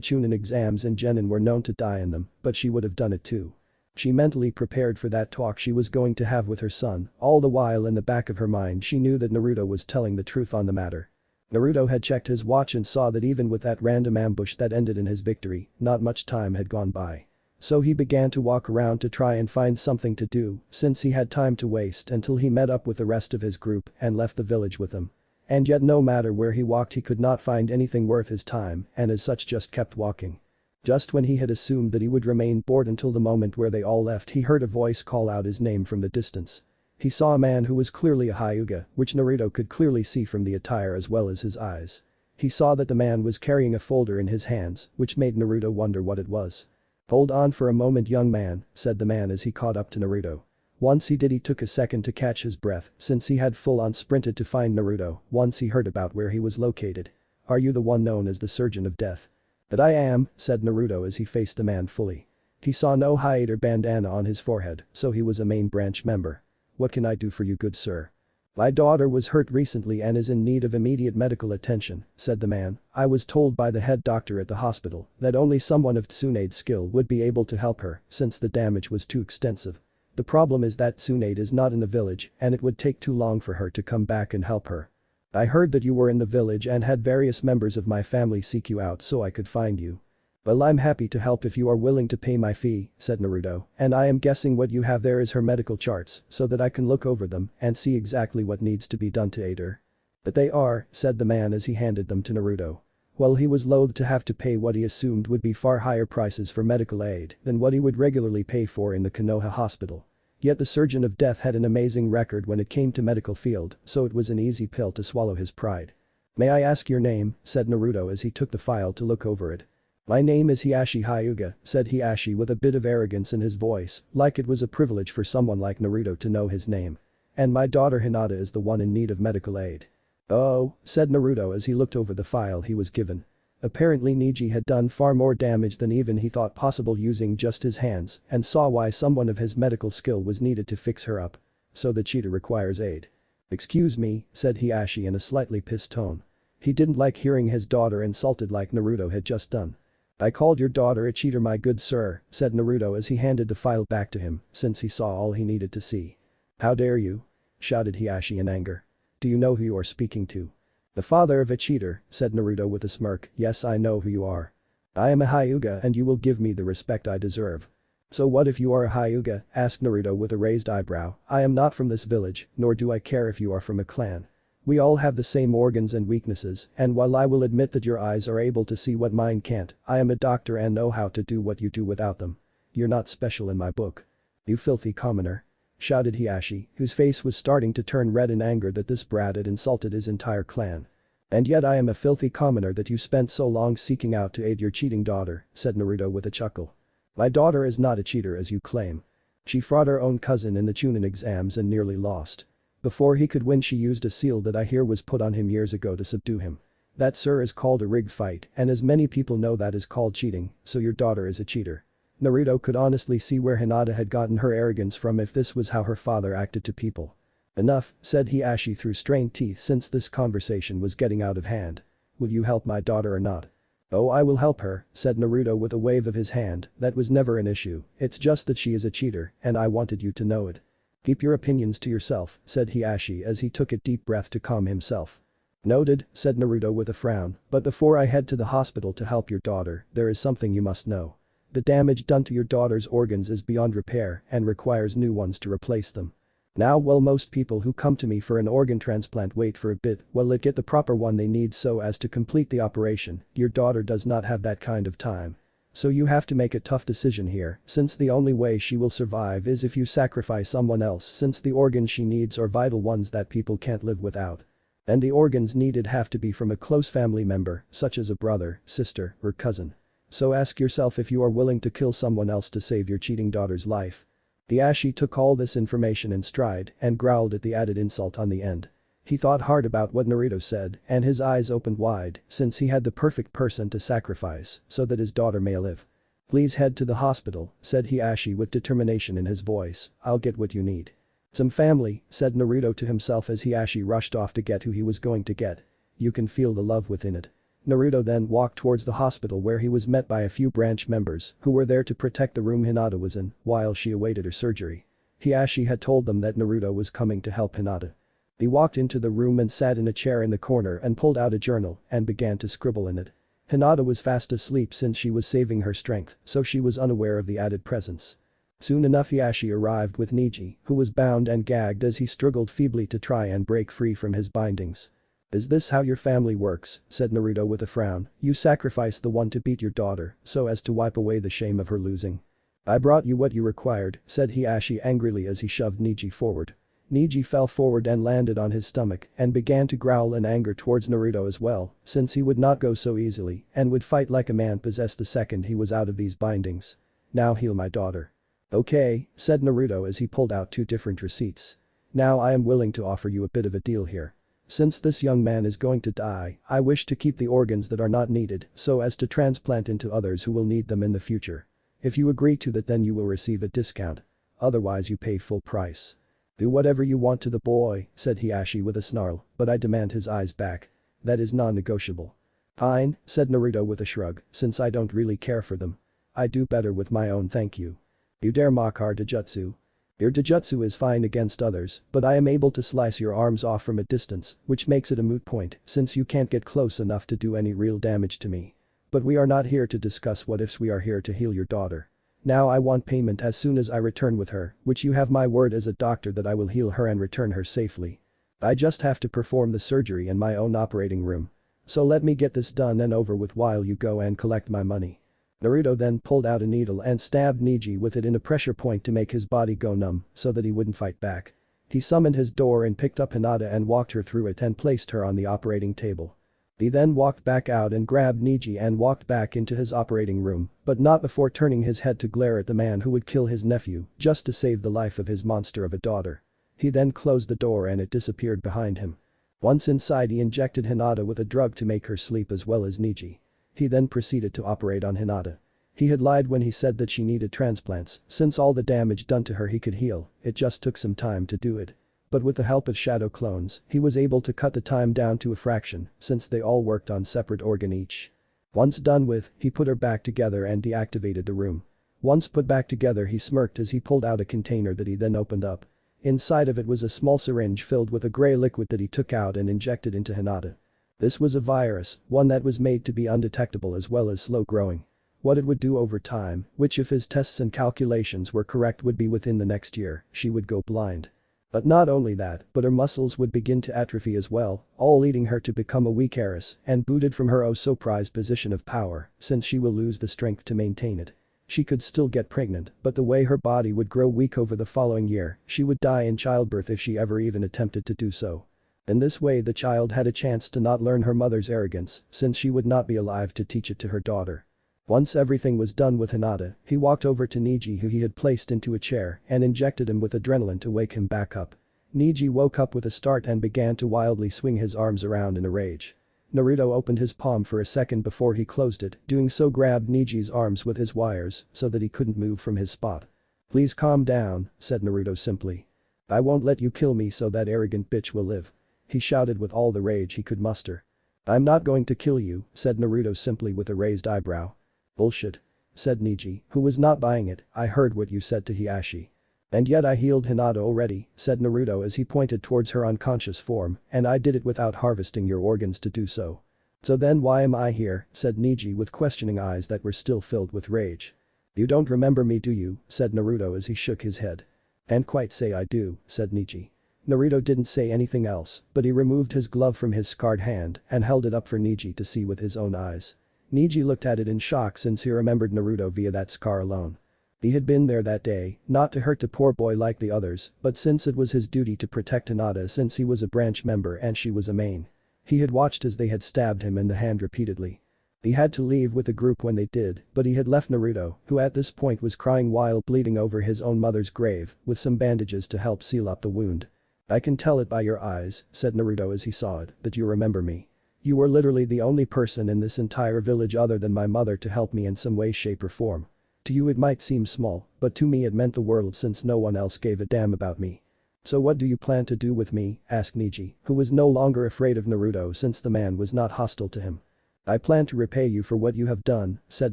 Chunin exams and genin were known to die in them, but she would have done it too. She mentally prepared for that talk she was going to have with her son, all the while in the back of her mind she knew that Naruto was telling the truth on the matter. Naruto had checked his watch and saw that even with that random ambush that ended in his victory, not much time had gone by. So he began to walk around to try and find something to do, since he had time to waste until he met up with the rest of his group and left the village with them. And yet no matter where he walked he could not find anything worth his time and as such just kept walking. Just when he had assumed that he would remain bored until the moment where they all left he heard a voice call out his name from the distance. He saw a man who was clearly a Hyuga, which Naruto could clearly see from the attire as well as his eyes. He saw that the man was carrying a folder in his hands, which made Naruto wonder what it was. "Hold on for a moment, young man," said the man as he caught up to Naruto. Once he did, he took a second to catch his breath since he had full-on sprinted to find Naruto once he heard about where he was located. "Are you the one known as the Surgeon of Death?" "That I am," said Naruto as he faced the man fully. He saw no hide or bandana on his forehead, so he was a main branch member. "What can I do for you, good sir?" "My daughter was hurt recently and is in need of immediate medical attention," said the man. "I was told by the head doctor at the hospital that only someone of Tsunade's skill would be able to help her since the damage was too extensive. The problem is that Tsunade is not in the village and it would take too long for her to come back and help her. I heard that you were in the village and had various members of my family seek you out so I could find you." "Well, I'm happy to help if you are willing to pay my fee," said Naruto, "and I am guessing what you have there is her medical charts so that I can look over them and see exactly what needs to be done to aid her." "But they are," said the man as he handed them to Naruto. Well, he was loath to have to pay what he assumed would be far higher prices for medical aid than what he would regularly pay for in the Konoha hospital. Yet the Surgeon of Death had an amazing record when it came to medical field, so it was an easy pill to swallow his pride. "May I ask your name?" said Naruto as he took the file to look over it. "My name is Hiashi Hyuga," said Hiashi with a bit of arrogance in his voice, like it was a privilege for someone like Naruto to know his name. "And my daughter Hinata is the one in need of medical aid." "Oh," said Naruto as he looked over the file he was given. Apparently Neji had done far more damage than even he thought possible using just his hands and saw why someone of his medical skill was needed to fix her up. "So the cheetah requires aid." "Excuse me," said Hiashi in a slightly pissed tone. He didn't like hearing his daughter insulted like Naruto had just done. "I called your daughter a cheater, my good sir," said Naruto as he handed the file back to him since he saw all he needed to see. "How dare you?" shouted Hiashi in anger. "Do you know who you are speaking to?" "The father of a cheater," said Naruto with a smirk. "Yes, I know who you are. I am a Hyuga and you will give me the respect I deserve." "So what if you are a Hyuga?" asked Naruto with a raised eyebrow. "I am not from this village, nor do I care if you are from a clan. We all have the same organs and weaknesses, and while I will admit that your eyes are able to see what mine can't, I am a doctor and know how to do what you do without them. You're not special in my book." "You filthy commoner," shouted Hiashi, whose face was starting to turn red in anger that this brat had insulted his entire clan. "And yet I am a filthy commoner that you spent so long seeking out to aid your cheating daughter," said Naruto with a chuckle. "My daughter is not a cheater as you claim. She fought her own cousin in the Chunin exams and nearly lost. Before he could win she used a seal that I hear was put on him years ago to subdue him. That, sir, is called a rigged fight, and as many people know that is called cheating, so your daughter is a cheater." Naruto could honestly see where Hinata had gotten her arrogance from if this was how her father acted to people. "Enough," said Hiashi through strained teeth since this conversation was getting out of hand. "Will you help my daughter or not?" "Oh, I will help her," said Naruto with a wave of his hand. "That was never an issue, it's just that she is a cheater and I wanted you to know it." "Keep your opinions to yourself," said Hiashi as he took a deep breath to calm himself. "Noted," said Naruto with a frown, "but before I head to the hospital to help your daughter, there is something you must know. The damage done to your daughter's organs is beyond repair and requires new ones to replace them. Now while most people who come to me for an organ transplant wait for a bit while they get the proper one they need so as to complete the operation, your daughter does not have that kind of time. So you have to make a tough decision here, since the only way she will survive is if you sacrifice someone else since the organs she needs are vital ones that people can't live without. And the organs needed have to be from a close family member, such as a brother, sister, or cousin. So ask yourself if you are willing to kill someone else to save your cheating daughter's life." Hiashi took all this information in stride and growled at the added insult on the end. He thought hard about what Naruto said and his eyes opened wide since he had the perfect person to sacrifice so that his daughter may live. "Please head to the hospital," said Hiashi with determination in his voice. "I'll get what you need." "Some family," said Naruto to himself as Hiashi rushed off to get who he was going to get. You can feel the love within it. Naruto then walked towards the hospital where he was met by a few branch members who were there to protect the room Hinata was in while she awaited her surgery. Hiashi had told them that Naruto was coming to help Hinata. He walked into the room and sat in a chair in the corner and pulled out a journal and began to scribble in it. Hinata was fast asleep since she was saving her strength, so she was unaware of the added presence. Soon enough Hiashi arrived with Neji, who was bound and gagged as he struggled feebly to try and break free from his bindings. "Is this how your family works?" said Naruto with a frown. "You sacrifice the one to beat your daughter so as to wipe away the shame of her losing." "I brought you what you required," said Hiashi angrily as he shoved Neji forward. Neji fell forward and landed on his stomach and began to growl in anger towards Naruto as well, since he would not go so easily and would fight like a man possessed the second he was out of these bindings. "Now heal my daughter." "Okay," said Naruto as he pulled out 2 different receipts. "Now I am willing to offer you a bit of a deal here. Since this young man is going to die, I wish to keep the organs that are not needed so as to transplant into others who will need them in the future. If you agree to that then you will receive a discount. Otherwise you pay full price." "Do whatever you want to the boy," said Hiashi with a snarl, "but I demand his eyes back. That is non-negotiable." "Fine," said Naruto with a shrug, "since I don't really care for them. I do better with my own thank you. You dare mock our Dojutsu? Your Dojutsu is fine against others, but I am able to slice your arms off from a distance, which makes it a moot point since you can't get close enough to do any real damage to me. But we are not here to discuss what ifs, we are here to heal your daughter. Now I want payment as soon as I return with her, which you have my word as a doctor that I will heal her and return her safely. I just have to perform the surgery in my own operating room. So let me get this done and over with while you go and collect my money." Naruto then pulled out a needle and stabbed Neji with it in a pressure point to make his body go numb so that he wouldn't fight back. He summoned his door and picked up Hinata and walked her through it and placed her on the operating table. He then walked back out and grabbed Neji and walked back into his operating room, but not before turning his head to glare at the man who would kill his nephew just to save the life of his monster of a daughter. He then closed the door and it disappeared behind him. Once inside he injected Hinata with a drug to make her sleep as well as Neji. He then proceeded to operate on Hinata. He had lied when he said that she needed transplants, since all the damage done to her he could heal, it just took some time to do it. But with the help of shadow clones, he was able to cut the time down to a fraction since they all worked on separate organ each. Once done with, he put her back together and deactivated the room. Once put back together he smirked as he pulled out a container that he then opened up. Inside of it was a small syringe filled with a grey liquid that he took out and injected into Hinata. This was a virus, one that was made to be undetectable as well as slow growing. What it would do over time, which if his tests and calculations were correct would be within the next year, she would go blind. But not only that, but her muscles would begin to atrophy as well, all leading her to become a weak heiress and booted from her oh so prized position of power, since she will lose the strength to maintain it. She could still get pregnant, but the way her body would grow weak over the following year, she would die in childbirth if she ever even attempted to do so. In this way the child had a chance to not learn her mother's arrogance, since she would not be alive to teach it to her daughter. Once everything was done with Hinata, he walked over to Neji who he had placed into a chair and injected him with adrenaline to wake him back up. Neji woke up with a start and began to wildly swing his arms around in a rage. Naruto opened his palm for a second before he closed it, doing so grabbed Neji's arms with his wires so that he couldn't move from his spot. "Please calm down," said Naruto simply. "I won't let you kill me so that arrogant bitch will live." He shouted with all the rage he could muster. "I'm not going to kill you," said Naruto simply with a raised eyebrow. "Bullshit," said Neji, who was not buying it. "I heard what you said to Hiashi. And yet I healed Hinata already," said Naruto as he pointed towards her unconscious form, "and I did it without harvesting your organs to do so. So then why am I here?" said Neji with questioning eyes that were still filled with rage. "You don't remember me, do you?" said Naruto as he shook his head. "And quite say I do," said Neji. Naruto didn't say anything else, but he removed his glove from his scarred hand and held it up for Neji to see with his own eyes. Neji looked at it in shock since he remembered Naruto via that scar alone. He had been there that day, not to hurt the poor boy like the others, but since it was his duty to protect Hinata since he was a branch member and she was a main. He had watched as they had stabbed him in the hand repeatedly. He had to leave with the group when they did, but he had left Naruto, who at this point was crying while bleeding over his own mother's grave, with some bandages to help seal up the wound. "I can tell it by your eyes," said Naruto as he saw it, "that you remember me. You were literally the only person in this entire village other than my mother to help me in some way, shape or form. To you it might seem small, but to me it meant the world since no one else gave a damn about me. So what do you plan to do with me?" asked Neji, who was no longer afraid of Naruto since the man was not hostile to him. "I plan to repay you for what you have done," said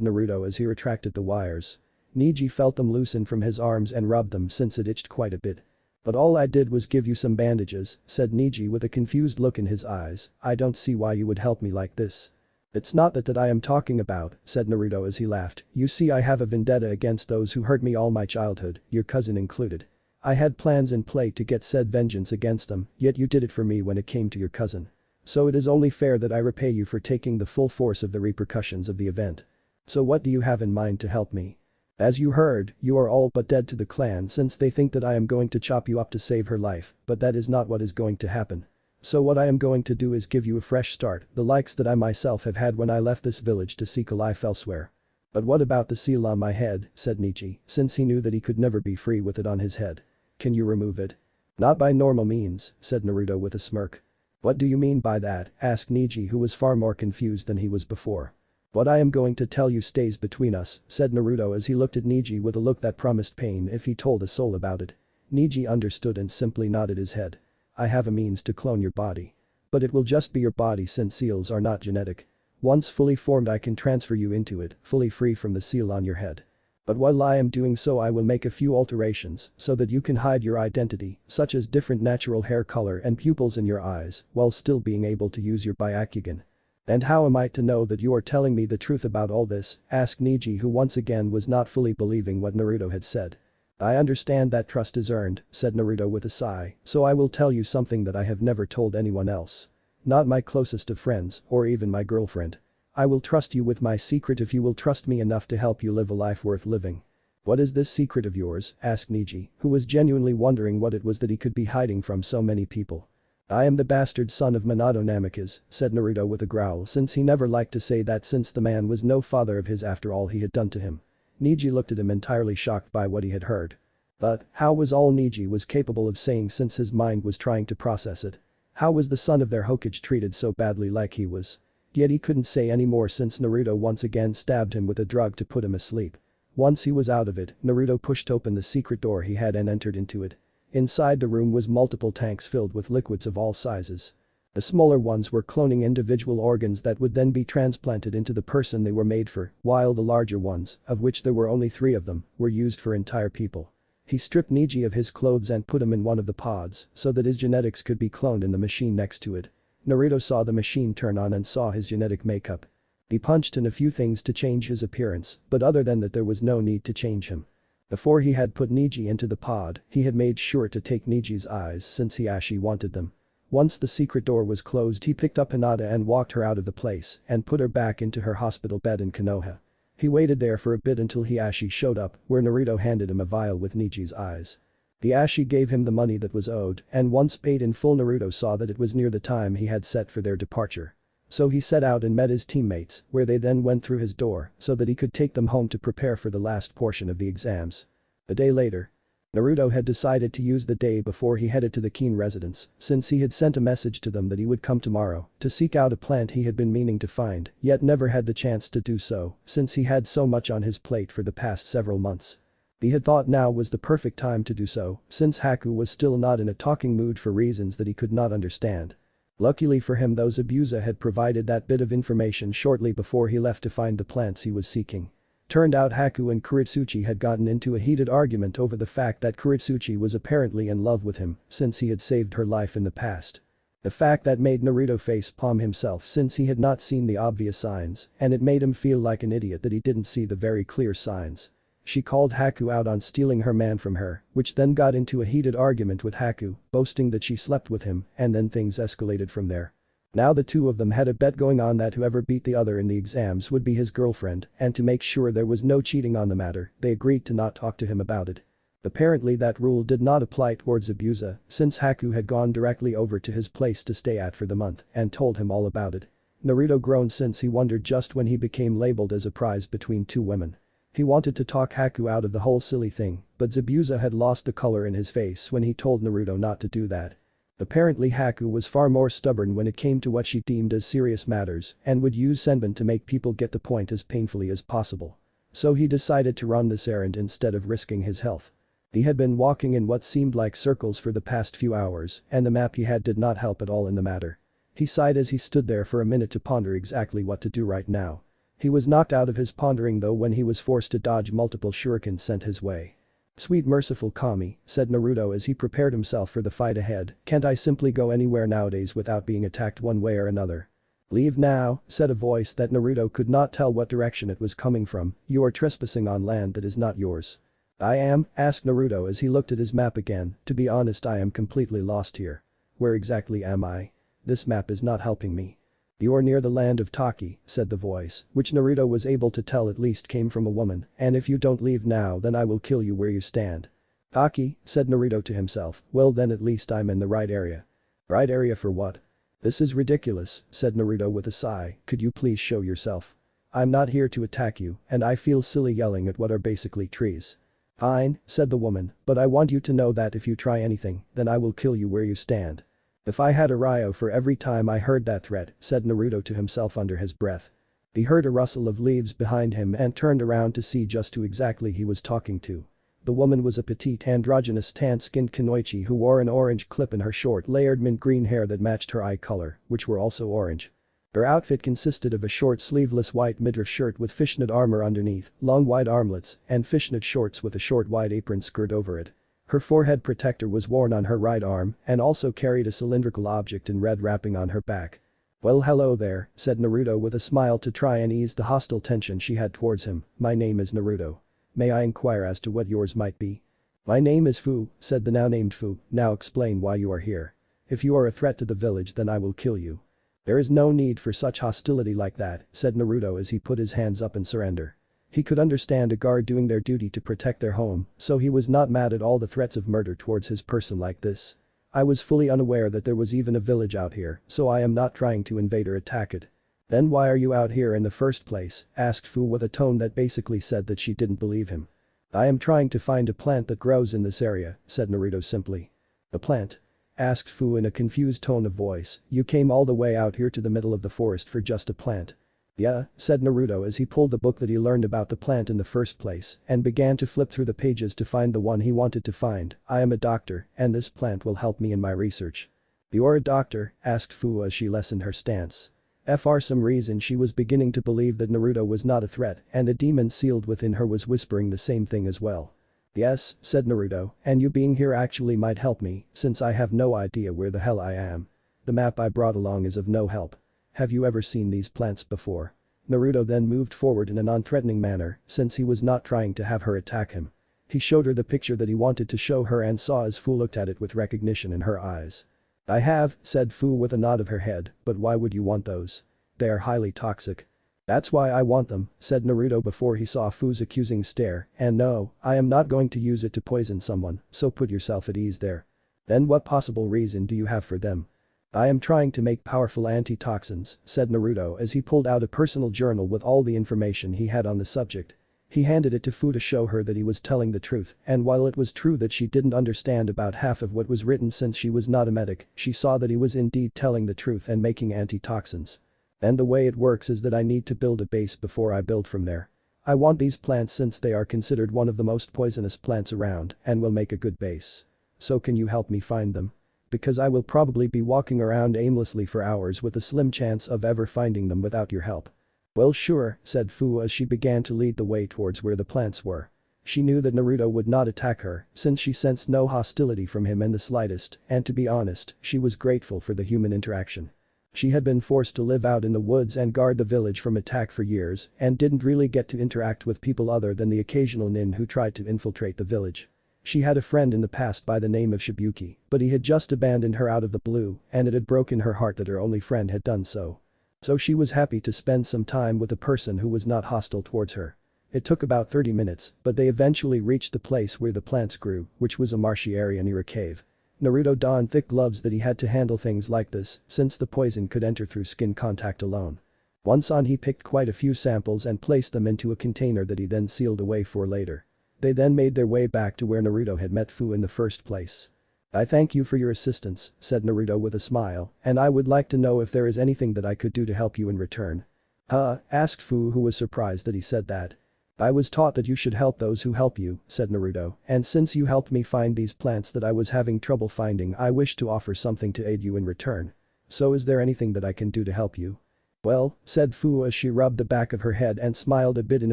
Naruto as he retracted the wires. Neji felt them loosen from his arms and rubbed them since it itched quite a bit. "But all I did was give you some bandages," said Neji with a confused look in his eyes. "I don't see why you would help me like this." "It's not that I am talking about," said Naruto as he laughed. "You see, I have a vendetta against those who hurt me all my childhood, your cousin included. I had plans in play to get said vengeance against them, yet you did it for me when it came to your cousin. So it is only fair that I repay you for taking the full force of the repercussions of the event. So what do you have in mind to help me?" "As you heard, you are all but dead to the clan since they think that I am going to chop you up to save her life, but that is not what is going to happen. So what I am going to do is give you a fresh start, the likes that I myself have had when I left this village to seek a life elsewhere." "But what about the seal on my head?" said Neji, since he knew that he could never be free with it on his head. "Can you remove it?" "Not by normal means," said Naruto with a smirk. "What do you mean by that?" asked Neji, who was far more confused than he was before. "What I am going to tell you stays between us," said Naruto as he looked at Neji with a look that promised pain if he told a soul about it. Neji understood and simply nodded his head. "I have a means to clone your body. But it will just be your body since seals are not genetic. Once fully formed I can transfer you into it, fully free from the seal on your head. But while I am doing so I will make a few alterations so that you can hide your identity, such as different natural hair color and pupils in your eyes, while still being able to use your byakugan." "And how am I to know that you are telling me the truth about all this?" asked Neji, who once again was not fully believing what Naruto had said. "I understand that trust is earned," said Naruto with a sigh, "so I will tell you something that I have never told anyone else. Not my closest of friends, or even my girlfriend. I will trust you with my secret if you will trust me enough to help you live a life worth living." "What is this secret of yours?" asked Neji, who was genuinely wondering what it was that he could be hiding from so many people. "I am the bastard son of Minato Namikaze," said Naruto with a growl since he never liked to say that since the man was no father of his after all he had done to him. Neji looked at him entirely shocked by what he had heard. But, how was all Neji was capable of saying since his mind was trying to process it? How was the son of their Hokage treated so badly like he was? Yet he couldn't say any more since Naruto once again stabbed him with a drug to put him asleep. Once he was out of it, Naruto pushed open the secret door he had and entered into it. Inside the room was multiple tanks filled with liquids of all sizes. The smaller ones were cloning individual organs that would then be transplanted into the person they were made for, while the larger ones, of which there were only 3 of them, were used for entire people. He stripped Neji of his clothes and put him in one of the pods so that his genetics could be cloned in the machine next to it. Naruto saw the machine turn on and saw his genetic makeup. He punched in a few things to change his appearance, but other than that there was no need to change him. Before he had put Neji into the pod, he had made sure to take Neji's eyes since Hiashi wanted them. Once the secret door was closed he picked up Hinata and walked her out of the place and put her back into her hospital bed in Konoha. He waited there for a bit until Hiashi showed up, where Naruto handed him a vial with Neji's eyes. Hiashi gave him the money that was owed, and once paid in full Naruto saw that it was near the time he had set for their departure. So he set out and met his teammates, where they then went through his door so that he could take them home to prepare for the last portion of the exams. A day later. Naruto had decided to use the day before he headed to the Keen residence, since he had sent a message to them that he would come tomorrow to seek out a plant he had been meaning to find, yet never had the chance to do so since he had so much on his plate for the past several months. He had thought now was the perfect time to do so, since Haku was still not in a talking mood for reasons that he could not understand. Luckily for him those Abusa had provided that bit of information shortly before he left to find the plants he was seeking. Turned out Haku and Kuritsuchi had gotten into a heated argument over the fact that Kuritsuchi was apparently in love with him since he had saved her life in the past. The fact that made Naruto face-palm himself since he had not seen the obvious signs, and it made him feel like an idiot that he didn't see the very clear signs. She called Haku out on stealing her man from her, which then got into a heated argument with Haku, boasting that she slept with him, and then things escalated from there. Now the two of them had a bet going on that whoever beat the other in the exams would be his girlfriend, and to make sure there was no cheating on the matter, they agreed to not talk to him about it. Apparently that rule did not apply towards Abusa, since Haku had gone directly over to his place to stay at for the month and told him all about it. Naruto groaned since he wondered just when he became labeled as a prize between two women. He wanted to talk Haku out of the whole silly thing, but Zabuza had lost the color in his face when he told Naruto not to do that. Apparently Haku was far more stubborn when it came to what she deemed as serious matters and would use senbon to make people get the point as painfully as possible. So he decided to run this errand instead of risking his health. He had been walking in what seemed like circles for the past few hours, and the map he had did not help at all in the matter. He sighed as he stood there for a minute to ponder exactly what to do right now. He was knocked out of his pondering though when he was forced to dodge multiple shurikens sent his way. "Sweet merciful Kami," said Naruto as he prepared himself for the fight ahead, "can't I simply go anywhere nowadays without being attacked one way or another?" "Leave now," said a voice that Naruto could not tell what direction it was coming from, "you are trespassing on land that is not yours." "I am?" asked Naruto as he looked at his map again, "to be honest I am completely lost here. Where exactly am I? This map is not helping me." "You are near the land of Taki," said the voice, which Naruto was able to tell at least came from a woman, "and if you don't leave now then I will kill you where you stand." "Taki," said Naruto to himself, "well then at least I'm in the right area." "Right area for what?" "This is ridiculous," said Naruto with a sigh, "could you please show yourself? I'm not here to attack you, and I feel silly yelling at what are basically trees." "Fine," said the woman, "but I want you to know that if you try anything, then I will kill you where you stand." "If I had a Ryo for every time I heard that threat," said Naruto to himself under his breath. He heard a rustle of leaves behind him and turned around to see just who exactly he was talking to. The woman was a petite androgynous tan-skinned kunoichi who wore an orange clip in her short layered mint green hair that matched her eye color, which were also orange. Her outfit consisted of a short sleeveless white midriff shirt with fishnet armor underneath, long wide armlets, and fishnet shorts with a short wide apron skirt over it. Her forehead protector was worn on her right arm and also carried a cylindrical object in red wrapping on her back. "Well hello there," said Naruto with a smile to try and ease the hostile tension she had towards him, "my name is Naruto. May I inquire as to what yours might be?" "My name is Fu," said the now named Fu, "now explain why you are here. If you are a threat to the village then I will kill you." "There is no need for such hostility like that," said Naruto as he put his hands up in surrender. He could understand a guard doing their duty to protect their home, so he was not mad at all the threats of murder towards his person like this. "I was fully unaware that there was even a village out here, so I am not trying to invade or attack it." "Then why are you out here in the first place?" asked Fu with a tone that basically said that she didn't believe him. "I am trying to find a plant that grows in this area," said Naruto simply. "A plant?" asked Fu in a confused tone of voice, "you came all the way out here to the middle of the forest for just a plant?" "Yeah," said Naruto as he pulled the book that he learned about the plant in the first place and began to flip through the pages to find the one he wanted to find. "I am a doctor and this plant will help me in my research." "You're a doctor?" asked Fu as she lessened her stance. For some reason she was beginning to believe that Naruto was not a threat and the demon sealed within her was whispering the same thing as well. "Yes," said Naruto, "and you being here actually might help me since I have no idea where the hell I am. The map I brought along is of no help. Have you ever seen these plants before?" Naruto then moved forward in a non-threatening manner since he was not trying to have her attack him. He showed her the picture that he wanted to show her and saw as Fu looked at it with recognition in her eyes. "I have," said Fu with a nod of her head, "but why would you want those? They are highly toxic." "That's why I want them," said Naruto before he saw Fu's accusing stare, "and no, I am not going to use it to poison someone, so put yourself at ease there." "Then what possible reason do you have for them?" "I am trying to make powerful antitoxins," said Naruto as he pulled out a personal journal with all the information he had on the subject. He handed it to Fu to show her that he was telling the truth, and while it was true that she didn't understand about half of what was written since she was not a medic, she saw that he was indeed telling the truth and making antitoxins. "And the way it works is that I need to build a base before I build from there. I want these plants since they are considered one of the most poisonous plants around and will make a good base. So can you help me find them?" because I will probably be walking around aimlessly for hours with a slim chance of ever finding them without your help." "Well sure," said Fu as she began to lead the way towards where the plants were. She knew that Naruto would not attack her since she sensed no hostility from him in the slightest, and to be honest, she was grateful for the human interaction. She had been forced to live out in the woods and guard the village from attack for years and didn't really get to interact with people other than the occasional nin who tried to infiltrate the village. She had a friend in the past by the name of Shibuki, but he had just abandoned her out of the blue and it had broken her heart that her only friend had done so. So she was happy to spend some time with a person who was not hostile towards her. It took about 30 minutes, but they eventually reached the place where the plants grew, which was a marshy area near a cave. Naruto donned thick gloves that he had to handle things like this since the poison could enter through skin contact alone. Once on, he picked quite a few samples and placed them into a container that he then sealed away for later. They then made their way back to where Naruto had met Fu in the first place. "I thank you for your assistance," said Naruto with a smile, "and I would like to know if there is anything that I could do to help you in return." "Huh?" asked Fu, who was surprised that he said that. "I was taught that you should help those who help you," said Naruto, "and since you helped me find these plants that I was having trouble finding, I wish to offer something to aid you in return. So is there anything that I can do to help you?" "Well," said Fu as she rubbed the back of her head and smiled a bit in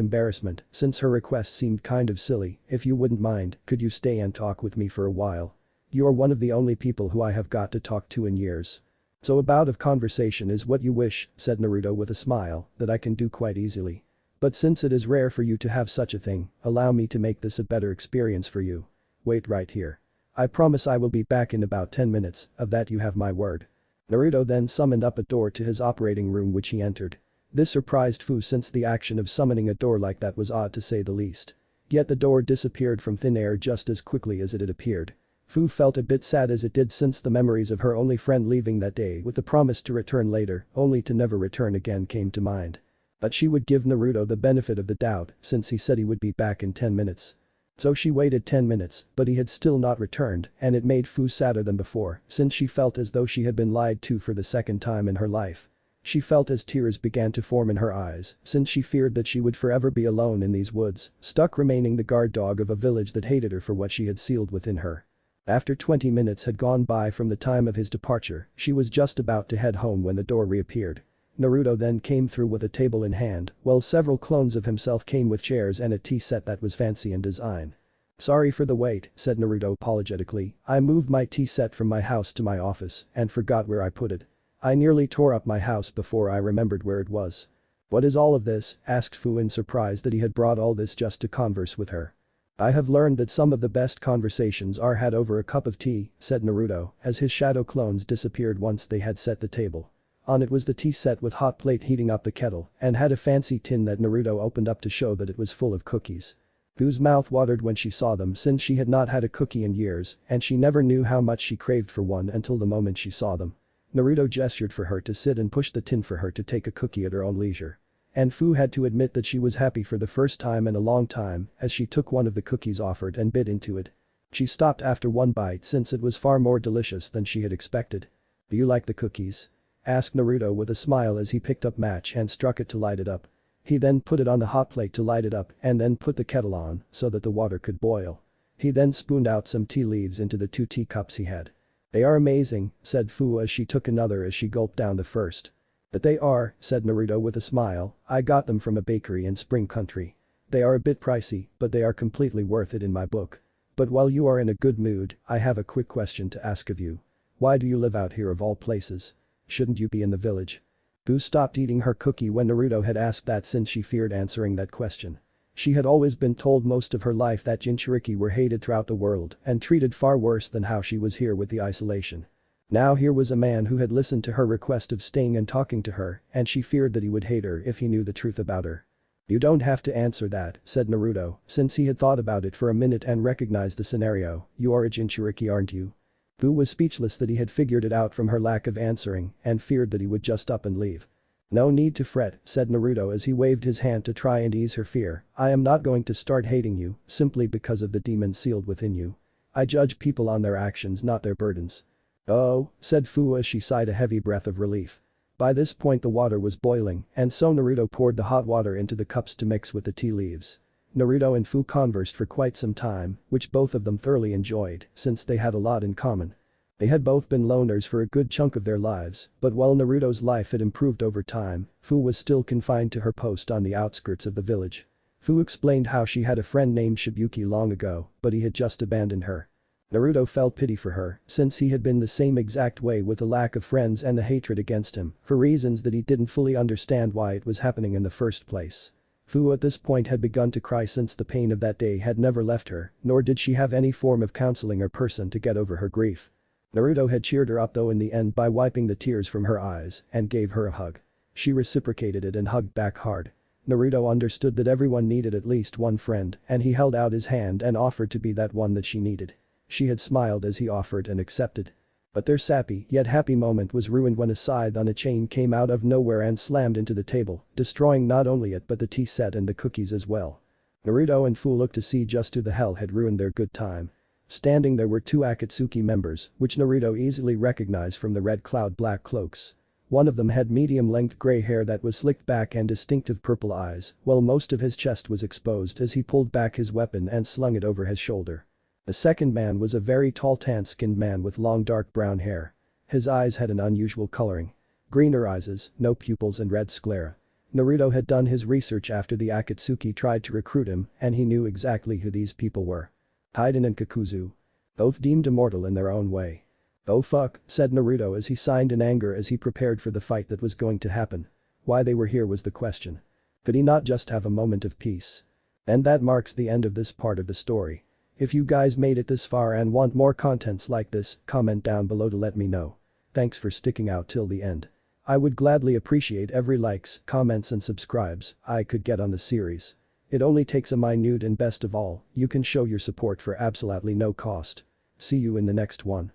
embarrassment since her request seemed kind of silly, "if you wouldn't mind, could you stay and talk with me for a while? You are one of the only people who I have got to talk to in years." "So a bout of conversation is what you wish," said Naruto with a smile, "that I can do quite easily. But since it is rare for you to have such a thing, allow me to make this a better experience for you. Wait right here. I promise I will be back in about 10 minutes, of that you have my word." Naruto then summoned up a door to his operating room which he entered. This surprised Fu since the action of summoning a door like that was odd to say the least. Yet the door disappeared from thin air just as quickly as it had appeared. Fu felt a bit sad as it did since the memories of her only friend leaving that day with the promise to return later, only to never return again, came to mind. But she would give Naruto the benefit of the doubt since he said he would be back in 10 minutes. So she waited 10 minutes, but he had still not returned and it made Fu sadder than before since she felt as though she had been lied to for the second time in her life. She felt as tears began to form in her eyes since she feared that she would forever be alone in these woods, stuck remaining the guard dog of a village that hated her for what she had sealed within her. After 20 minutes had gone by from the time of his departure, she was just about to head home when the door reappeared. Naruto then came through with a table in hand, while several clones of himself came with chairs and a tea set that was fancy in design. "Sorry for the wait," said Naruto apologetically, "I moved my tea set from my house to my office and forgot where I put it. I nearly tore up my house before I remembered where it was." "What is all of this?" asked Fu in surprise that he had brought all this just to converse with her. "I have learned that some of the best conversations are had over a cup of tea," said Naruto as his shadow clones disappeared once they had set the table. On it was the tea set with hot plate heating up the kettle and had a fancy tin that Naruto opened up to show that it was full of cookies. Fu's mouth watered when she saw them since she had not had a cookie in years and she never knew how much she craved for one until the moment she saw them. Naruto gestured for her to sit and pushed the tin for her to take a cookie at her own leisure. And Fu had to admit that she was happy for the first time in a long time as she took one of the cookies offered and bit into it. She stopped after one bite since it was far more delicious than she had expected. "Do you like the cookies?" asked Naruto with a smile as he picked up match and struck it to light it up. He then put it on the hot plate to light it up and then put the kettle on so that the water could boil. He then spooned out some tea leaves into the 2 teacups he had. "They are amazing," said Fu as she took another as she gulped down the first. "But they are," said Naruto with a smile, "I got them from a bakery in Spring Country. They are a bit pricey, but they are completely worth it in my book. But while you are in a good mood, I have a quick question to ask of you. Why do you live out here of all places? Shouldn't you be in the village?" Fu stopped eating her cookie when Naruto had asked that since she feared answering that question. She had always been told most of her life that Jinchuriki were hated throughout the world and treated far worse than how she was here with the isolation. Now here was a man who had listened to her request of staying and talking to her and she feared that he would hate her if he knew the truth about her. "You don't have to answer that," said Naruto since he had thought about it for a minute and recognized the scenario. "You are a Jinchuriki, aren't you?" Fu was speechless that he had figured it out from her lack of answering and feared that he would just up and leave. "No need to fret," said Naruto as he waved his hand to try and ease her fear. "I am not going to start hating you simply because of the demon sealed within you. I judge people on their actions, not their burdens." "Oh," said Fu as she sighed a heavy breath of relief. By this point the water was boiling and so Naruto poured the hot water into the cups to mix with the tea leaves. Naruto and Fu conversed for quite some time, which both of them thoroughly enjoyed since they had a lot in common. They had both been loners for a good chunk of their lives, but while Naruto's life had improved over time, Fu was still confined to her post on the outskirts of the village. Fu explained how she had a friend named Shibuki long ago, but he had just abandoned her. Naruto felt pity for her, since he had been the same exact way with the lack of friends and the hatred against him, for reasons that he didn't fully understand why it was happening in the first place. Fu at this point had begun to cry since the pain of that day had never left her, nor did she have any form of counseling or person to get over her grief. Naruto had cheered her up though in the end by wiping the tears from her eyes and gave her a hug. She reciprocated it and hugged back hard. Naruto understood that everyone needed at least one friend, and he held out his hand and offered to be that one that she needed. She had smiled as he offered and accepted. But their sappy yet happy moment was ruined when a scythe on a chain came out of nowhere and slammed into the table, destroying not only it but the tea set and the cookies as well. Naruto and Fu looked to see just who the hell had ruined their good time. Standing there were two Akatsuki members, which Naruto easily recognized from the red cloud black cloaks. One of them had medium-length gray hair that was slicked back and distinctive purple eyes, while most of his chest was exposed as he pulled back his weapon and slung it over his shoulder. The second man was a very tall tan-skinned man with long dark brown hair. His eyes had an unusual coloring. Green irises, no pupils and red sclera. Naruto had done his research after the Akatsuki tried to recruit him and he knew exactly who these people were. Haiden and Kakuzu. Both deemed immortal in their own way. "Oh fuck," said Naruto as he signed in anger as he prepared for the fight that was going to happen. Why they were here was the question. Could he not just have a moment of peace? And that marks the end of this part of the story. If you guys made it this far and want more contents like this, comment down below to let me know. Thanks for sticking out till the end. I would gladly appreciate every likes, comments and subscribes I could get on the series. It only takes a minute and best of all, you can show your support for absolutely no cost. See you in the next one.